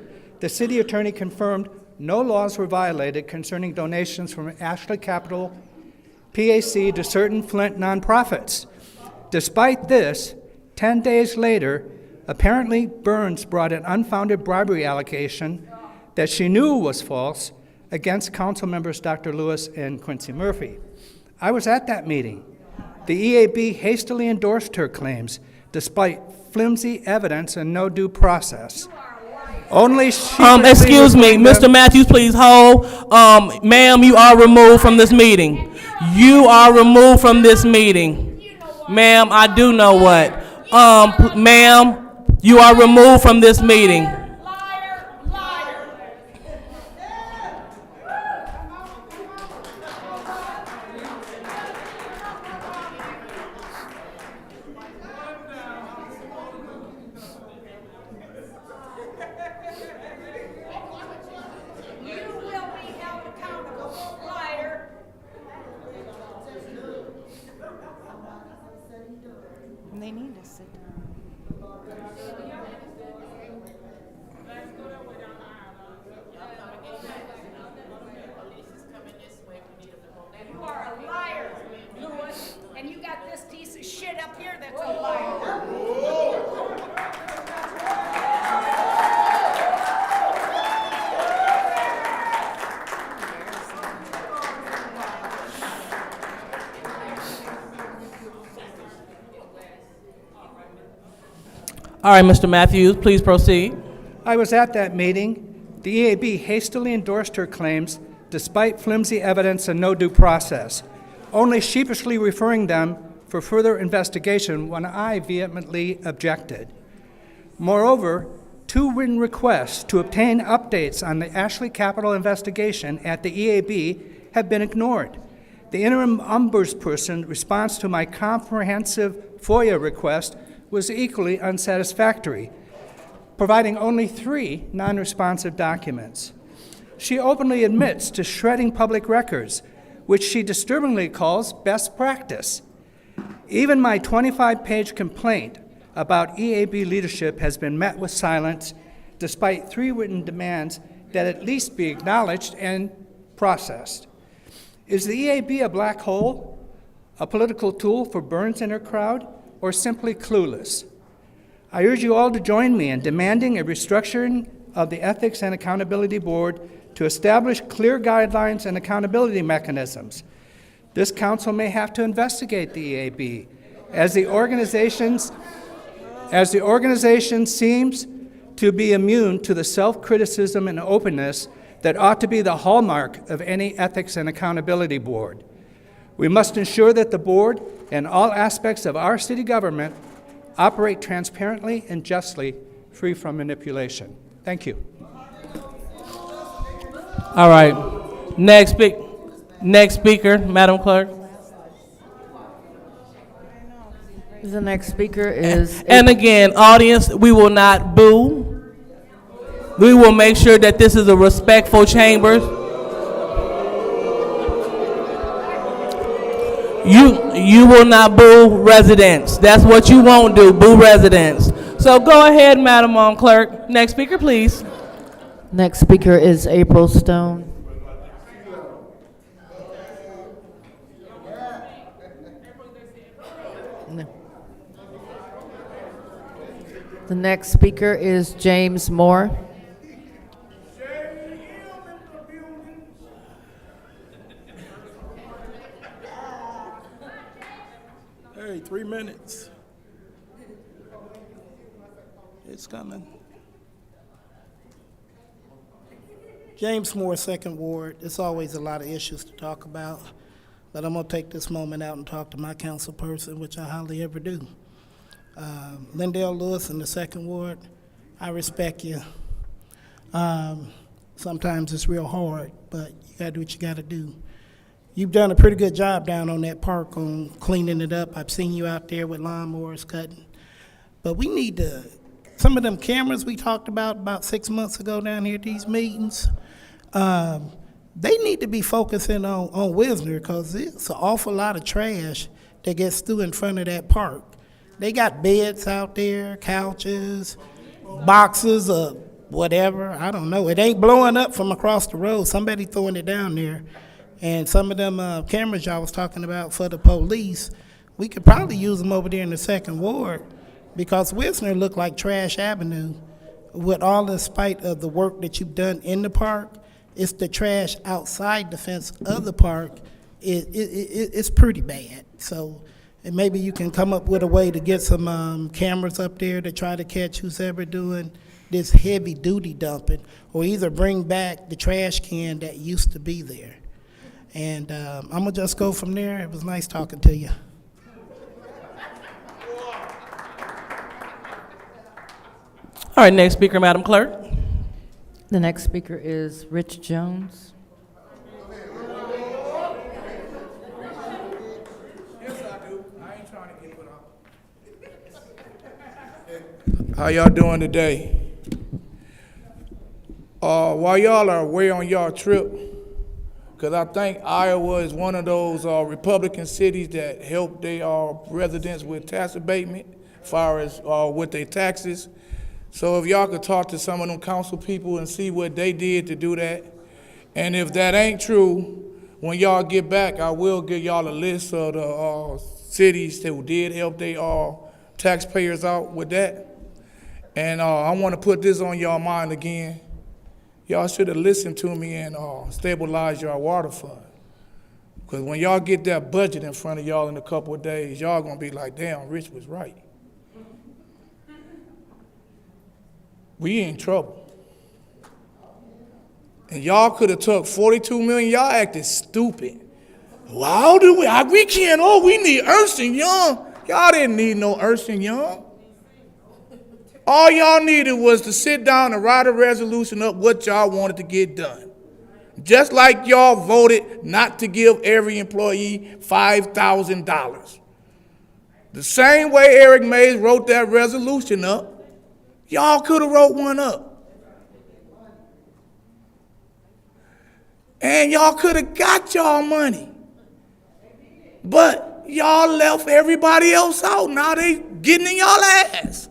the city attorney confirmed no laws were violated concerning donations from Ashley Capital PAC to certain Flint nonprofits. Despite this, 10 days later, apparently Burns brought an unfounded bribery allegation that she knew was false against council members Dr. Lewis and Quincy Murphy. I was at that meeting. The EAB hastily endorsed her claims, despite flimsy evidence and no due process. Only Excuse me, Mr. Matthews, please hold. Ma'am, you are removed from this meeting. You are removed from this meeting. Ma'am, I do know what. Ma'am, you are removed from this meeting. They need to sit down. You are a liar, Lewis, and you got this piece of shit up here that's a liar. All right, Mr. Matthews, please proceed. I was at that meeting. The EAB hastily endorsed her claims despite flimsy evidence and no due process, only sheepishly referring them for further investigation when I vehemently objected. Moreover, 2 written requests to obtain updates on the Ashley Capital investigation at the EAB have been ignored. The interim ombudsperson response to my comprehensive FOIA request was equally unsatisfactory, providing only 3 non-responsive documents. She openly admits to shredding public records, which she disturbingly calls best practice. Even my 25-page complaint about EAB leadership has been met with silence, despite 3 written demands that at least be acknowledged and processed. Is the EAB a black hole, a political tool for Burns and her crowd, or simply clueless? I urge you all to join me in demanding a restructuring of the Ethics and Accountability Board to establish clear guidelines and accountability mechanisms. This council may have to investigate the EAB, as the organization seems to be immune to the self-criticism and openness that ought to be the hallmark of any Ethics and Accountability Board. We must ensure that the board and all aspects of our city government operate transparently and justly, free from manipulation. Thank you. All right. Next speaker, Madam Clerk. The next speaker is... And again, audience, we will not boo. We will make sure that this is a respectful chamber. You will not boo residents. That's what you won't do, boo residents. So go ahead, Madam Clerk. Next speaker, please. Next speaker is April Stone. No. The next speaker is James Moore. Hey, 3 minutes. It's coming. James Moore, 2nd Ward. There's always a lot of issues to talk about, but I'm gonna take this moment out and talk to my council person, which I hardly ever do. Lindell Lewis in the 2nd Ward, I respect you. Sometimes it's real hard, but you gotta do what you gotta do. You've done a pretty good job down on that park on cleaning it up. I've seen you out there with lawnmowers cutting. But we need to, some of them cameras we talked about 6 months ago down here at these meetings, they need to be focusing on Wisner, because it's an awful lot of trash that gets through in front of that park. They got beds out there, couches, boxes of whatever. I don't know. It ain't blowing up from across the road. Somebody throwing it down there. And some of them cameras y'all was talking about for the police, we could probably use them over there in the second ward, because Wisner looked like Trash Avenue. With all the spite of the work that you've done in the park, it's the trash outside the fence of the park. It's pretty bad. So and maybe you can come up with a way to get some cameras up there to try to catch who's ever doing this heavy duty dumping, or either bring back the trash can that used to be there. And I'm gonna just go from there. It was nice talking to you. All right, next speaker, Madam Clerk. The next speaker is Rich Jones. How y'all doing today? While y'all are away on y'all trip, because I think Iowa is one of those Republican cities that help their residents with tax abatement, as far as with their taxes. So if y'all could talk to some of them council people and see what they did to do that. And if that ain't true, when y'all get back, I will give y'all a list of the cities that did help their taxpayers out with that. And I want to put this on y'all mind again. Y'all should have listened to me and stabilized your water fund. Because when y'all get that budget in front of y'all in a couple of days, y'all going to be like, damn, Rich was right. We in trouble. And y'all could have took $42 million. Y'all acted stupid. How do we can't, we need Ernst & Young. Y'all didn't need no Ernst & Young. All y'all needed was to sit down and write a resolution up what y'all wanted to get done. Just like y'all voted not to give every employee $5,000. The same way Eric Mays wrote that resolution up, y'all could have wrote one up. And y'all could have got y'all money. But y'all left everybody else out. Now they getting in y'all ass.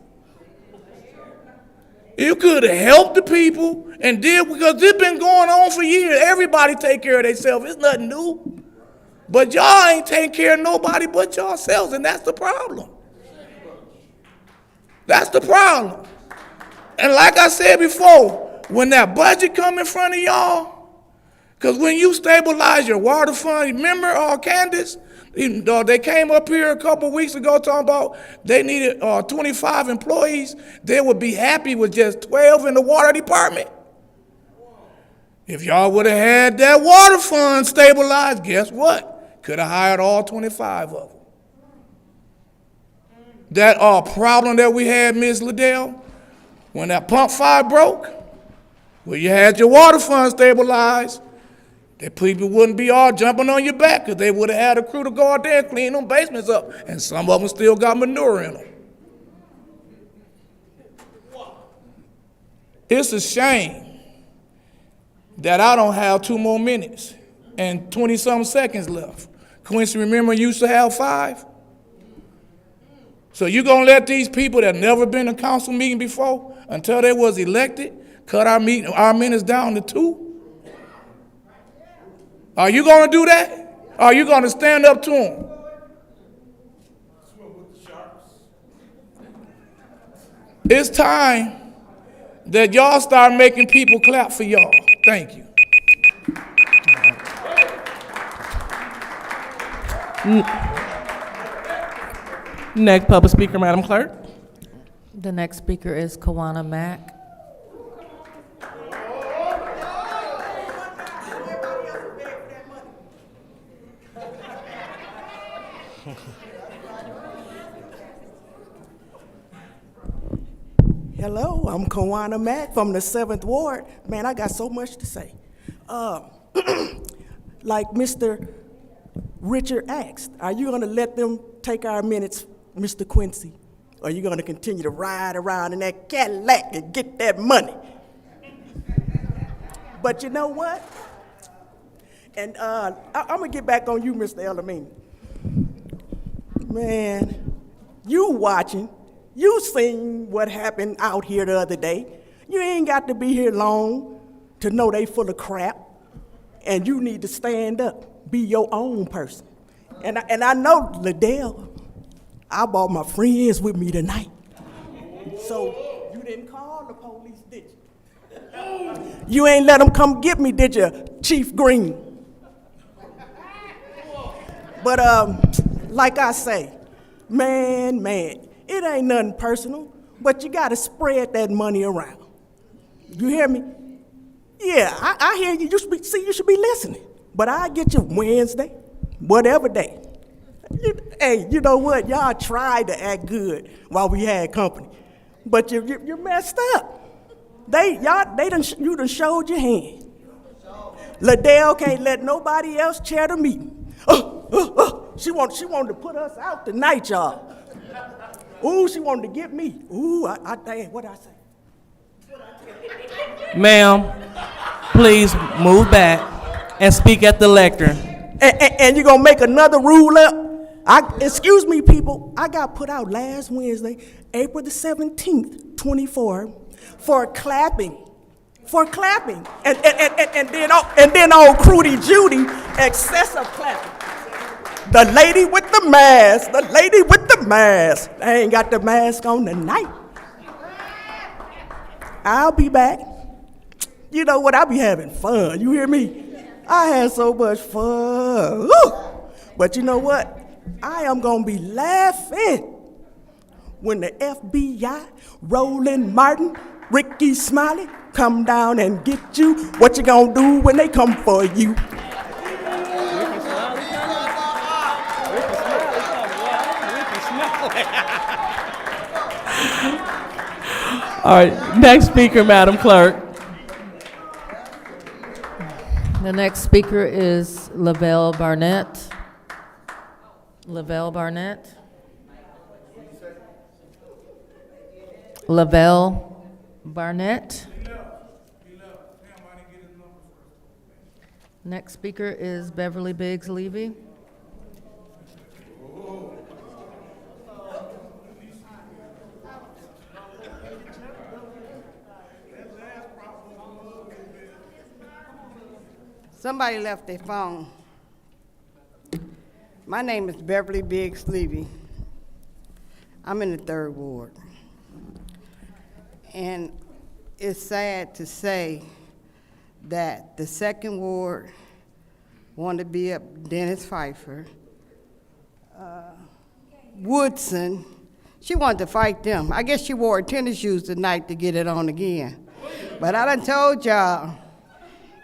You could have helped the people and did, because it's been going on for years. Everybody take care of themselves. It's nothing new. But y'all ain't taking care of nobody but yourselves, and that's the problem. That's the problem. And like I said before, when that budget come in front of y'all, because when you stabilize your water fund, remember Candace? They came up here a couple weeks ago talking about they needed 25 employees. They would be happy with just 12 in the water department. If y'all would have had that water fund stabilized, guess what? Could have hired all 25 of them. That problem that we had, Ms. Liddell, when that pump 5 broke, well, you had your water fund stabilized, the people wouldn't be all jumping on your back, because they would have had a crew to go out there and clean them basements up, and some of them still got manure in them. It's a shame that I don't have 2 more minutes and 20-something seconds left. Quincy, remember you used to have 5? So you gonna let these people that never been to council meeting before, until they was elected, cut our minutes down to 2? Are you going to do that? Are you going to stand up to them? It's time that y'all start making people clap for y'all. Thank you. Next public speaker, Madam Clerk. The next speaker is Kawana Mack. Hello, I'm Kawana Mack from the 7th Ward. Man, I got so much to say. Like Mr. Richard asked, are you gonna let them take our minutes, Mr. Quincy? Or are you gonna continue to ride around in that Cadillac and get that money? But you know what? And I'm gonna get back on you, Mr. Elamine. Man, you watching, you seen what happened out here the other day. You ain't got to be here long to know they full of crap, and you need to stand up, be your own person. And I know, Liddell, I brought my friends with me tonight. So you didn't call the police, did you? You ain't let them come get me, did you, Chief Green? But like I say, man, it ain't nothing personal, but you gotta spread that money around. You hear me? Yeah, I hear you. You should be listening. But I get you Wednesday, whatever day. Hey, you know what? Y'all tried to act good while we had company, but you messed up. You done showed your hand. Liddell can't let nobody else chair the meeting. She wanted to put us out tonight, y'all. Ooh, she wanted to get me. Ooh, what'd I say? Ma'am, please move back and speak at the lectern. And you gonna make another rule up? Excuse me, people. I got put out last Wednesday, April the 17th, 24, for clapping. And then old Crudy Judy, excessive clapping. The lady with the mask. I ain't got the mask on tonight. I'll be back. You know what? I be having fun. You hear me? I had so much fun. Woo! But you know what? I am going to be laughing when the FBI, Roland Martin, Ricky Smiley come down and get you. What you going to do when they come for you? All right, next speaker, Madam Clerk. The next speaker is Lavelle Barnett. Lavelle Barnett. Lavelle Barnett. Next speaker is Beverly Biggs Levy. Somebody left their phone. My name is Beverly Biggs Levy. I'm in the 3rd Ward. And it's sad to say that the 2nd Ward wanted to be up Dennis Pfeiffer. Woodson, she wanted to fight them. I guess she wore tennis shoes tonight to get it on again. But I done told y'all,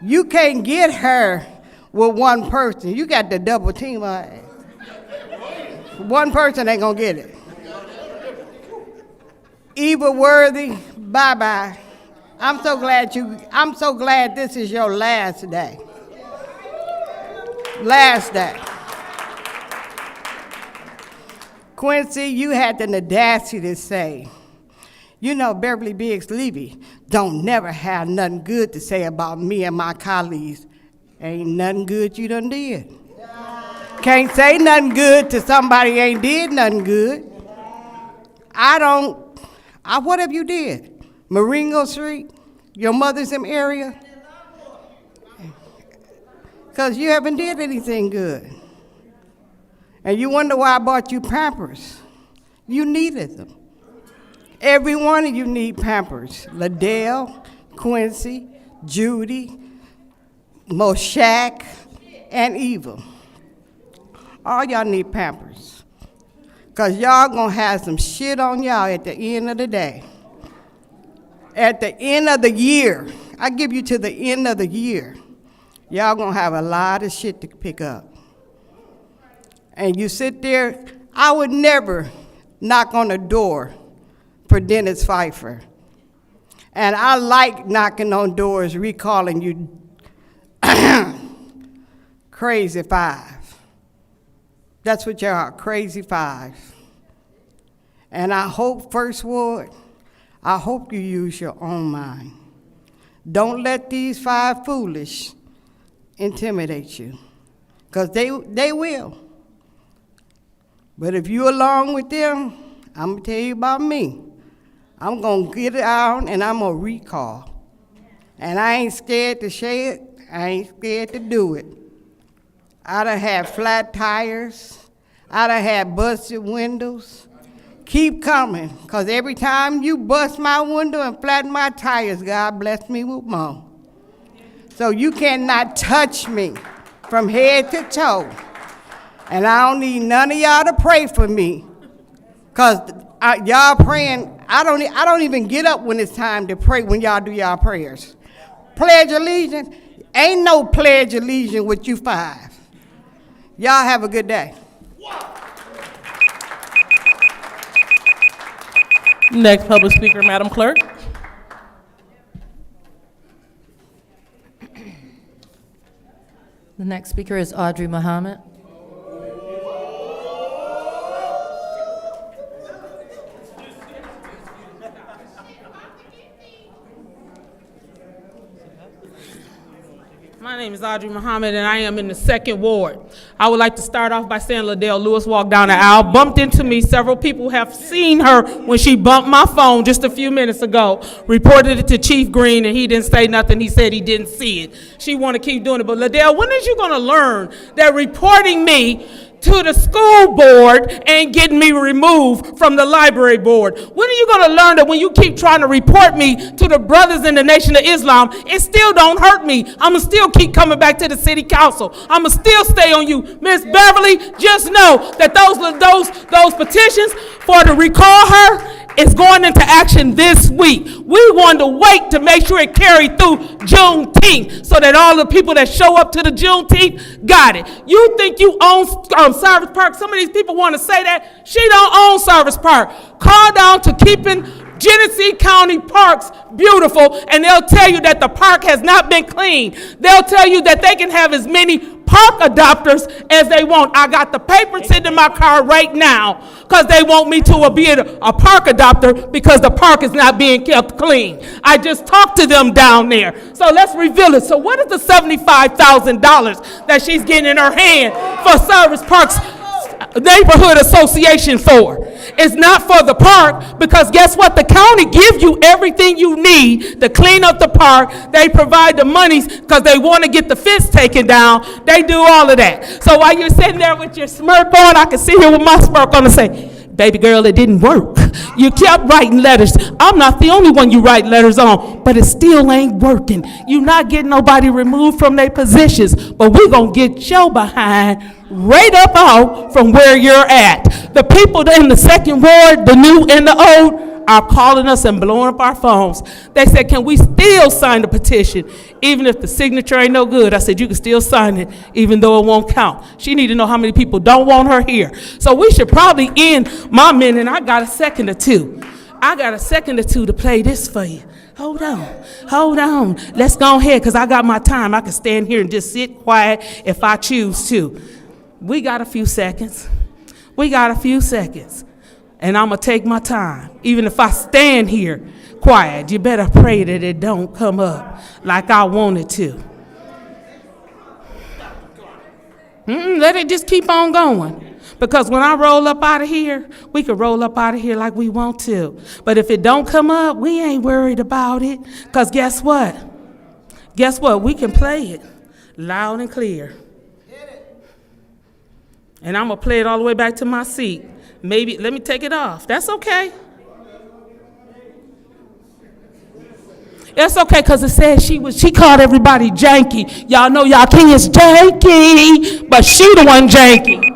you can't get her with one person. You got to double team her. One person ain't gonna get it. Eva Worthy, bye-bye. I'm so glad this is your last day. Last day. Quincy, you had the audacity to say, you know, Beverly Biggs Levy don't never have nothing good to say about me and my colleagues. Ain't nothing good you done did. Can't say nothing good to somebody ain't did nothing good. What have you did? Marengo Street? Your mother's in the area? Because you haven't did anything good. And you wonder why I bought you Pampers. You needed them. Every one of you need Pampers. Liddell, Quincy, Judy, Moshak, and Eva. All y'all need Pampers. Because y'all gonna have some shit on y'all at the end of the day. At the end of the year, I give you to the end of the year, y'all gonna have a lot of shit to pick up. And you sit there, I would never knock on the door for Dennis Pfeiffer. And I like knocking on doors, recalling you crazy five. That's what y'all are, crazy five. And I hope, First Ward, I hope you use your own mind. Don't let these five foolish intimidate you, because they will. But if you along with them, I'm gonna tell you about me. I'm gonna get it out and I'm gonna recall. And I ain't scared to say it, I ain't scared to do it. I done had flat tires, I done had busted windows. Keep coming, cause every time you bust my window and flatten my tires, God bless me with more. So you cannot touch me from head to toe. And I don't need none of y'all to pray for me, cause y'all praying, I don't even get up when it's time to pray when y'all do y'all prayers. Pledge allegiance, ain't no pledge allegiance with you five. Y'all have a good day. Next public speaker, Madam Clerk. The next speaker is Audrey Muhammad. My name is Audrey Muhammad, and I am in the 2nd Ward. I would like to start off by saying Liddell Lewis walked down the aisle, bumped into me. Several people have seen her when she bumped my phone just a few minutes ago, reported it to Chief Green, and he didn't say nothing. He said he didn't see it. She want to keep doing it. But Liddell, when is you going to learn that reporting me to the school board and getting me removed from the library board? When are you going to learn that when you keep trying to report me to the brothers in the Nation of Islam, it still don't hurt me? I'm going to still keep coming back to the city council. I'm going to still stay on you. Miss Beverly, just know that those petitions for to recall her is going into action this week. We wanted to wait to make sure it carried through Juneteenth so that all the people that show up to the Juneteenth got it. You think you own Service Park? Some of these people want to say that. She don't own Service Park. Call down to keeping Genesee County parks beautiful, and they'll tell you that the park has not been cleaned. They'll tell you that they can have as many park adopters as they want. I got the paper sitting in my car right now because they want me to be a park adopter because the park is not being kept clean. I just talked to them down there. So let's reveal it. So what is the $75,000 that she's getting in her hand for Service Parks Neighborhood Association for? It's not for the park, because guess what? The county gives you everything you need to clean up the park. They provide the monies because they want to get the fence taken down. They do all of that. So while you're sitting there with your smirk on, I can sit here with my smirk on and say, baby girl, it didn't work. You kept writing letters. I'm not the only one you write letters on, but it still ain't working. You're not getting nobody removed from their positions, but we're going to get your behind right up out from where you're at. The people in the 2nd Ward, the new and the old, are calling us and blowing up our phones. They said, can we still sign the petition even if the signature ain't no good? I said, you can still sign it even though it won't count. She need to know how many people don't want her here. So we should probably end my minute. I got a second or two. To play this for you. Hold on. Let's go ahead, because I got my time. I can stand here and just sit quiet if I choose to. We got a few seconds. And I'm going to take my time. Even if I stand here quiet, you better pray that it don't come up like I want it to. Let it just keep on going. Because when I roll up out of here, we can roll up out of here like we want to. But if it don't come up, we ain't worried about it. Because guess what? We can play it loud and clear. And I'm going to play it all the way back to my seat. Maybe, let me take it off. That's okay. It's okay, because it said she called everybody janky. Y'all know y'all king is janky, but she the one janky.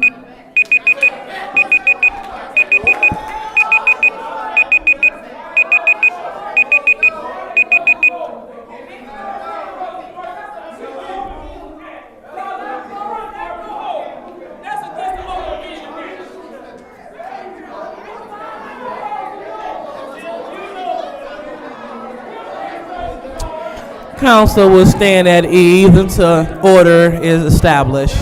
Council will stand at ease until order is established.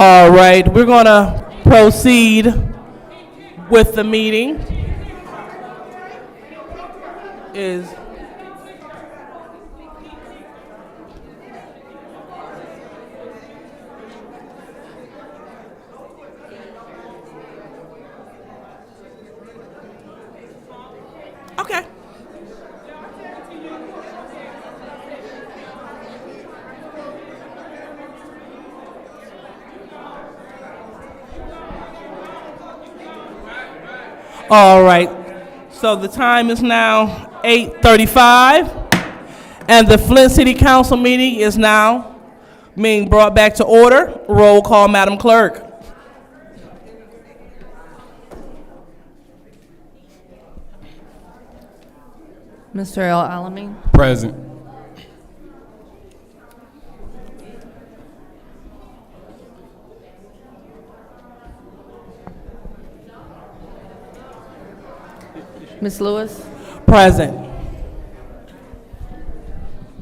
All right, we're going to proceed with the meeting. Okay. All right, so the time is now 8:35, and the Flint City Council meeting is now being brought back to order. Roll call, Madam Clerk. Mr. El Alamin. Present. Ms. Lewis. Present.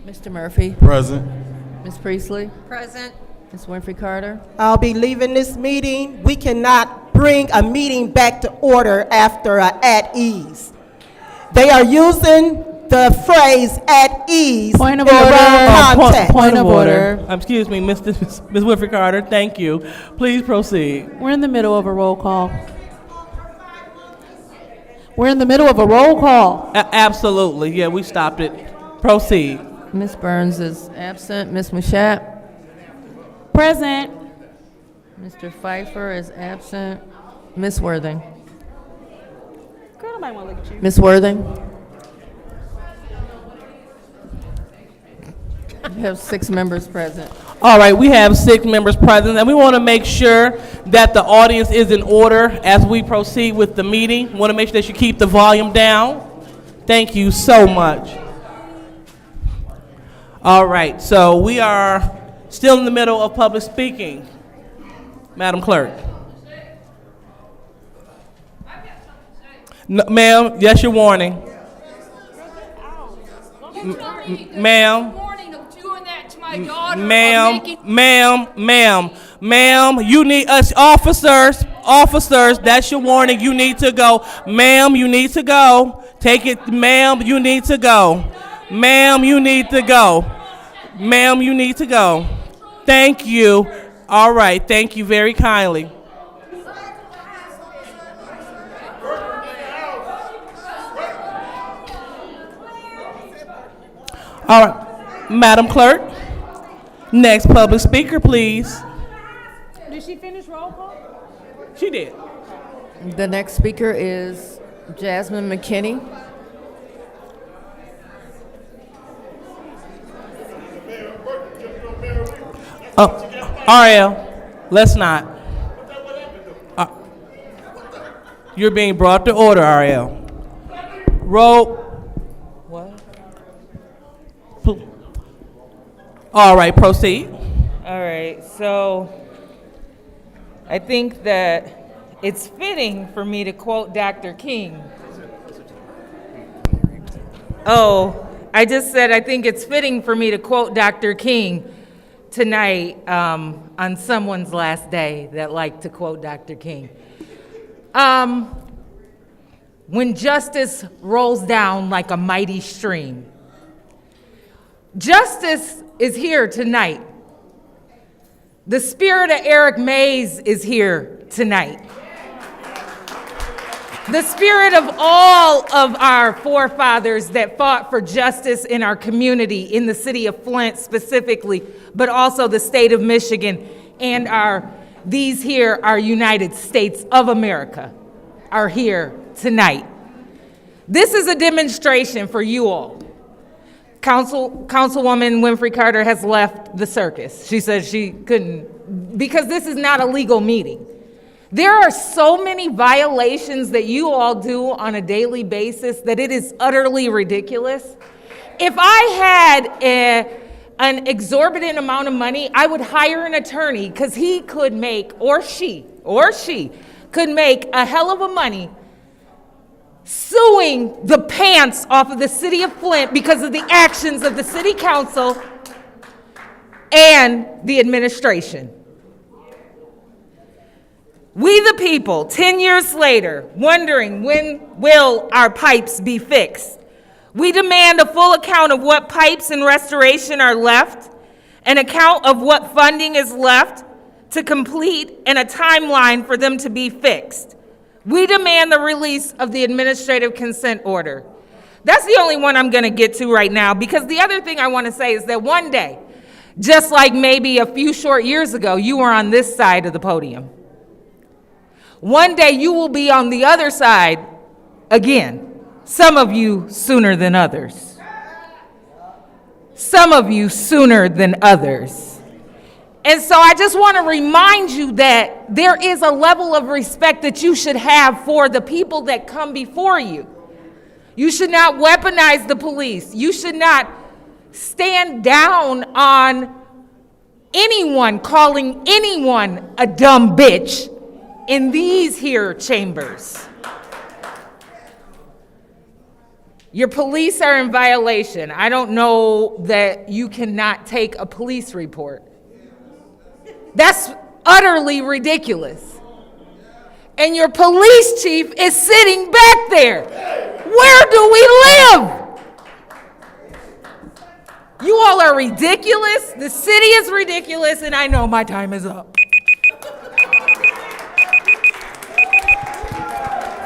Mr. Murphy. Present. Ms. Priestley. Present. Ms. Winfrey Carter. I'll be leaving this meeting. We cannot bring a meeting back to order after at ease. They are using the phrase at ease Point of in the order. wrong context. Point of order. Excuse me, Ms. Winfrey Carter, thank you. Please proceed. We're in the middle of a roll call. We're in the middle of a roll call. Absolutely, yeah, we stopped it. Proceed. Ms. Burns is absent. Ms. Mashat. Present. Mr. Pfeiffer is absent. Ms. Worthing. Girl, nobody wanna look at you. Ms. Worthing. We have 6 members present. All right, we have 6 members present, and we want to make sure that the audience is in order as we proceed with the meeting. We want to make sure that you keep the volume down. Thank you so much. All right, so we are still in the middle of public speaking. Madam Clerk. No, ma'am, yes, your warning. Ma'am. Ma'am, you need us, officers, that's your warning, you need to go. Ma'am, you need to go. Take it, ma'am, you need to go. Ma'am, you need to go. Ma'am, you need to go. Thank you. All right, thank you very kindly. All right, Madam Clerk, next public speaker, please. Did she finish roll call? She did. The next speaker is Jasmine McKinney. Ariel, let's not. You're being brought to order, Ariel. Roll. What? All right, proceed. All right, so I think that it's fitting for me to quote Dr. King. Oh, I just said I think it's fitting for me to quote Dr. King tonight on someone's last day that liked to quote Dr. King. When justice rolls down like a mighty stream. Justice is here tonight. The spirit of Eric Mays is here tonight. The spirit of all of our forefathers that fought for justice in our community, in the city of Flint specifically, but also the state of Michigan and these here, our United States of America, are here tonight. This is a demonstration for you all. Councilwoman Winfrey Carter has left the circus. She said she couldn't, because this is not a legal meeting. There are so many violations that you all do on a daily basis that it is utterly ridiculous. If I had an exorbitant amount of money, I would hire an attorney because he could make, or she could make a hell of a money suing the pants off of the city of Flint because of the actions of the city council and the administration. We the people, 10 years later, wondering when will our pipes be fixed. We demand a full account of what pipes and restoration are left, an account of what funding is left to complete, and a timeline for them to be fixed. We demand the release of the administrative consent order. That's the only one I'm going to get to right now, because the other thing I want to say is that one day, just like maybe a few short years ago, you were on this side of the podium. One day you will be on the other side again. Some of you sooner than others. Some of you sooner than others. And so I just want to remind you that there is a level of respect that you should have for the people that come before you. You should not weaponize the police. You should not stand down on anyone calling anyone a dumb bitch in these here chambers. Your police are in violation. I don't know that you cannot take a police report. That's utterly ridiculous. And your police chief is sitting back there. Where do we live? You all are ridiculous. The city is ridiculous, and I know my time is up.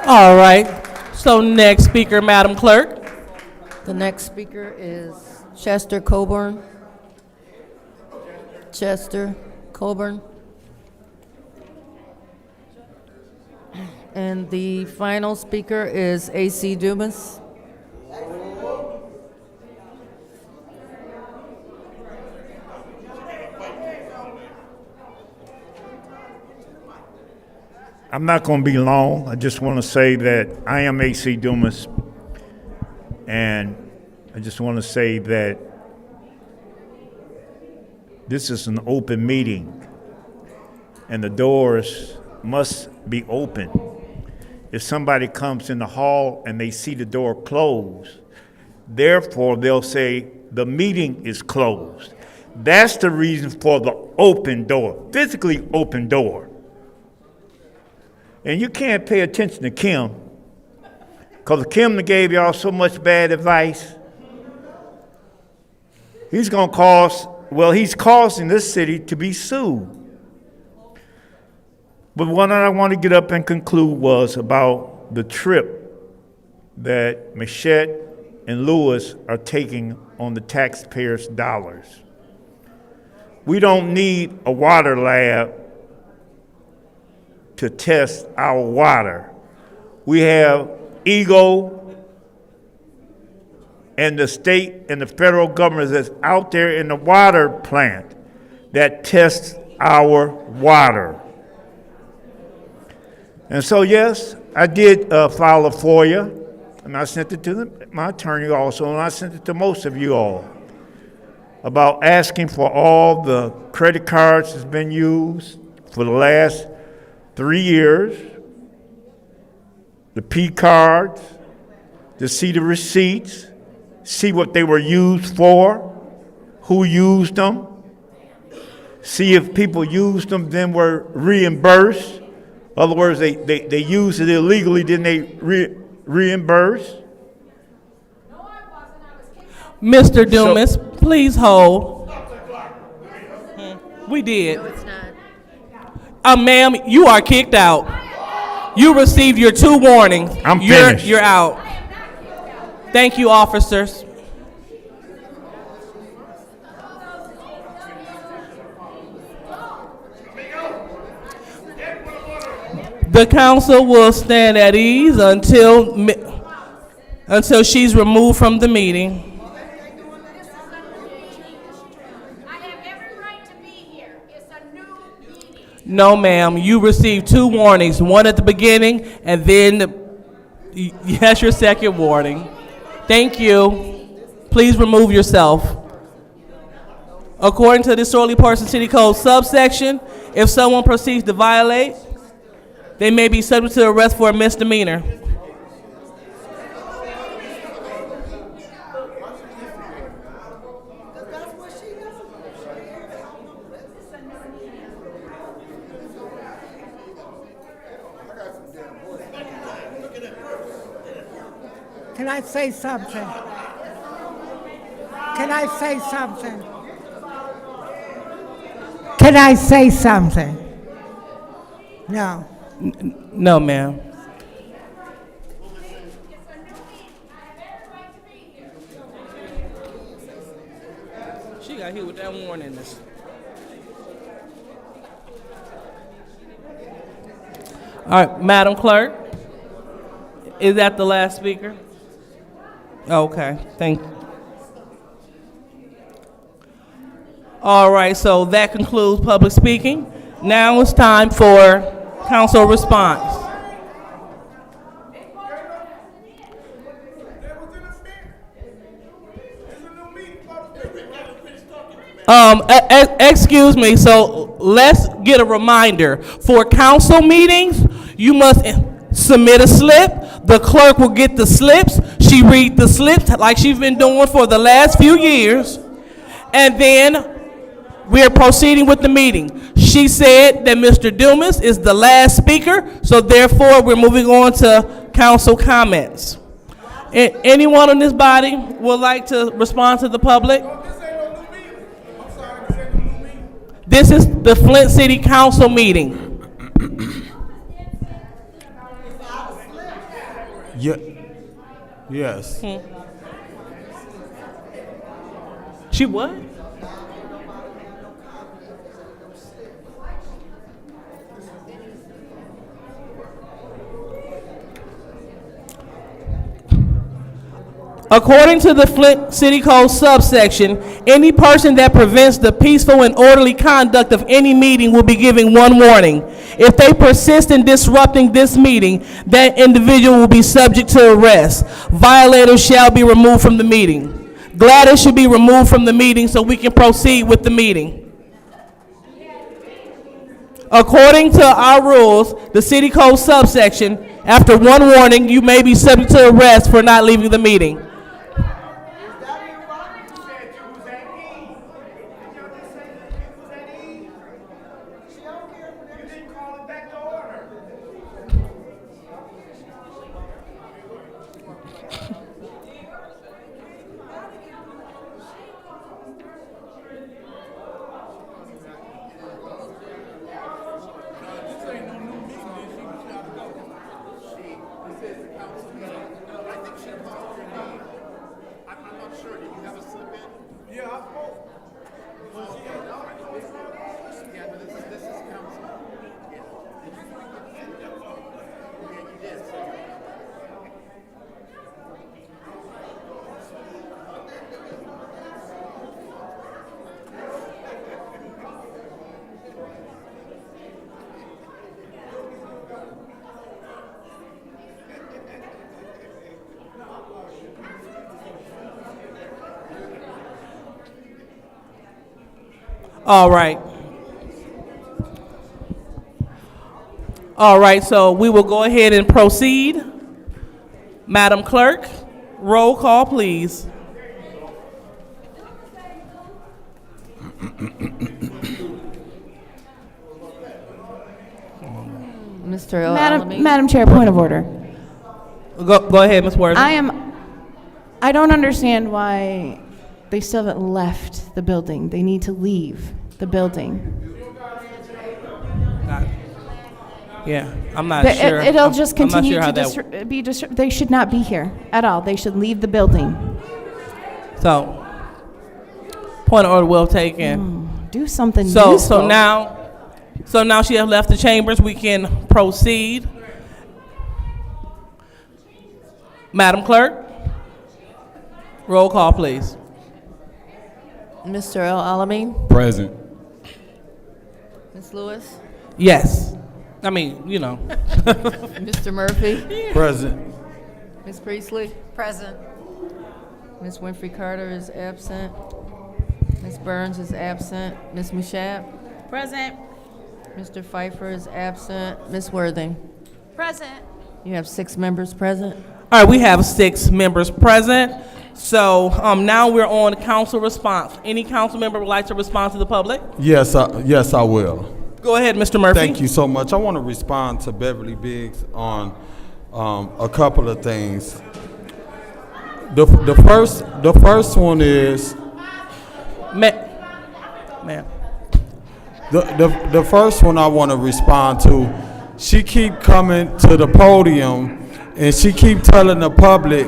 All right. So next speaker, Madam Clerk. The next speaker is Chester Coburn. Chester Coburn. And the final speaker is A.C. Dumas. I'm not going to be long. I just want to say that I am A.C. Dumas, and I just want to say that this is an open meeting, and the doors must be open. If somebody comes in the hall and they see the door closed, therefore they'll say the meeting is closed. That's the reason for the open door, physically open door. And you can't pay attention to Kim, because Kim gave y'all so much bad advice. He's causing this city to be sued. But what I want to get up and conclude was about the trip that Machette and Lewis are taking on the taxpayers' dollars. We don't need a water lab to test our water. We have EGO and the state and the federal government that's out there in the water plant that tests our water. And so, yes, I did file a FOIA, and I sent it to my attorney also, and I sent it to most of you all, about asking for all the credit cards that's been used for the last 3 years, the P cards, to see the receipts, see what they were used for, who used them, see if people used them, then were reimbursed. In other words, they used it illegally, then they reimburse. Mr. Dumas, please hold. We did. No, it's not. Ma'am, you are kicked out. You received your 2 warnings. I'm finished. You're out. Thank you, officers. The council will stand at ease until she's removed from the meeting. No, ma'am. You received 2 warnings, one at the beginning, and then yes, your second warning. Thank you. Please remove yourself. According to the Disorderly Person City Code subsection, if someone proceeds to violate, they may be subject to arrest for a misdemeanor. Can I say something? Can I say something? Can I say something? No. No, ma'am. She got hit with that warning. All right, Madam Clerk, is that the last speaker? Okay, thank you. All right, so that concludes public speaking. Now it's time for council response. Excuse me, so let's get a reminder. For council meetings, you must submit a slip. The clerk will get the slips. She reads the slips like she's been doing for the last few years. And then we're proceeding with the meeting. She said that Mr. Dumas is the last speaker, so therefore we're moving on to council comments. Anyone in this body would like to respond to the public? This is the Flint City Council meeting. Yes. She what? According to the Flint City Code subsection, any person that prevents the peaceful and orderly conduct of any meeting will be given one warning. If they persist in disrupting this meeting, that individual will be subject to arrest. Violators shall be removed from the meeting. Gladys should be removed from the meeting so we can proceed with the meeting. According to our rules, the City Code subsection, after one warning, you may be subject to arrest for not leaving the meeting. All right. All right, so we will go ahead and proceed. Madam Clerk, roll call, please. Mr. Al-Alami. Madam Chair, point of order. Go ahead, Ms. Worthing. I don't understand why they still haven't left the building. They need to leave the building. Yeah, I'm not sure. It'll just continue I'm not to sure how that be they should not be here at all. They should leave the building. So, point of order well taken. Do something So useful. now she has left the chambers. We can proceed. Madam Clerk, roll call, please. Mr. Al-Alami. Present. Ms. Lewis. Yes. I mean, you know. Mr. Murphy. Present. Ms. Priestley. Present. Ms. Winfrey Carter is absent. Ms. Burns is absent. Ms. Mouchab. Present. Mr. Pfeiffer is absent. Ms. Worthing. Present. You have 6 members present. All right, we have 6 members present. So now we're on council response. Any council member would like to respond to the public? Yes, I will. Go ahead, Mr. Murphy. Thank you so much. I want to respond to Beverly Biggs on a couple of things. The first one is Ma'am. the first one I want to respond to. She keep coming to the podium and she keep telling the public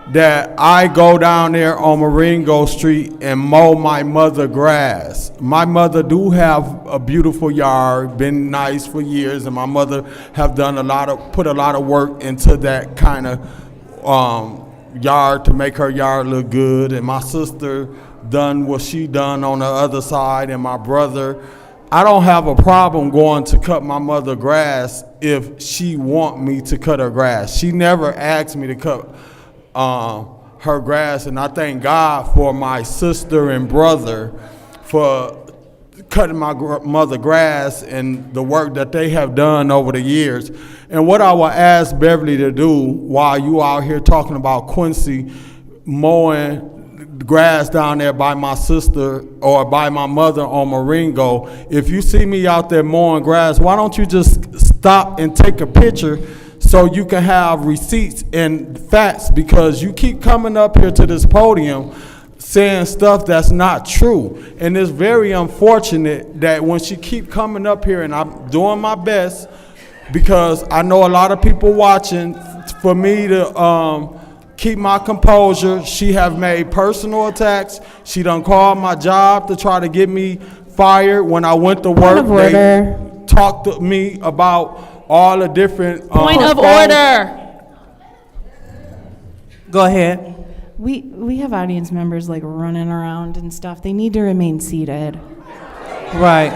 that I go down there on Marengo Street and mow my mother grass. My mother do have a beautiful yard, been nice for years, and my mother have done put a lot of work into that kind of yard to make her yard look good. And my sister done what she done on the other side, and my brother. I don't have a problem going to cut my mother grass if she want me to cut her grass. She never asked me to cut her grass, and I thank God for my sister and brother for cutting my mother grass and the work that they have done over the years. And what I will ask Beverly to do while you out here talking about Quincy mowing grass down there by my sister or by my mother on Marengo, if you see me out there mowing grass, why don't you just stop and take a picture so you can have receipts and facts, because you keep coming up here to this podium saying stuff that's not true. And it's very unfortunate that when she keep coming up here, and I'm doing my best because I know a lot of people watching, for me to keep my composure. She have made personal attacks. She done called my job to try to get me fired. When I went to work, they talked to me about all the different Point of order. Go ahead. We have audience members like running around and stuff. They need to remain seated. Right.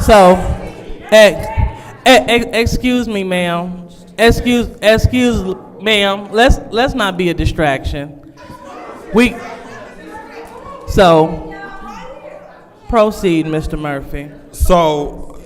So, excuse me, ma'am. Excuse, ma'am. Let's not be a distraction. So, proceed, Mr. Murphy. So,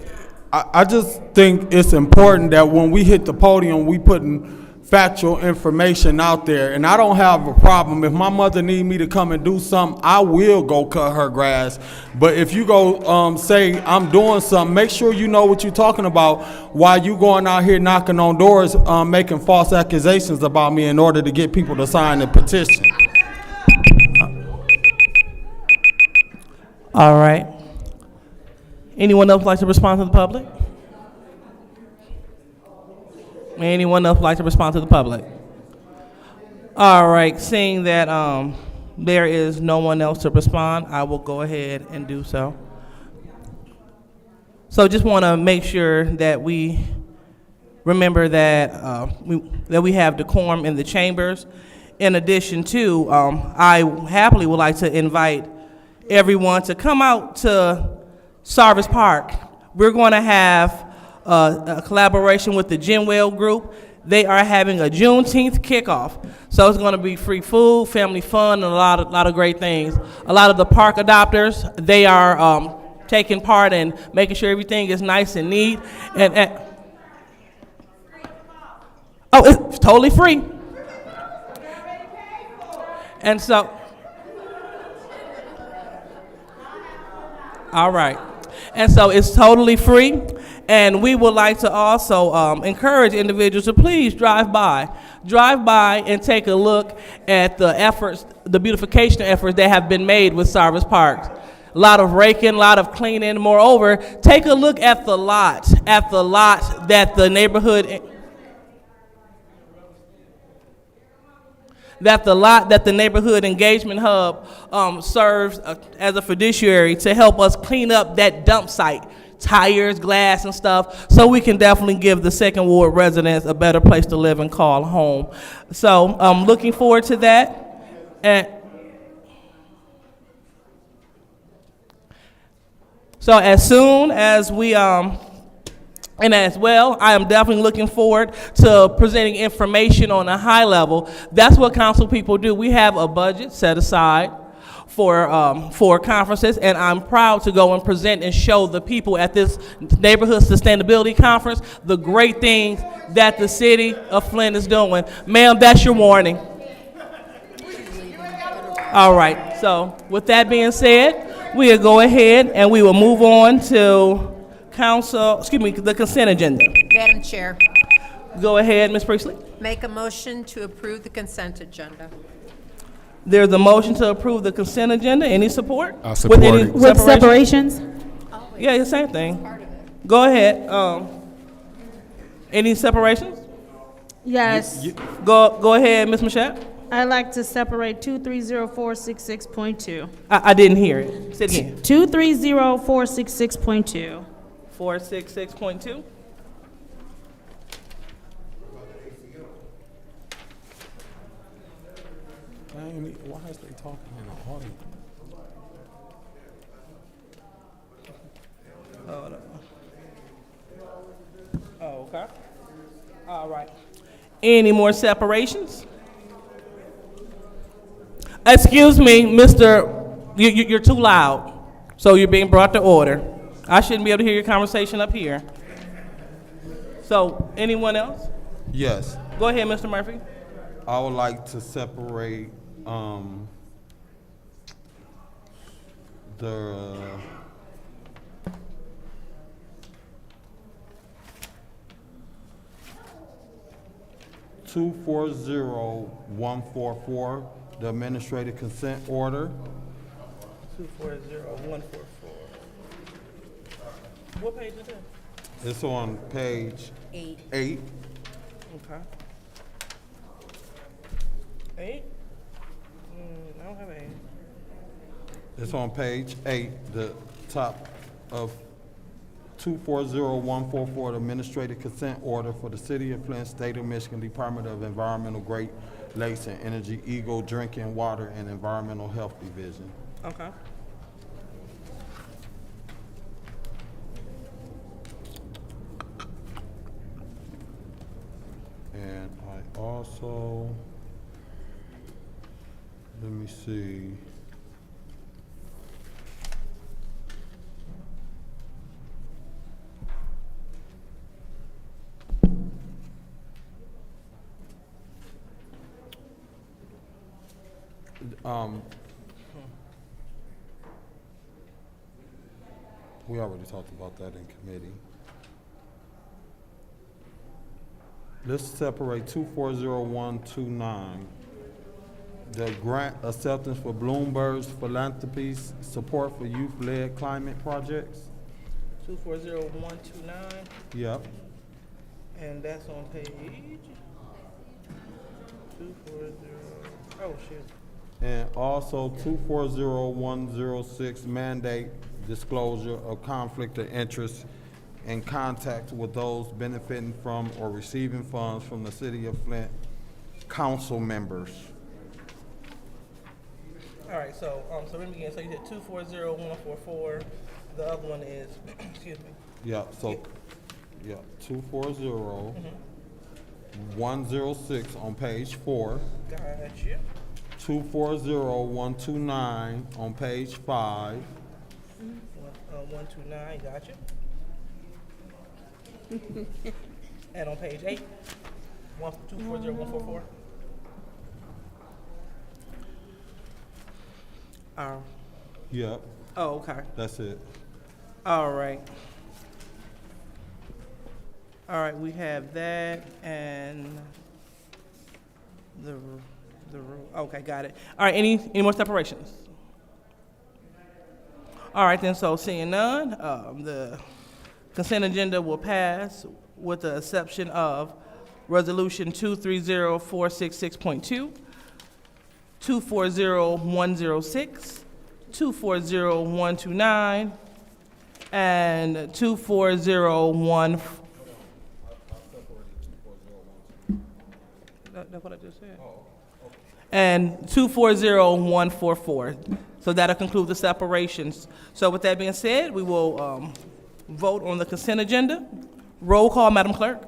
I just think it's important that when we hit the podium, we putting factual information out there. And I don't have a problem. If my mother need me to come and do something, I will go cut her grass. But if you go say I'm doing something, make sure you know what you're talking about while you going out here knocking on doors, making false accusations about me in order to get people to sign the petition. All right. Anyone else like to respond to the public? Anyone else like to respond to the public? All right, seeing that there is no one else to respond, I will go ahead and do so. So just want to make sure that we remember that we have decorum in the chambers. In addition to, I happily would like to invite everyone to come out to Sarvis Park. We're going to have a collaboration with the Genwell Group. They are having a Juneteenth kickoff. So it's going to be free food, family fun, and a lot of great things. A lot of the park adopters, they are taking part in making sure everything is nice and neat. And oh, it's totally free. And so, all right. And so it's totally free. And we would like to also encourage individuals to please drive by and take a look at the efforts, the beautification efforts that have been made with Sarvis Parks. A lot of raking, a lot of cleaning. Moreover, take a look at the lot that the neighborhood, engagement hub serves as a fiduciary to help us clean up that dump site. Tires, glass, and stuff, so we can definitely give the Second Ward residents a better place to live and call home. So I'm looking forward to that. And so as soon as we, and as well, I am definitely looking forward to presenting information on a high level. That's what council people do. We have a budget set aside for conferences, and I'm proud to go and present and show the people at this neighborhood sustainability conference the great things that the city of Flint is doing. Ma'am, that's your warning. All right, so with that being said, we'll go ahead and we will move on to the consent agenda. Madam Chair. Go ahead, Ms. Priestley. Make a motion to approve the consent agenda. There's a motion to approve the consent agenda. Any support? I support any it. With separations? Yeah, the same thing. Go ahead. Any separations? Yes. Go ahead, Ms. Mashat. I'd like to separate 230466.2. I didn't hear it. Say it again. 230466.2. 466.2. Why is they talking in the audience? Hold on. Oh, okay. All right. Any more separations? Excuse me, Mr. You're too loud, so you're being brought to order. I shouldn't be able to hear your conversation up here. So, anyone else? Yes. Go ahead, Mr. Murphy. I would like to separate the $240,144, the administrative consent order. 240144. What page is that? It's on page 8. Okay. 8? I don't have 8. It's on page 8, the top of 240144, the administrative consent order for the City of Flint, State of Michigan, Department of Environmental, Great Lakes and Energy, Eagle Drinking Water and Environmental Health Division. Okay. And I also, let me see. We already talked about that in committee. Let's separate 240129. The grant acceptance for Bloomberg's philanthropies, support for youth-led climate projects. 240129, Yep. and that's on page 240. Oh, shit. And also 240106, mandate disclosure of conflict of interest in contact with those benefiting from or receiving funds from the City of Flint council members. All right, so let me begin. So you did 240144. The other one is, excuse me. Yeah, so, yeah, 240106 on page 4. Gotcha. 240129 on page 5. 129, gotcha. And on page 8, 240144. Yep, Oh, okay. that's it. All right. All right, we have that and the okay, got it. All right, any more separations? All right, then, so seeing none, the consent agenda will pass with the exception of Resolution 230466.2, 240106, 240129, and 2401. That's what I just said. And 240144. So that'll conclude the separations. So with that being said, we will vote on the consent agenda. Roll call, Madam Clerk.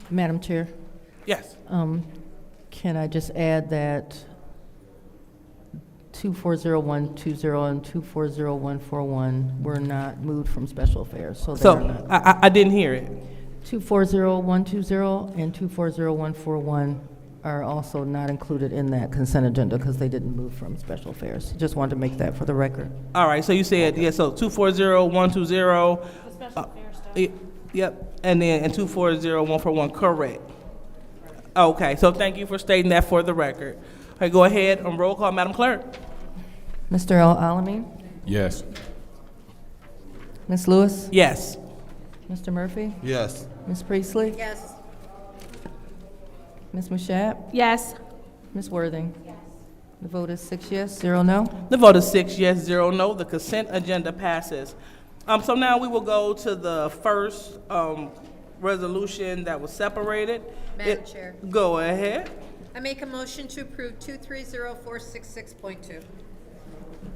Madam Chair, Yes. can I just add that 240120 and 240141 were not moved from special affairs, so they're So not. I didn't hear it. 240120 and 240141 are also not included in that consent agenda because they didn't move from special affairs. Just wanted to make that for the record. All right, so you said, yeah, so 240120. Yep, and then, and 240141, correct. Okay, so thank you for stating that for the record. All right, go ahead and roll call, Madam Clerk. Mr. Alamin? Yes. Ms. Lewis? Yes. Mr. Murphy? Yes. Ms. Priestley? Yes. Ms. Mashat? Yes. Ms. Worthing? The vote is 6 yes, 0 no. The vote is 6 yes, 0 no. The consent agenda passes. So now we will go to the first resolution that was separated. Madam Chair. Go ahead. I make a motion to approve 230466.2.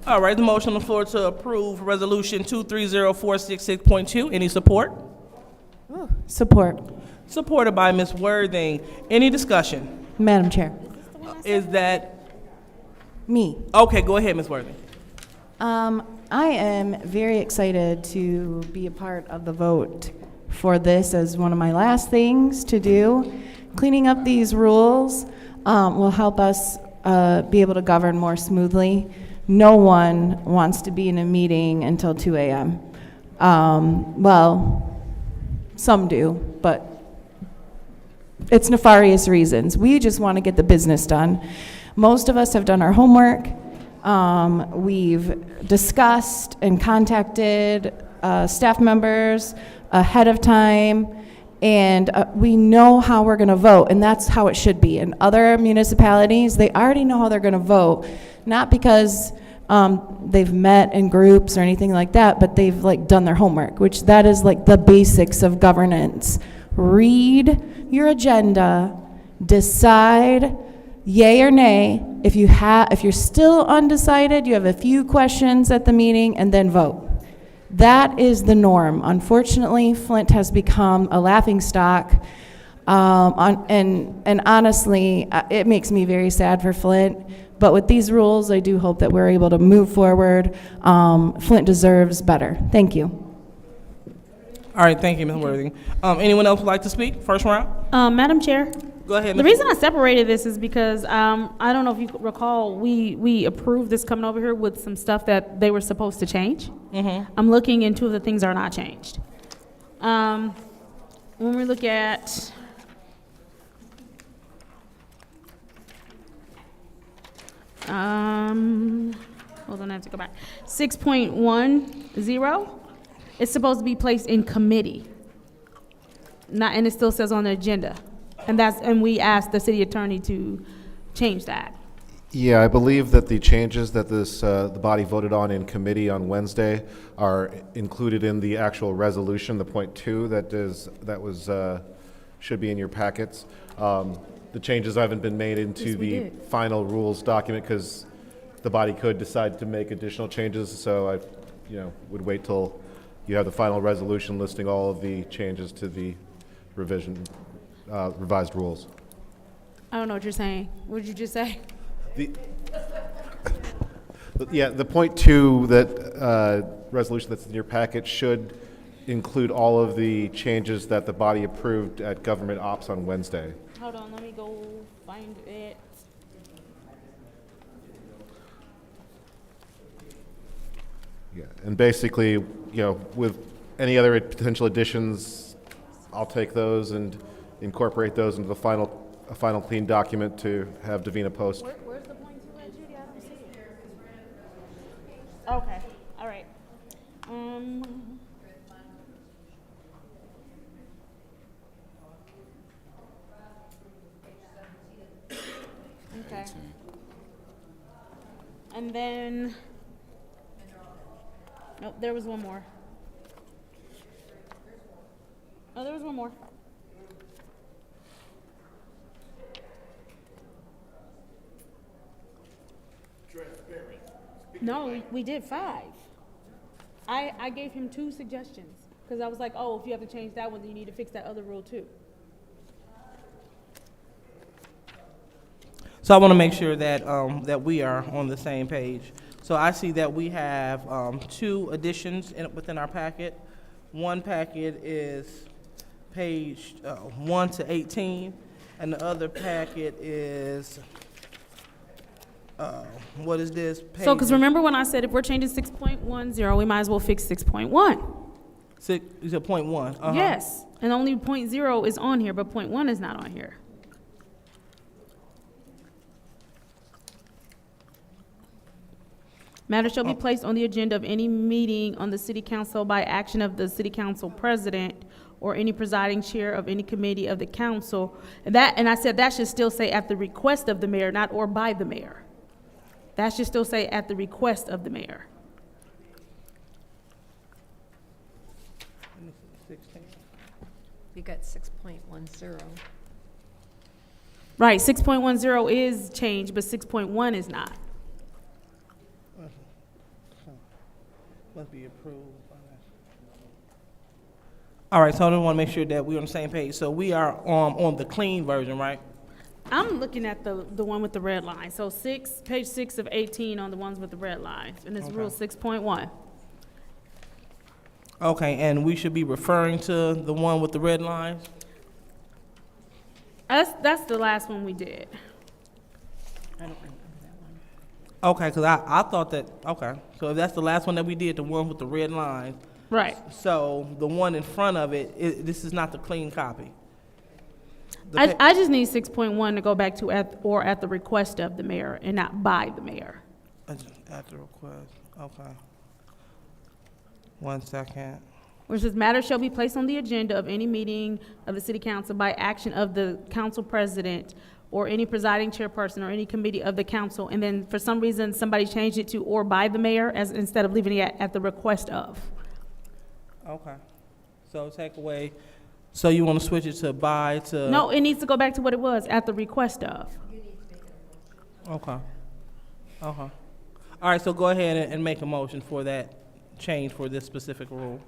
All right, the motion on the floor to approve resolution 230466.2. Any support? Support. Supported by Ms. Worthing. Any discussion? Madam Chair. Is that me? Okay, go ahead, Ms. Worthing. I am very excited to be a part of the vote for this as one of my last things to do. Cleaning up these rules will help us be able to govern more smoothly. No one wants to be in a meeting until 2 a.m. Well, some do, but it's nefarious reasons. We just want to get the business done. Most of us have done our homework. We've discussed and contacted staff members ahead of time, and we know how we're going to vote, and that's how it should be. In other municipalities, they already know how they're going to vote, not because they've met in groups or anything like that, but they've like done their homework, which that is like the basics of governance. Read your agenda, decide yay or nay. If you're still undecided, you have a few questions at the meeting, and then vote. That is the norm. Unfortunately, Flint has become a laughingstock, and honestly, it makes me very sad for Flint. But with these rules, I do hope that we're able to move forward. Flint deserves better. Thank you. All right, thank you, Ms. Worthing. Anyone else would like to speak? First round? Madam Chair. Go ahead. The reason I separated this is because I don't know if you recall, we approved this coming over here with some stuff that they were supposed to change. I'm looking into if the things are not changed. When we look at hold on, I have to go back. 6.10, it's supposed to be placed in committee. And it still says on the agenda. And we asked the city attorney to change that. Yeah, I believe that the changes that the body voted on in committee on Wednesday are included in the actual resolution, the point 2 should be in your packets. The changes haven't been made into the final rules document because the body could decide to make additional changes. So I, would wait till you have the final resolution listing all of the changes to the revised rules. I don't know what you're saying. What did you just say? The point 2 resolution that's in your packet should include all of the changes that the body approved at government ops on Wednesday. Hold on, let me go find it. Yeah, and basically, with any other potential additions, I'll take those and incorporate those into a final clean document to have Davina post. Where's the point 2 at, Judy? I don't see it. Okay, all right. Okay. And then, nope, there was one more. Oh, there was one more. No, we did 5. I gave him 2 suggestions because I was like, oh, if you have to change that one, then you need to fix that other rule too. So I want to make sure that that we are on the same page. So I see that we have 2 additions within our packet. One packet is page 1 to 18, and the other packet is what is this? So, because remember when I said if we're changing 6.10, we might as well fix 6.1. You said point one? Uh-huh. Yes, and only point 0 is on here, but point 1 is not on here. Matter shall be placed on the agenda of any meeting on the city council by action of the city council president or any presiding chair of any committee of the council. And I said that should still say at the request of the mayor, not or by the mayor. That should still say at the request of the mayor. You got 6.10. Right, 6.10 is changed, but 6.1 is not. Must be approved. All right, so I want to make sure that we're on the same page. So we are on the clean version, right? I'm looking at the one with the red line. So page 6 of 18 on the ones with the red lines, and it's Okay. rule 6.1. Okay, and we should be referring to the one with the red lines? That's the last one we did. Okay, because I thought that, okay. So if that's the last one that we did, the one with the red lines. Right. So the one in front of it, this is not the clean copy. I just need 6.1 to go back to at the request of the mayor and not by the mayor. At the request, okay. 1 second. Which says matter shall be placed on the agenda of any meeting of the city council by action of the council president or any presiding chairperson or any committee of the council. And then for some reason, somebody changed it to or by the mayor instead of leaving it at the request of. Okay. So take away, so you want to switch it to by to? No, it needs to go back to what it was, at the request of. Okay. Okay. All right, so go ahead and make a motion for that change for this specific rule.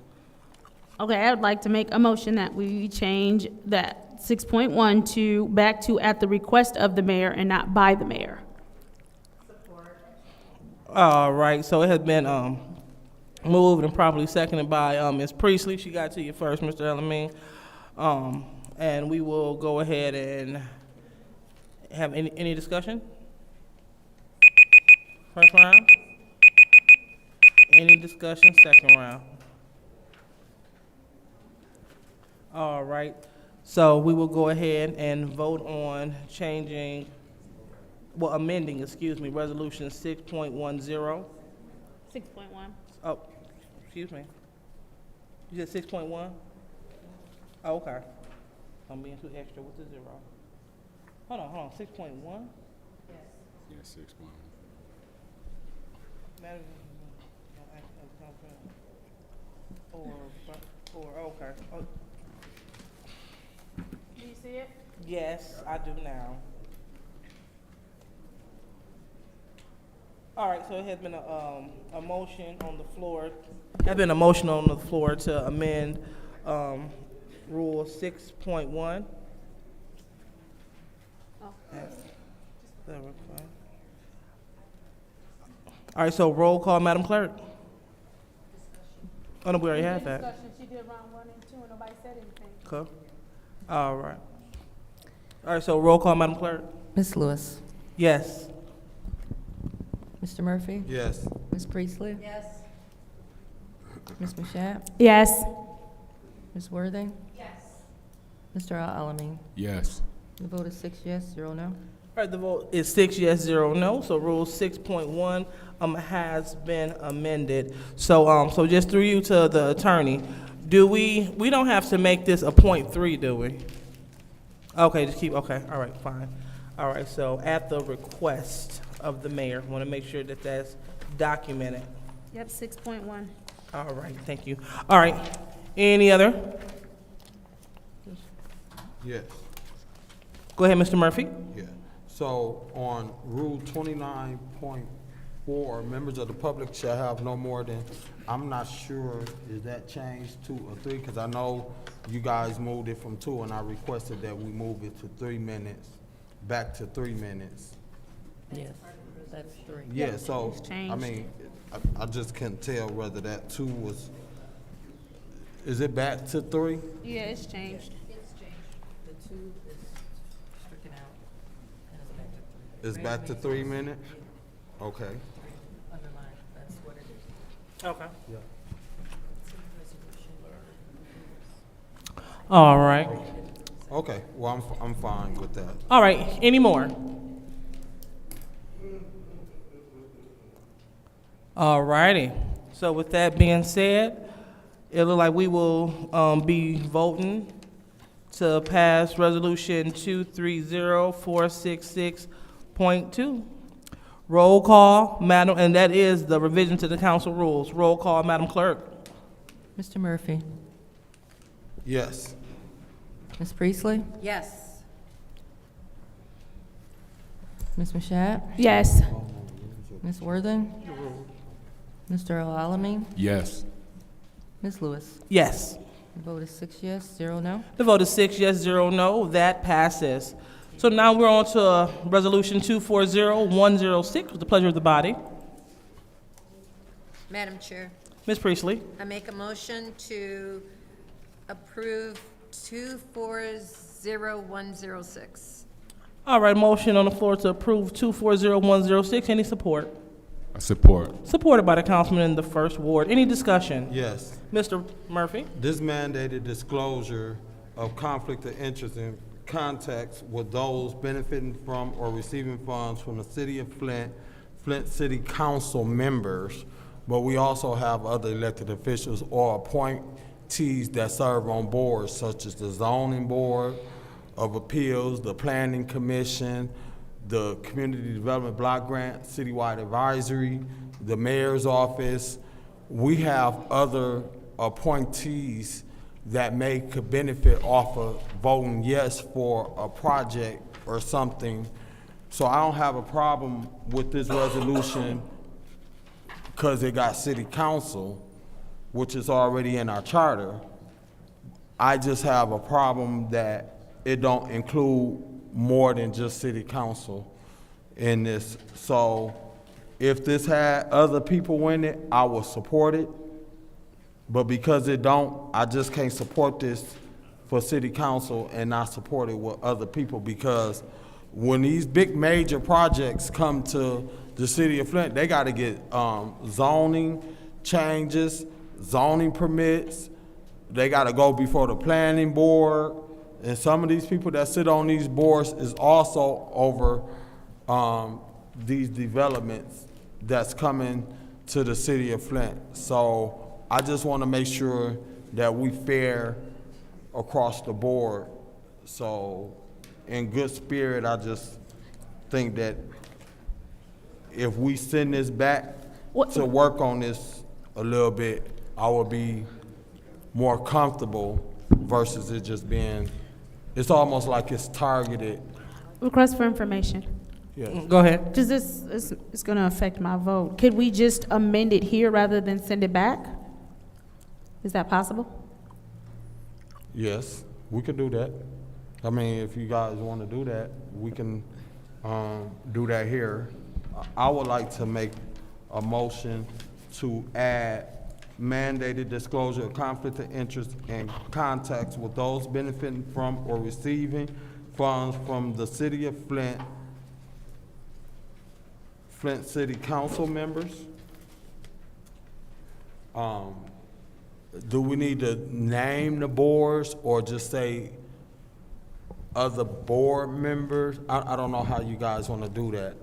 Okay, I would like to make a motion that we change that 6.1 to back to at the request of the mayor and not by the mayor. All right, so it has been moved and properly seconded by Ms. Priestley. She got to you first, Mr. Elamine. And we will go ahead and have any discussion? First round? Any discussion? Second round? All right, so we will go ahead and vote on amending, resolution 6.10. 6.1. Oh, excuse me. You said 6.1? Oh, okay. I'm being too extra with the 0. Hold on, 6.1? Yes, 6.1. Okay. Oh, Do you see it? yes, I do now. All right, so it has been a motion on the floor. Has been a motion on the floor to amend Rule 6.1. All right, so roll call, Madam Clerk. Oh, no, we already had that. She did round 1 and 2 and nobody said anything. Okay. All right. All right, so roll call, Madam Clerk. Ms. Lewis. Yes. Mr. Murphy? Yes. Ms. Priestley? Yes. Ms. Mashat? Yes. Ms. Worthing? Yes. Mr. Al-Alamin? Yes. The vote is 6 yes, 0 no. All right, the vote is 6 yes, 0 no. So Rule 6.1 has been amended. So just through you to the attorney, we don't have to make this a .3, do we? Okay, okay, all right, fine. All right, so at the request of the mayor, want to make sure that that's documented. Yep, 6.1. All right, thank you. All right, any other? Yes. Go ahead, Mr. Murphy. Yeah. So on Rule 29.4, members of the public shall have no more than, I'm not sure, is that changed to a 3? Because I know you guys moved it from 2, and I requested that we move it to 3 minutes, back to 3 minutes. Yes, that's 3. Yeah, so, It's changed. I mean, I just couldn't tell whether that 2 was, is it back to 3? Yeah, it's changed. The 2 is stricken out and it's back to 3. It's back to 3 minutes? Okay. Underline, that's what it is. Okay. Yeah. All right. Okay, well, I'm fine with that. All right, any more? All righty. So with that being said, it looks like we will be voting to pass resolution 230466.2. Roll call, Madam, and that is the revision to the council rules. Roll call, Madam Clerk. Mr. Murphy? Yes. Ms. Priestley? Yes. Ms. Mashat? Yes. Ms. Worthing? Mr. Alamin? Yes. Ms. Lewis? Yes. The vote is 6 yes, 0 no. The vote is 6 yes, 0 no. That passes. So now we're on to resolution 240106 with the pleasure of the body. Madam Chair, Ms. Priestley. I make a motion to approve 240106. All right, motion on the floor to approve 240106. Any support? Support. Supported by the councilman in the first ward. Any discussion? Yes. Mr. Murphy? This mandated disclosure of conflict of interest in contacts with those benefiting from or receiving funds from the city of Flint, Flint City Council members, but we also have other elected officials or appointees that serve on boards such as the Zoning Board of Appeals, the Planning Commission, the Community Development Block Grant, Citywide Advisory, the Mayor's Office. We have other appointees that could benefit off of voting yes for a project or something. So I don't have a problem with this resolution because it got city council, which is already in our charter. I just have a problem that it don't include more than just city council in this. So if this had other people in it, I would support it. But because it don't, I just can't support this for city council and not support it with other people, because when these big major projects come to the city of Flint, they gotta get zoning changes, zoning permits. They gotta go before the planning board. And some of these people that sit on these boards is also over these developments that's coming to the city of Flint. So I just want to make sure that we fair across the board. So in good spirit, I just think that if we send this back to work on this a little bit, I would be more comfortable versus it just being, it's almost like it's targeted. Request for information. Yes. Go ahead. Does this is going to affect my vote? Could we just amend it here rather than send it back? Is that possible? Yes, we could do that. I mean, if you guys want to do that, we can do that here. I would like to make a motion to add mandated disclosure of conflict of interest and contacts with those benefiting from or receiving funds from the city of Flint, Flint City Council members. Do we need to name the boards or just say other board members? I don't know how you guys want to do that.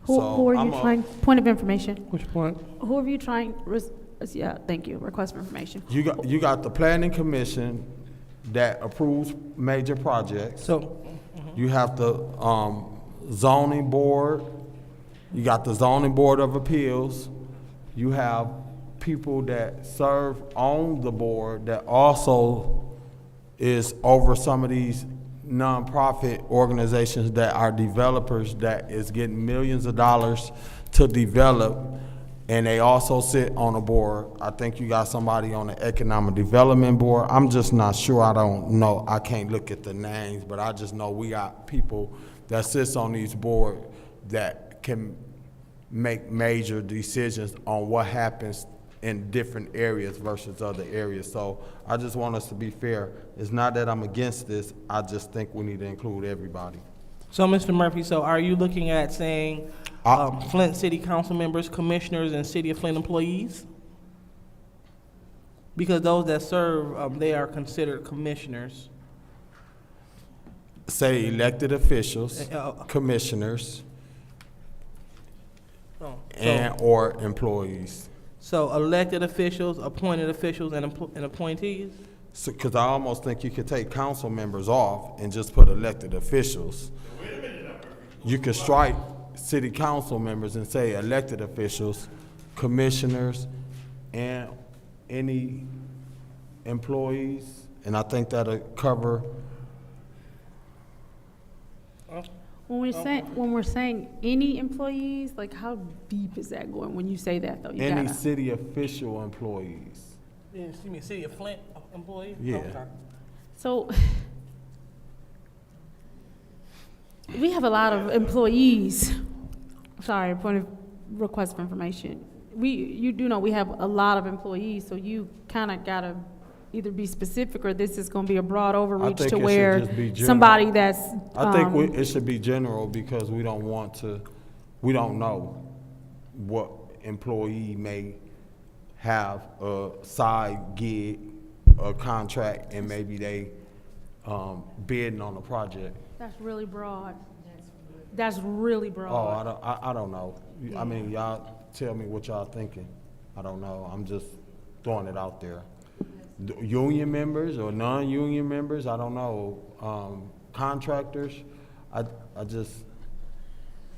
Who are you trying, point of information? Which point? Who are you trying, yeah, thank you, request for information. You got the planning commission that approves major projects. So you have the zoning board, you got the zoning board of appeals, you have people that serve on the board that also is over some of these nonprofit organizations that are developers that is getting millions of dollars to develop, and they also sit on a board. I think you got somebody on the economic development board. I'm just not sure. I don't know. I can't look at the names, but I just know we got people that sits on these boards that can make major decisions on what happens in different areas versus other areas. So I just want us to be fair. It's not that I'm against this, I just think we need to include everybody. So, Mr. Murphy, so are you looking at saying Flint City Council members, commissioners, and City of Flint employees? Because those that serve, they are considered commissioners. Say elected officials, Uh, commissioners, Oh, and/or employees. So elected officials, appointed officials, and appointees? Because I almost think you could take council members off and just put elected officials. You could strike city council members and say elected officials, commissioners, and any employees, and I think that'll cover. When we're saying any employees, like how deep is that going when you say that though? You Any gotta- city official employees. Yeah, excuse me, City of Flint employees? Yeah. Okay. So we have a lot of employees. Sorry, point of request for information. You do know we have a lot of employees, so you kind of gotta either be specific or this is gonna be a broad overreach think to it should where just be general. somebody that's. I think it should be general because we don't know what employee may have a side gig, a contract, and maybe they bidding on a project. That's really broad. That's really broad. Oh, I don't know. I mean, y'all tell me what y'all thinking. I don't know. I'm just throwing it out there. Union members or non-union members, I don't know. Contractors, I just.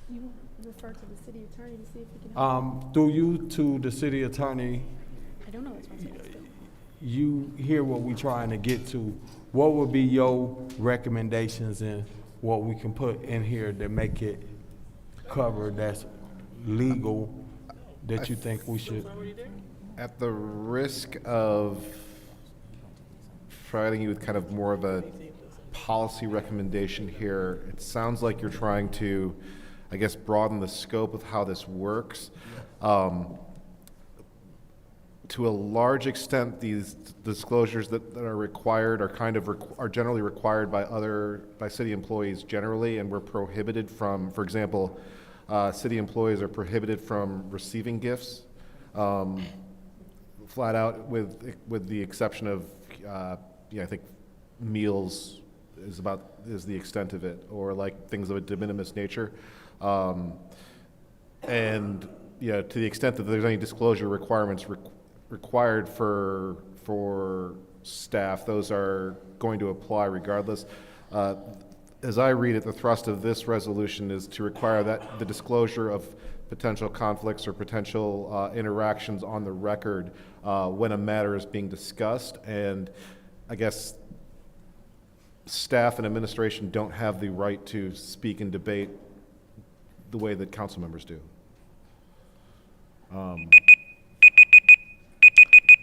You refer to the city attorney to see if he can. Through you to the city attorney, I don't know. That's what I'm saying. you hear what we trying to get to. What would be your recommendations and what we can put in here to make it cover that's legal that you think we should? At the risk of providing you with kind of more of a policy recommendation here, it sounds like you're trying to, I guess, broaden the scope of how this works. To a large extent, these disclosures that are required are are generally required by city employees generally, and we're prohibited from, for example, city employees are prohibited from receiving gifts, flat out, with the exception of, I think meals is the extent of it, or like things of a de minimis nature, and to the extent that there's any disclosure requirements required for staff, those are going to apply regardless. As I read it, the thrust of this resolution is to require that the disclosure of potential conflicts or potential interactions on the record when a matter is being discussed, and I guess staff and administration don't have the right to speak and debate the way that council members do.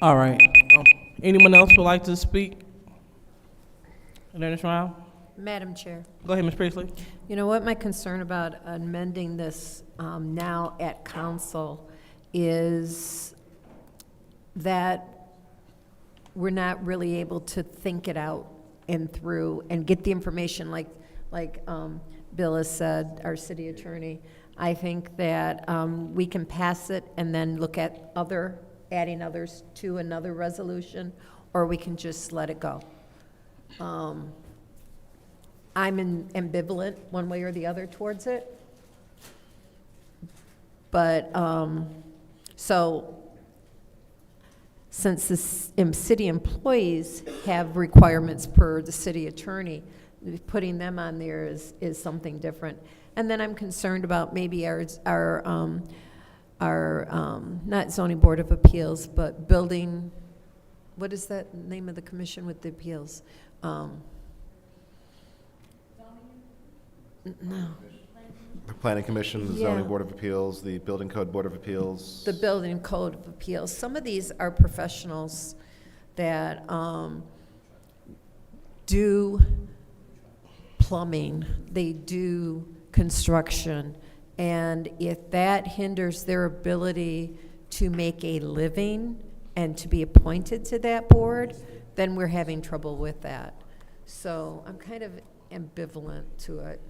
All right. Anyone else would like to speak in this round? Madam Chair. Go ahead, Ms. Priestley. You know what my concern about amending this now at council is that we're not really able to think it out and through and get the information like Bill has said, our city attorney. I think that we can pass it and then look at adding others to another resolution, or we can just let it go. I'm ambivalent one way or the other towards it. But, so, since the city employees have requirements per the city attorney, putting them on there is something different. And then I'm concerned about maybe our not zoning board of appeals, but building, what is that name of the commission with the appeals? No. The Planning Commission, the Zoning Board of Appeals, the Building Code Board of Appeals. The Building Code of Appeals. Some of these are professionals that do plumbing, they do construction, and if that hinders their ability to make a living and to be appointed to that board, then we're having trouble with that. So I'm kind of ambivalent to it.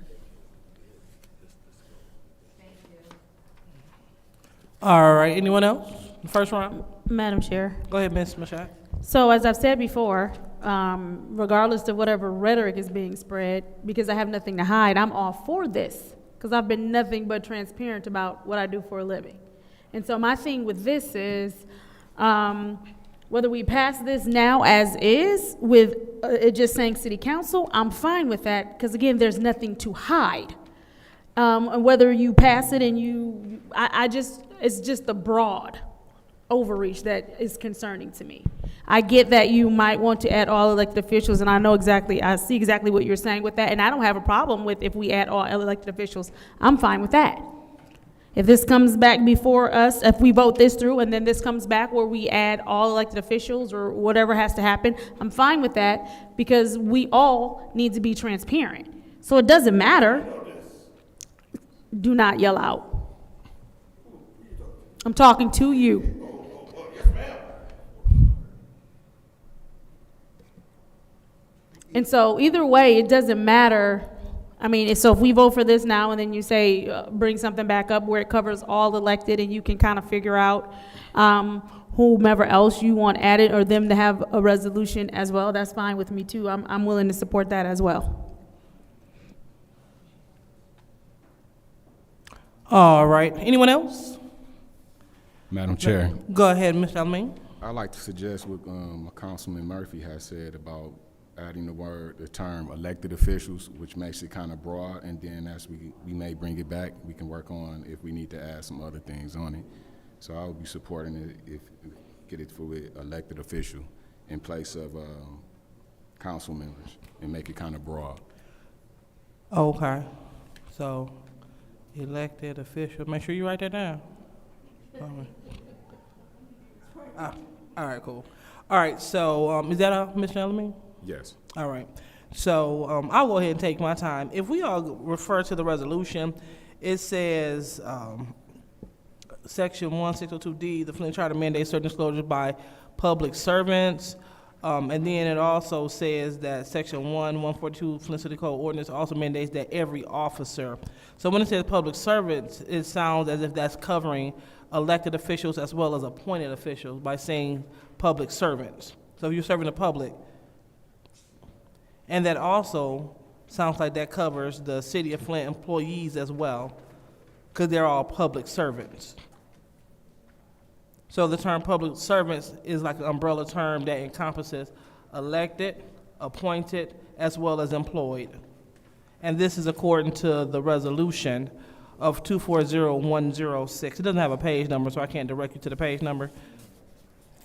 All right. Anyone else? The first round? Madam Chair. Go ahead, Ms. Mashat. So as I've said before, regardless of whatever rhetoric is being spread, because I have nothing to hide, I'm all for this, because I've been nothing but transparent about what I do for a living. And so my thing with this is, whether we pass this now as is, with it just saying city council, I'm fine with that, because again, there's nothing to hide. And whether you pass it and it's just the broad overreach that is concerning to me. I get that you might want to add all elected officials, and I see exactly what you're saying with that, and I don't have a problem with if we add all elected officials. I'm fine with that. If this comes back before us, if we vote this through and then this comes back where we add all elected officials or whatever has to happen, I'm fine with that, because we all need to be transparent. So it doesn't matter. Do not yell out. I'm talking to you. And so either way, it doesn't matter. I mean, so if we vote for this now and then you say, bring something back up where it covers all elected and you can kind of figure out whomever else you want added or them to have a resolution as well, that's fine with me too. I'm willing to support that as well. All right. Anyone else? Madam Chair, Go ahead, Mr. Alamein. I'd like to suggest what Councilman Murphy has said about adding the term elected officials, which makes it kind of broad, and then as we may bring it back, we can work on if we need to add some other things on it. So I would be supporting it if get it for elected official in place of council members and make it kind of broad. Okay. So, elected official. Make sure you write that down. All right, cool. All right, so is that Mr. Alamein? Yes. All right. So I'll go ahead and take my time. If we all refer to the resolution, it says Section 1602D, the Flint Charter mandates certain disclosures by public servants. And then it also says that Section 142 Flint City Code ordinance also mandates that every officer. So when it says public servants, it sounds as if that's covering elected officials as well as appointed officials by saying public servants. So if you're serving the public, and that also sounds like that covers the City of Flint employees as well, because they're all public servants. So the term public servants is like an umbrella term that encompasses elected, appointed, as well as employed. And this is according to the resolution of 240106. It doesn't have a page number, so I can't direct you to the page number.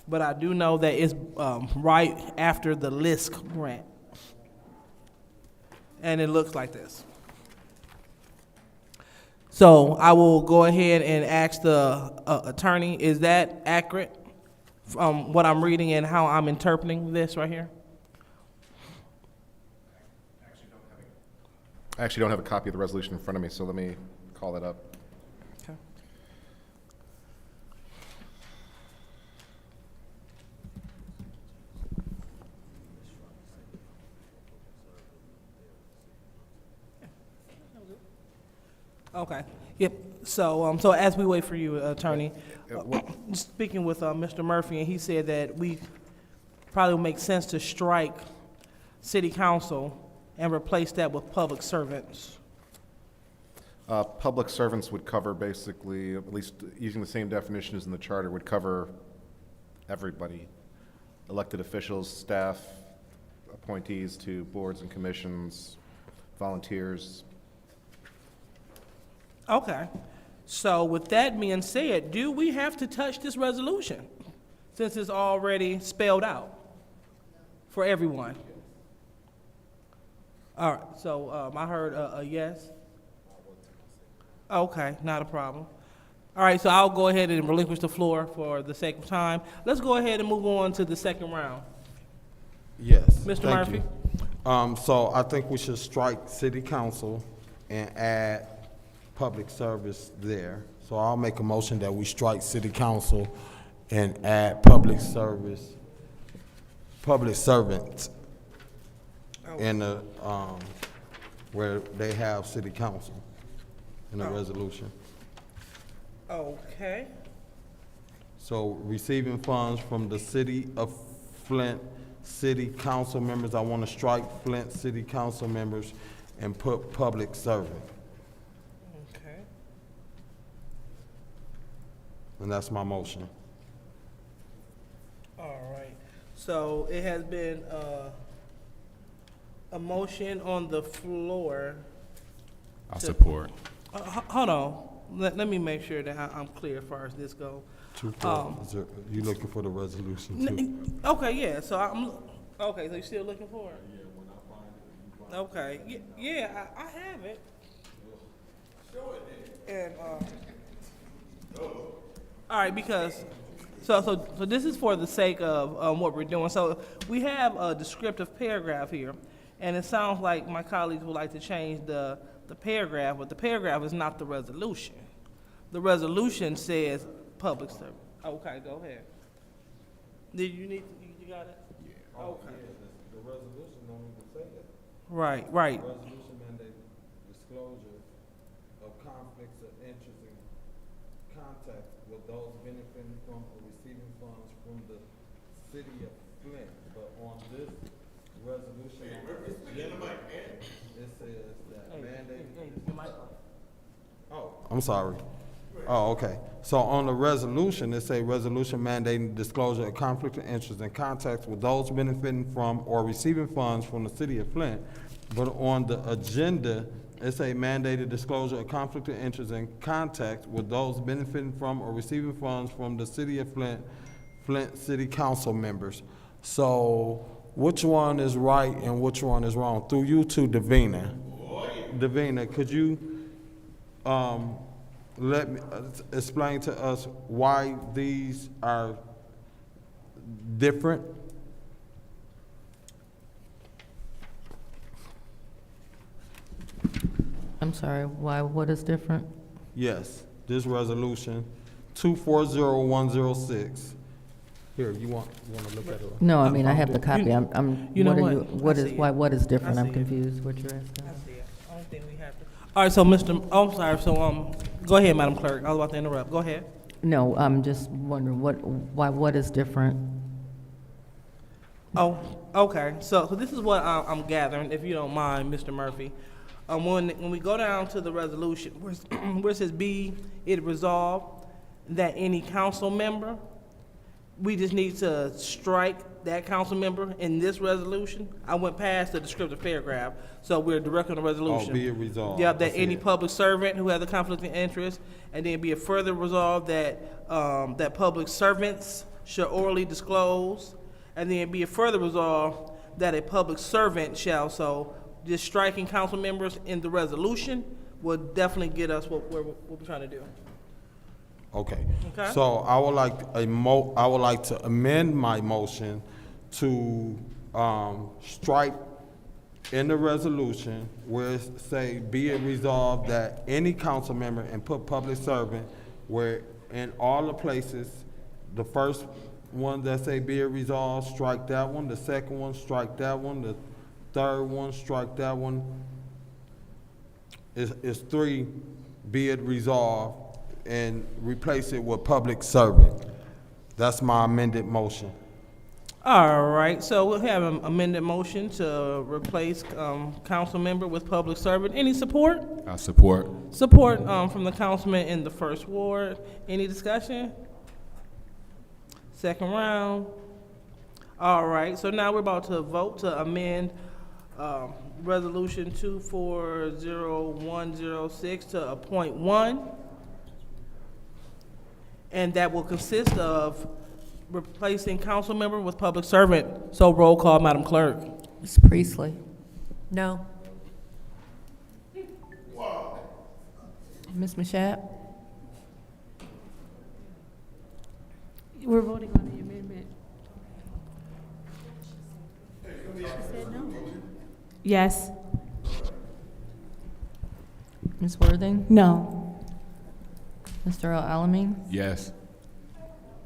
But I do know that it's right after the LISC grant. And it looks like this. So I will go ahead and ask the attorney, is that accurate from what I'm reading and how I'm interpreting this right here? I actually don't have a copy of the resolution in front of me, so let me call that up. Okay. Okay. Yep. So, so as we wait for you, attorney, speaking with Mr. Murphy, and he said that we probably would make sense to strike city council and replace that with public servants. Public servants would cover basically, at least using the same definition as in the charter, would cover everybody. Elected officials, staff, appointees to boards and commissions, volunteers. Okay. So with that being said, do we have to touch this resolution since it's already spelled out for everyone? All right. So I heard a yes. Okay, not a problem. All right, so I'll go ahead and relinquish the floor for the sake of time. Let's go ahead and move on to the second round. Yes. Mr. thank Murphy? you. So I think we should strike city council and add public service there. So I'll make a motion that we strike city council and add public service, public servants in the, where they have city council in the resolution. Okay. So receiving funds from the city of Flint city council members. I want to strike Flint city council members and put public servant. Okay. And that's my motion. All right. So it has been a motion on the floor. I support. Hold on. Let me make sure that I'm clear as far as this goes. You looking for the resolution too? Okay, yeah. So okay. So you're still looking for it? Yeah. When I find it. Okay. Yeah. I have it. Show it then. And all right, because so this is for the sake of what we're doing. So we have a descriptive paragraph here, and it sounds like my colleagues would like to change the paragraph, but the paragraph is not the resolution. The resolution says public service. Okay, go ahead. Did you got it? Yeah. Okay. The resolution don't even say that. Right. The resolution mandate disclosure of conflicts of interest and contact with those benefiting from or receiving funds from the city of Flint. But on this resolution, it says that mandate. Oh, I'm sorry. Oh, okay. So on the resolution, it say resolution mandating disclosure of conflict of interest and contacts with those benefiting from or receiving funds from the city of Flint. But on the agenda, it say mandated disclosure of conflict of interest and contacts with those benefiting from or receiving funds from the city of Flint, Flint city council members. So which one is right and which one is wrong? Through you to Davina. Davina, could you let me explain to us why these are different? I'm sorry, why, what is different? Yes, this resolution 240106. Here, you want to look at it? No, I mean, I have the copy. You know what is, why, what is different? I I'm see it. confused what you're asking. I see it. I don't think we have to. All right, so I'm sorry. So go ahead, Madam Clerk. I was about to interrupt. Go ahead. No, I'm just wondering what is different? Oh, okay. So this is what I'm gathering, if you don't mind, Mr. Murphy. When we go down to the resolution, where it says be it resolved that any council member, we just need to strike that council member in this resolution. I went past the descriptive paragraph, so we're directly on the resolution. Oh, be it resolved. Yeah, that I see any it. public servant who has a conflict of interest, and then be it further resolved that that public servants shall orally disclose, and then be it further resolved that a public servant shall. So just striking council members in the resolution will definitely get us what we're trying to do. Okay. Okay. So I would like I would like to amend my motion to strike in the resolution where it say be it resolved that any council member and put public servant where in all the places, the first one that say be it resolved, strike that one, the second one, strike that one, the third one, strike that one. It's three, be it resolved, and replace it with public servant. That's my amended motion. All right, so we'll have an amended motion to replace council member with public servant. Any support? I support. Support from the councilman in the first ward. Any discussion? Second round. All right, so now we're about to vote to amend resolution 240106 to appoint one. And that will consist of replacing council member with public servant. So roll call, Madam Clerk. Ms. Priestley? No. Ms. Mashat? We're voting on the amendment. She said no. Yes. Ms. Worthing? No. Mr. Alamin? Yes.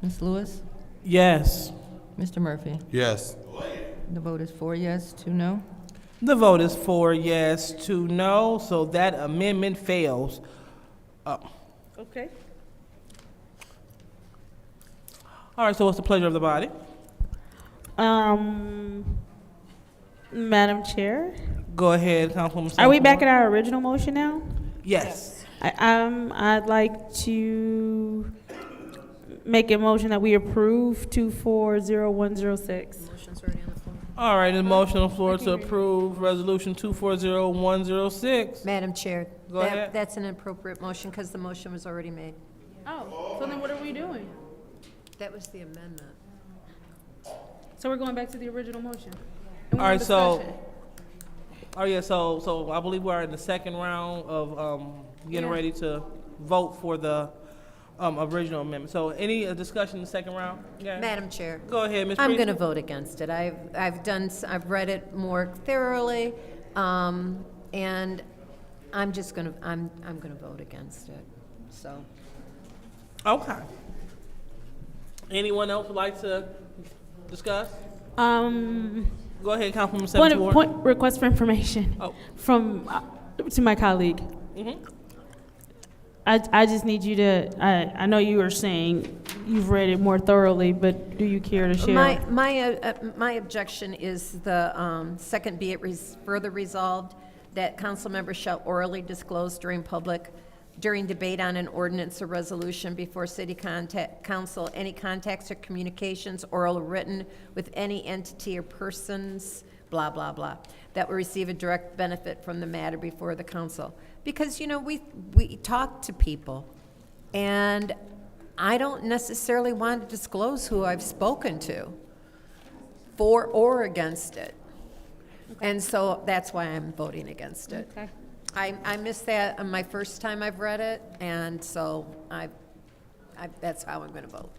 Ms. Lewis? Yes. Mr. Murphy? Yes. The vote is 4 yes, 2 no. The vote is 4 yes, 2 no, so that amendment fails. Okay. All right, so what's the pleasure of the body? Madam Chair, Go ahead, Councilwoman. are we back Sanford. at our original motion now? Yes. I'd like to make a motion that we approve 240106. All right, the motion on the floor to approve Resolution 240106. Madam Chair, Go ahead. that's an appropriate motion because the motion was already made. Oh, so then what are we doing? That was the amendment. So we're going back to the original motion. All right, so, so I believe we are in the second round of getting Yeah. ready to vote for the original amendment. So any discussion in the second round? Yeah. Madam Chair. Go ahead, Ms. I'm Priestley. going to vote against it. I've read it more thoroughly, and I'm just going to, I'm going to vote against it, so. Okay. Anyone else would like to discuss? Go ahead, Councilwoman Sanford. Point request for information from to my colleague. Mm-hmm. I just need you to. I know you were saying you've read it more thoroughly, but do you care to share? My objection is the second, be it further resolved that council members shall orally disclose during debate on an ordinance or resolution before city council any contacts or communications, oral or written, with any entity or persons, blah, blah, blah, that will receive a direct benefit from the matter before the council. Because, you know, we talk to people, and I don't necessarily want to disclose who I've spoken to, for or against it. And so that's why I'm voting against it. Okay. I missed that on my first time I've read it, and so that's how I'm going to vote.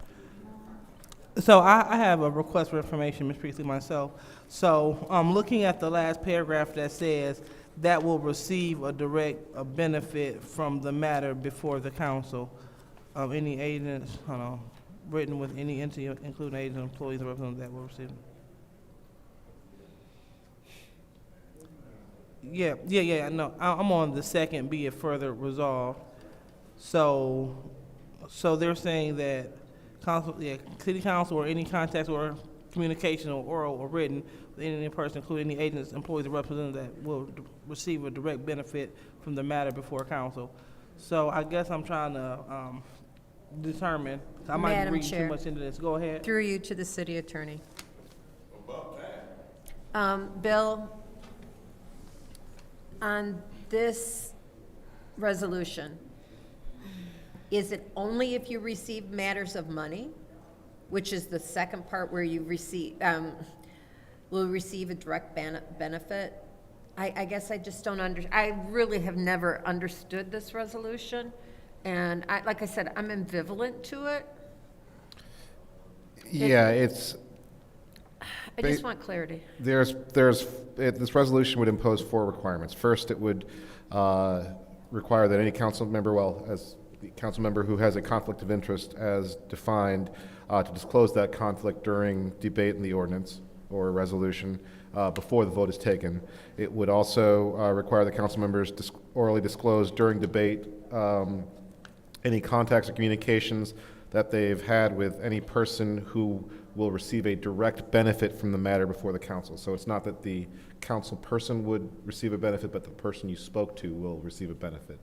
So I have a request for information, Ms. Priestley, myself. So looking at the last paragraph that says that will receive a direct benefit from the matter before the council of any agents, written with any entity, including agents, employees, or representatives that will receive. Yeah, no, I'm on the second, be it further resolved. So they're saying that city council or any contacts or communication or oral or written with any person, including any agents, employees, or representatives that will receive a direct benefit from the matter before council. So I guess I'm trying to determine, I might be Madam reading Chair, too much into this. Go ahead. through you to the city attorney. Bill, on this resolution, is it only if you receive matters of money, which is the second part where you will receive a direct benefit? I guess I just don't I really have never understood this resolution, and like I said, I'm ambivalent to it. Yeah, it's. I just want clarity. This resolution would impose 4 requirements. First, it would require that any council member, as the council member who has a conflict of interest as defined, to disclose that conflict during debate in the ordinance or resolution before the vote is taken. It would also require the council members orally disclose during debate any contacts or communications that they've had with any person who will receive a direct benefit from the matter before the council. So it's not that the council person would receive a benefit, but the person you spoke to will receive a benefit.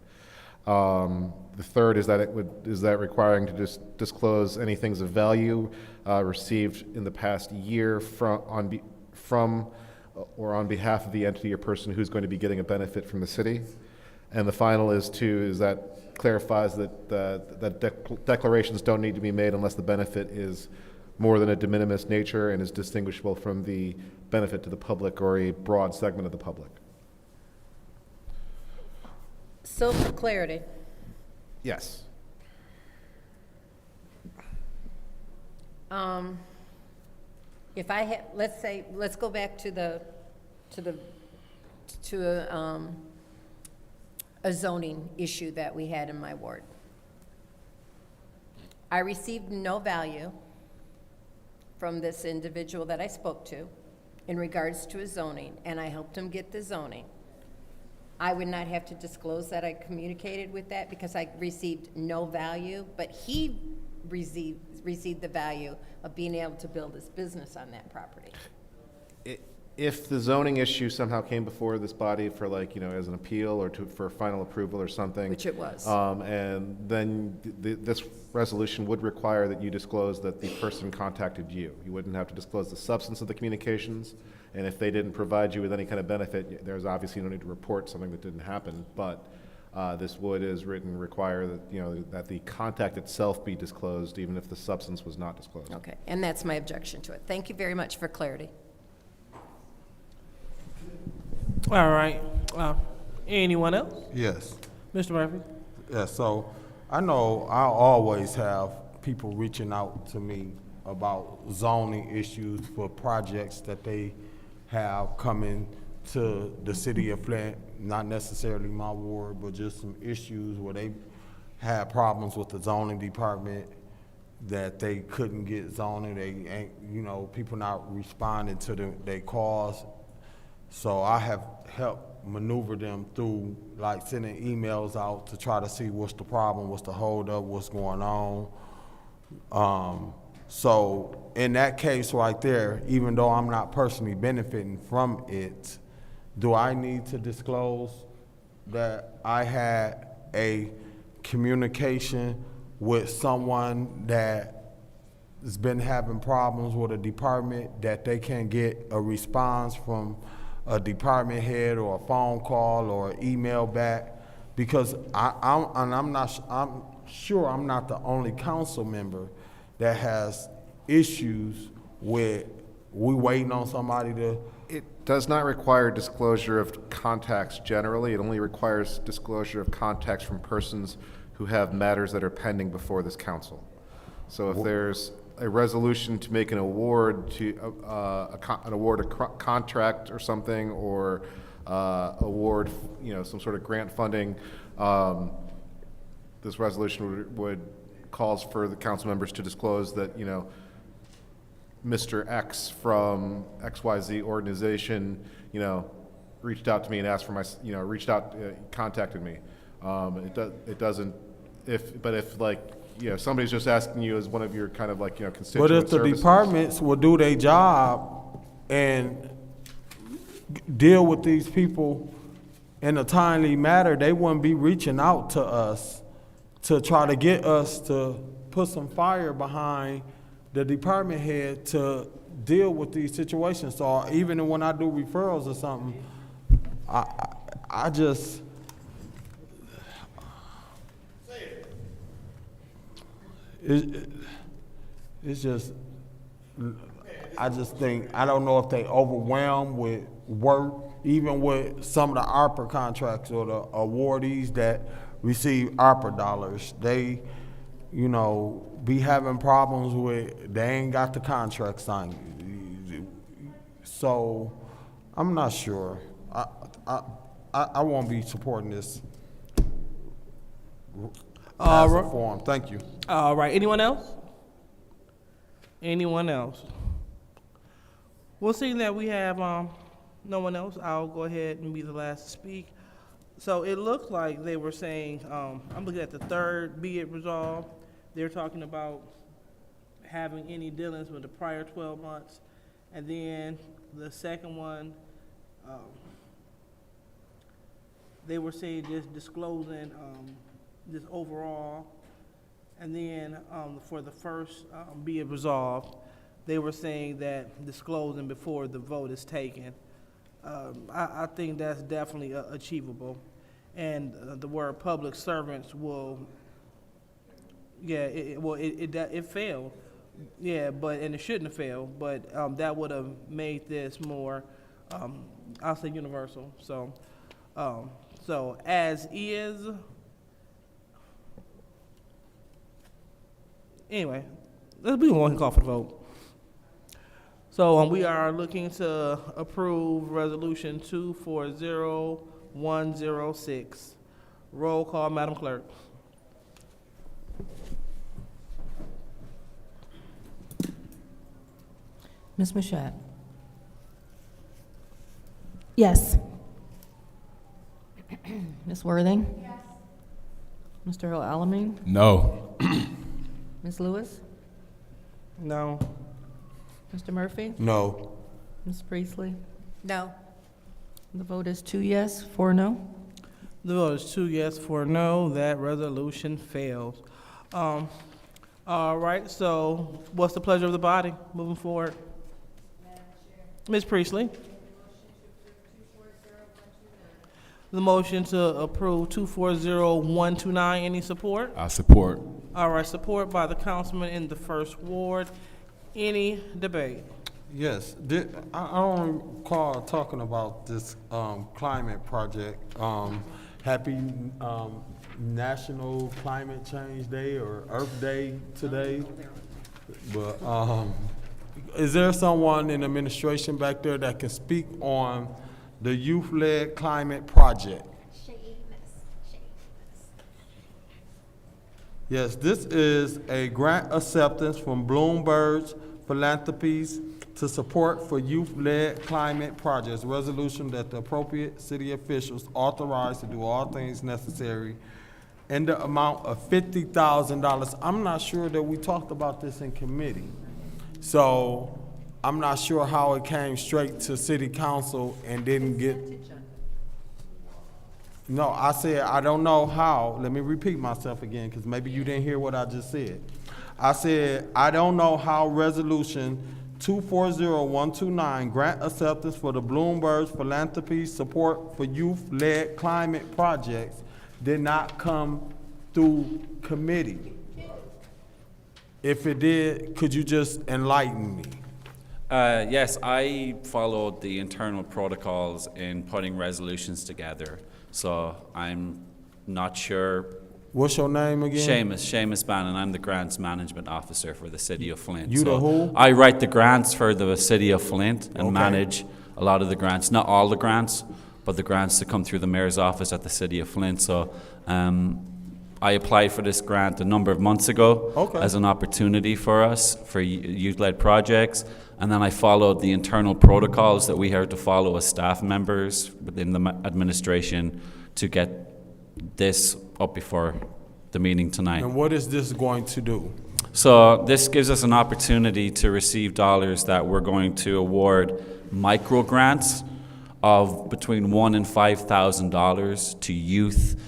The third is that requiring to disclose any things of value received in the past year from or on behalf of the entity or person who's going to be getting a benefit from the city. And the final is that clarifies that declarations don't need to be made unless the benefit is more than a de minimis nature and is distinguishable from the benefit to the public or a broad segment of the public. So for clarity, Yes. if I had, let's go back to a zoning issue that we had in my ward. I received no value from this individual that I spoke to in regards to a zoning, and I helped him get the zoning. I would not have to disclose that I communicated with that because I received no value, but he receive the value of being able to build his business on that property. If the zoning issue somehow came before this body for like, as an appeal or for final approval or something. Which it was. And then this resolution would require that you disclose that the person contacted you. You wouldn't have to disclose the substance of the communications. And if they didn't provide you with any kind of benefit, there's obviously no need to report something that didn't happen. But this would, as written, require that, that the contact itself be disclosed, even if the substance was not disclosed. Okay, and that's my objection to it. Thank you very much for clarity. All right. Anyone else? Yes. Mr. Murphy? Yeah, so I know I always have people reaching out to me about zoning issues for projects that they have coming to the city of Flint, not necessarily my ward, but just some issues where they had problems with the zoning department that they couldn't get zoning. They ain't, people not responding to their calls. So I have helped maneuver them through, like sending emails out to try to see what's the problem, what's the holdup, what's going on. So in that case right there, even though I'm not personally benefiting from it, do I need to disclose that I had a communication with someone that has been having problems with a department, that they can't get a response from a department head or a phone call or an email back? Because I'm sure I'm not the only council member that has issues with we waiting on somebody to. It does not require disclosure of contacts generally. It only requires disclosure of contacts from persons who have matters that are pending before this council. So if there's a resolution to make an award to an award a contract or something, or award some sort of grant funding, this resolution would calls for the council members to disclose that Mr. X from XYZ organization reached out to me and asked for my contacted me. It doesn't if like somebody's just asking you as one of your kind of constituent But if the services. departments will do their job and deal with these people in a timely manner, they wouldn't be reaching out to us to try to get us to put some fire behind the department head to deal with these situations. So even when I do referrals or something, I just. It's just, I just think, I don't know if they overwhelmed with work, even with some of the ARPA contracts or the awardees that receive ARPA dollars. They, be having problems with, they ain't got the contract signed. So, I'm not sure. I won't be supporting this as a form. Thank you. All right. Anyone else? Anyone else? Well, seeing that we have no one else, I'll go ahead and be the last to speak. So it looks like they were saying, I'm looking at the third, be it resolved. They're talking about having any dealings with the prior 12 months. And then the second one, they were saying just disclosing this overall. And then for the first, be it resolved, they were saying that disclosing before the vote is taken. I think that's definitely achievable. And the word public servants will, it failed. Yeah, and it shouldn't have failed, but that would have made this more, I'll say universal. So as is. Anyway, let's be going to call for the vote. So we are looking to approve resolution 240106. Roll call, Madam Clerk. Ms. Mashat? Yes. Ms. Worthing? Yes. Mr. Alamin? No. Ms. Lewis? No. Mr. Murphy? No. Ms. Priestley? No. The vote is 2 yes, 4 no. The vote is 2 yes, 4 no. That resolution fails. All right, so what's the pleasure of the body moving forward? Ms. Priestley? The motion to approve 240129, any support? I support. All right, support by the councilman in the first ward. Any debate? Yes, I don't recall talking about this climate project. Happy National Climate Change Day or Earth Day today. But is there someone in administration back there that can speak on the youth-led climate project? Yes, this is a grant acceptance from Bloomberg's Philanthropies to support for youth-led climate projects. Resolution that the appropriate city officials authorized to do all things necessary in the amount of $50,000. I'm not sure that we talked about this in committee. So I'm not sure how it came straight to city council and didn't get. No, I said, I don't know how. Let me repeat myself again, because maybe you didn't hear what I just said. I said, I don't know how resolution 240129, grant acceptance for the Bloomberg Philanthropy Support for Youth-Led Climate Projects, did not come through committee. If it did, could you just enlighten me? Yes, I followed the internal protocols in putting resolutions together, so I'm not sure. What's your name again? Seamus Bannon. I'm the grants management officer for the city of Flint. You the who? I write the grants for the city of Flint and Okay. manage a lot of the grants, not all the grants, but the grants that come through the mayor's office at the city of Flint. So I applied for this grant a number of months ago as an opportunity for us for youth-led projects. And then I followed the internal protocols that we have to follow as staff members within the administration to get this up before the meeting tonight. And what is this going to do? So this gives us an opportunity to receive dollars that we're going to award micro grants of between $1,000 and $5,000 to youth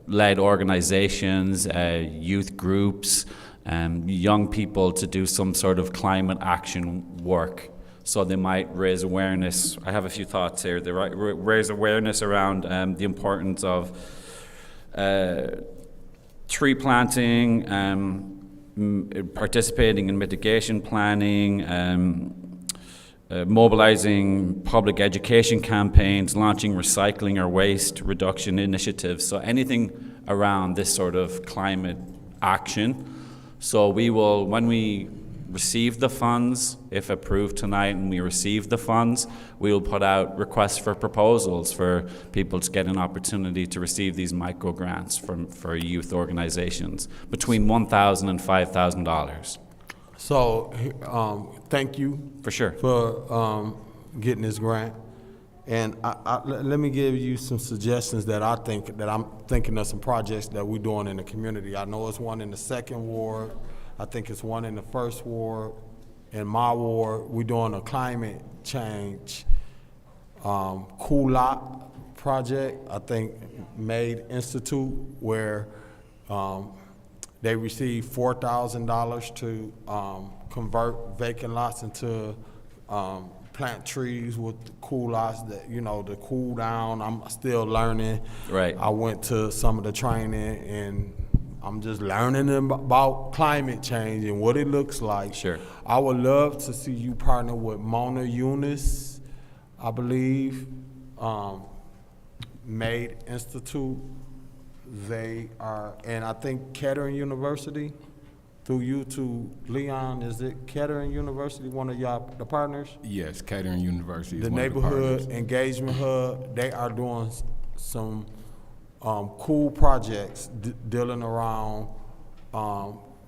led organizations, youth groups, young people to do some sort of climate action work. So they might raise awareness. I have a few thoughts here. They raise awareness around the importance of tree planting, participating in mitigation planning, mobilizing public education campaigns, launching recycling or waste reduction initiatives. So anything around this sort of climate action. So we will, when we receive the funds, if approved tonight and we receive the funds, we will put out requests for proposals for people to get an opportunity to receive these micro grants for youth organizations between $1,000 and $5,000. So, thank you. For sure. For getting this grant. And let me give you some suggestions that I'm thinking of some projects that we're doing in the community. I know it's one in the 2nd ward. I think it's one in the 1st ward. In my ward, we're doing a climate change cool lot project. I think Made Institute, where they receive $4,000 to convert vacant lots into plant trees with cool lots that, to cool down. I'm still learning. Right. I went to some of the training and I'm just learning about climate change and what it looks like. Sure. I would love to see you partner with Mona Eunice, I believe, Made Institute. They are, and I think Kettering University, through you to Leon, is it Kettering University, one of y'all, the partners? Yes, Kettering University is The one of the Neighborhood partners. Engagement Hub, they are doing some cool projects dealing around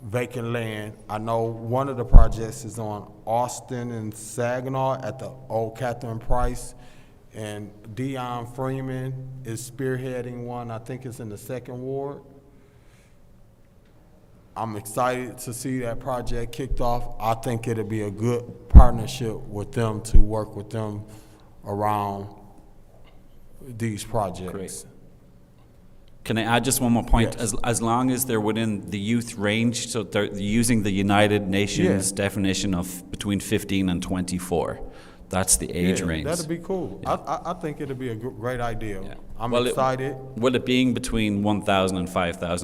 vacant land. I know one of the projects is on Austin and Saginaw at the old Catherine Price, and Dion Freeman is spearheading one. I think it's in the 2nd ward. I'm excited to see that project kicked off. I think it'll be a good partnership with them to work with them around these projects. Great. Can I add just one more point? Yes. As long as they're within the youth range, so they're using the United Nations definition of between 15 and 24. That's the age range. That'll be cool. Yeah. I think it'll be a great idea. Yeah. I'm Well, excited. With it being between $1,000 and $5,000, That's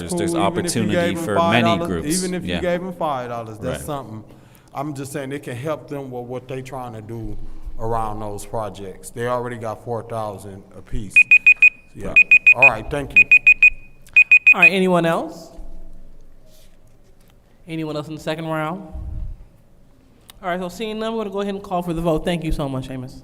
cool. there's Even if you opportunity gave them for $5, many groups. Even if you gave them $5, that's Right. something. I'm just saying it can help them with what they're trying to do around those projects. They already got 4,000 apiece. Yeah. All right. Thank you. All right, anyone else? Anyone else in the second round? All right, so seeing none, we're gonna go ahead and call for the vote. Thank you so much, Amos.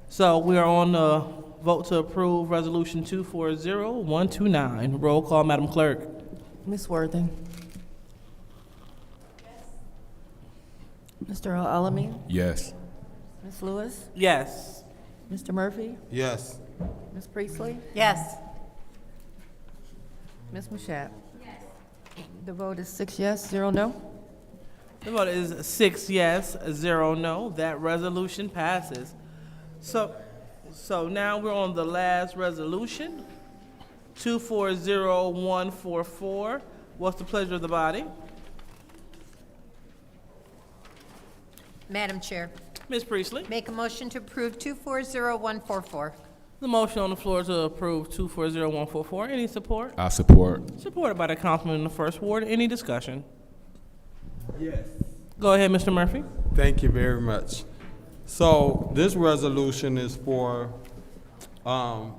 So we are on the vote to approve Resolution 240129. Roll call, Madam Clerk. Ms. Worthing. Mr. Alamin. Yes. Ms. Lewis. Yes. Mr. Murphy. Yes. Ms. Priestley. Yes. Ms. Mashat. Yes. The vote is 6 yes, 0 no. The vote is 6 yes, 0 no. That resolution passes. So now we're on the last resolution, 240144. What's the pleasure of the body? Madam Chair, Ms. Priestley. make a motion to approve 240144. The motion on the floor is to approve 240144. Any support? I support. Supported by the councilman in the first ward. Any discussion? Yes. Go ahead, Mr. Murphy. Thank you very much. So this resolution is for,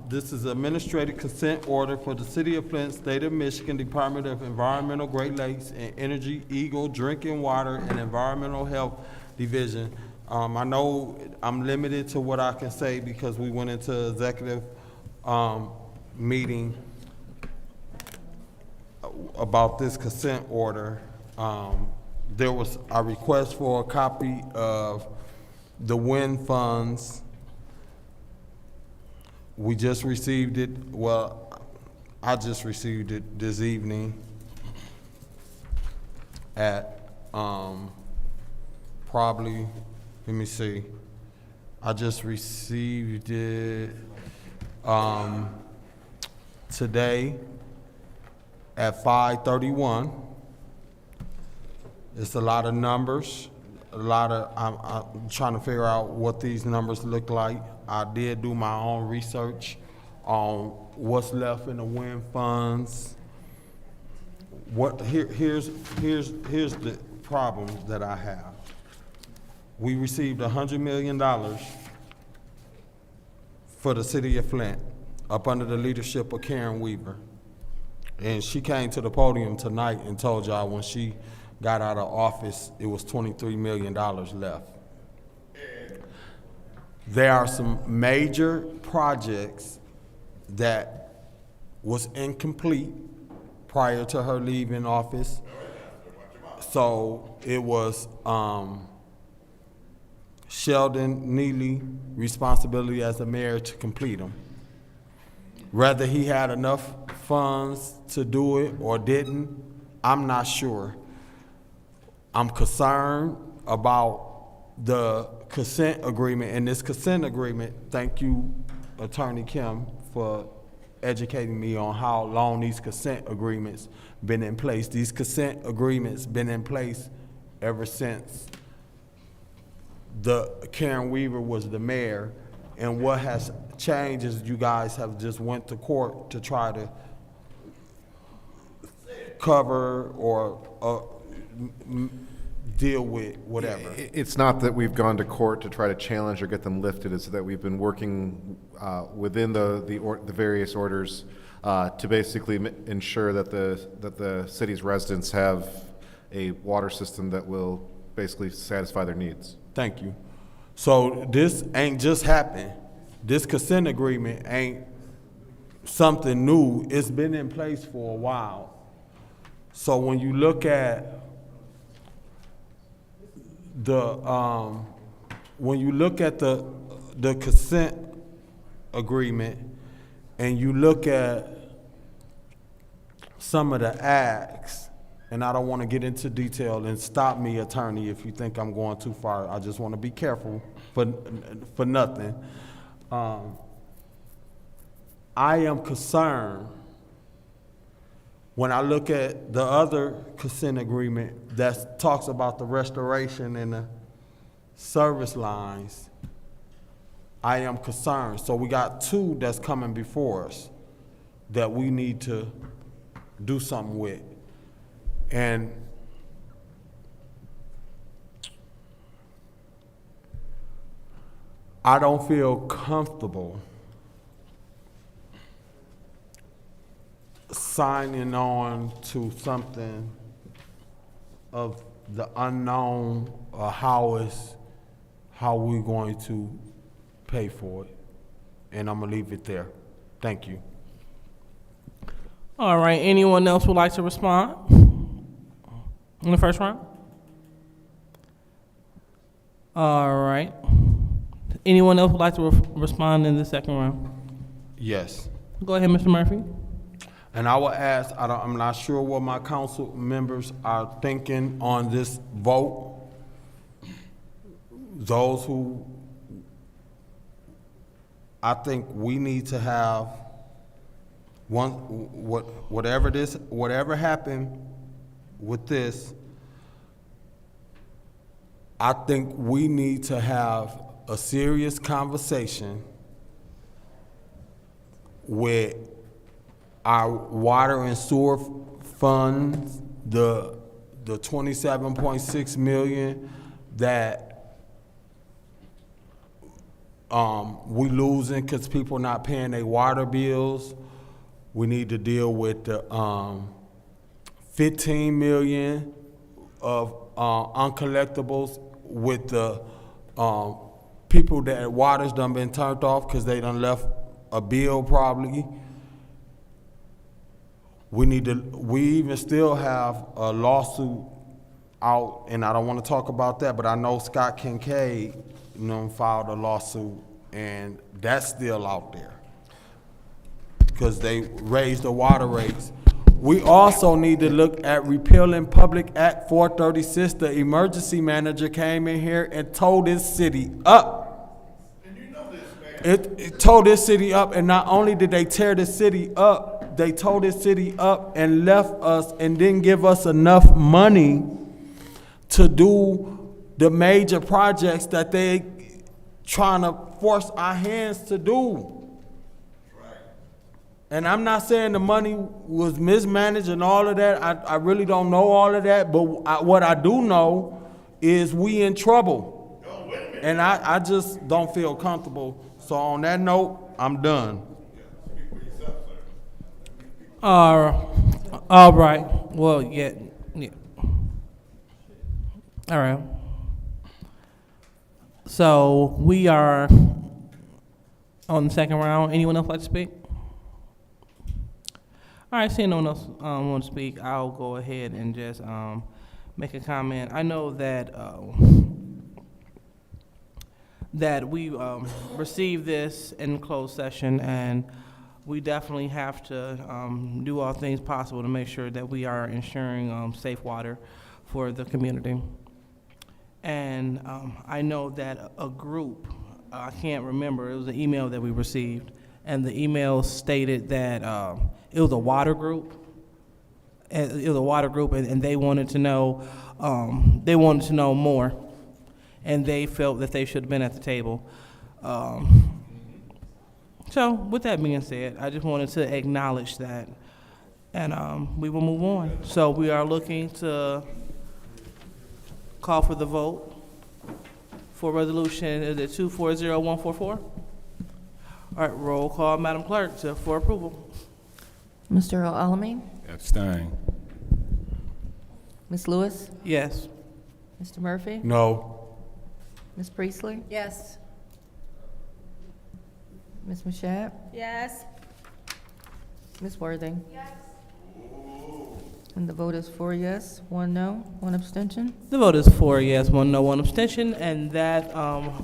this is administrative consent order for the City of Flint, State of Michigan, Department of Environmental, Great Lakes, and Energy, Eagle, Drinking Water, and Environmental Health Division. I know I'm limited to what I can say because we went into executive meeting about this consent order. There was a request for a copy of the wind funds. We just received it, well, I just received it this evening at probably, let me see, I just received it today at 5:31. It's a lot of numbers, I'm trying to figure out what these numbers look like. I did do my own research on what's left in the wind funds. Here's the problem that I have. We received $100 million for the city of Flint up under the leadership of Karen Weaver. And she came to the podium tonight and told y'all when she got out of office, it was $23 million left. There are some major projects that was incomplete prior to her leaving office. So it was Sheldon Neely responsibility as the mayor to complete them. Whether he had enough funds to do it or didn't, I'm not sure. I'm concerned about the consent agreement, and this consent agreement, thank you, Attorney Kim, for educating me on how long these consent agreements been in place. These consent agreements been in place ever since Karen Weaver was the mayor, and what has changed is you guys have just went to court to try to cover or deal with whatever. It's not that we've gone to court to try to challenge or get them lifted, it's that we've been working within the various orders to basically ensure that the city's residents have a water system that will basically satisfy their needs. Thank you. So this ain't just happened. This consent agreement ain't something new. It's been in place for a while. So when you look at the consent agreement and you look at some of the acts, and I don't want to get into detail, and stop me, attorney, if you think I'm going too far. I just want to be careful for nothing. I am concerned when I look at the other consent agreement that talks about the restoration and the service lines. I am concerned. So we got two that's coming before us that we need to do something with. And I don't feel comfortable signing on to something of the unknown or how we're going to pay for it. And I'm gonna leave it there. Thank you. All right, anyone else would like to respond in the first round? All right. Anyone else would like to respond in the second round? Yes. Go ahead, Mr. Murphy. And I will ask, I'm not sure what my council members are thinking on this vote. Those who, I think we need to have whatever happened with this, I think we need to have a serious conversation with our water and sewer funds, the 27.6 million that we losing because people not paying their water bills. We need to deal with the 15 million of uncollectibles with the people that water's done been turned off because they done left a bill probably. We even still have a lawsuit out, and I don't want to talk about that, but I know Scott Kincaid, filed a lawsuit, and that's still out there because they raised the water rates. We also need to look at repealing Public Act 436. The emergency manager came in here and told this city up. It tore this city up, and not only did they tear the city up, they tore this city up and left us and didn't give us enough money to do the major projects that they trying to force our hands to do. And I'm not saying the money was mismanaged and all of that. I really don't know all of that, but what I do know is we in trouble. And I just don't feel comfortable. So on that note, I'm done. All right. Well, yeah. All right. So we are on the second round. Anyone else like to speak? All right, seeing no one else want to speak, I'll go ahead and just make a comment. I know that that we received this in closed session, and we definitely have to do all things possible to make sure that we are ensuring safe water for the community. And I know that a group, I can't remember, it was an email that we received, and the email stated that it was a water group. It was a water group, and they wanted to know more, and they felt that they should have been at the table. So with that being said, I just wanted to acknowledge that, and we will move on. So we are looking to call for the vote for resolution, is it 240144? All right, roll call, Madam Clerk, for approval. Mr. Alamin? Abstain. Ms. Lewis? Yes. Mr. Murphy? No. Ms. Priestley? Yes. Ms. Mashat? Yes. Ms. Worthing? Yes. And the vote is 4 yes, 1 no, 1 abstention. The vote is 4 yes, 1 no, 1 abstention, and that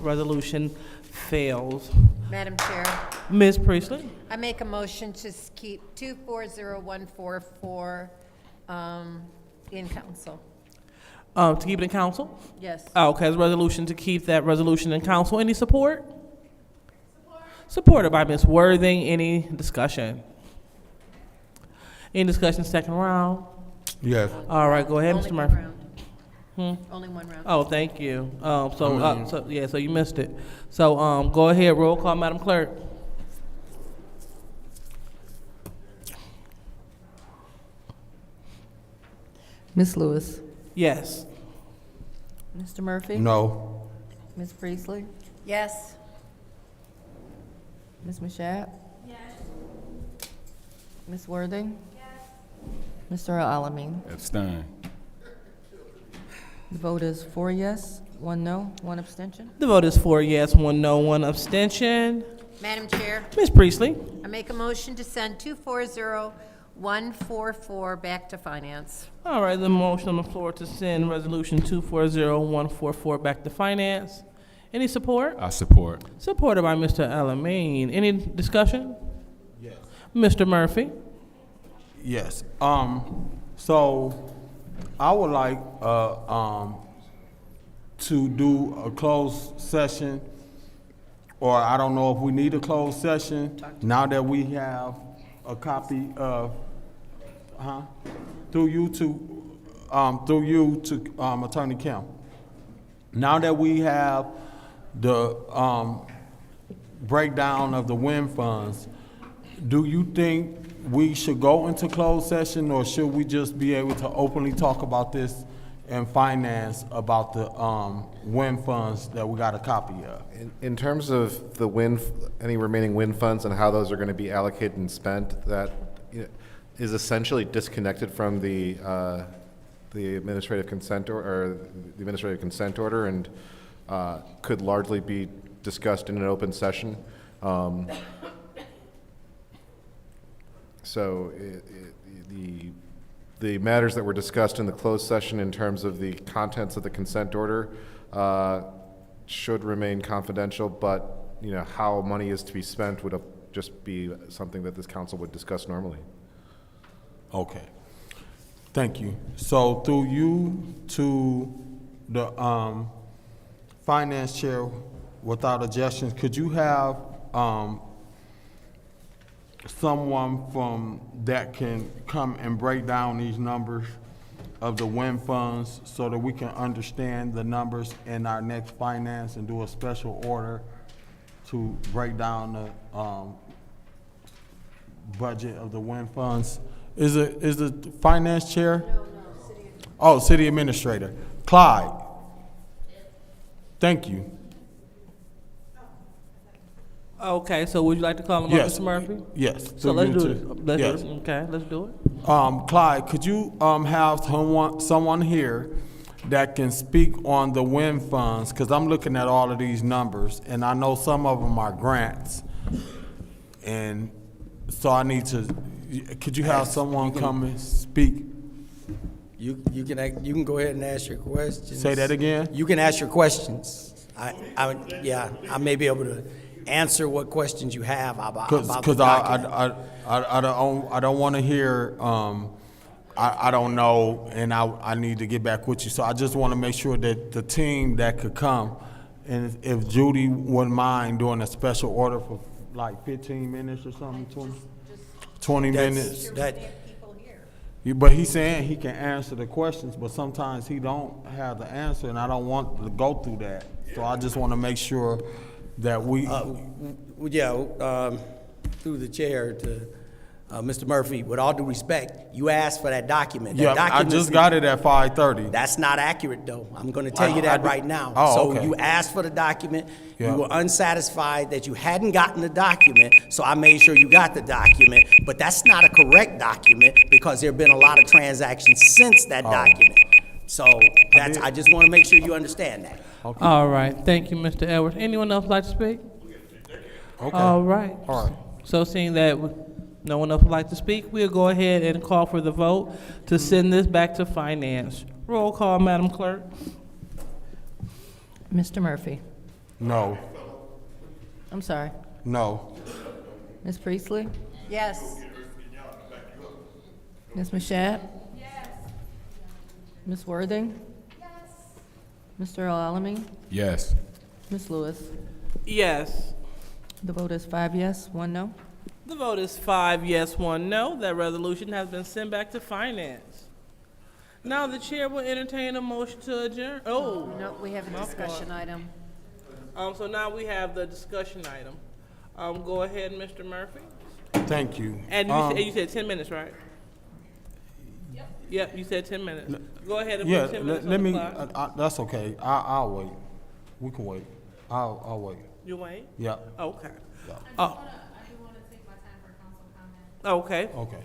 resolution fails. Madam Chair. Ms. Priestley? I make a motion to keep 240144 in council. To keep it in council? Yes. Okay, it's a resolution to keep that resolution in council. Any support? Supported by Ms. Worthing. Any discussion? Any discussion, second round? Yes. All right, go ahead, Only Mr. one Murphy. round. Only one round. Oh, thank you. So you missed it. So, go ahead, roll call, Madam Clerk. Ms. Lewis? Yes. Mr. Murphy? No. Ms. Priestley? Yes. Ms. Mashat? Yes. Ms. Worthing? Yes. Mr. Alamin? Abstain. The vote is 4 yes, 1 no, 1 abstention. The vote is 4 yes, 1 no, 1 abstention. Madam Chair, Ms. Priestley? I make a motion to send 240144 back to finance. All right, the motion on the floor to send resolution 240144 back to finance. Any support? I support. Supported by Mr. Alamin. Any discussion? Yes. Mr. Murphy? Yes. So I would like to do a closed session, or I don't know if we need a closed session now that we have a copy of, through you to Attorney Kim. Now that we have the breakdown of the WIN funds, do you think we should go into closed session, or should we just be able to openly talk about this in finance about the WIN funds that we got a copy of? In terms of the any remaining WIN funds and how those are going to be allocated and spent, that is essentially disconnected from the administrative consent or the administrative consent order, and could largely be discussed in an open session. So the matters that were discussed in the closed session in terms of the contents of the consent order should remain confidential, but how money is to be spent would just be something that this council would discuss normally. Okay. Thank you. So through you to the finance chair, without objections, could you have someone from that can come and break down these numbers of the WIN funds so that we can understand the numbers in our next finance and do a special order to break down the budget of the WIN funds? Is the finance chair? No, city administrator. Clyde. Thank you. Okay, so would you like to call him Yes. up, Mr. Murphy? Yes. So let's do it. Yes. Okay, let's do it. Clyde, could you have someone here that can speak on the WIN funds? Because I'm looking at all of these numbers, and I know some of them are grants. And so I need to, could you have someone come and speak? You can go ahead and ask your questions. Say that again? You can ask your questions. I may be able to answer what questions you have about the document. I don't want to hear I don't know, and I need to get back with you. So I just want to make sure that the team that could come, and if Judy wouldn't mind doing a special order for like 15 minutes or something, 20 minutes. But he's saying he can answer the questions, but sometimes he don't have the answer, and I don't want to go through that. So I just want to make sure that we... through the chair to Mr. Murphy, with all due respect, you asked for that document. Yeah, I just got it at 5:30. That's not accurate, though. I'm going to tell you that right now. Okay. You asked for the document. Yeah. You were unsatisfied that you hadn't gotten the document, so I made sure you got the document. But that's not a correct document because there have been a lot of transactions since that document. So I just want to make sure you understand that. Okay. All right. Thank you, Mr. Edwards. Anyone else like to speak? Okay. All right. All right. So seeing that no one else would like to speak, we'll go ahead and call for the vote to send this back to finance. Roll call, Madam Clerk. Mr. Murphy? No. I'm sorry. No. Ms. Priestley? Yes. Ms. Mashat? Yes. Ms. Worthing? Yes. Mr. Alamin? Yes. Ms. Lewis? Yes. The vote is 5 yes, 1 no. The vote is 5 yes, 1 no. That resolution has been sent back to finance. Now the chair will entertain a motion to adjourn. Oh. No, we have a discussion item. So now we have the discussion item. Go ahead, Mr. Murphy. Thank you. And you said 10 minutes, right? Yep, you said 10 minutes. Go ahead and Yeah, put 10 minutes let on me, the clock. that's okay. I'll wait. We can wait. I'll wait. You wait? Yeah. Okay. Yeah. Oh. Okay. Okay.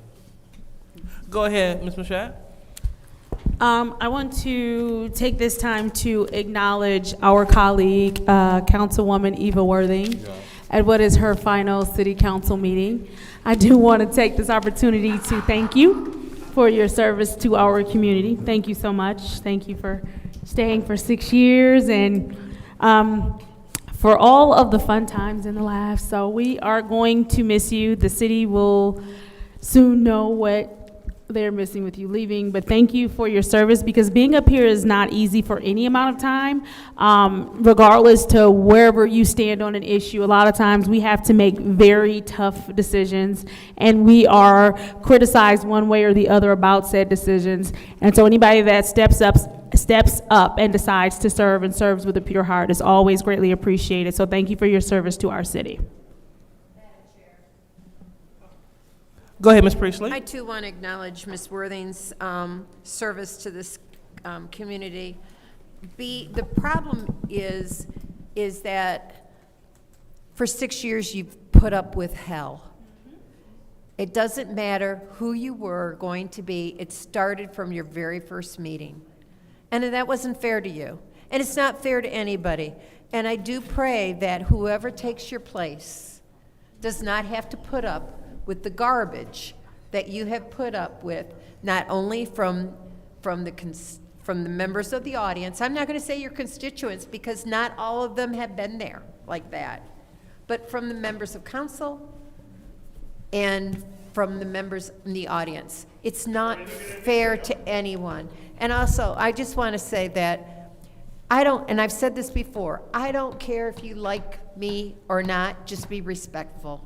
Go ahead, Ms. Mashat. I want to take this time to acknowledge our colleague, Councilwoman Eva Worthing, at what is her final city council meeting. I do want to take this opportunity to thank you for your service to our community. Thank you so much. Thank you for staying for 6 years and for all of the fun times and the laughs. So we are going to miss you. The city will soon know what they're missing with you leaving, but thank you for your service, because being up here is not easy for any amount of time, regardless to wherever you stand on an issue. A lot of times we have to make very tough decisions, and we are criticized one way or the other about said decisions. And so anybody that steps up and decides to serve and serves with a pure heart is always greatly appreciated. So thank you for your service to our city. Go ahead, Ms. Priestley. I too want to acknowledge Ms. Worthing's service to this community. The problem is that for 6 years you've put up with hell. It doesn't matter who you were going to be. It started from your very first meeting. And that wasn't fair to you. And it's not fair to anybody. And I do pray that whoever takes your place does not have to put up with the garbage that you have put up with, not only from the members of the audience. I'm not going to say your constituents, because not all of them have been there like that, but from the members of council and from the members in the audience. It's not fair to anyone. And also, I just want to say that and I've said this before, I don't care if you like me or not, just be respectful.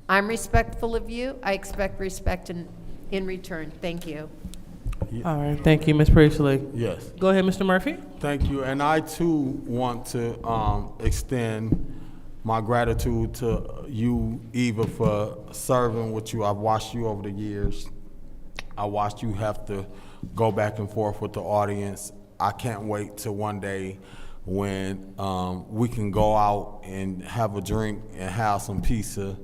I'm respectful of you. I expect respect in return. Thank you. All right, thank you, Ms. Priestley. Yes. Go ahead, Mr. Murphy. Thank you, and I too want to extend my gratitude to you, Eva, for serving with you. I've watched you over the years. I watched you have to go back and forth with the audience. I can't wait till one day when we can go out and have a drink and have some pizza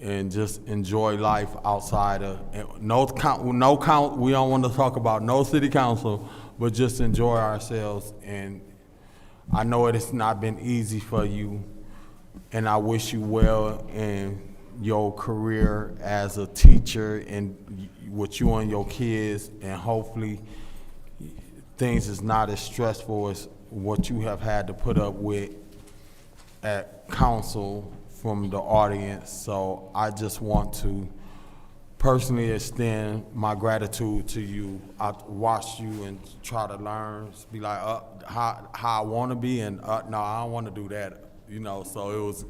and just enjoy life outside of no count. We don't want to talk about no city council, but just enjoy ourselves. And I know it has not been easy for you, and I wish you well in your career as a teacher and with you and your kids, and hopefully things is not as stressful as what you have had to put up with at council from the audience. So I just want to personally extend my gratitude to you. I watched you and try to learn, be like, how I want to be, and no, I don't want to do that, so it was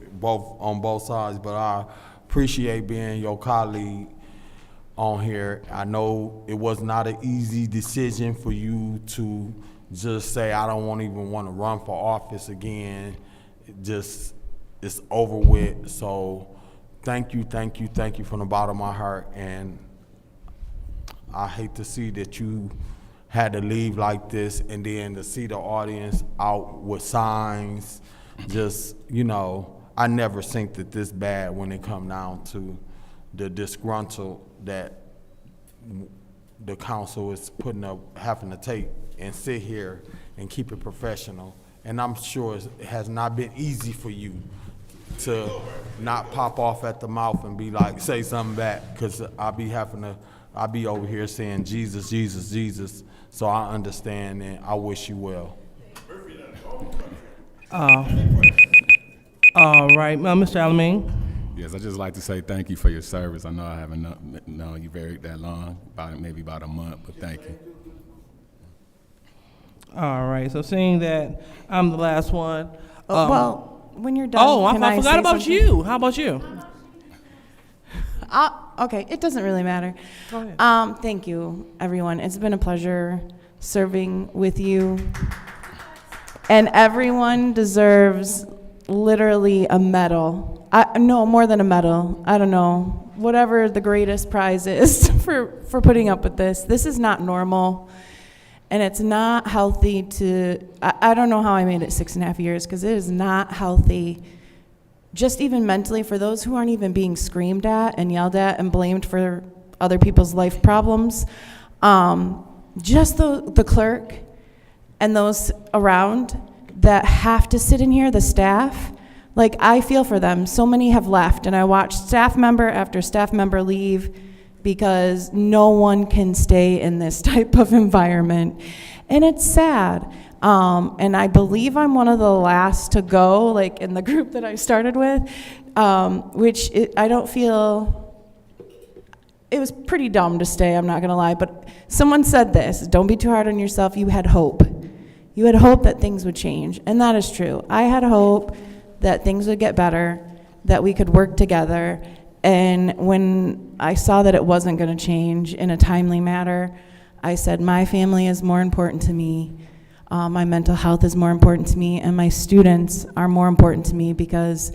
on both sides, but I appreciate being your colleague on here. I know it was not an easy decision for you to just say, I don't even want to run for office again. It's over with. So thank you from the bottom of my heart. And I hate to see that you had to leave like this, and then to see the audience out with signs. I never think that this bad when it come down to the disgruntled that the council is having to take and sit here and keep it professional. And I'm sure it has not been easy for you to not pop off at the mouth and be like, say something back, because I'll be over here saying Jesus, Jesus, Jesus. So I understand, and I wish you well. All right, Mr. Alamin. Yes, I'd just like to say thank you for your service. I know I haven't known you very that long, maybe about a month, but thank you. All right, so seeing that I'm the last one. Well, when you're done, Oh, can I forgot say about something? you. How about you? Okay, it doesn't really matter. Go ahead. Thank you, everyone. It's been a pleasure serving with you. And everyone deserves literally a medal. No, more than a medal. I don't know. Whatever the greatest prize is for putting up with this. This is not normal. And it's not healthy to, I don't know how I made it 6.5 years, because it is not healthy, just even mentally, for those who aren't even being screamed at and yelled at and blamed for other people's life problems. Just the clerk and those around that have to sit in here, the staff, like, I feel for them. So many have left, and I watched staff member after staff member leave because no one can stay in this type of environment. And it's sad. And I believe I'm one of the last to go, like in the group that I started with, I don't feel, it was pretty dumb to stay, I'm not gonna lie, but someone said this, don't be too hard on yourself, you had hope. You had hope that things would change, and that is true. I had hope that things would get better, that we could work together, and when I saw that it wasn't gonna change in a timely manner, I said, my family is more important to me, my mental health is more important to me, and my students are more important to me, because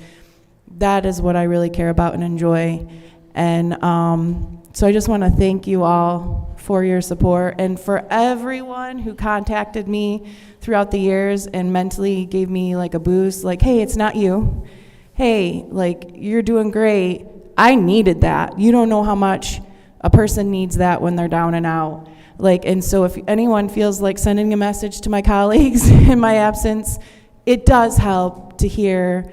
that is what I really care about and enjoy. And so I just want to thank you all for your support, and for everyone who contacted me throughout the years and mentally gave me like a boost, like, hey, it's not you. Hey, like, you're doing great. I needed that. You don't know how much a person needs that when they're down and out. Like, and so if anyone feels like sending a message to my colleagues in my absence, it does help to hear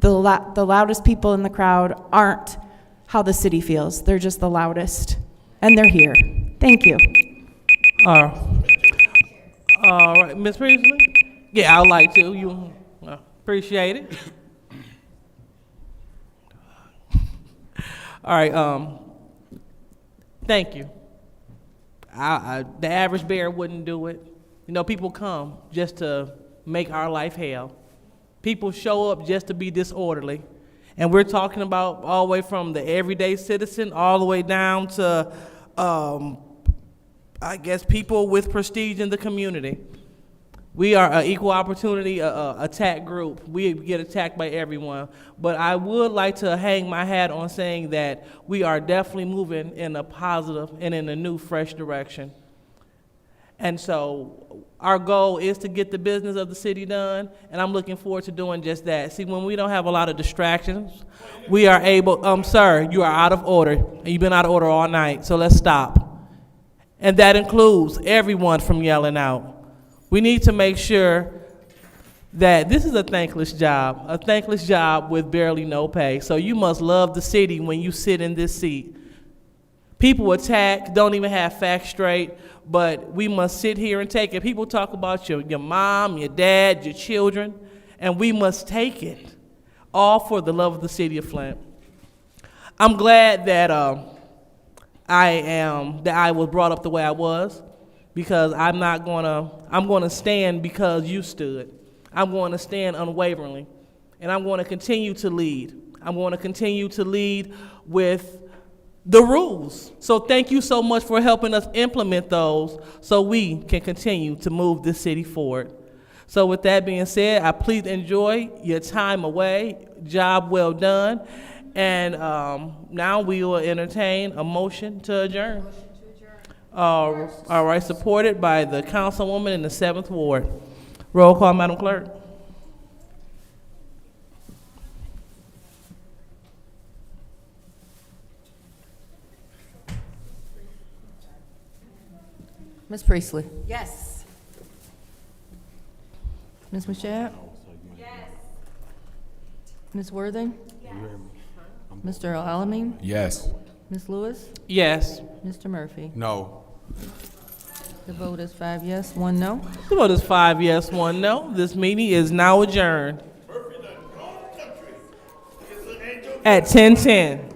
the loudest people in the crowd aren't how the city feels. They're just the loudest, and they're here. Thank you. All right, Ms. Priestley? Yeah, I'd like to. You appreciate it. All right, thank you. The average bear wouldn't do it. You know, people come just to make our life hell. People show up just to be disorderly. And we're talking about all the way from the everyday citizen all the way down to, I guess, people with prestige in the community. We are an equal opportunity attack group. We get attacked by everyone. But I would like to hang my hat on saying that we are definitely moving in a positive and in a new, fresh direction. And so our goal is to get the business of the city done, and I'm looking forward to doing just that. See, when we don't have a lot of distractions, we are able, sir, you are out of order, and you've been out of order all night, so let's stop. And that includes everyone from yelling out. We need to make sure that this is a thankless job with barely no pay. So you must love the city when you sit in this seat. People attack, don't even have facts straight, but we must sit here and take it. People talk about your mom, your dad, your children, and we must take it, all for the love of the city of Flint. I'm glad that I was brought up the way I was, because I'm going to stand because you stood. I'm going to stand unwaveringly, and I'm going to continue to lead. I'm going to continue to lead with the rules. So thank you so much for helping us implement those so we can continue to move this city forward. So with that being said, I please enjoy your time away. Job well done. And now we will entertain a motion to adjourn. All right, supported by the councilwoman in the 7th Ward. Roll call, Madam Clerk. Ms. Priestley? Yes. Ms. Mashat? Yes. Ms. Worthing? Yes. Mr. Alamin? Yes. Ms. Lewis? Yes. Mr. Murphy? No. The vote is 5 yes, 1 no. The vote is 5 yes, 1 no. This meeting is now adjourned. at 10:10.